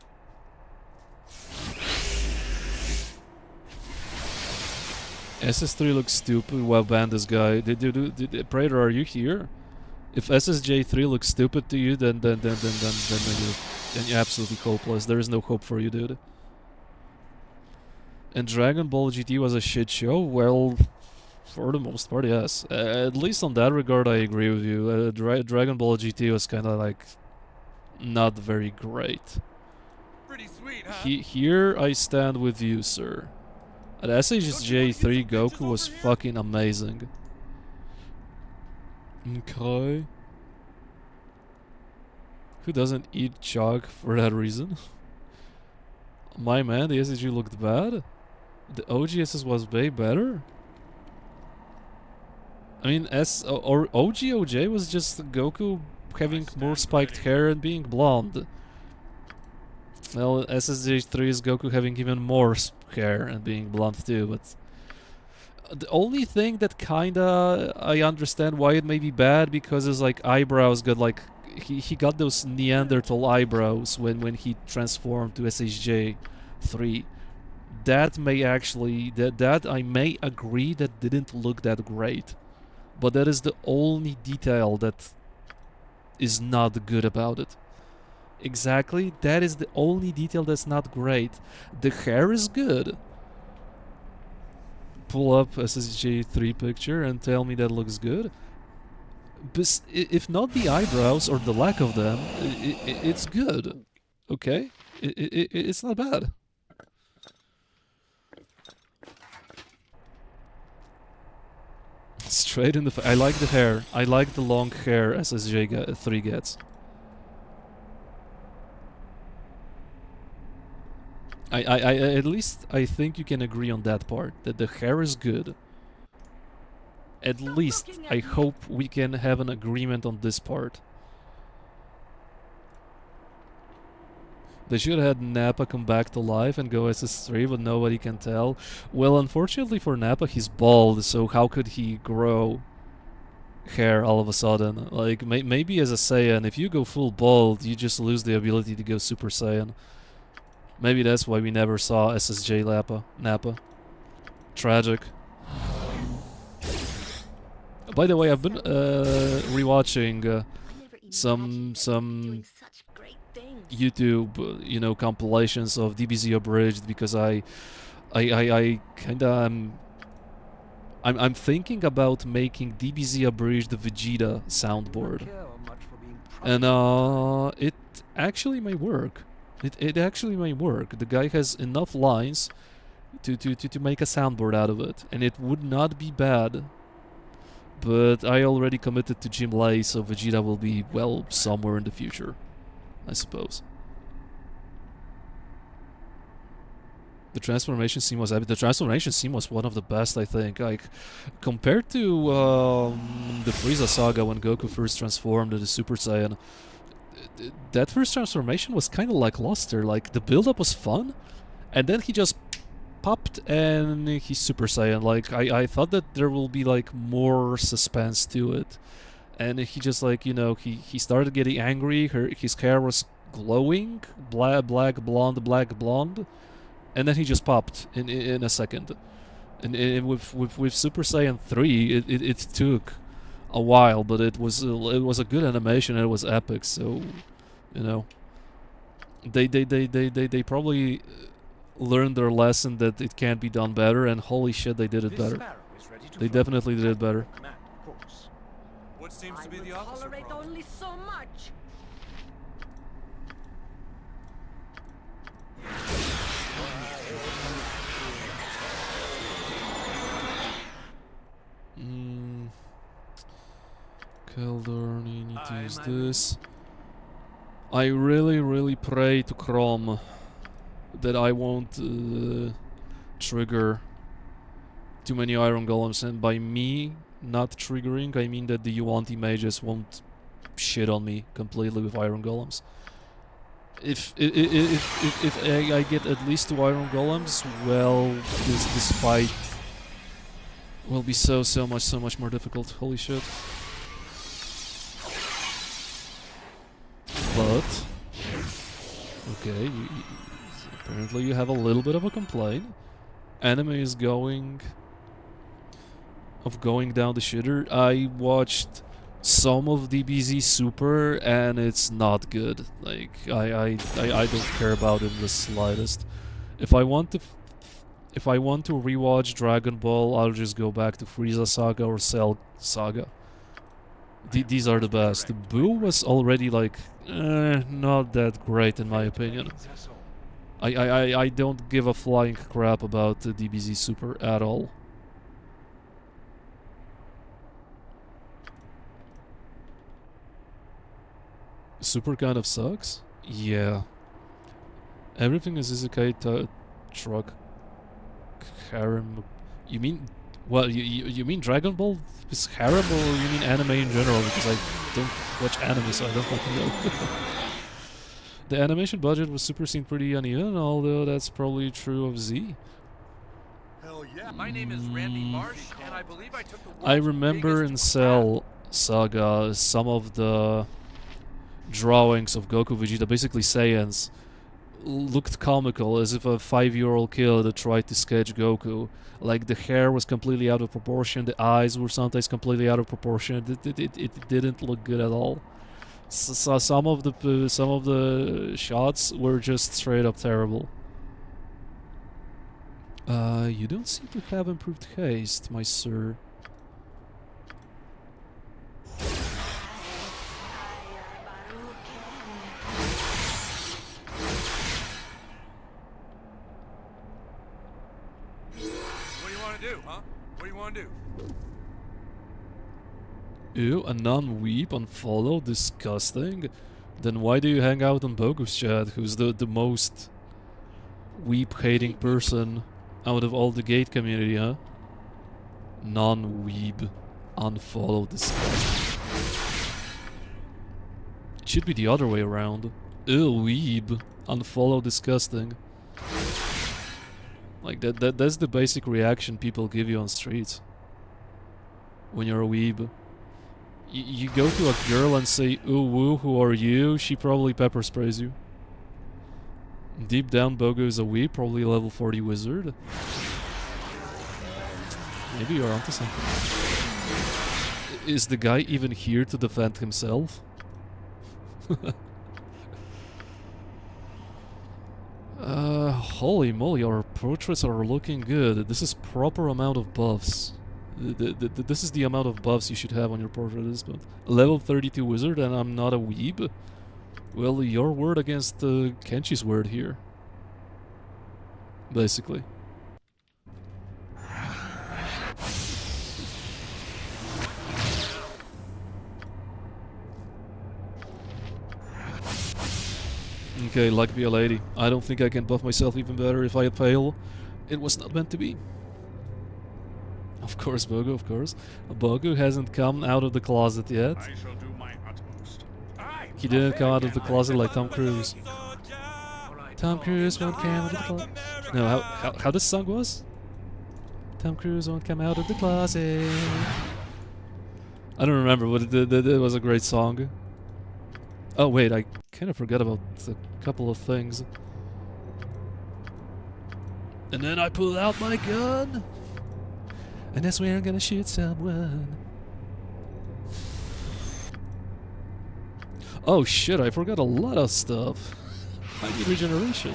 SS3 looks stupid. Well, ban this guy. Praetor, are you here? If SSJ3 looks stupid to you, then you're absolutely hopeless. There is no hope for you, dude. And Dragon Ball GT was a shit show. Well, for the most part, yes. At least on that regard, I agree with you. Dragon Ball GT was kind of like not very great. Pretty sweet, huh? Here I stand with you, sir. At SSJ3, Goku was fucking amazing. Okay. Who doesn't eat chalk for that reason? My man, the SSG looked bad. The OGSS was way better. I mean, or OGOJ was just Goku having more spiked hair and being blonde. Well, SSJ3 is Goku having even more hair and being blonde too, but the only thing that kinda I understand why it may be bad, because his like eyebrows got like he got those Neanderthal eyebrows when he transformed to SSJ3. That may actually that I may agree that didn't look that great. But that is the only detail that is not good about it. Exactly, that is the only detail that's not great. The hair is good. Pull up SSJ3 picture and tell me that looks good. But if not the eyebrows or the lack of them, it's good. Okay? It's not bad. Straight in the I like the hair. I like the long hair SSJ3 gets. I at least I think you can agree on that part, that the hair is good. At least I hope we can have an agreement on this part. They should have had Nappa come back to life and go SS3, but nobody can tell. Well, unfortunately for Nappa, he's bald, so how could he grow hair all of a sudden? Like, maybe as a Saiyan, if you go full bald, you just lose the ability to go Super Saiyan. Maybe that's why we never saw SSJ Nappa. Tragic. By the way, I've been rewatching some YouTube, you know, compilations of DBZ Abridged, because I kinda I'm thinking about making DBZ Abridged the Vegeta soundboard, and it actually may work. It actually may work. The guy has enough lines to make a soundboard out of it, and it would not be bad. But I already committed to Jim Lay, so Vegeta will be, well, somewhere in the future, I suppose. The transformation scene was epic. The transformation scene was one of the best, I think. Like, compared to the Frieza saga when Goku first transformed into Super Saiyan, that first transformation was kind of lackluster. Like, the build-up was fun, and then he just popped and he's Super Saiyan. Like, I thought that there will be like more suspense to it, and he just, like, you know, he started getting angry. His hair was glowing, black blonde, and then he just popped in a second. And with Super Saiyan 3, it took a while, but it was a good animation and it was epic. So, you know, they probably learned their lesson that it can't be done better, and holy shit, they did it better. They definitely did it better. What seems to be I the will officer tolerate problem? only so much. Keldor, you need to use this. I really pray to Chrome that I won't trigger too many Iron Golems, and by me not triggering, I mean that the Yuan-Ti mages won't shit on me completely with Iron Golems. If I get at least 2 Iron Golems, well, this fight will be so much more difficult. Holy shit. But okay, apparently you have a little bit of a complaint. Anime is going of going down the shitter. I watched some of DBZ Super and it's not good. Like I don't care about it in the slightest. If I want to rewatch Dragon Ball, I'll just go back to Frieza Saga or Cell Saga. These are the best. Boo was already like not that great in my opinion. I don't give a flying crap about the DBZ Super at all. Super kind of sucks? Yeah. Everything is Isekai truck harem. You mean... Well, you mean Dragon Ball is harem, or you mean anime in general? Because I don't watch anime, so I don't fucking know. The animation budget was super seemed pretty uneven, although that's probably true of Z. Hell yeah. My name is Randy Marsh, and I believe I took the world's I remember in biggest Cell Saga some of the drawings of Goku Vegeta, basically Saiyans, looked comical, as if a 5-year-old kid had tried to sketch Goku. Like the hair was completely out of proportion, the eyes were sometimes completely out of proportion. It didn't look good at all. So some of the shots were just straight up terrible. You don't seem to have improved haste, my sir. What do you want to do, huh? What do you want to do? Ew, a non-weep unfollow? Disgusting. Then why do you hang out on Bogus chat, who's the most weep-hating person out of all the gate community, huh? Non-weeb. Unfollow, disgusting. It should be the other way around. Ew, weeb. Unfollow, disgusting. Like, that's the basic reaction people give you on streets. When you're a weeb. You go to a girl and say, ooh woo, who are you? She probably pepper sprays you. Deep down, Bogo is a weeb, probably a level 40 wizard. Maybe you're onto something. Is the guy even here to defend himself? Holy moly, our portraits are looking good. This is proper amount of buffs. This is the amount of buffs you should have on your portrait at this point. Level 32 wizard and I'm not a weeb? Well, your word against Kenchi's word here. Basically. Okay, luck be a lady. I don't think I can buff myself even better if I fail. It was not meant to be. Of course, Bogo, of course. Bogo hasn't come out of the closet yet. I shall do my utmost. He didn't come out of the closet like Tom Cruise. Tom Cruise won't come out of the closet. No, how this song was? Tom Cruise won't come out of the closet. I don't remember, but it was a great song. Oh wait, I kind of forgot about a couple of things. And then I pull out my gun. And that's where I'm gonna shoot someone. Oh shit, I forgot a lot of stuff. I need regeneration.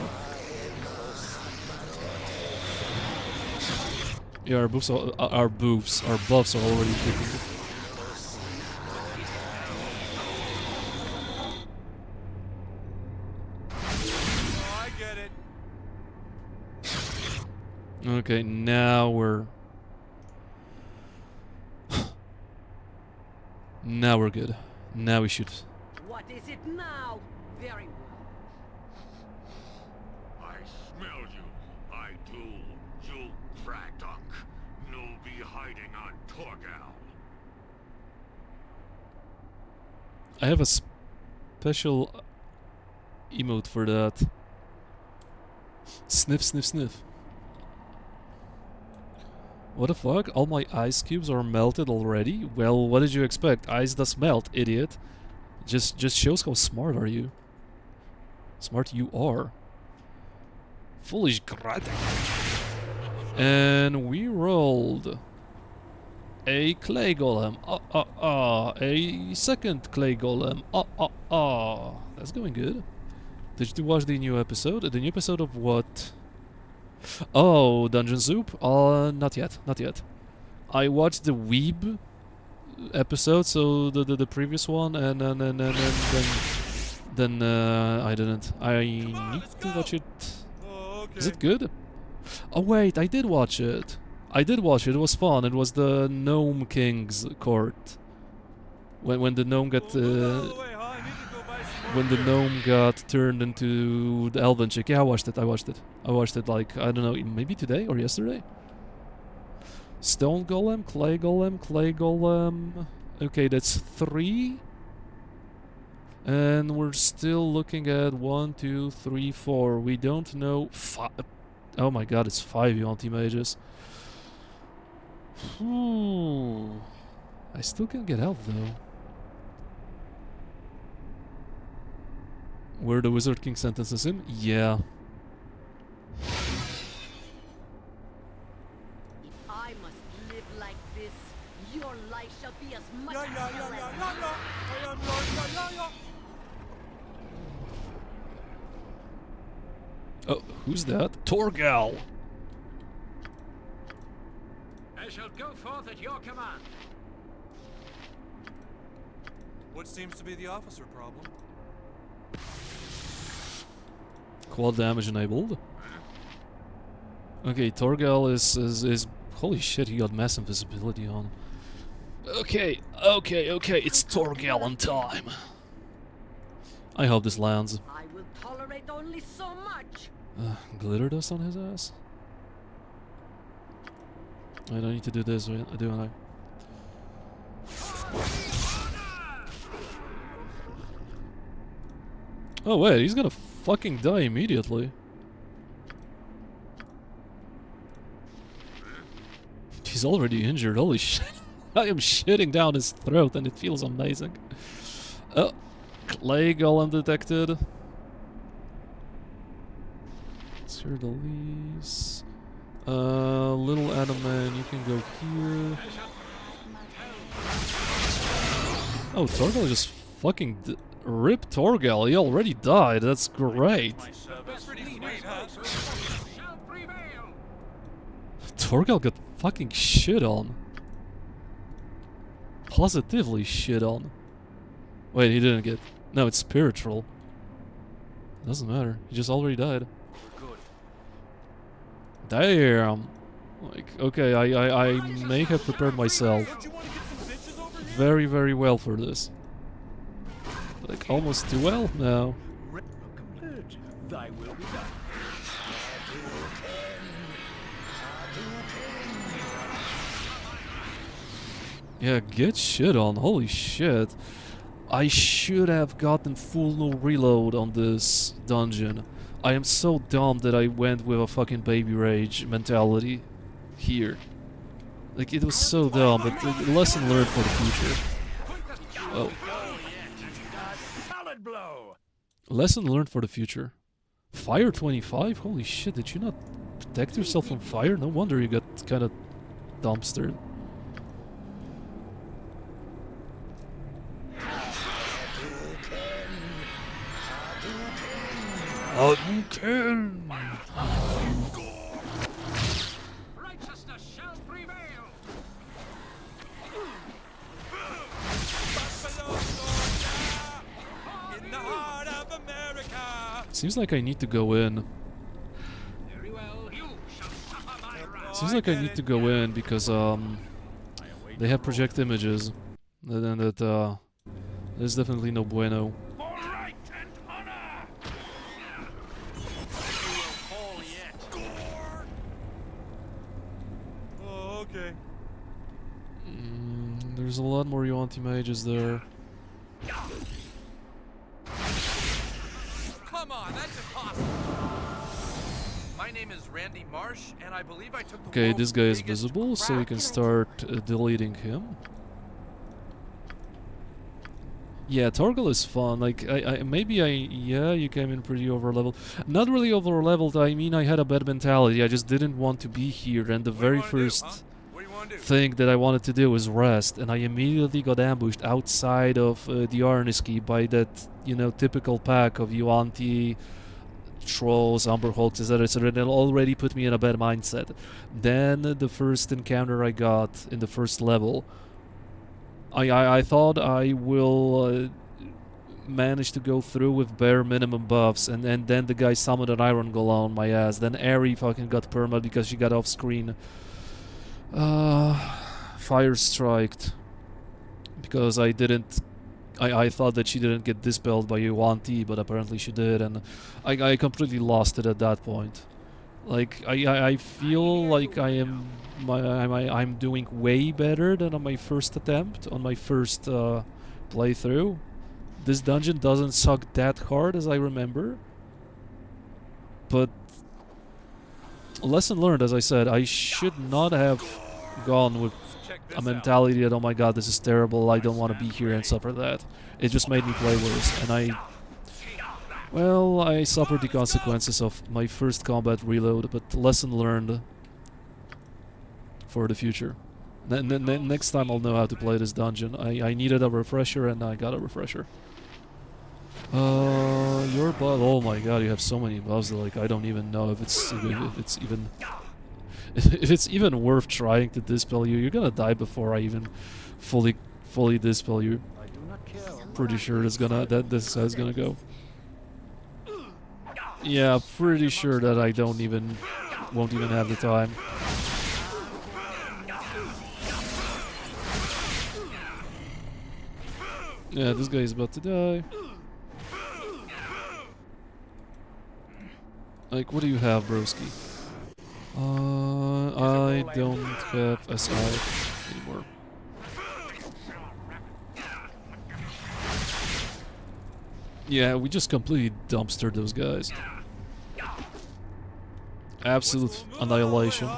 Yeah, our buffs are buffs are already kicking. Oh, I get it. Okay, now we're... Now we're good. Now we should... What is it now? Very well. I smell you. I do. You Fragdunk. No be hiding on Torgal. I have a special emote for that. Sniff, sniff, sniff. What the fuck? All my ice cubes are melted already? Well, what did you expect? Ice does melt, idiot. Just shows how smart are you. Smart you are. Foolish grat. And we rolled A clay golem. A second clay golem. That's going good. Did you watch the new episode? The new episode of what? Oh, Dungeon Soup? Not yet. Not yet. I watched the Weeb episode, so the previous one, and then I didn't. I need to watch it. Oh, okay. Is it good? Oh wait, I did watch it. I did watch it. It was fun. It was the Gnome King's court. When the gnome got Well, move out of the way, huh? I need to go buy some more when the beer. gnome got turned into the elven chick. Yeah, I watched it. I watched it like, I don't know, maybe today or yesterday. Stone golem, clay golem, clay golem. Okay, that's 3. And we're still looking at 1, 2, 3, 4. We don't know 5. Oh my god, it's 5 Yuan-Ti mages. I still can get help though. Where the Wizard King sentences him? Yeah. I must live like this. Your life shall be as much Yeah, as yeah, hell yeah, as yeah, yeah, yeah. I am Lord. Yeah, yeah, yeah. Oh, who's that? Torgal! I shall go forth at your command. What seems to be the officer problem? Quad damage enabled. Okay, Torgal is holy shit, he got mass invisibility on. Okay, it's Torgal on time. I hope this lands. I will tolerate only so much. Glitter dust on his ass? I don't need to do this, do I? Oh wait, he's gonna fucking die immediately. He's already injured, holy shit. I am shitting down his throat and it feels amazing. Oh, clay golem detected. Let's hear the lease. Little Animan, you can go here. Oh, Torgal just fucking rip Torgal. He already died. That's great. That's pretty sweet, huh? Torgal got fucking shit on. Positively shit on. Wait, he didn't get... No, it's spiritual. Doesn't matter. He just already died. Damn. Like, okay, I may have prepared myself Don't you want to get some bitches over here? very, very well for this. Like, almost too well? No. Thy will be done. Yeah, get shit on. Holy shit. I should have gotten full no reload on this dungeon. I am so dumb that I went with a fucking baby rage mentality here. Like, it was so dumb, but lesson learned for the future. Oh. Solid blow. Lesson learned for the future. Fire 25? Holy shit, did you not protect yourself from fire? No wonder you got kind of dumpstered. Hadouken! Righteousness shall prevail. Buffalo Soldier in the heart of America. Seems like I need to go in. Very well. You shall suffer my wrath. Seems like I need to go in because they have project images. And that there's definitely no bueno. For right and honor. Oh, okay. There's a lot more Yuan-Ti mages there. Come on, that's impossible. My name is Randy Marsh, and I believe I took the Okay, world's this guy is biggest visible, so we crack. can start deleting him. Yeah, Torgal is fun. Like, yeah, you came in pretty over-leveled. Not really over-leveled, I mean I had a bad mentality. I just didn't want to be here, and the What do you very wanna do, first... huh? What do you want thing that I wanted to do was rest, and I immediately got ambushed outside of the Arniski by that, you know, typical pack of Yuan-Ti, trolls, Umber Hulks, etc., etc., and it already put me in a bad mindset. Then the first encounter I got in the first level, I thought I will manage to go through with bare minimum buffs, and then the guy summoned an Iron Golem on my ass. Then Eri fucking got perma because she got off screen. Fire striked because I didn't. I thought that she didn't get dispelled by Yuan-Ti, but apparently she did, and I completely lost it at that point. Like I feel like I'm doing way better than on my first attempt, on my first playthrough. This dungeon doesn't suck that hard as I remember, but lesson learned, as I said, I should not have gone with a mentality that, oh my god, this is terrible, I don't want to be here and suffer that. It just made me play worse, and I suffered the consequences of my first combat reload, but lesson learned for the future. Next time I'll know how to play this dungeon. I needed a refresher, and I got a refresher. Your buff, oh my god, you have so many buffs that, like, I don't even know if it's even worth trying to dispel you. You're gonna die before I even fully dispel you. Pretty sure this is how it's gonna go. Yeah, pretty sure that I won't even have the time. Yeah, this guy is about to die. Like, what do you have, broski? I don't have SI anymore. Yeah, we just completely dumpstered those guys. Absolute annihilation.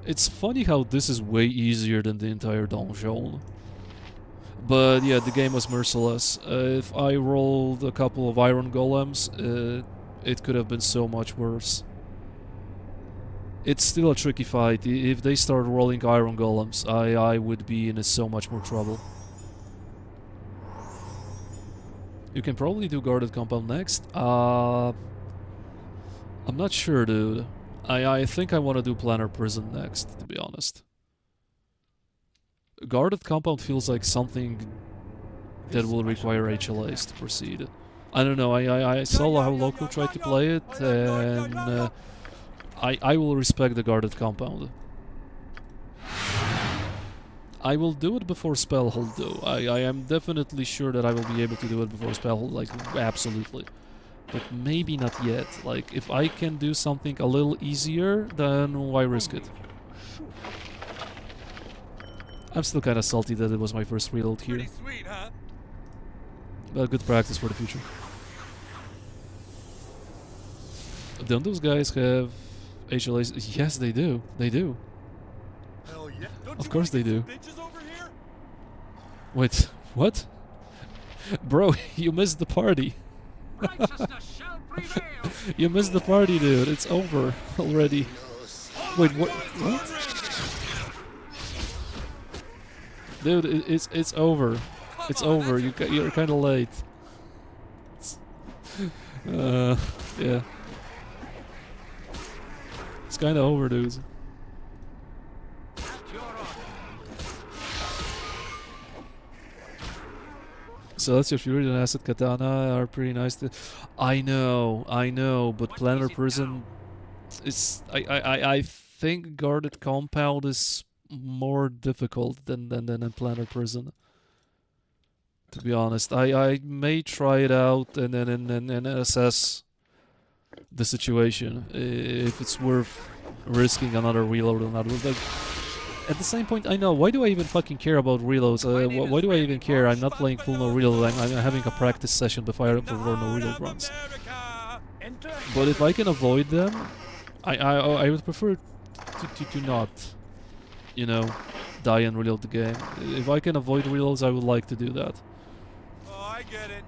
It's funny how this is way easier than the entire donjon. But yeah, the game was merciless. If I rolled a couple of Iron Golems, it could have been so much worse. It's still a tricky fight. If they start rolling Iron Golems, I would be in so much more trouble. You can probably do Guarded Compound next. I'm not sure, dude. I think I want to do Planar Prison next, to be honest. Guarded Compound feels like something that will require HLAs to proceed. I don't know, I saw how Loco tried to play it, and I will respect the Guarded Compound. I will do it before Spellhold, though. I am definitely sure that I will be able to do it before Spellhold, like, absolutely. But maybe not yet. Like, if I can do something a little easier, then why risk it? I'm still kind of salty that it was my first reload here. Sweet, huh? But good practice for the future. Don't those guys have HLAs? Yes, they do. They do. Hell yeah. Of course they do. Bitches over here? Wait, what? Bro, you missed the party. Righteousness shall prevail. You missed the party, dude. It's over already. Wait, what? What? Dude, it's over. It's over. You're kind of late. Yeah. It's kind of over, dudes. So that's your Fury and Acid Katana are pretty nice. I know, but Planar Prison is. I think Guarded Compound is more difficult than Planar Prison. To be honest, I may try it out and then assess the situation if it's worth risking another reload or not. Like, at the same point, I know, why do I even fucking care about reloads? Why do I even care? I'm not playing full no reload. I'm having a practice session before no reload runs. But if I can avoid them, I would prefer to not, you know, die and reload the game. If I can avoid reloads, I would like to do that. Oh, I get it.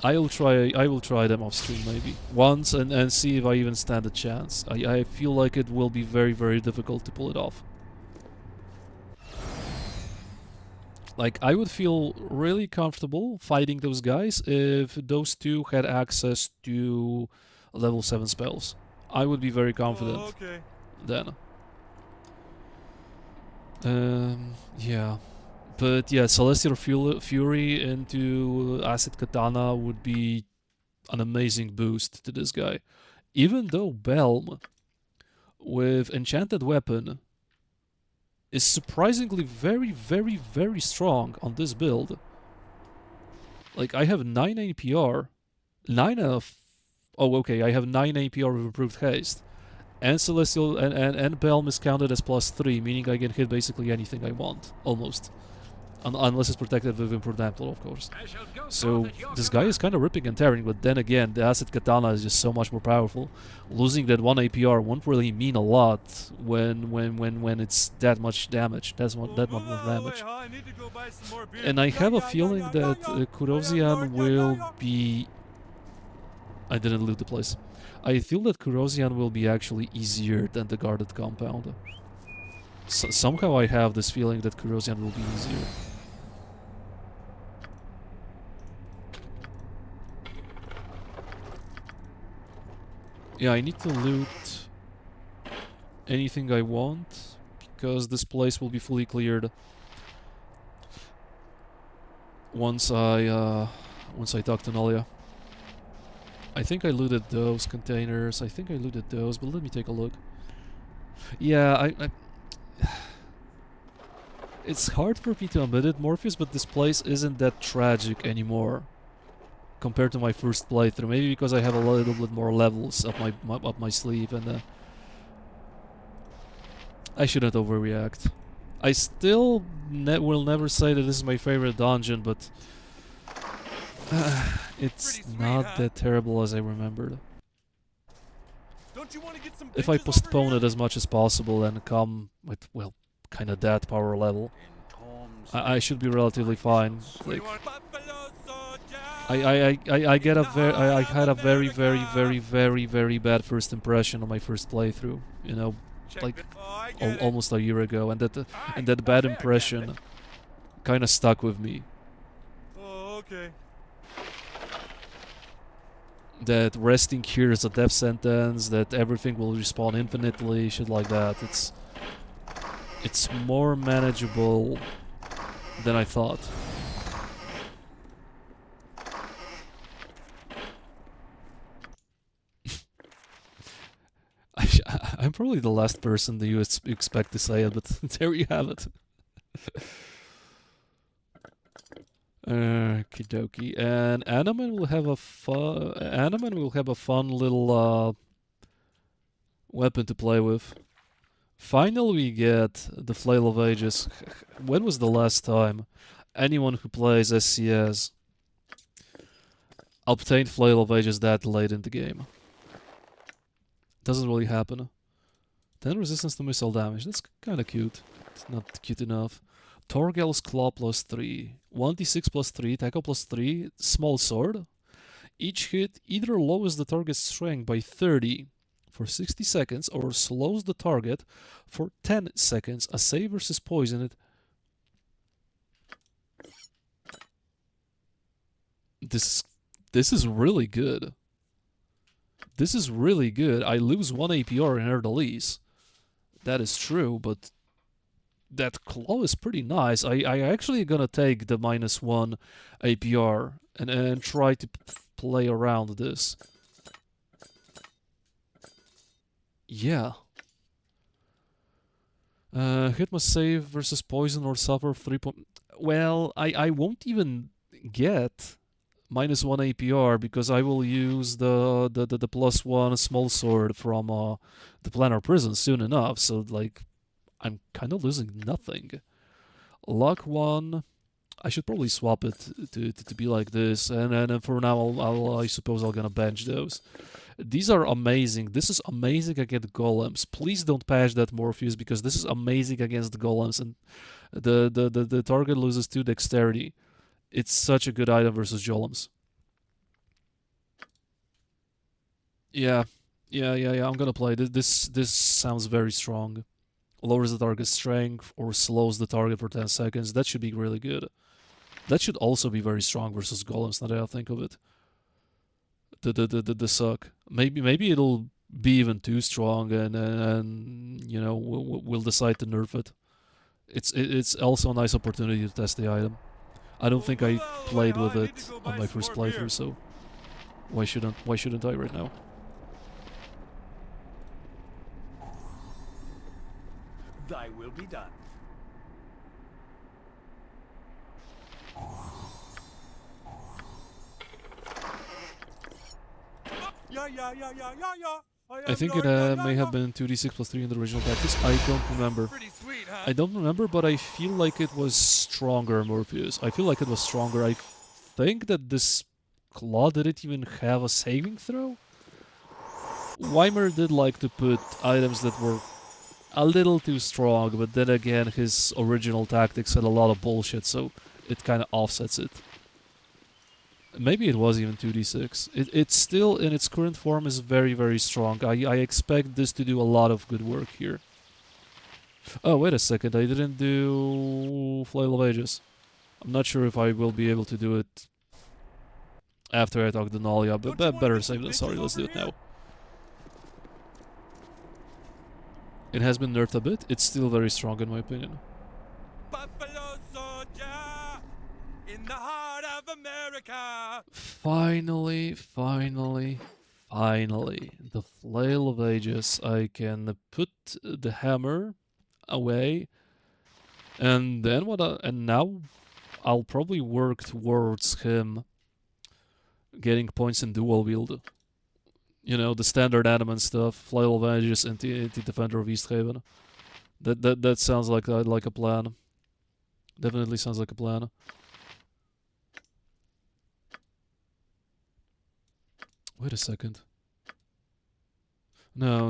I will try them off stream maybe once and see if I even stand a chance. I feel like it will be very, very difficult to pull it off. Like, I would feel really comfortable fighting those guys if those two had access to level 7 spells. I would be very confident Okay. then. Yeah. But yeah, Celestial Fury into Acid Katana would be an amazing boost to this guy. Even though Belm with Enchanted Weapon is surprisingly very, very, very strong on this build. Like, I have 9 APR, 9 of... Oh, okay, I have 9 APR with improved haste. And Celestial and Belm is counted as +3, meaning I can hit basically anything I want, almost. Unless it's protected with improved Ampler, of course. So this guy is kind of ripping and tearing, but then again, the Acid Katana is just so much more powerful. Losing that 1 APR won't really mean a lot when it's that much damage. That much more damage. And I have a feeling that Kurosian will be... I didn't loot the place. I feel that Kurosian will be actually easier than the Guarded Compound. Somehow I have this feeling that Kurosian will be easier. Yeah, I need to loot anything I want, because this place will be fully cleared once I talk to Nalia. I think I looted those containers. I think I looted those, but let me take a look. Yeah, I it's hard for me to admit it, Morpheus, but this place isn't that tragic anymore compared to my first playthrough. Maybe because I have a little bit more levels up my sleeve, and I shouldn't overreact. I still will never say that this is my favorite dungeon, but it's not that terrible as I remembered. Don't you want to get some If I bitches over postpone here? it as much as possible and come with, well, kind of that power level, I should be relatively fine. Like, I get a I had a very, very, very, very, very bad first impression on my first playthrough. You know, like almost a year ago, and that bad impression kind of stuck with me. Oh, okay. That resting here is a death sentence, that everything will respawn infinitely, shit like that. It's more manageable than I thought. I'm probably the last person that you expect to say it, but there you have it. Okie dokie. And Animan will have a fun little weapon to play with. Finally, we get the Flail of Ages. When was the last time anyone who plays SCS obtained Flail of Ages that late in the game? Doesn't really happen. 10 resistance to missile damage. That's kind of cute. It's not cute enough. Torgal's Claw +3. 1d6 +3. Tackle +3. Small sword. Each hit either lowers the target's strength by 30 for 60 seconds or slows the target for 10 seconds. A save versus poison. This is really good. This is really good. I lose 1 APR in Erdalise. That is true, but that claw is pretty nice. I actually gonna take the -1 APR and try to play around this. Yeah. Hit must save versus poison or suffer 3 point... Well, I won't even get -1 APR because I will use the +1 small sword from the Planar Prison soon enough, so like I'm kind of losing nothing. Luck 1, I should probably swap it to be like this, and for now I suppose I'm gonna bench those. These are amazing. This is amazing against golems. Please don't patch that Morpheus because this is amazing against golems, and the target loses 2 dexterity. It's such a good item versus golems. Yeah. I'm gonna play this. This sounds very strong. lowers the target's strength or slows the target for 10 seconds. That should be really good. That should also be very strong versus golems, now that I think of it. The suck. Maybe it'll be even too strong, and you know, we'll decide to nerf it. It's also a nice opportunity to test the item. I don't think I played with it on my first playthrough, so why shouldn't I right now? Thy will be done. I think it may have been 2d6 plus 3 in the original tactics. I don't remember. Pretty sweet, huh? I don't remember, but I feel like it was stronger, Morpheus. I feel like it was stronger. I think that this claw didn't even have a saving throw. Weimer did like to put items that were a little too strong, but then again, his original tactics had a lot of bullshit, so it kind of offsets it. Maybe it was even 2d6. It's still, in its current form, is very, very strong. I expect this to do a lot of good work here. Oh, wait a second. I didn't do Flail of Ages. I'm not sure if I will be able to do it after I talk to Nalia, but better safe than sorry. Let's do it now. It has been nerfed a bit. It's still very strong in my opinion. Buffalo soldier in the heart of America. Finally, the Flail of Ages. I can put the hammer away, and then and now I'll probably work towards him getting points in dual wield. You know, the standard adamant stuff, Flail of Ages, Anti-Defender of Easthaven. That sounds like a plan. Definitely sounds like a plan. Wait a second. No.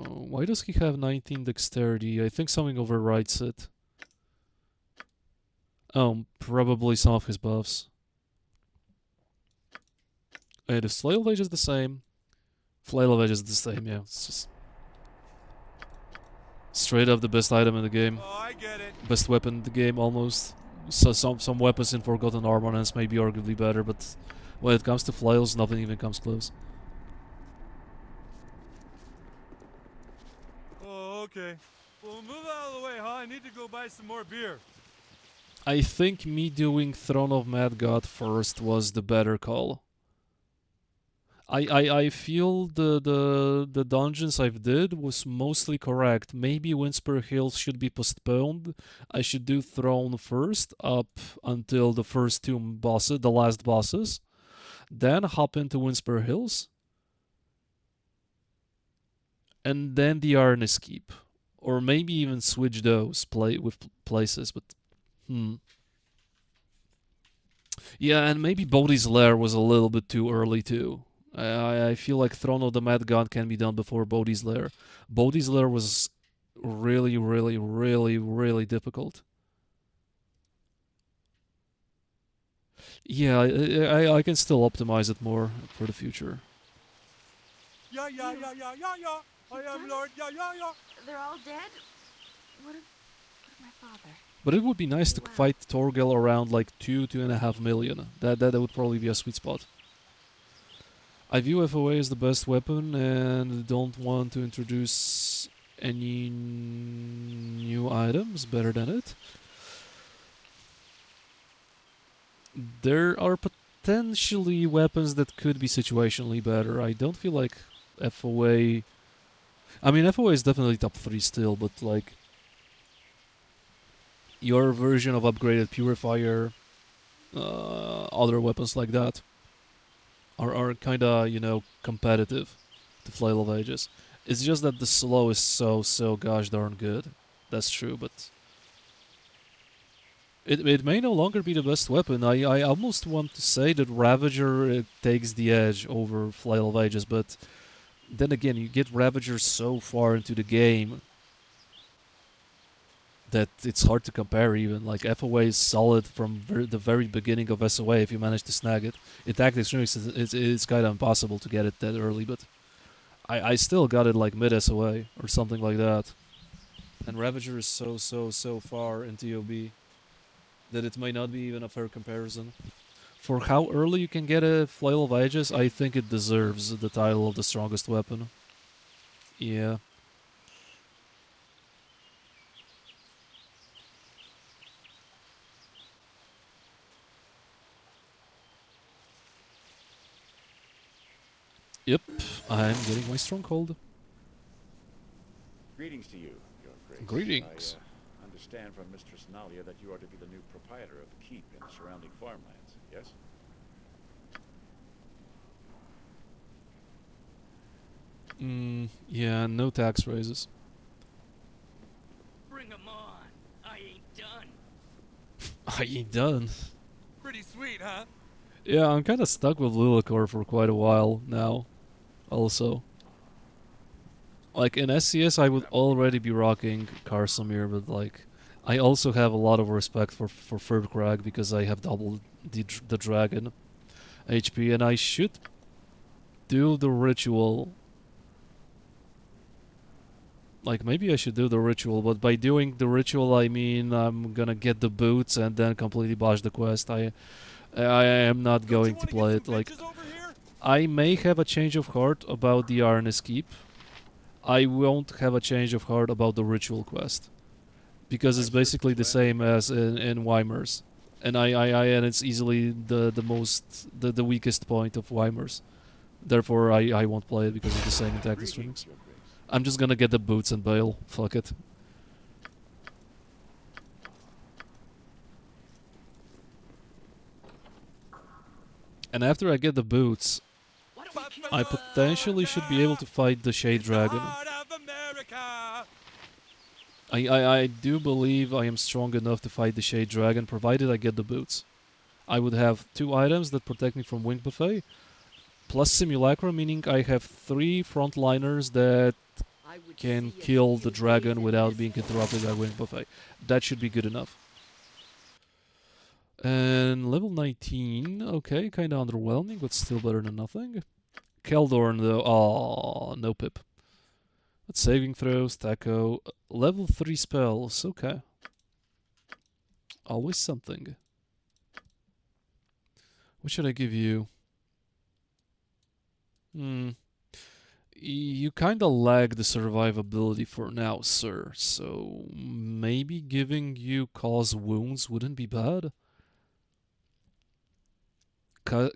Why does he have 19 dexterity? I think something overrides it. Oh, probably some of his buffs. Hey, the Flail of Ages is the same. Flail of Ages is the same, yeah. It's just straight up the best item in the game. Oh, I get it. Best weapon in the game, almost. So some weapons in Forgotten Armaments may be arguably better, but when it comes to flails, nothing even comes close. Oh, okay. Well, move out of the way, huh? I need to go buy some more beer. I think me doing Throne of Mad God first was the better call. I feel the dungeons I've did was mostly correct. Maybe Windsper Hills should be postponed. I should do Throne first, up until the first two bosses, the last bosses. Then hop into Windsper Hills. And then the Arnis Keep. Or maybe even switch those places, but yeah, and maybe Bodhi's Lair was a little bit too early too. I feel like Throne of the Mad God can be done before Bodhi's Lair. Bodhi's Lair was really difficult. Yeah, I can still optimize it more for the future. Yeah. I am Lord. Yeah. They're all dead? What of my father? But it would be nice to fight Torgal around like 2.5 million. That would probably be a sweet spot. I view FOA as the best weapon and don't want to introduce any new items better than it. There are potentially weapons that could be situationally better. I don't feel like FOA... I mean, FOA is definitely top 3 still, but like... your version of upgraded Purifier, other weapons like that, are kinda, you know, competitive to Flail of Ages. It's just that the slow is so gosh darn good. That's true, but... It may no longer be the best weapon. I almost want to say that Ravager takes the edge over Flail of Ages, but... then again, you get Ravager so far into the game that it's hard to compare even. Like, FOA is solid from the very beginning of SOA if you manage to snag it. In Tactics Remix, it's kind of impossible to get it that early, but I still got it like mid-SOA or something like that. And Ravager is so far in TOB that it might not be even a fair comparison. For how early you can get a Flail of Aegis, I think it deserves the title of the strongest weapon. Yeah. Yep, I'm getting my stronghold. Greetings to you, Your Grace. Greetings. I understand from Mistress Nalia that you are to be the new proprietor of the keep and the surrounding farmlands, yes? Yeah, no tax raises. Bring 'em on. I ain't done. I ain't done. Pretty sweet, huh? Yeah, I'm kinda stuck with Lilacor for quite a while now, also. Like, in SCS I would already be rocking Karsamir, but like, I also have a lot of respect for Ferdkrag because I have doubled the dragon HP, and I should do the ritual. Like, maybe I should do the ritual, but by doing the ritual I mean I'm gonna get the boots and then completely botch the quest. I am not going to play it. Like, I may have a change of heart about the Arnis Keep. I won't have a change of heart about the ritual quest, because it's basically the same as in Weimers, and and it's easily the weakest point of Weimers. Therefore, I won't play it because of the same attack strings. I'm just gonna get the boots and bail. Fuck it. And after I get the boots, I potentially should be able to fight the Shade Dragon. I do believe I am strong enough to fight the Shade Dragon, provided I get the boots. I would have 2 items that protect me from Wing Buffet, plus Simulacra, meaning I have 3 frontliners that can kill the dragon without being interrupted by Wing Buffet. That should be good enough. And level 19, okay, kinda underwhelming, but still better than nothing. Keldorn though, oh, no pip. That's saving throws, Taco, level 3 spells, okay. Always something. What should I give you? You kinda lag the survivability for now, sir, so maybe giving you cause wounds wouldn't be bad.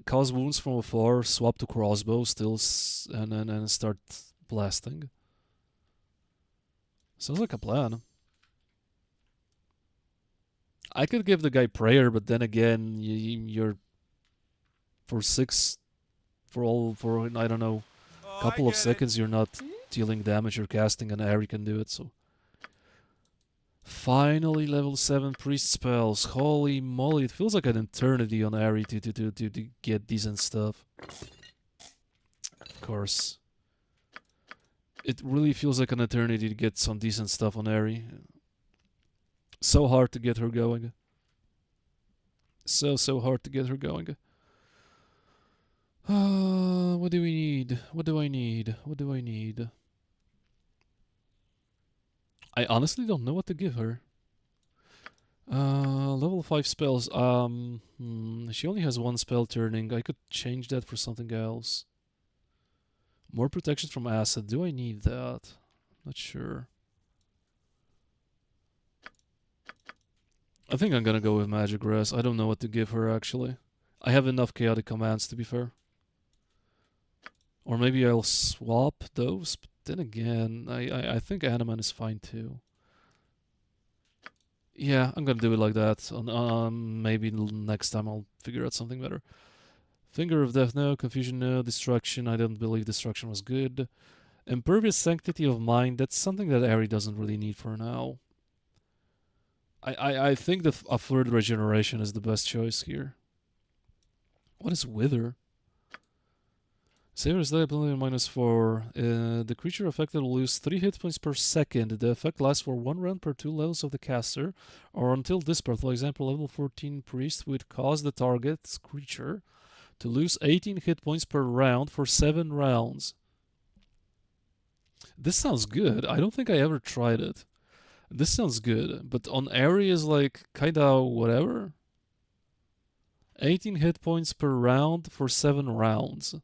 Cause wounds from afar, swap to crossbow, still, and start blasting. Sounds like a plan. I could give the guy prayer, but then again, you're for I don't know, couple of seconds you're not dealing damage or casting, and Ari can do it. So finally, level 7 priest spells. Holy moly, it feels like an eternity on Ari to get decent stuff. Of course. It really feels like an eternity to get some decent stuff on Ari. So hard to get her going. So hard to get her going. What do we need? What do I need? What do I need? I honestly don't know what to give her. Level 5 spells. She only has 1 spell turning. I could change that for something else. More protection from acid. Do I need that? Not sure. I think I'm gonna go with Magic Grass. I don't know what to give her, actually. I have enough chaotic commands, to be fair. Or maybe I'll swap those, but then again, I think Animan is fine too. Yeah, I'm gonna do it like that. Maybe next time I'll figure out something better. Finger of Death, no. Confusion, no. Destruction, I don't believe Destruction was good. Impervious Sanctity of Mind, that's something that Ari doesn't really need for now. I think a third regeneration is the best choice here. What is Wither? Saver's Day ability -4. The creature affected will lose 3 hit points per second. The effect lasts for 1 round per 2 levels of the caster, or until dispar. For example, level 14 priest would cause the target's creature to lose 18 hit points per round for 7 rounds. This sounds good. I don't think I ever tried it. This sounds good, but on areas like kinda whatever. 18 hit points per round for 7 rounds.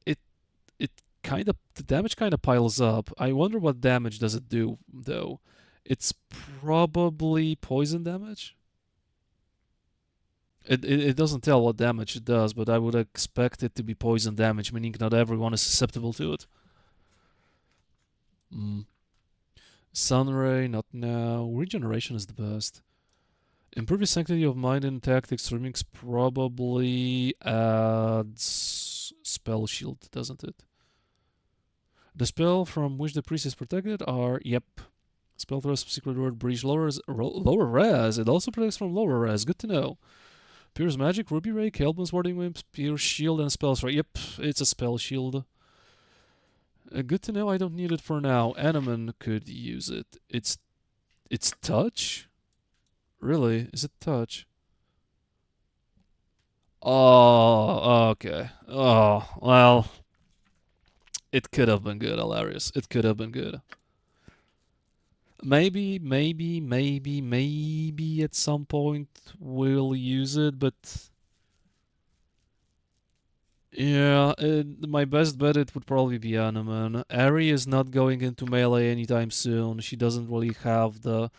It kinda, the damage kinda piles up. I wonder what damage does it do though. It's probably poison damage. It doesn't tell what damage it does, but I would expect it to be poison damage, meaning not everyone is susceptible to it. Sunray, not now. Regeneration is the best. Improve your sanctity of mind and tactics. Remix probably adds spell shield, doesn't it? The spell from which the priest is protected are, yep. Spell thrust, secret word, breach, lower res. It also protects from lower res. Good to know. Pierce magic, ruby ray, Kelbin's warding whip, pierce shield, and spell strike. Yep, it's a spell shield. Good to know. I don't need it for now. Animan could use it. It's touch. Really? Is it touch? Oh, okay. Oh, well. It could have been good, Hilarious. It could have been good. Maybe at some point we'll use it, but yeah, my best bet it would probably be Animan. Ari is not going into melee anytime soon. She doesn't really have the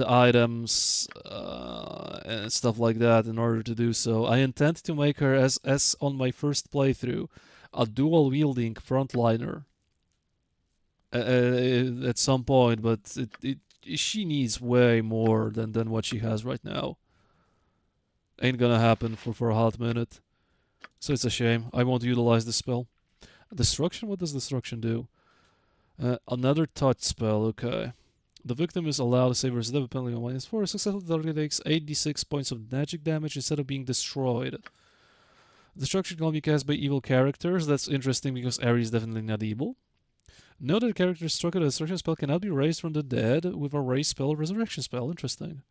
items and stuff like that in order to do so. I intend to make her as on my first playthrough, a dual wielding frontliner. At some point, but she needs way more than what she has right now. Ain't gonna happen for a hot minute. So it's a shame. I won't utilize the spell. Destruction? What does Destruction do? Another touch spell, okay. The victim is allowed to save her death penalty on -4. Successful target takes 86 points of magic damage instead of being destroyed. Destruction can be cast by evil characters. That's interesting because Ari is definitely not evil. Note that a character struck with a destruction spell cannot be raised from the dead with a raise spell or resurrection spell. Interesting.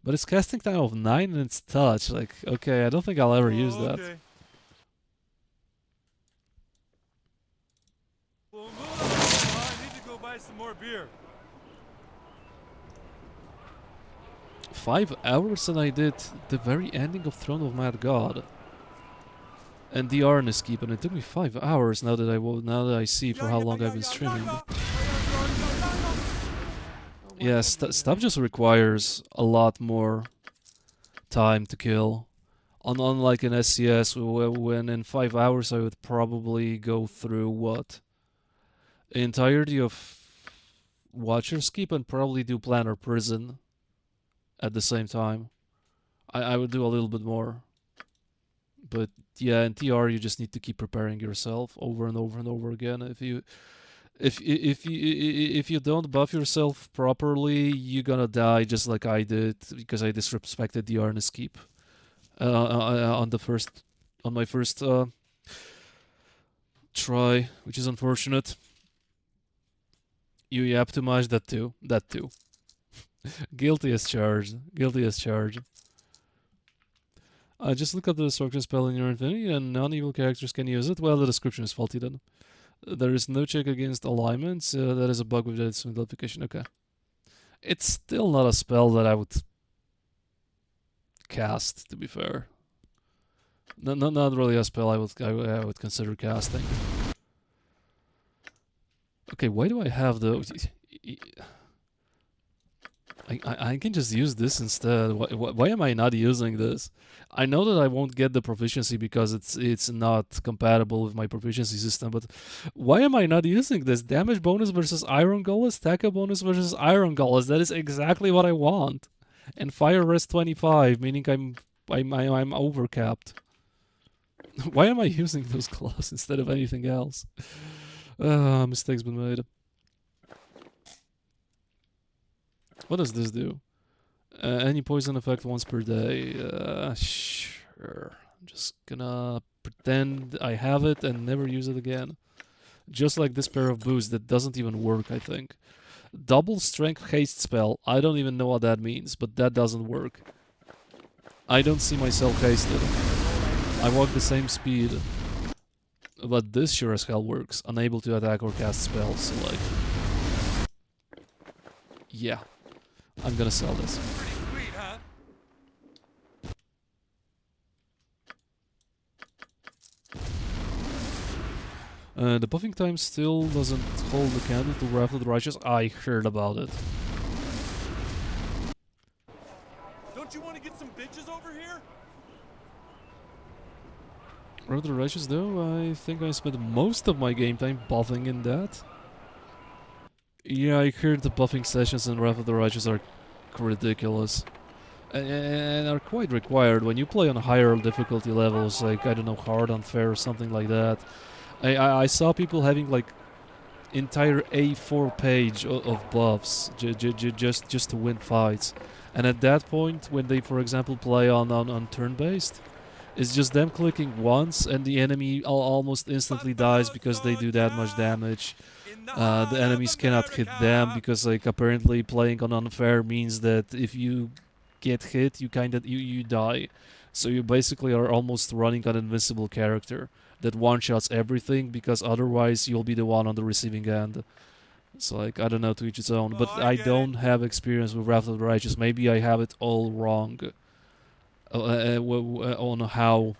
But it's casting time of 9 and it's touch. Like, okay, I don't think I'll ever use that. Okay. Well, I need to go buy some more beer. 5 hours and I did the very ending of Throne of Mad God. And the Arnis Keep, and it took me 5 hours now that I see for how long I've been streaming. Yeah, stuff just requires a lot more time to kill. Unlike in SCS, when in 5 hours I would probably go through what? The entirety of Watcher's Keep and probably do Planar Prison at the same time. I would do a little bit more. But yeah, in TR you just need to keep preparing yourself over and over and over again. If you don't buff yourself properly, you're gonna die just like I did because I disrespected the Arnis Keep on my first try, which is unfortunate. You optimized that too. Guilty as charged. Just look up the destruction spell in your infinity and non-evil characters can use it. Well, the description is faulty then. There is no check against alignments. That is a bug with its simplification. Okay. It's still not a spell that I would cast, to be fair. Not really a spell I would consider casting. Okay, why do I have the... I can just use this instead. Why am I not using this? I know that I won't get the proficiency because it's not compatible with my proficiency system, but why am I not using this? Damage bonus versus Iron Golem, attack bonus versus Iron Golem. That is exactly what I want. And fire rest 25, meaning I'm overcapped. Why am I using those claws instead of anything else? Mistakes been made. What does this do? Any poison effect once per day. Sure. I'm just gonna pretend I have it and never use it again. Just like this pair of boots that doesn't even work, I think. Double strength haste spell. I don't even know what that means, but that doesn't work. I don't see myself hasted. I walk the same speed. But this sure as hell works. Unable to attack or cast spells, so like... Yeah. I'm gonna sell this. Pretty sweet, huh? The buffing time still doesn't hold the candle to Wrath of the Righteous. I heard about it. Don't you want to get some bitches over here? Wrath of the Righteous, though, I think I spent most of my game time buffing in that. Yeah, I heard the buffing sessions in Wrath of the Righteous are ridiculous. And are quite required when you play on higher difficulty levels, like, I don't know, hard, unfair, or something like that. I saw people having, like, entire A4 page of buffs just to win fights. And at that point, when they, for example, play on turn-based, it's just them clicking once and the enemy almost instantly dies because they do that much damage. The enemies cannot hit them because, like, apparently playing on unfair means that if you get hit, you die. So you basically are almost running an invincible character that one-shots everything, because otherwise you'll be the one on the receiving end. So, like, I don't know, to each its own. But I don't have experience with Wrath of the Righteous. Maybe I have it all wrong on how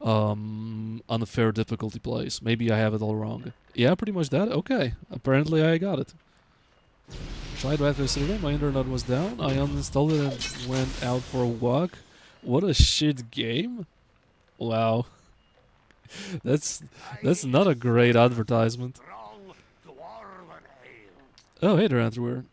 unfair difficulty plays. Maybe I have it all wrong. Yeah, pretty much that. Okay, apparently I got it. Tried Wrath yesterday, my internet was down. I uninstalled it and went out for a walk. What a shit game. Wow. That's not a great advertisement. Oh, hey there, Andrew.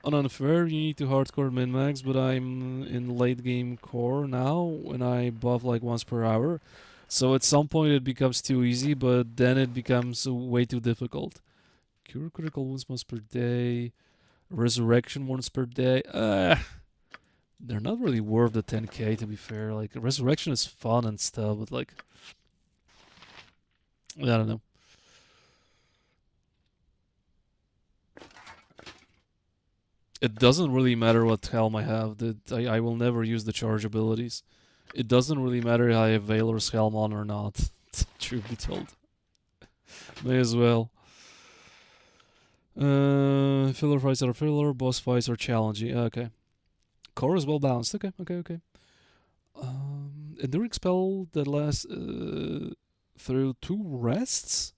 On unfair, you need to hardcore min-max, but I'm in late game core now, and I buff like once per hour. So at some point it becomes too easy, but then it becomes way too difficult. Cure critical wounds once per day, resurrection once per day. They're not really worth the 10k, to be fair. Like, resurrection is fun and stuff, but, like, I don't know. It doesn't really matter what helm I have. I will never use the charge abilities. It doesn't really matter if I have Valor's helm on or not. Truth be told. May as well. Filler fights are filler, boss fights are challenging. Okay. Core is well balanced. Okay. Enduring spell that lasts through 2 rests?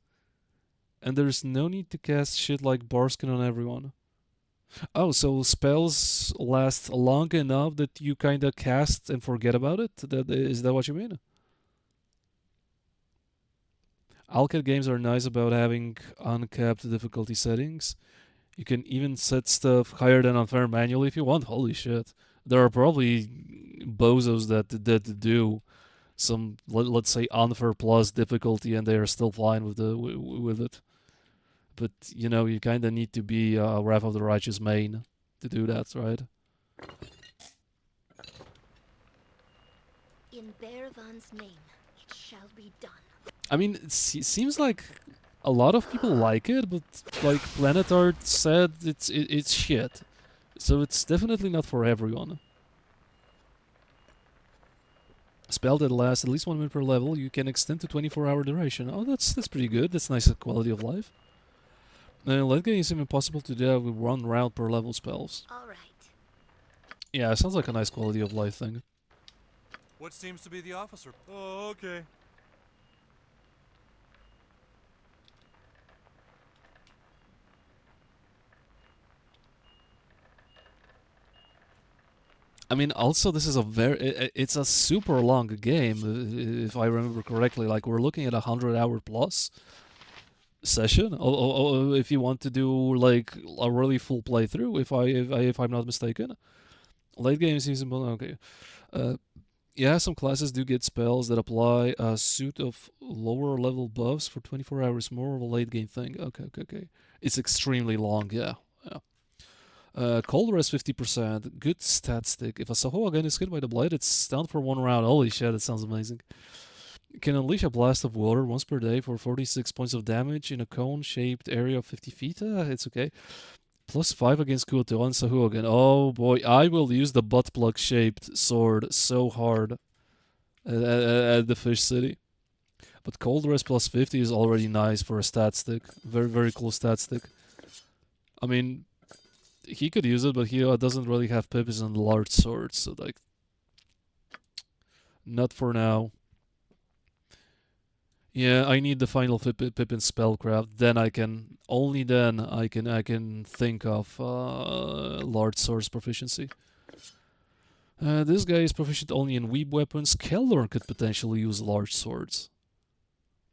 And there's no need to cast shit like Barskin on everyone. Oh, so spells last long enough that you kinda cast and forget about it? Is that what you mean? Alcat games are nice about having uncapped difficulty settings. You can even set stuff higher than unfair manually if you want. Holy shit. There are probably bozos that do some, let's say, unfair plus difficulty, and they are still fine with it. But, you know, you kind of need to be a Wrath of the Righteous main to do that, right? In Bearvan's name, it shall be done. I mean, it seems like a lot of people like it, but, like, Planet Art said it's shit. So it's definitely not for everyone. Spell that lasts at least 1 minute per level, you can extend to 24-hour duration. Oh, that's pretty good. That's nice quality of life. Late game is even possible to do that with 1 round per level spells. Alright. Yeah, it sounds like a nice quality of life thing. What seems to be the officer? Oh, okay. I mean, also this is it's a super long game, if I remember correctly. Like, we're looking at 100-hour plus session. If you want to do, like, a really full playthrough, if I'm not mistaken. Late game season, okay. Yeah, some classes do get spells that apply a suit of lower level buffs for 24 hours more of a late game thing. Okay. It's extremely long, yeah. Cold Rest 50%, good stat stick. If a Saho again is hit by the blade, it's down for 1 round. Holy shit, that sounds amazing. Can unleash a blast of water once per day for 46 points of damage in a cone-shaped area of 50 feet. It's okay. +5 against Kuoto and Sahu again. Oh boy, I will use the butt plug shaped sword so hard at the Fish City. But Cold Rest +50 is already nice for a stat stick. Very, very cool stat stick. I mean, he could use it, but he doesn't really have Pippins and large swords, so like, not for now. Yeah, I need the final Pippin spellcraft. Then only then I can think of large swords proficiency. This guy is proficient only in weeb weapons. Keldorn could potentially use large swords.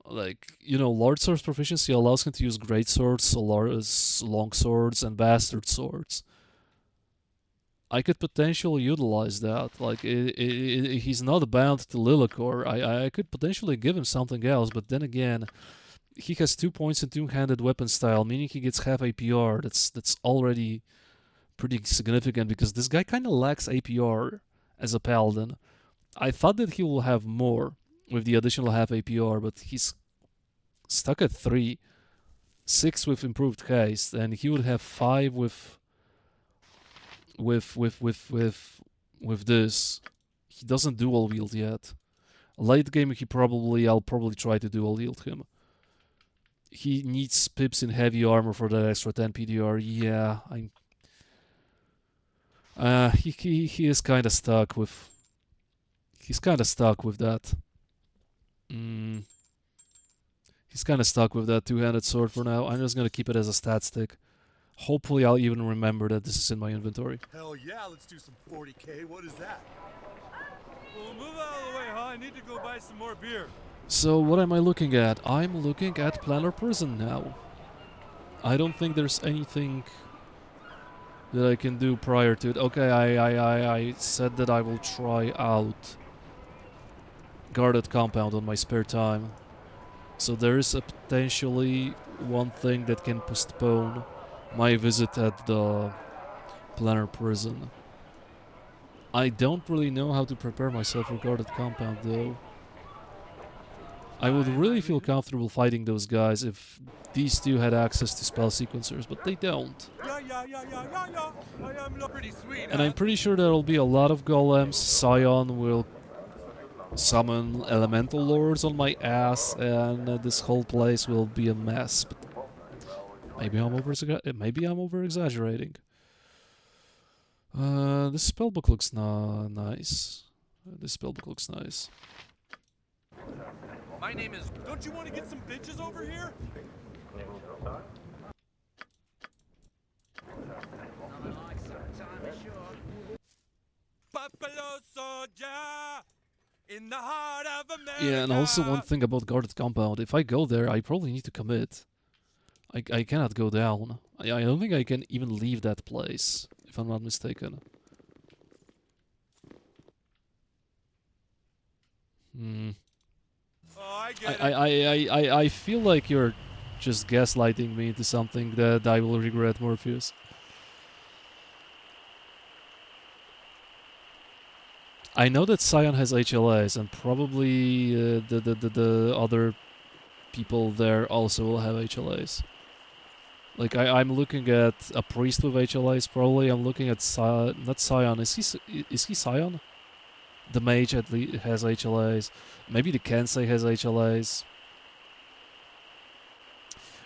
Like, large swords proficiency allows him to use great swords, long swords, and bastard swords. I could potentially utilize that. Like, he's not bound to Lilycor. I could potentially give him something else, but then again, he has 2 points in two-handed weapon style, meaning he gets half APR. That's already pretty significant because this guy kind of lacks APR as a paladin. I thought that he will have more with the additional half APR, but he's stuck at 3, 6 with improved haste, and he would have 5 with this. He doesn't dual wield yet. Late game, I'll probably try to dual wield him. He needs pips in heavy armor for that extra 10 PDR. Yeah, he is kind of stuck with. He's kind of stuck with that. He's kind of stuck with that two-handed sword for now. I'm just gonna keep it as a stat stick. Hopefully, I'll even remember that this is in my inventory. Hell yeah, let's do some 40K. What is that? Well, move out of the way, huh? I need to go buy some more beer. So, what am I looking at? I'm looking at Planar Prison now. I don't think there's anything that I can do prior to it. Okay, I said that I will try out Guarded Compound on my spare time. So there is a potentially one thing that can postpone my visit at the Planar Prison. I don't really know how to prepare myself for Guarded Compound though. I would really feel comfortable fighting those guys if these two had access to spell sequencers, but they don't. Pretty sweet, And I'm pretty sure there will be a lot of golems. Scion will summon elemental lords on my ass, and this whole place will be a mess. But maybe I'm over exaggerating. This spellbook looks nice. This spellbook looks nice. My name is... Don't you want to get some bitches over here? Buffalo soldier in the heart of America. Yeah, and also one thing about Guarded Compound. If I go there, I probably need to commit. I cannot go down. I don't think I can even leave that place, if I'm not mistaken. Oh, I I feel like you're just gaslighting me into something that I will regret, Morpheus. I know that Scion has HLAs, and probably the other people there also will have HLAs. Like I'm looking at a priest with HLAs. Probably I'm looking at not Scion. Is he Scion? The mage at least has HLAs. Maybe the Kensei has HLAs.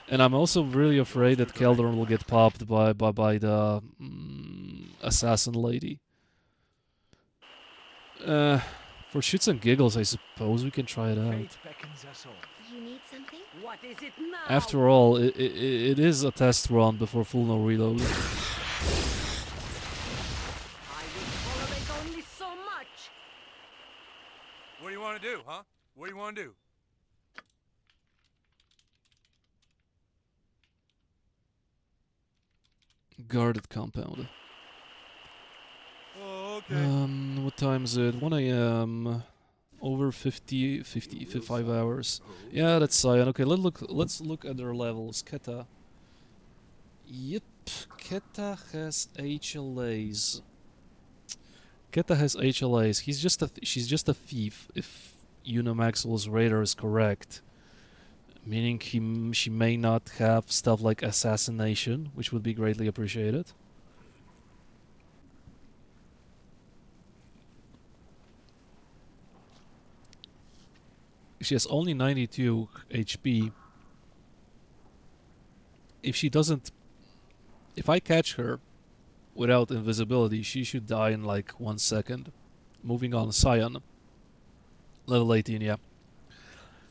And I'm also really afraid that Keldorn will get popped by the assassin lady. For shits and giggles, I suppose we can try it out. You need something? What is it now? After all, it is a test run before full no reload. I will tolerate only so much. What do you want to do, huh? What do you want to do? Guarded Compound. Oh, okay. What time is it? 1 AM. Over 55 hours. Yeah, that's Scion. Okay, let's look at their levels. Keta. Yep, Keta has HLAs. Keta has HLAs. She's just a thief, if Una Maxwell's radar is correct. Meaning she may not have stuff like assassination, which would be greatly appreciated. She has only 92 HP. If I catch her without invisibility, she should die in like 1 second. Moving on, Scion. Level 18, yeah.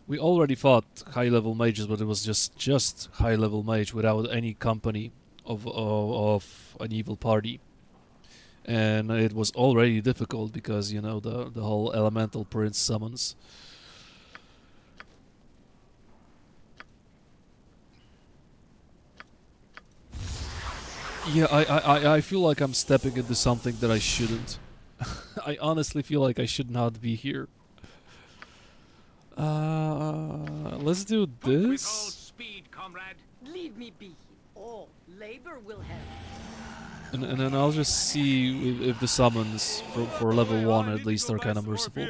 We already fought high-level mages, but it was just high-level mage without any company of an evil party. And it was already difficult because, you know, the whole elemental prince summons. Yeah, I feel like I'm stepping into something that I shouldn't. I honestly feel like I should not be here. Let's do With all this. speed, comrade. Leave me be. All labor will help. And then I'll just see if the summons for level 1 at least are kind of merciful.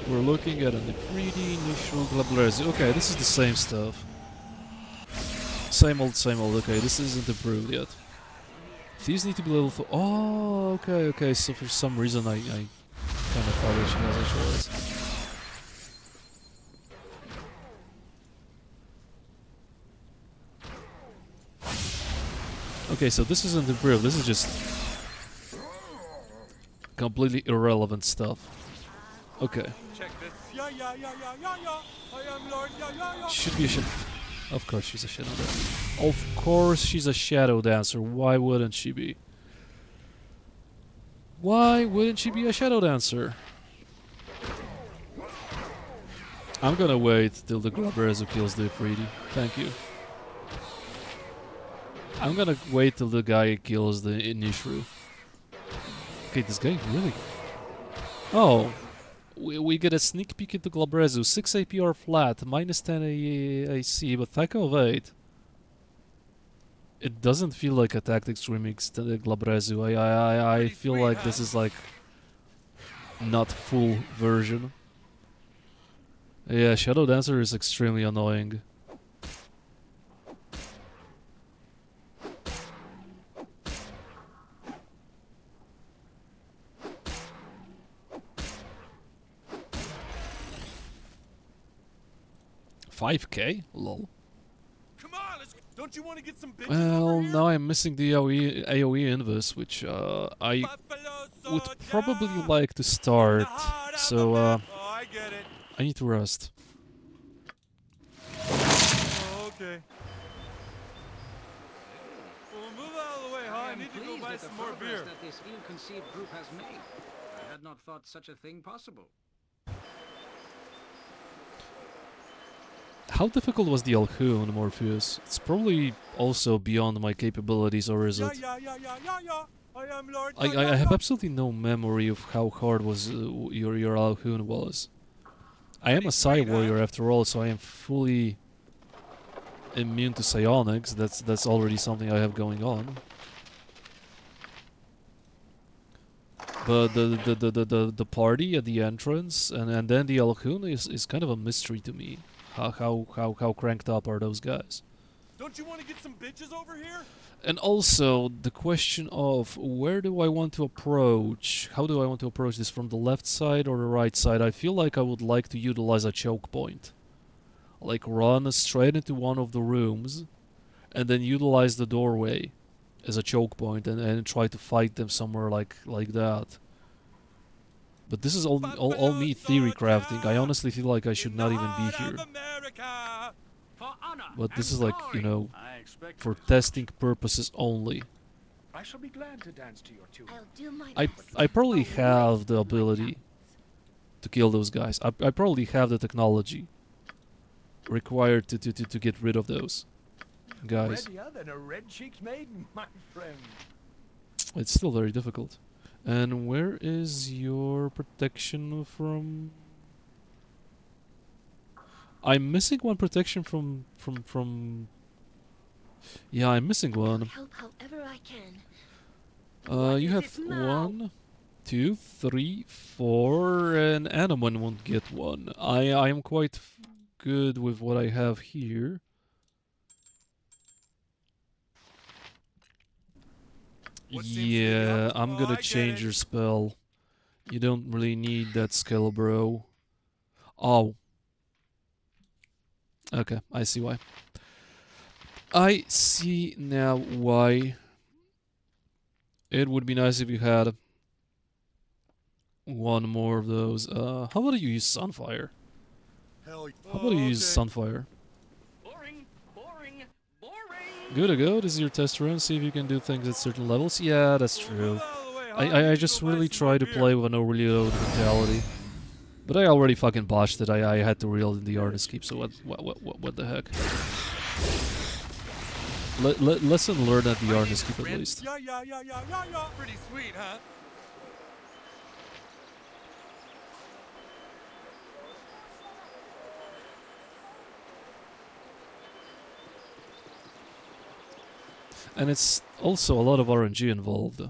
We're looking at an Ifriti, Nishru, Glabrezu. Okay, this is the same stuff. Same old, same old. Okay, this isn't improved yet. These need to be level 4. Oh, okay, okay. So for some reason I kind of thought that she has a choice. Okay, so this isn't improved. This is just completely irrelevant stuff. Okay. Check this. Yeah, yeah, yeah, yeah, yeah, yeah. I am Lord. Yeah, yeah, yeah. Should be a shadow. Of course she's a shadow dancer. Of course she's a shadow dancer. Why wouldn't she be? Why wouldn't she be a shadow dancer? I'm gonna wait till the Glabrezu kills the Ifriti. Thank you. I'm gonna wait till the guy kills the Nishru. Okay, this guy really... Oh. We get a sneak peek into Glabrezu. 6 APR flat, minus 10 AC, but Thaika of 8. It doesn't feel like a Tactics Remix to the Glabrezu. I feel like this is like not full version. Yeah, Shadow Dancer is extremely annoying. $5K? Lol. Come on, let's. Don't you want to get some bitches Well, over here? now I'm missing the AoE invis, which I would probably like to start. So Oh, I get it. I need to rest. Oh, okay. Well, move out of the way, huh? I need to go buy some more beer. That this ill-conceived group has made. I had not thought such a thing possible. How difficult was the Alhoon, Morpheus? It's probably also beyond my capabilities, or is it? Yeah, yeah, yeah, yeah, yeah. I am Lord. I have absolutely no memory of how hard was your Alhoon was. I am a Psi warrior after all, so I am fully immune to psionics. That's already something I have going on. But the party at the entrance and then the Alhoon is kind of a mystery to me. How cranked up are those guys? Don't you want to get some bitches over here? And also the question of where do I want to approach? How do I want to approach this, from the left side or the right side? I feel like I would like to utilize a choke point. Like run straight into one of the rooms and then utilize the doorway as a choke point and try to fight them somewhere like that. But this is all me theory crafting. I honestly feel like I should not even be here. But this is like, you know, for testing purposes only. I shall be glad to dance to your tune. I'll do my I probably have the ability to kill those guys. I probably have the technology required to get rid of those guys. Readier than a red-cheeked maiden, my friend. It's still very difficult. And where is your protection from? I'm missing one protection from. Yeah, I'm missing one. help however I can. You have 1, 2, 3, 4, and Anoman won't get one. I am quite good with what I have here. Yeah, I'm gonna change your spell. You don't really need that skill, bro. Oh. Okay, I see why. I see now why. It would be nice if you had one more of those. How about you use Sunfire? Hell, How about you use Sunfire? Boring, boring, boring. Good to go. This is your test run. See if you can do things at certain levels. Yeah, that's true. I just really try to play with an overload mentality. But I already fucking botched it. I had to reel in the artist keep, so what the heck? Lesson learned at the artist keep at least. Yeah. Pretty sweet, huh? And it's also a lot of RNG involved.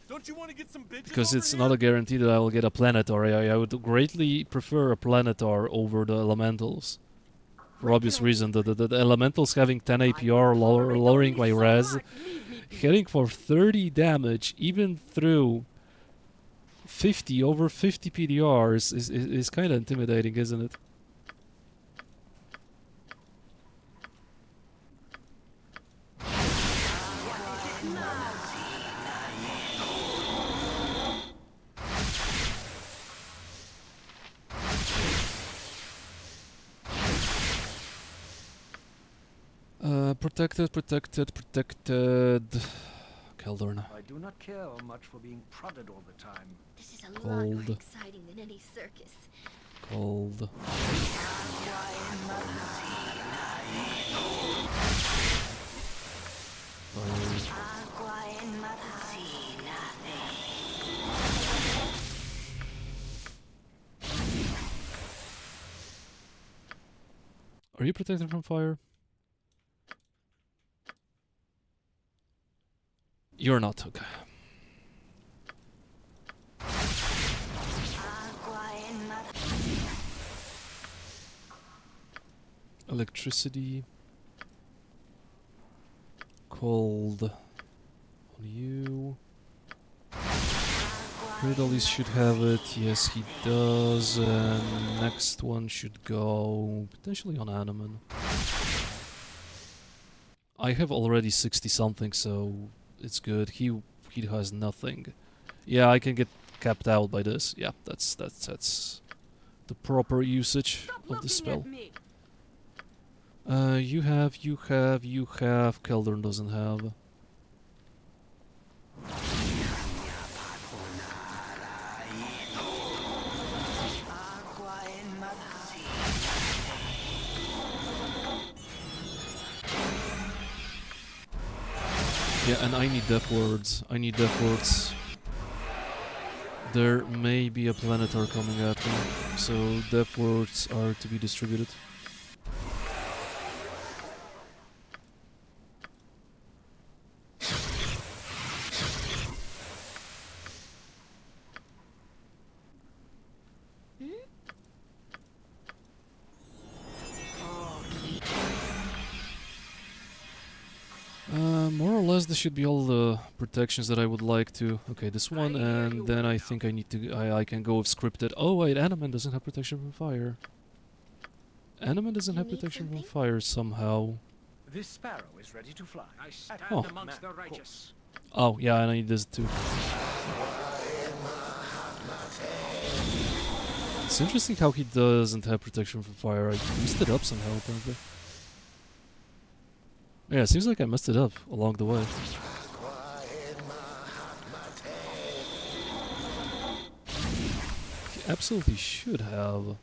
Don't you want to get some bitches Because over it's here? not a guarantee that I will get a Planetar. I would greatly prefer a Planetar over the Elementals. For obvious reason, the Elementals having 10 APR, lowering my res, hitting for 30 damage, even through 50, over 50 PDRs, is kind of intimidating, isn't it? Protected. Keldorn. I do not care much for being prodded all the time. This is a lot Cold. more exciting than any circus. Cold. Are you protected from fire? You're not, okay. Electricity. Cold. On you. Riddles should have it. Yes, he does. And next one should go potentially on Animan. I have already 60 something, so it's good. He has nothing. Yeah, I can get capped out by this. Yeah, that's the proper usage of the spell. You have. Keldorn doesn't have. Yeah, and I need death words. There may be a Planetar coming at me, so death words are to be distributed. More or less, this should be all the protections that I would like to. Okay, this one, and then I think I need to. I can go with scripted. Oh wait, Animan doesn't have protection from fire. Animan doesn't have protection from fire somehow. This sparrow is ready to fly. I stand Oh. amongst the righteous. Oh yeah, and I need this too. It's interesting how he doesn't have protection from fire. I messed it up somehow, apparently. Yeah, it seems like I messed it up along the way. He absolutely should have.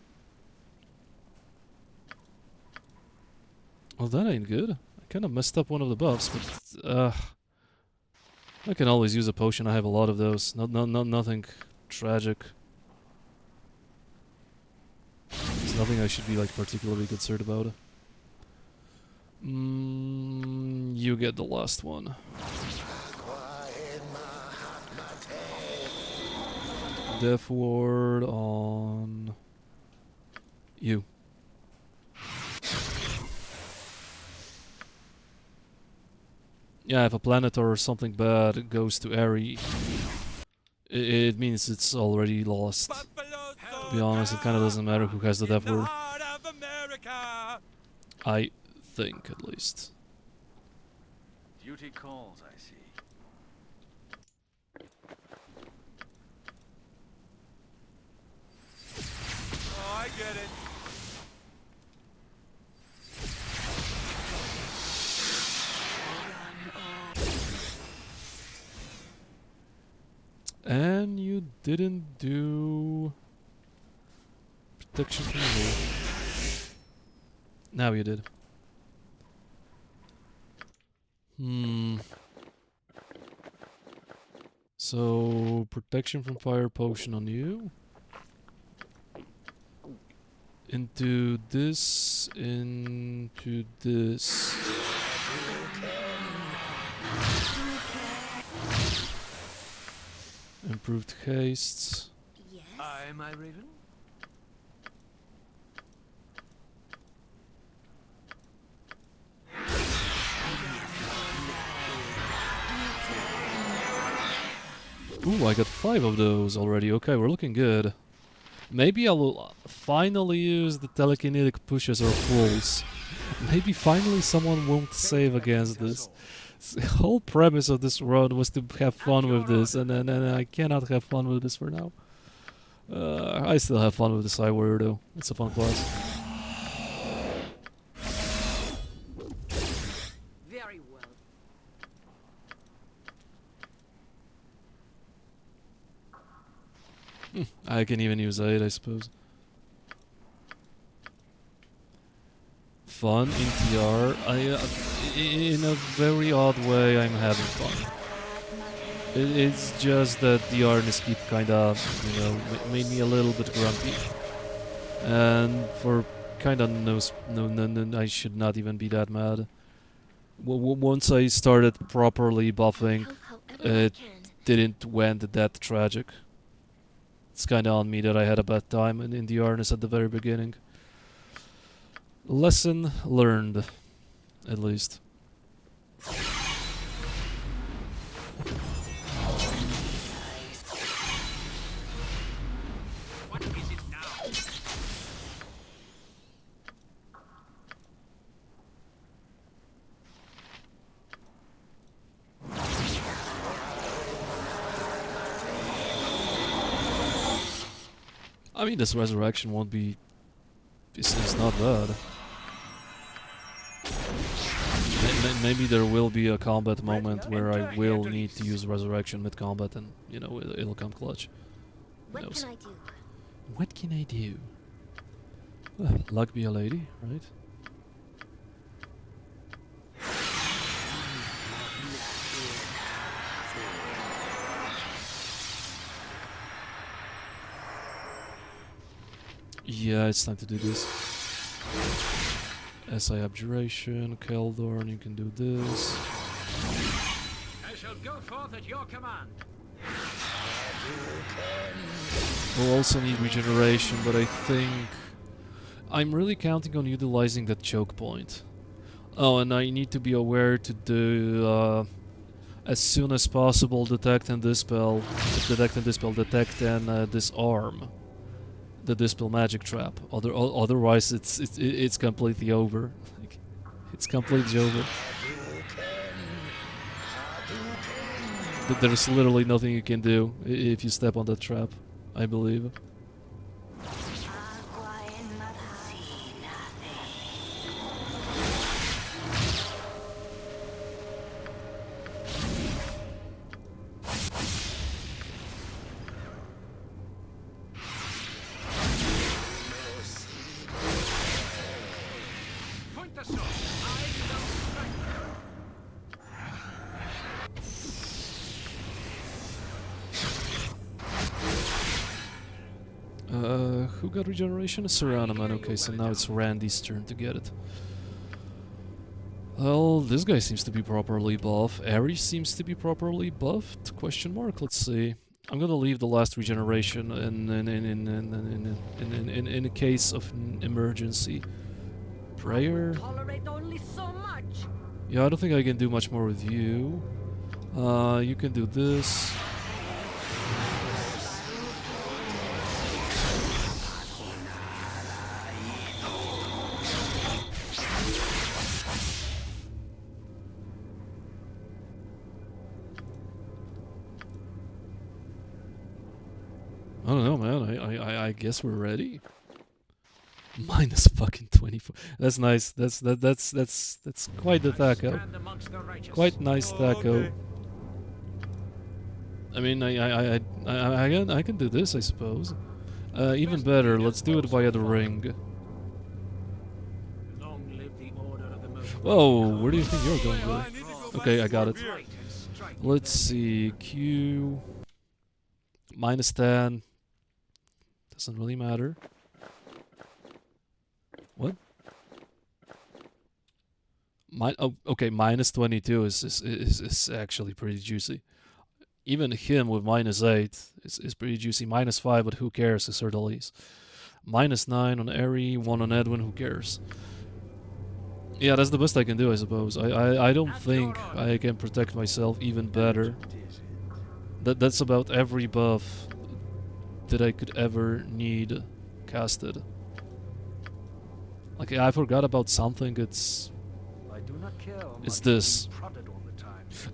Well, that ain't good. I kind of messed up one of the buffs, but I can always use a potion. I have a lot of those. Nothing tragic. There's nothing I should be like particularly concerned about. You get the last one. Death ward on you. Yeah, if a Planetar or something bad goes to Aerie, It means it's already lost. To be honest, it kind of doesn't matter who has the death word. I think, at least. Duty calls, I see. Oh, I get it. And you didn't do protection from evil. Now you did. So protection from fire potion on you. Into this, into this. Improved haste. Yes. Aye, my Raven. Ooh, I got 5 of those already. Okay, we're looking good. Maybe I will finally use the telekinetic pushes or pulls. Maybe finally someone won't save against this. The whole premise of this run was to have fun with this, and I cannot have fun with this for now. I still have fun with the Psy Warrior though. It's a fun class. Very well. I can even use 8, I suppose. Fun in TR. In a very odd way, I'm having fun. It's just that the artists keep kinda, you know, made me a little bit grumpy. And for kinda no, I should not even be that mad. Once I started properly buffing, it didn't went that tragic. It's kinda on me that I had a bad time in the harness at the very beginning. Lesson learned, at least. What is it now? I mean, this resurrection won't be... It's not bad. Maybe there will be a combat moment where I will need to use resurrection mid-combat and, you know, it'll come clutch. Who knows? What can I do? What can I do? Well, luck be a lady, right? Yeah, it's time to do this. SI Abjuration, Keldorn, you can do this. I shall go forth at your command. We'll also need regeneration, but I think... I'm really counting on utilizing that choke point. Oh, and I need to be aware to do... as soon as possible, detect and dispel. Detect and disarm the dispel magic trap. Otherwise, it's completely over. Like, it's completely over. There's literally nothing you can do if you step on that trap, I believe. Point the sword. I will strike. Who got regeneration? Seranaman. Okay, so now it's Randy's turn to get it. Well, this guy seems to be properly buffed. Ares seems to be properly buffed? Question mark. Let's see. I'm gonna leave the last regeneration in a case of an emergency. Prayer. Tolerate only so much. Yeah, I don't think I can do much more with you. You can do this. Alright, I guess we're ready. Minus fucking 24. That's nice. That's quite the taco. Quite nice taco. I mean, I can do this, I suppose. Even better, let's do it via the ring. Whoa, where do you think you're going with? Okay, I got it. Let's see, Q... Minus 10. Doesn't really matter. What? Oh, okay, minus 22 is actually pretty juicy. Even him with minus 8 is pretty juicy. Minus 5, but who cares, is the least. Minus 9 on Eri, 1 on Edwin, who cares? Yeah, that's the best I can do, I suppose. I don't think I can protect myself even better. That's about every buff that I could ever need casted. Like, I forgot about something, it's this.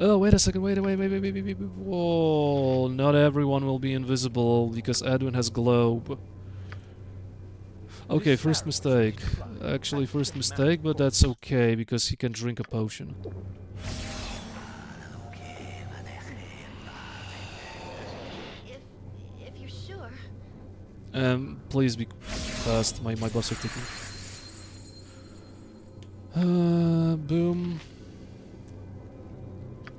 Oh, wait a second, wait. Whoa, not everyone will be invisible because Edwin has globe. Okay, first mistake. Actually, first mistake, but that's okay because he can drink a potion. If you're sure. Please be fast. My buffs are ticking. Boom.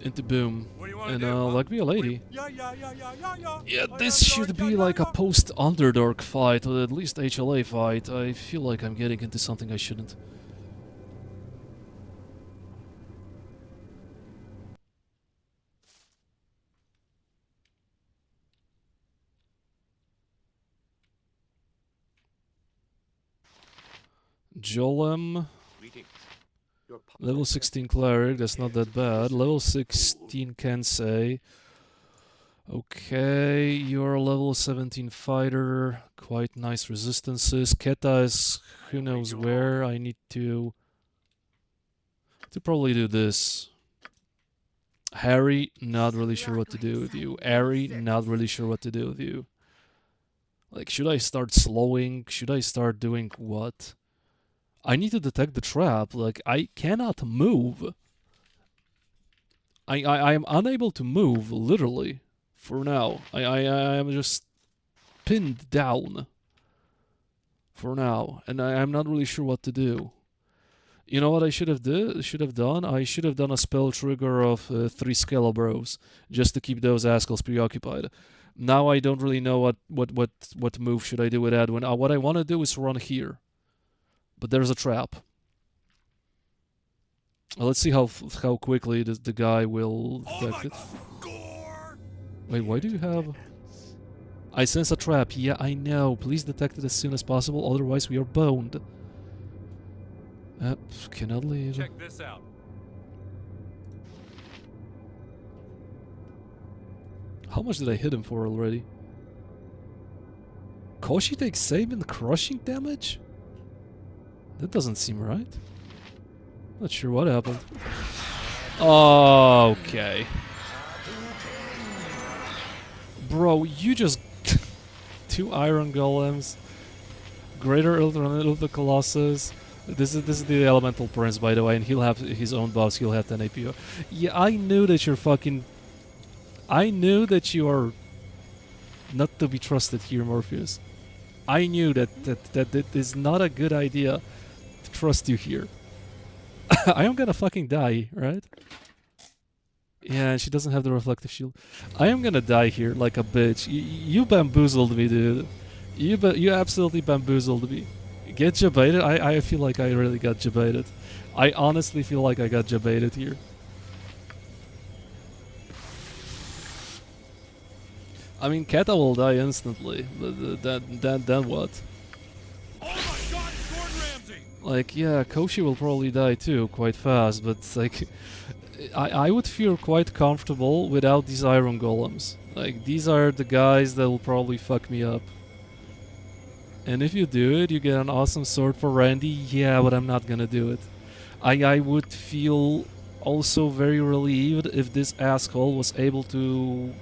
Into boom. And like be a lady. Yeah, this should be like a post-Underdark fight, or at least HLA fight. I feel like I'm getting into something I shouldn't. Jolem. Level 16 cleric, that's not that bad. Level 16 Kensei. Okay, you're a level 17 fighter. Quite nice resistances. Keta is who knows where. I need to probably do this. Harry, not really sure what to do with you. Eri, not really sure what to do with you. Like, should I start slowing? Should I start doing what? I need to detect the trap. Like, I cannot move. I am unable to move, literally, for now. I am just pinned down for now, and I'm not really sure what to do. You know what I should have done? I should have done a spell trigger of 3 Skelebros, just to keep those assholes preoccupied. Now I don't really know what move should I do with Edwin. What I want to do is run here. But there's a trap. Let's see how quickly the guy will detect it. Wait, why do you have... I sense a trap. Yeah, I know. Please detect it as soon as possible, otherwise we are boned. Cannot leave. Check this out. How much did I hit him for already? Koshi takes save and crushing damage? That doesn't seem right. Not sure what happened. Okay. Bro, you just... 2 Iron Golems. Greater Ultra Colossus. This is the Elemental Prince, by the way, and he'll have his own buffs. He'll have 10 APO. Yeah, I knew that you're fucking... I knew that you are not to be trusted here, Morpheus. I knew that it is not a good idea to trust you here. I am gonna fucking die, right? Yeah, she doesn't have the reflective shield. I am gonna die here like a bitch. You bamboozled me, dude. You absolutely bamboozled me. Get jebaited? I feel like I really got jebaited. I honestly feel like I got jebaited here. I mean, Keta will die instantly, but then what? Oh my God, it's Gordon Ramsay! Like, yeah, Koshi will probably die too, quite fast, but like, I would feel quite comfortable without these Iron Golems. Like, these are the guys that will probably fuck me up. And if you do it, you get an awesome sword for Randy, yeah, but I'm not gonna do it. I would feel also very relieved if this asshole was able to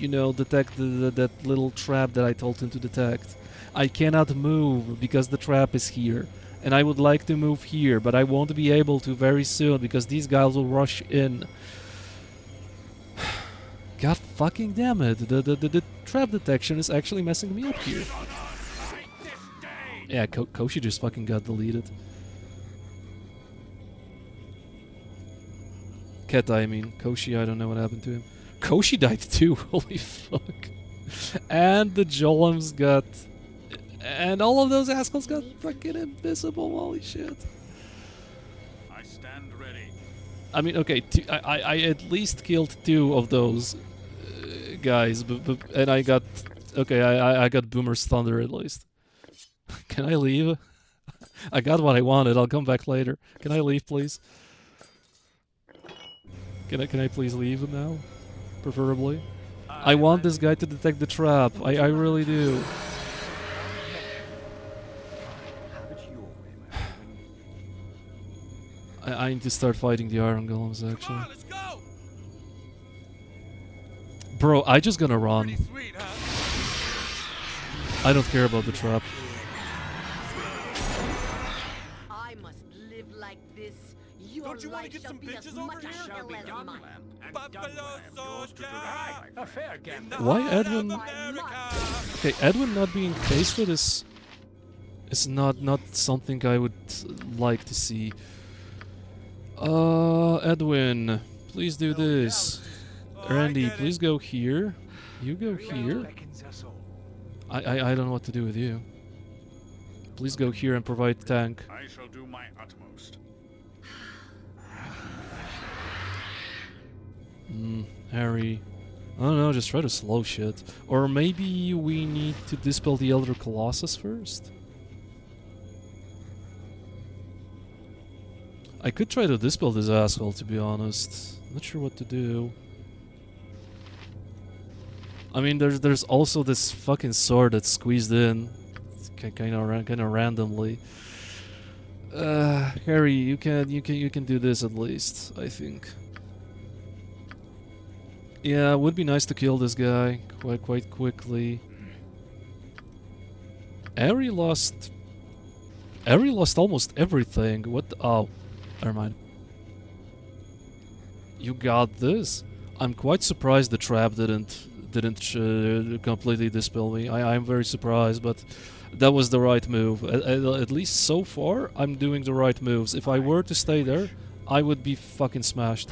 you know, detect that little trap that I told him to detect. I cannot move because the trap is here. And I would like to move here, but I won't be able to very soon because these guys will rush in. God fucking damn it. The trap detection is actually messing me up here. Yeah, Koshi just fucking got deleted. Keta, I mean. Koshi, I don't know what happened to him. Koshi died too, holy fuck. And the Jolems got... And all of those assholes got fucking invisible, holy shit. I stand ready. I mean, okay, I at least killed 2 of those guys, and I got... Okay, I got Boomer's Thunder at least. Can I leave? I got what I wanted, I'll come back later. Can I leave, please? Can I please leave now? Preferably. I want this guy to detect the trap, I really do. I need to start fighting the Iron Golems, actually. Come on, let's go! Bro, I just gonna run. Pretty sweet, huh? I don't care about the trap. I must live like this. Your Don't you want to life get shall some be as bitches over much a here? hell as mine. Buffalo soldier! A fair gamble. Why Heart of Edwin? America. Okay, Edwin not being faced with is not something I would like to see. Edwin, please do this. Randy, please go here. You go here. I don't know what to do with you. Please go here and provide tank. I shall do my utmost. Harry. I don't know, just try to slow shit. Or maybe we need to dispel the Elder Colossus first? I could try to dispel this asshole, to be honest. Not sure what to do. I mean, there's also this fucking sword that's squeezed in, kind of randomly. Harry, you can do this at least, I think. Yeah, it would be nice to kill this guy quite quickly. Harry lost almost everything. What? Oh, never mind. You got this. I'm quite surprised the trap didn't completely dispel me. I'm very surprised, but that was the right move. At least so far, I'm doing the right moves. If I were to stay there, I would be fucking smashed.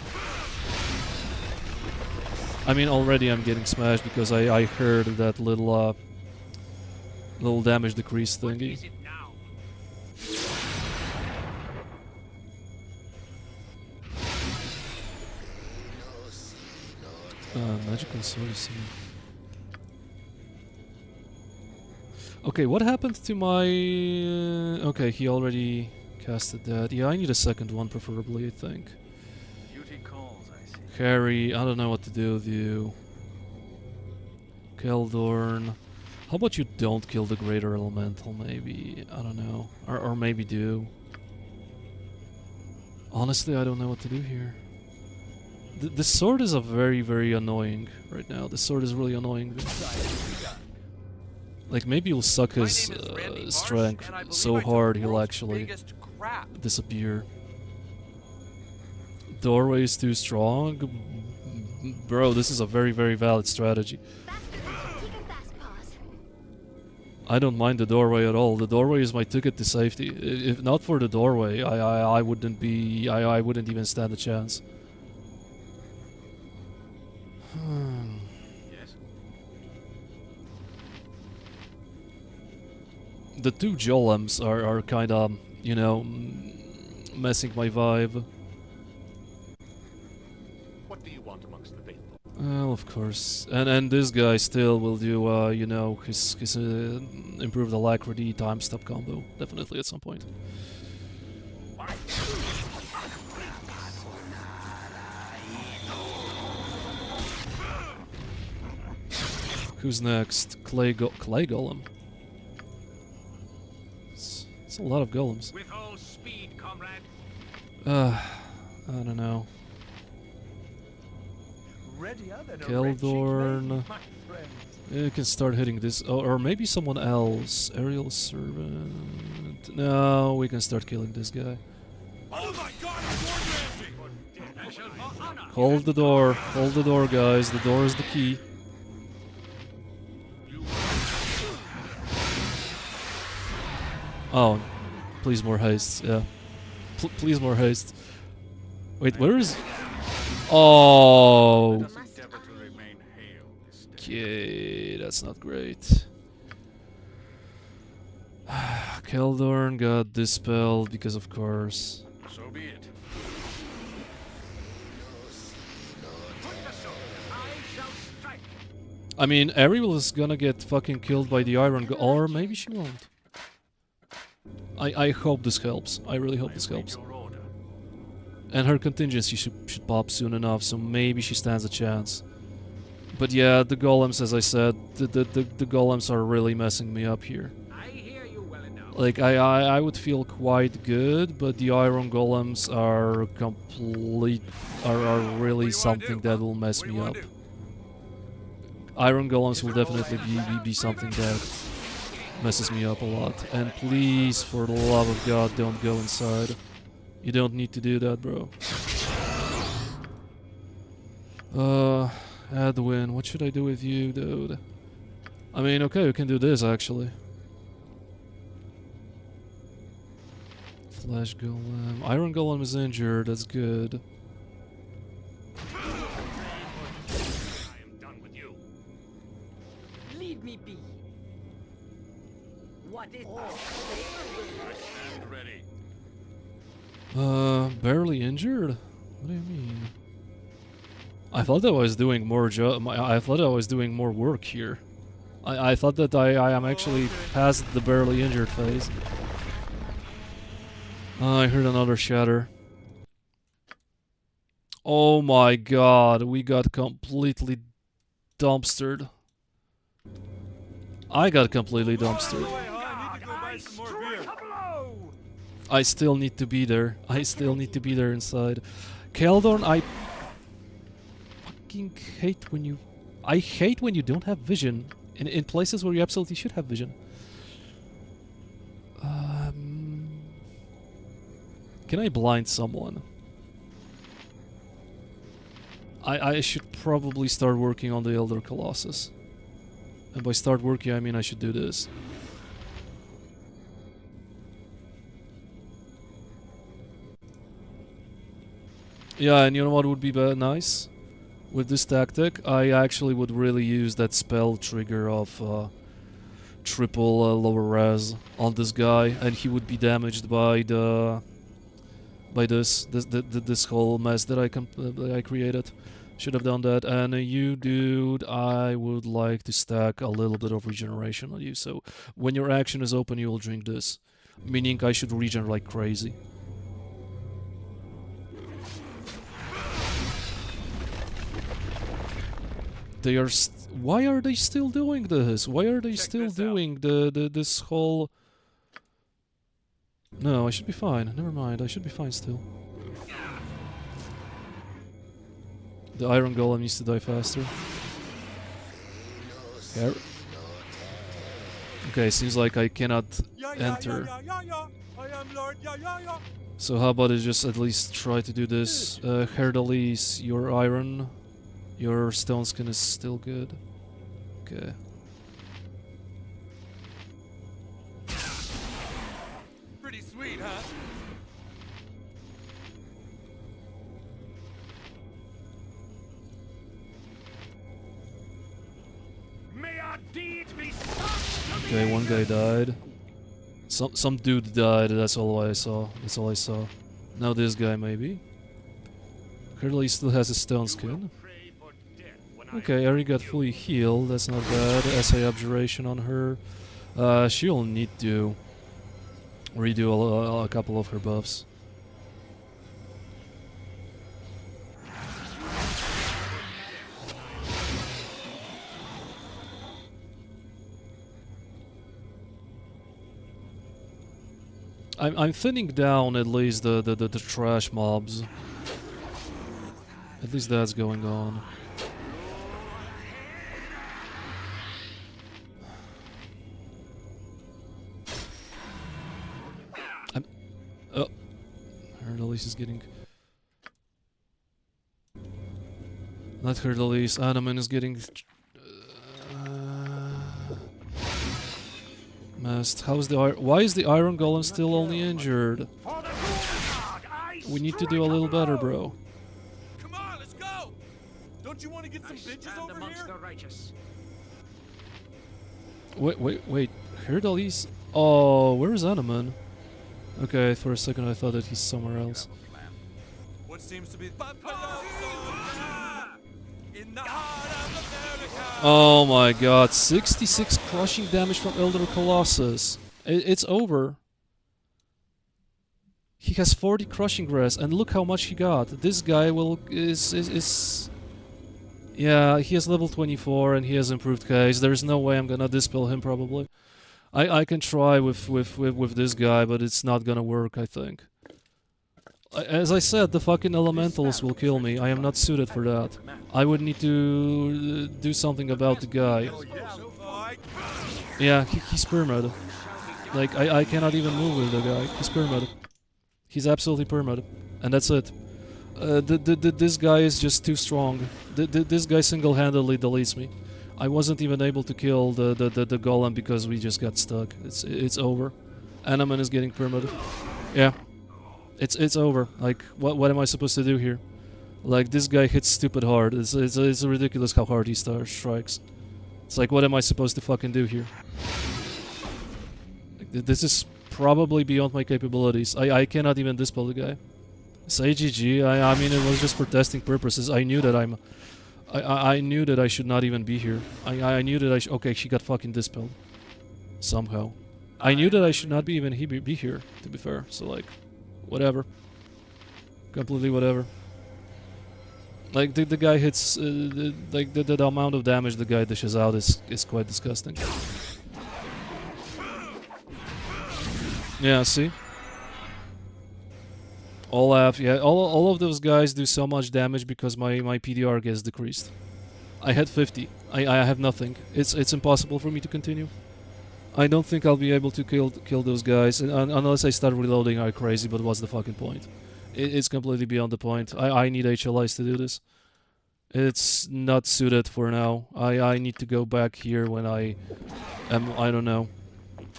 I mean, already I'm getting smashed because I heard that little damage decrease thingy. Magical sorcery. Okay, what happened to my... okay, he already casted that. Yeah, I need a second one, preferably, I think. Duty calls, I see. Harry, I don't know what to do with you. Keldorn. How about you don't kill the Greater Elemental, maybe? I don't know. Or maybe do. Honestly, I don't know what to do here. The sword is a very annoying right now. The sword is really annoying. Like, maybe he'll suck his strength so hard he'll actually disappear. Doorway is too strong? Bro, this is a very valid strategy. I don't mind the doorway at all. The doorway is my ticket to safety. If not for the doorway, I wouldn't even stand a chance. Yes. The 2 Jolems are kind of, you know, messing my vibe. What do you want amongst the faithful? Well, of course. And this guy still will do, you know, his improved alacrity time stop combo. Definitely at some point. Who's next? Clay Golem. It's a lot of golems. With all speed, comrade. I don't know. Keldorn. You can start hitting this, or maybe someone else. Aerial Servant. No, we can start killing this guy. Oh my God, it's Lord Ramsay! Hold the door. Hold the door, guys. The door is the key. Oh, please more haste. Yeah. Please more haste. Wait, where is... Oh! Okay, that's not great. Keldorn got dispelled because of course. So be it. I mean, Ariel is gonna get fucking killed by the Iron or maybe she won't. I hope this helps. I really hope this helps. And her contingency should pop soon enough, so maybe she stands a chance. But yeah, the golems, as I said, the golems are really messing me up here. Like, I would feel quite good, but the iron golems are are really something that will mess me up. Iron golems will definitely be something that messes me up a lot. And please, for the love of God, don't go inside. You don't need to do that, bro. Edwin, what should I do with you, dude? I mean, okay, we can do this, actually. Flash Golem. Iron Golem is injured, that's good. I am done with you. Leave me be. What is I stand ready. Barely injured? What do you mean? I thought I was doing more I thought I was doing more work here. I thought that I am actually past the barely injured phase. I heard another shatter. Oh my god, we got completely dumpstered. I got completely dumpstered. I still need to be there. I still need to be there inside. Keldorn, I fucking hate when you... I hate when you don't have vision in places where you absolutely should have vision. Can I blind someone? I should probably start working on the Elder Colossus. And by start working, I mean I should do this. Yeah, and you know what would be nice? With this tactic, I actually would really use that spell trigger of triple lower res on this guy, and he would be damaged by the this whole mess that I created. Should have done that. And you, dude, I would like to stack a little bit of regeneration on you. So when your action is open, you will drink this, meaning I should regen like crazy. They are. Why are they still doing this? Why are they still doing this whole? No, I should be fine. Never mind. I should be fine still. The Iron Golem needs to die faster. Okay, seems like I cannot enter. So how about I just at least try to do this? Herdalis, your iron. Your stone skin is still good. Okay. Pretty sweet, huh? May our deeds be Okay, one guy died. Some dude died. That's all I saw. That's all I saw. Now this guy maybe. Currently still has a stone skin. Okay, Eri got fully healed, that's not bad. SA Abjuration on her. She'll need to redo a couple of her buffs. I'm thinning down at least the trash mobs. At least that's going on. Oh, Hercules is getting. Not Hercules. Anoman is getting. Messed. How's the why is the Iron Golem still only injured? We need to do a little better, bro. Come on, let's go! Don't you want to get some bitches over here? The righteous. Wait. Hercules? Oh, where's Anoman? Okay, for a second I thought that he's somewhere else. What seems to be in the heart of America. Oh my god, 66 crushing damage from Elder Colossus. It's over. He has 40 crushing grass, and look how much he got. This guy is yeah, he has level 24 and he has improved case. There's no way I'm gonna dispel him probably. I can try with this guy, but it's not gonna work, I think. As I said, the fucking elementals will kill me. I am not suited for that. I would need to do something about the guy. Yeah, he's permed. Like, I cannot even move with the guy. He's permed. He's absolutely permed. And that's it. This guy is just too strong. This guy single-handedly deletes me. I wasn't even able to kill the golem because we just got stuck. It's over. Anoman is getting permed. Yeah. It's over. Like, what am I supposed to do here? Like, this guy hits stupid hard. It's ridiculous how hard he strikes. It's like, what am I supposed to fucking do here? Like, this is probably beyond my capabilities. I cannot even dispel the guy. Say GG. I mean, it was just for testing purposes. I knew that I knew that I should not even be here. I knew that okay, she got fucking dispelled. Somehow. I knew that I should not be even be here, to be fair. So, like, whatever. Completely whatever. Like, the guy hits... the amount of damage the guy dishes out is quite disgusting. Yeah, see? All of those guys do so much damage because my PDR gets decreased. I had 50. I have nothing. It's impossible for me to continue. I don't think I'll be able to kill those guys unless I start reloading like crazy, but what's the fucking point? It's completely beyond the point. I need HLIs to do this. It's not suited for now. I need to go back here when I don't know.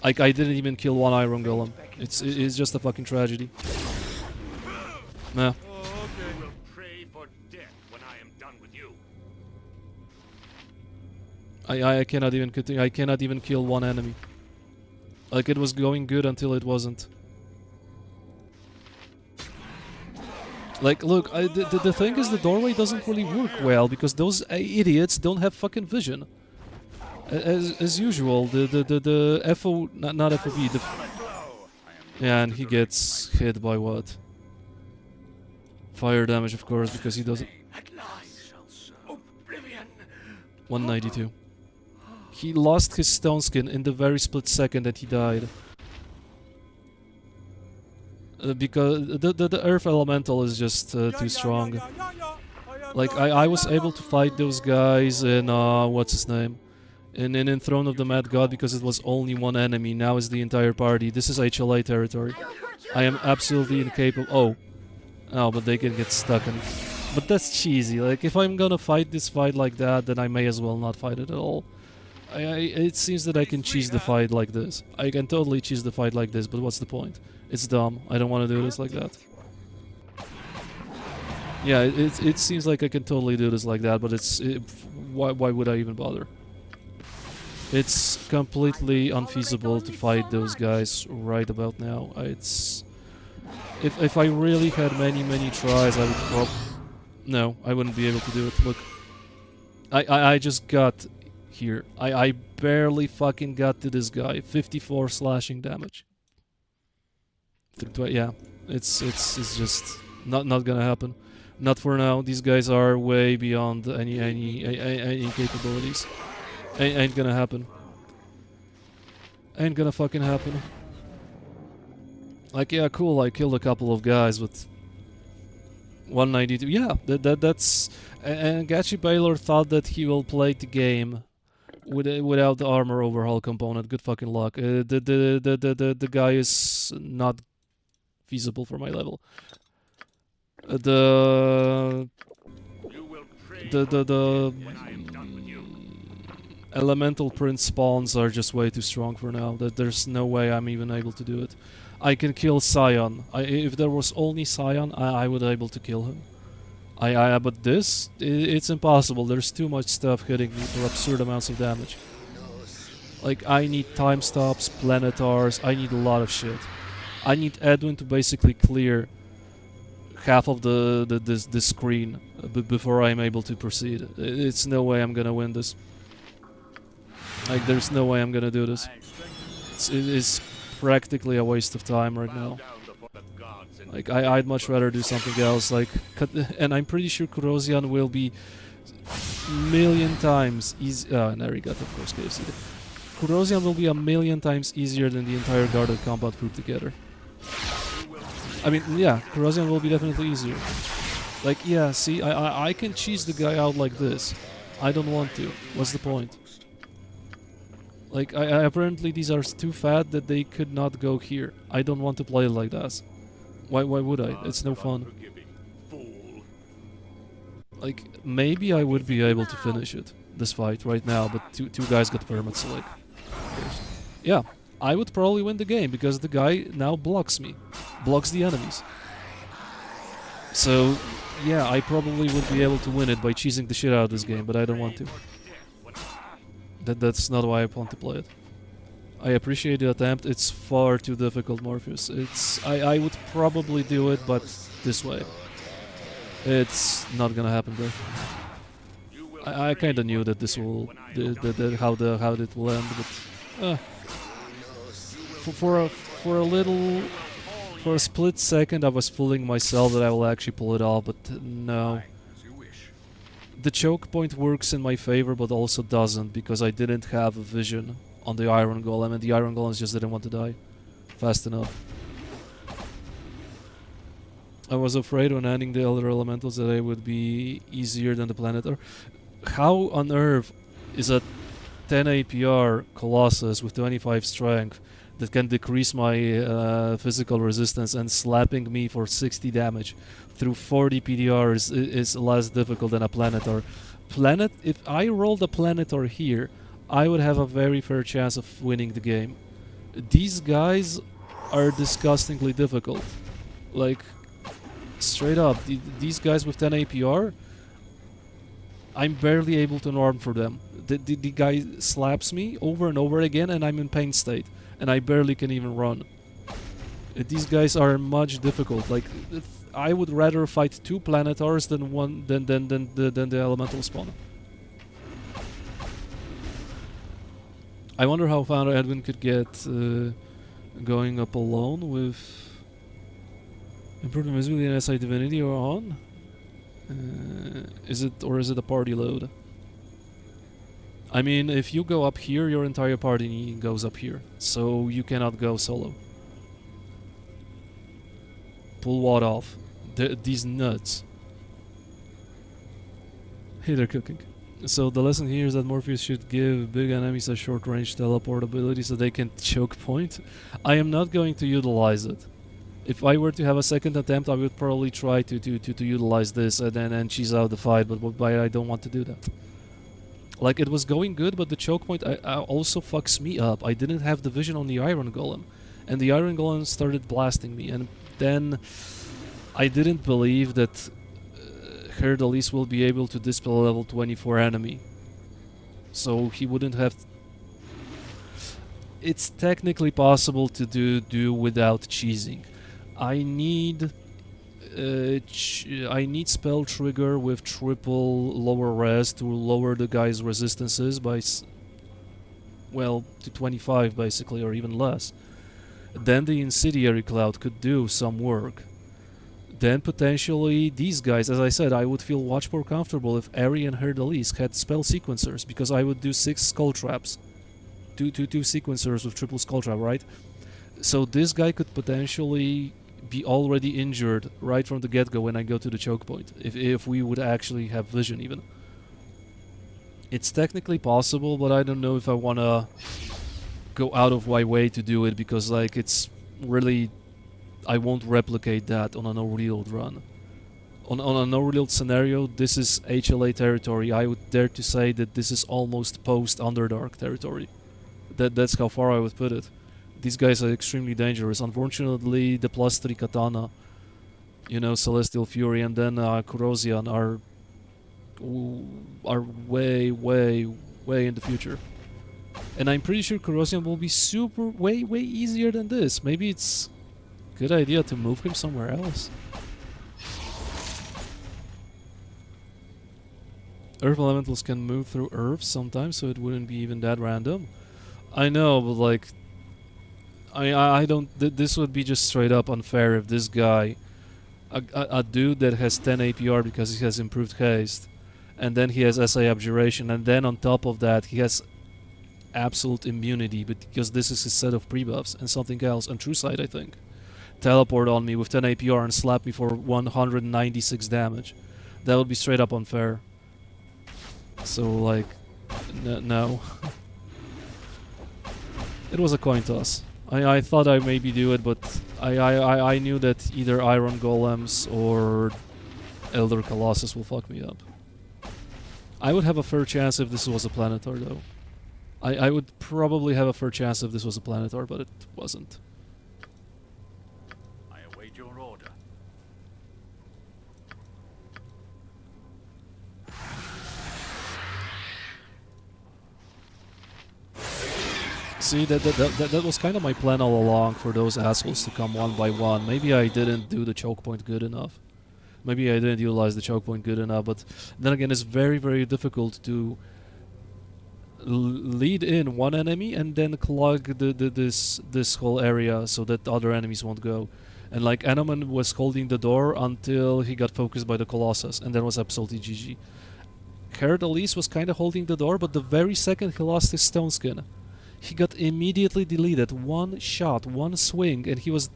I didn't even kill one Iron Golem. It's just a fucking tragedy. Nah. I cannot even continue. I cannot even kill one enemy. Like, it was going good until it wasn't. Like, look, the thing is the doorway doesn't really work well because those idiots don't have fucking vision. As usual, the FO, not FOV, yeah, and he gets hit by what? Fire damage, of course, because he doesn't. 192. He lost his stone skin in the very split second that he died. Because the earth elemental is just too strong. Like, I was able to fight those guys in what's his name? In Throne of the Mad God because it was only one enemy. Now it's the entire party. This is HLA territory. I am absolutely incapable. Oh, but they can get stuck in. But that's cheesy. Like, if I'm gonna fight this fight like that, then I may as well not fight it at all. It seems that I can cheese the fight like this. I can totally cheese the fight like this, but what's the point? It's dumb. I don't want to do this like that. Yeah, it seems like I can totally do this like that, but why would I even bother? It's completely unfeasible to fight those guys right about now. If I really had many tries, I would no, I wouldn't be able to do it. Look, I just got here. I barely fucking got to this guy. 54 slashing damage. Yeah, it's just not gonna happen. Not for now. These guys are way beyond any capabilities. Ain't gonna happen. Ain't gonna fucking happen. Like, yeah, cool, I killed a couple of guys with 192. Yeah, that's... And Gachi Baylor thought that he will play the game without the armor overhaul component. Good fucking luck. The guy is not feasible for my level. The elemental prince spawns are just way too strong for now. That there's no way I'm even able to do it. I can kill Scion. If there was only Scion, I would be able to kill him. But this, it's impossible. There's too much stuff hitting me for absurd amounts of damage. Like, I need time stops, planetars, I need a lot of shit. I need Edwin to basically clear half of the screen before I'm able to proceed. It's no way I'm gonna win this. Like, there's no way I'm gonna do this. It's practically a waste of time right now. Like, I'd much rather do something else, like, and I'm pretty sure Kurosian will be million times easy. And Arigato, of course, KFC. Kurosian will be a million times easier than the entire Guarded Combat put together. I mean, yeah, Kurosian will be definitely easier. Like, yeah, see, I can cheese the guy out like this. I don't want to. What's the point? Like, apparently these are too fat that they could not go here. I don't want to play it like that. Why would I? It's no fun. Like, maybe I would be able to finish it, this fight, right now, but two guys got permits, so like... Yeah, I would probably win the game, because the guy now blocks me. Blocks the enemies. So, yeah, I probably would be able to win it by cheesing the shit out of this game, but I don't want to. That's not why I want to play it. I appreciate the attempt, it's far too difficult, Morpheus. I would probably do it, but this way. It's not gonna happen though. I kinda knew that this will... how it will end, but... For a split second I was fooling myself that I will actually pull it off, but no. The choke point works in my favor, but also doesn't, because I didn't have a vision on the Iron Golem, and the Iron Golems just didn't want to die fast enough. I was afraid when adding the other elementals that they would be easier than the Planetar. How on earth is a 10 APR Colossus with 25 strength that can decrease my physical resistance and slapping me for 60 damage through 40 PDR is less difficult than a Planetar? If I rolled a Planetar here, I would have a very fair chance of winning the game. These guys are disgustingly difficult. Like, straight up, these guys with 10 APR, I'm barely able to norm for them. The guy slaps me over and over again and I'm in pain state. And I barely can even run. These guys are much difficult. Like, I would rather fight 2 Planetars than the Elemental Spawner. I wonder how far Edwin could get going up alone with improved invisibility and SI Divinity or on. Is it a party load? I mean, if you go up here, your entire party goes up here, so you cannot go solo. Pull what off? These nuts. Hey, they're cooking. So the lesson here is that Morpheus should give big enemies a short-range teleport ability so they can choke point. I am not going to utilize it. If I were to have a second attempt, I would probably try to utilize this and then cheese out the fight, but I don't want to do that. Like, it was going good, but the choke point also fucks me up. I didn't have the vision on the Iron Golem, and the Iron Golem started blasting me, and then I didn't believe that Herdalis will be able to dispel a level 24 enemy. So he wouldn't have... It's technically possible to do without cheesing. I need spell trigger with triple lower res to lower the guy's resistances by well, to 25 basically, or even less. Then the Incendiary Cloud could do some work. Then potentially these guys, as I said, I would feel much more comfortable if Ari and Herdalis had spell sequencers, because I would do 6 skull traps. Two sequencers with triple skull trap, right? So this guy could potentially be already injured right from the get-go when I go to the choke point, if we would actually have vision even. It's technically possible, but I don't know if I wanna go out of my way to do it, because like it's really I won't replicate that on an overload run. On an overload scenario, this is HLA territory. I would dare to say that this is almost post-Underdark territory. That's how far I would put it. These guys are extremely dangerous. Unfortunately, the +3 katana, you know, Celestial Fury, and then Corrosion are way, way, way in the future. And I'm pretty sure Corrosion will be way, way easier than this. Maybe it's a good idea to move him somewhere else. Earth elementals can move through Earth sometimes, so it wouldn't be even that random. I know, but like, I don't. This would be just straight up unfair if this guy, a dude that has 10 APR because he has improved haste, and then he has SA Abjuration, and then on top of that he has absolute immunity, but because this is his set of pre-buffs and something else, and True Sight, I think, teleport on me with 10 APR and slap me for 196 damage. That would be straight up unfair. So like, no. It was a coin toss. I thought I maybe do it, but I knew that either Iron Golems or Elder Colossus will fuck me up. I would have a fair chance if this was a Planetar, though. I would probably have a fair chance if this was a Planetar, but it wasn't. I await your order. See, that was kind of my plan all along, for those assholes to come one by one. Maybe I didn't do the choke point good enough. Maybe I didn't utilize the choke point good enough, but then again, it's very, very difficult to lead in one enemy and then clog this whole area so that other enemies won't go. And like, Anoman was holding the door until he got focused by the Colossus, and then was absolutely GG. Herod Elise was kind of holding the door, but the very second he lost his stone skin, he got immediately deleted. One shot, one swing, and he was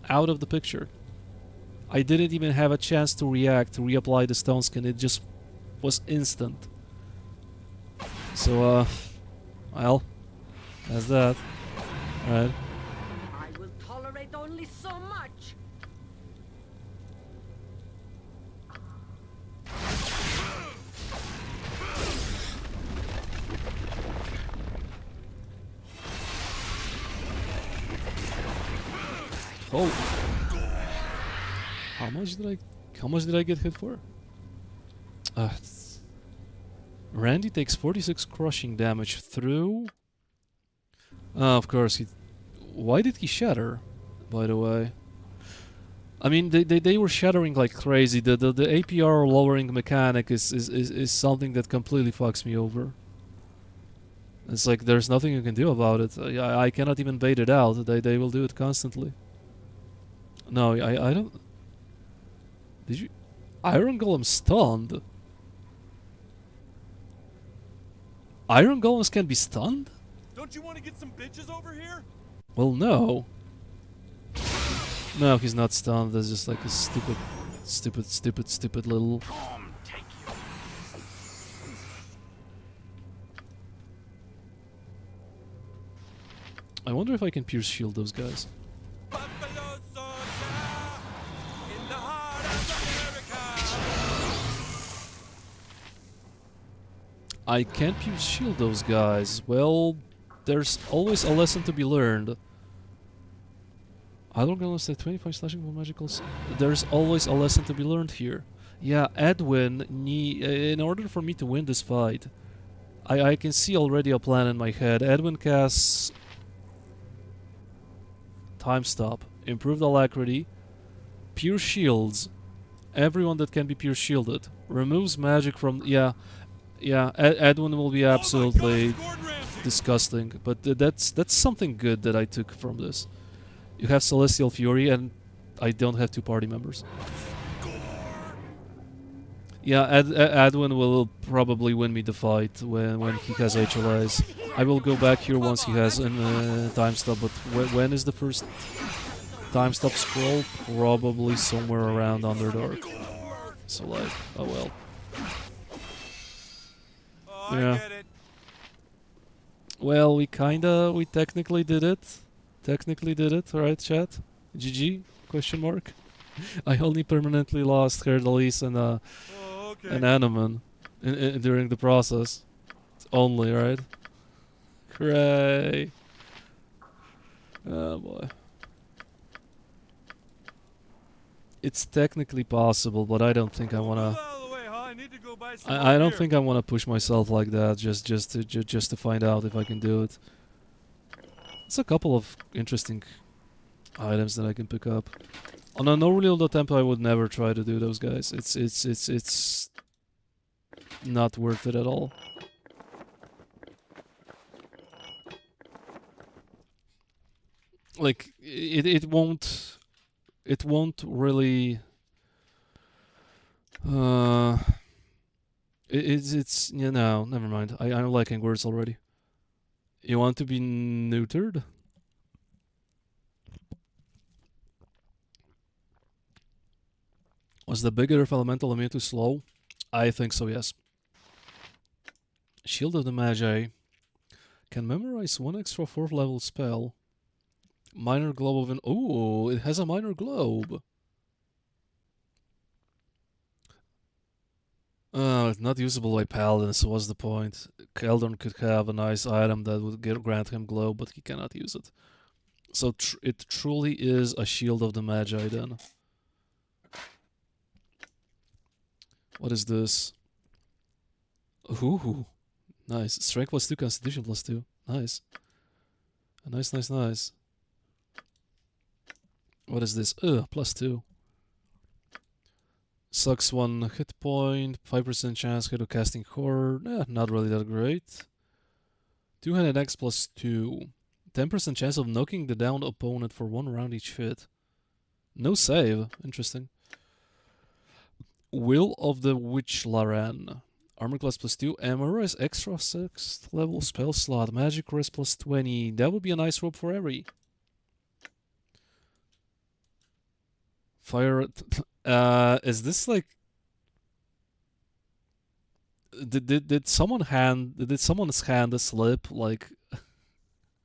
out of the picture. I didn't even have a chance to react, to reapply the stone skin. It just was instant. So, well, that's that. Alright. I will tolerate only so much. Oh. How much did I get hit for? Randy takes 46 crushing damage through. Of course, why did he shatter, by the way? I mean, they were shattering like crazy. The APR lowering mechanic is something that completely fucks me over. It's like there's nothing you can do about it. I cannot even bait it out. They will do it constantly. No, I don't. Did you? Iron Golem stunned? Iron Golems can be stunned? Don't you want to get some bitches over here? Well, no. No, he's not stunned. That's just like a stupid little... I wonder if I can pierce shield those guys. I can't pierce shield those guys. Well, there's always a lesson to be learned. I don't gonna say 25 slashing for magicals. There's always a lesson to be learned here. Yeah, Edwin, in order for me to win this fight, I can see already a plan in my head. Edwin casts Time Stop, Improved Alacrity, Pierce Shields, everyone that can be pierce shielded, removes magic from... Yeah, Edwin will be absolutely disgusting, but that's something good that I took from this. You have Celestial Fury, and I don't have two party members. Yeah, Edwin will probably win me the fight when he has HLAs. I will go back here once he has a time stop, but when is the first time stop scroll? Probably somewhere around Underdark. So like, oh well. Yeah. Well, we technically did it. Right, chat? GG. Question mark. I only permanently lost Herdalis and Oh, okay. an Animan during the process. It's only, right? Hooray! Oh boy. It's technically possible, but I don't think I wanna. Move out of the way, huh? I need to go buy some I more don't beer. think I wanna push myself like that just to find out if I can do it. It's a couple of interesting items that I can pick up. On a no reload attempt, I would never try to do those guys. It's not worth it at all. Like it won't really. It's you know, never mind. I'm liking words already. You want to be neutered? Was the bigger Earth Elemental immune to slow? I think so, yes. Shield of the Magi. Can memorize one extra 4th level spell. Minor globe of an... Oh, it has a minor globe. It's not usable by paladins, so what's the point? Keldon could have a nice item that would grant him globe, but he cannot use it. So it truly is a Shield of the Magi then. What is this? Ooh, nice. Strength +2, Constitution +2. Nice. Nice. What is this? +2. Sucks 1 hit point, 5% chance hit of casting horror. Not really that great. Two-handed axe +2. 10% chance of knocking the downed opponent for 1 round each hit. No save. Interesting. Will of the Witch Laren. Armor class +2. Armor is extra 6th level spell slot. Magic rest +20. That would be a nice rope for Eri. Fire. Is this like? Did someone's hand slip? Like,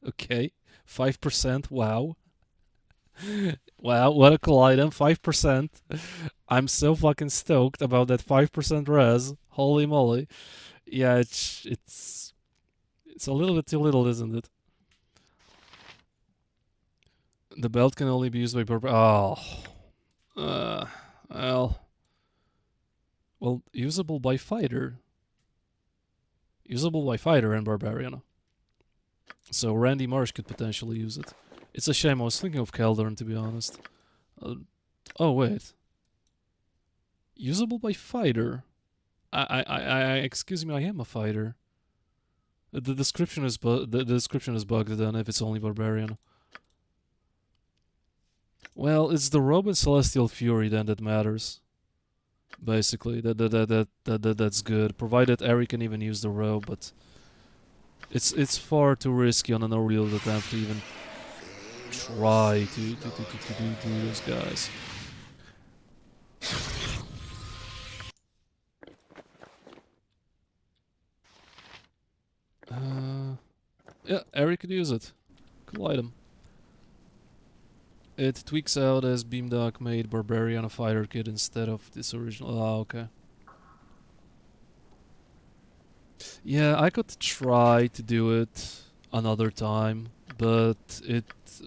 okay, 5%. Wow. Wow, what a cool item. 5%. I'm so fucking stoked about that 5% res. Holy moly. Yeah, it's a little bit too little, isn't it? The belt can only be used by well, usable by fighter. Usable by fighter and barbarian. So Randy Marsh could potentially use it. It's a shame, I was thinking of Keldorn, to be honest. Oh, wait. Usable by fighter? Excuse me, I am a fighter. The description is bugged then if it's only barbarian. Well, it's the robe and Celestial Fury then that matters. Basically, that's good. Provided Eri can even use the robe, but it's far too risky on an no-reload attempt to even try to do those guys. Yeah, Eri could use it. Cool item. It tweaks out as Beamdog made Barbarian a fighter kit instead of this original. Ah, okay. Yeah, I could try to do it another time, but it's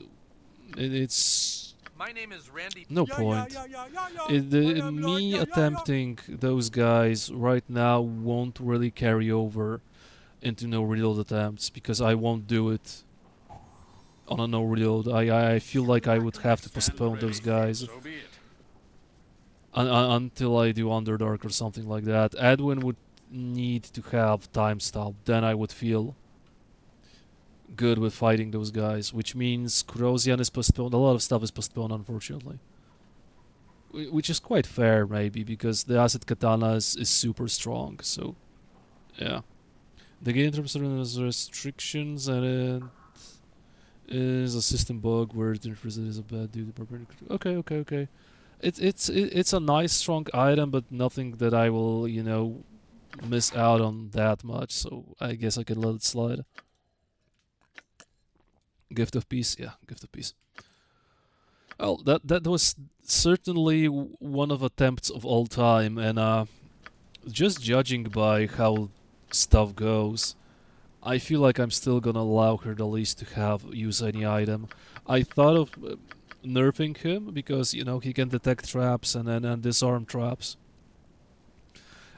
My name is Randy. no point. Me attempting those guys right now won't really carry over into no reload attempts because I won't do it on a no reload. I feel like I would have to postpone those guys until I do Underdark or something like that. Edwin would need to have time stop, then I would feel good with fighting those guys, which means Kurosian is postponed. A lot of stuff is postponed, unfortunately. Which is quite fair, maybe, because the Acid Katana is super strong, so yeah. The game in terms of restrictions, and it is a system bug where the Inquisitor is a bad dude. Okay. It's a nice strong item, but nothing that I will, you know, miss out on that much, so I guess I can let it slide. Gift of Peace, yeah, Gift of Peace. Well, that was certainly one of attempts of all time, and just judging by how stuff goes, I feel like I'm still gonna allow her the least to use any item. I thought of nerfing him because you know he can detect traps and disarm traps,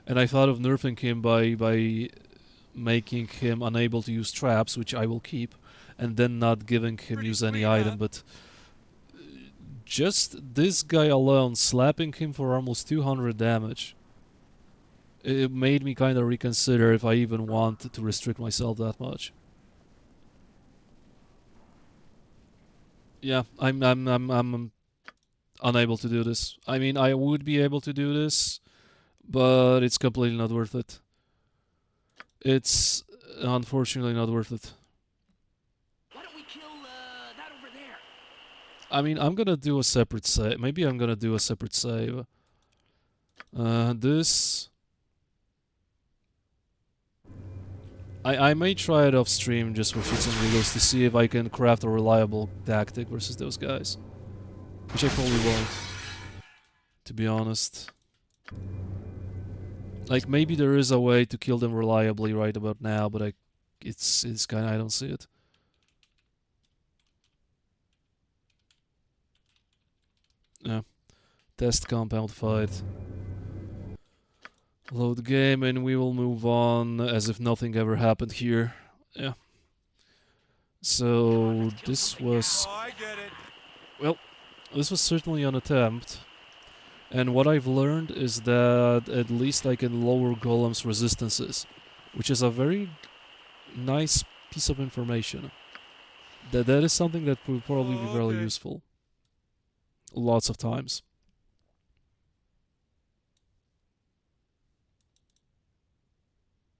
and I thought of nerfing him by making him unable to use traps, which I will keep, and then not giving him use any item. But just this guy alone, slapping him for almost 200 damage, it made me kind of reconsider if I even want to restrict myself that much. Yeah, I'm unable to do this. I mean, I would be able to do this, but it's completely not worth it. It's unfortunately not worth it. Why don't we kill that over there? I mean, I'm gonna do a separate save. Maybe I'm gonna do a separate save. This... I may try it off stream just for shits and giggles to see if I can craft a reliable tactic versus those guys. Which I probably won't, to be honest. Like, maybe there is a way to kill them reliably right about now, but it's kinda, I don't see it. Yeah. Test compound fight. Load game, and we will move on as if nothing ever happened here. Yeah. So, this was... Oh, I get it. Well, this was certainly an attempt. And what I've learned is that at least I can lower Golem's resistances, which is a very nice piece of information. That is something that will probably be very useful. Lots of times.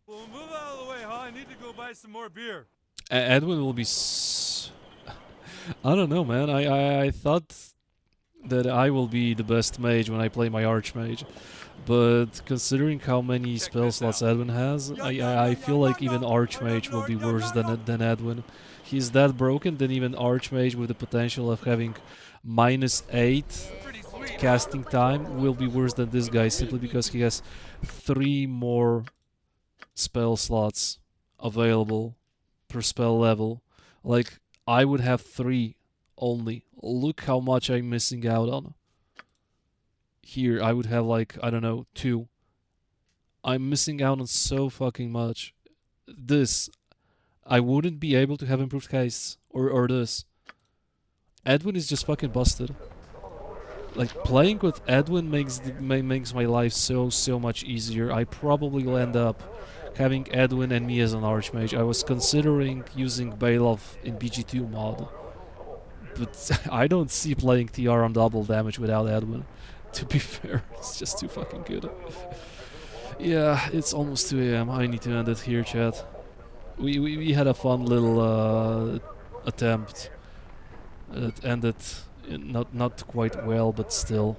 Well, move out of the way, huh? I need to go buy some more beer. Edwin will be I don't know, man. I thought that I will be the best mage when I play my Archmage. But considering how many spell slots Edwin has, I feel like even Archmage will be worse than Edwin. He's that broken that even Archmage with the potential of having -8 casting time will be worse than this guy simply because he has 3 more spell slots available per spell level. Like, I would have 3 only. Look how much I'm missing out on. Here, I would have like, I don't know, 2. I'm missing out on so fucking much. This, I wouldn't be able to have improved haste. Or this. Edwin is just fucking busted. Like, playing with Edwin makes my life so much easier. I probably will end up having Edwin and me as an Archmage. I was considering using Baloth in BG2 mod, but I don't see playing TR on double damage without Edwin. To be fair, it's just too fucking good. Yeah, it's almost 2 AM. I need to end it here, chat. We had a fun little attempt. It ended not quite well, but still.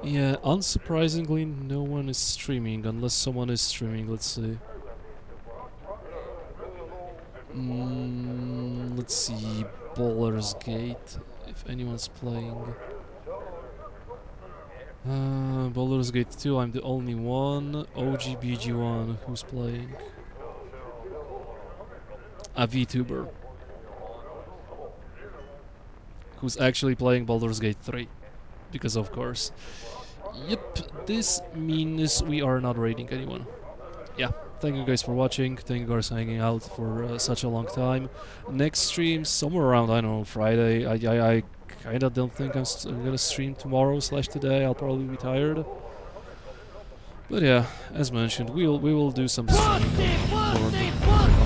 Yeah, unsurprisingly, no one is streaming, unless someone is streaming, let's see. Let's see, Baldur's Gate, if anyone's playing. Baldur's Gate 2, I'm the only one. OGBG1, who's playing? A VTuber. Who's actually playing Baldur's Gate 3. Because of course. Yep, this means we are not raiding anyone. Yeah, thank you guys for watching, thank you guys for hanging out for such a long time. Next stream, somewhere around, I don't know, Friday. I kinda don't think I'm gonna stream tomorrow / today, I'll probably be tired. But yeah, as mentioned, we will do some streaming on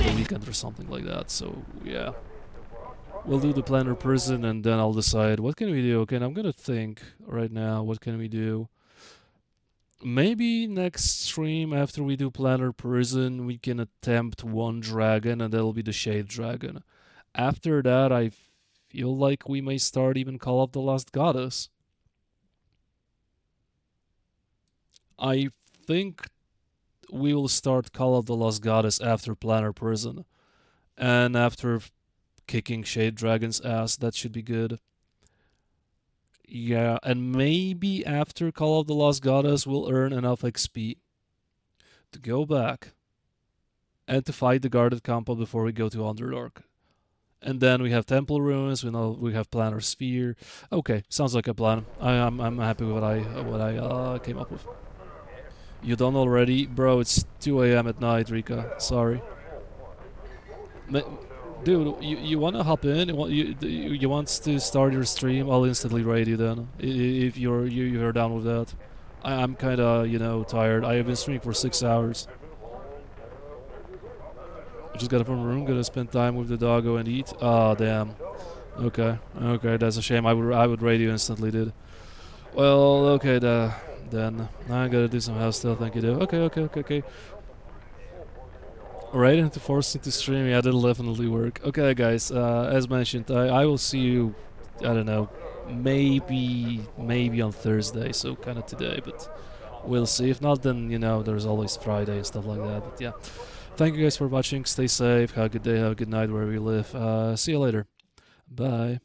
the weekend or something like that, so yeah. We'll do the Planner Prison and then I'll decide what can we do. Okay, and I'm gonna think right now, what can we do? Maybe next stream after we do Planner Prison, we can attempt 1 dragon and that'll be the Shade Dragon. After that, I feel like we may start even Call of the Lost Goddess. I think we will start Call of the Lost Goddess after Planner Prison. And after kicking Shade Dragon's ass, that should be good. Yeah, and maybe after Call of the Lost Goddess, we'll earn enough XP to go back and to fight the guarded compound before we go to Underdark. And then we have Temple Ruins. We have Planar Sphere. Okay, sounds like a plan. I'm happy with what I came up with. You done already, bro? It's 2 a.m. at night, Rika. Sorry. Dude, you wanna hop in? You want to start your stream? I'll instantly raid you then. If you're down with that. I'm kinda, you know, tired. I have been streaming for 6 hours. I just got up from the room, gonna spend time with the doggo and eat. Ah, damn. Okay, that's a shame. I would raid you instantly, dude. Well, okay, then I gotta do some house stuff. Thank you, dude. Okay. Raiding to force into stream, yeah, that'll definitely work. Okay, guys, as mentioned, I will see you, I don't know, maybe on Thursday, so kind of today, but we'll see. If not, then, you know, there's always Friday and stuff like that, but yeah. Thank you guys for watching, stay safe, have a good day, have a good night wherever you live. See you later. Bye.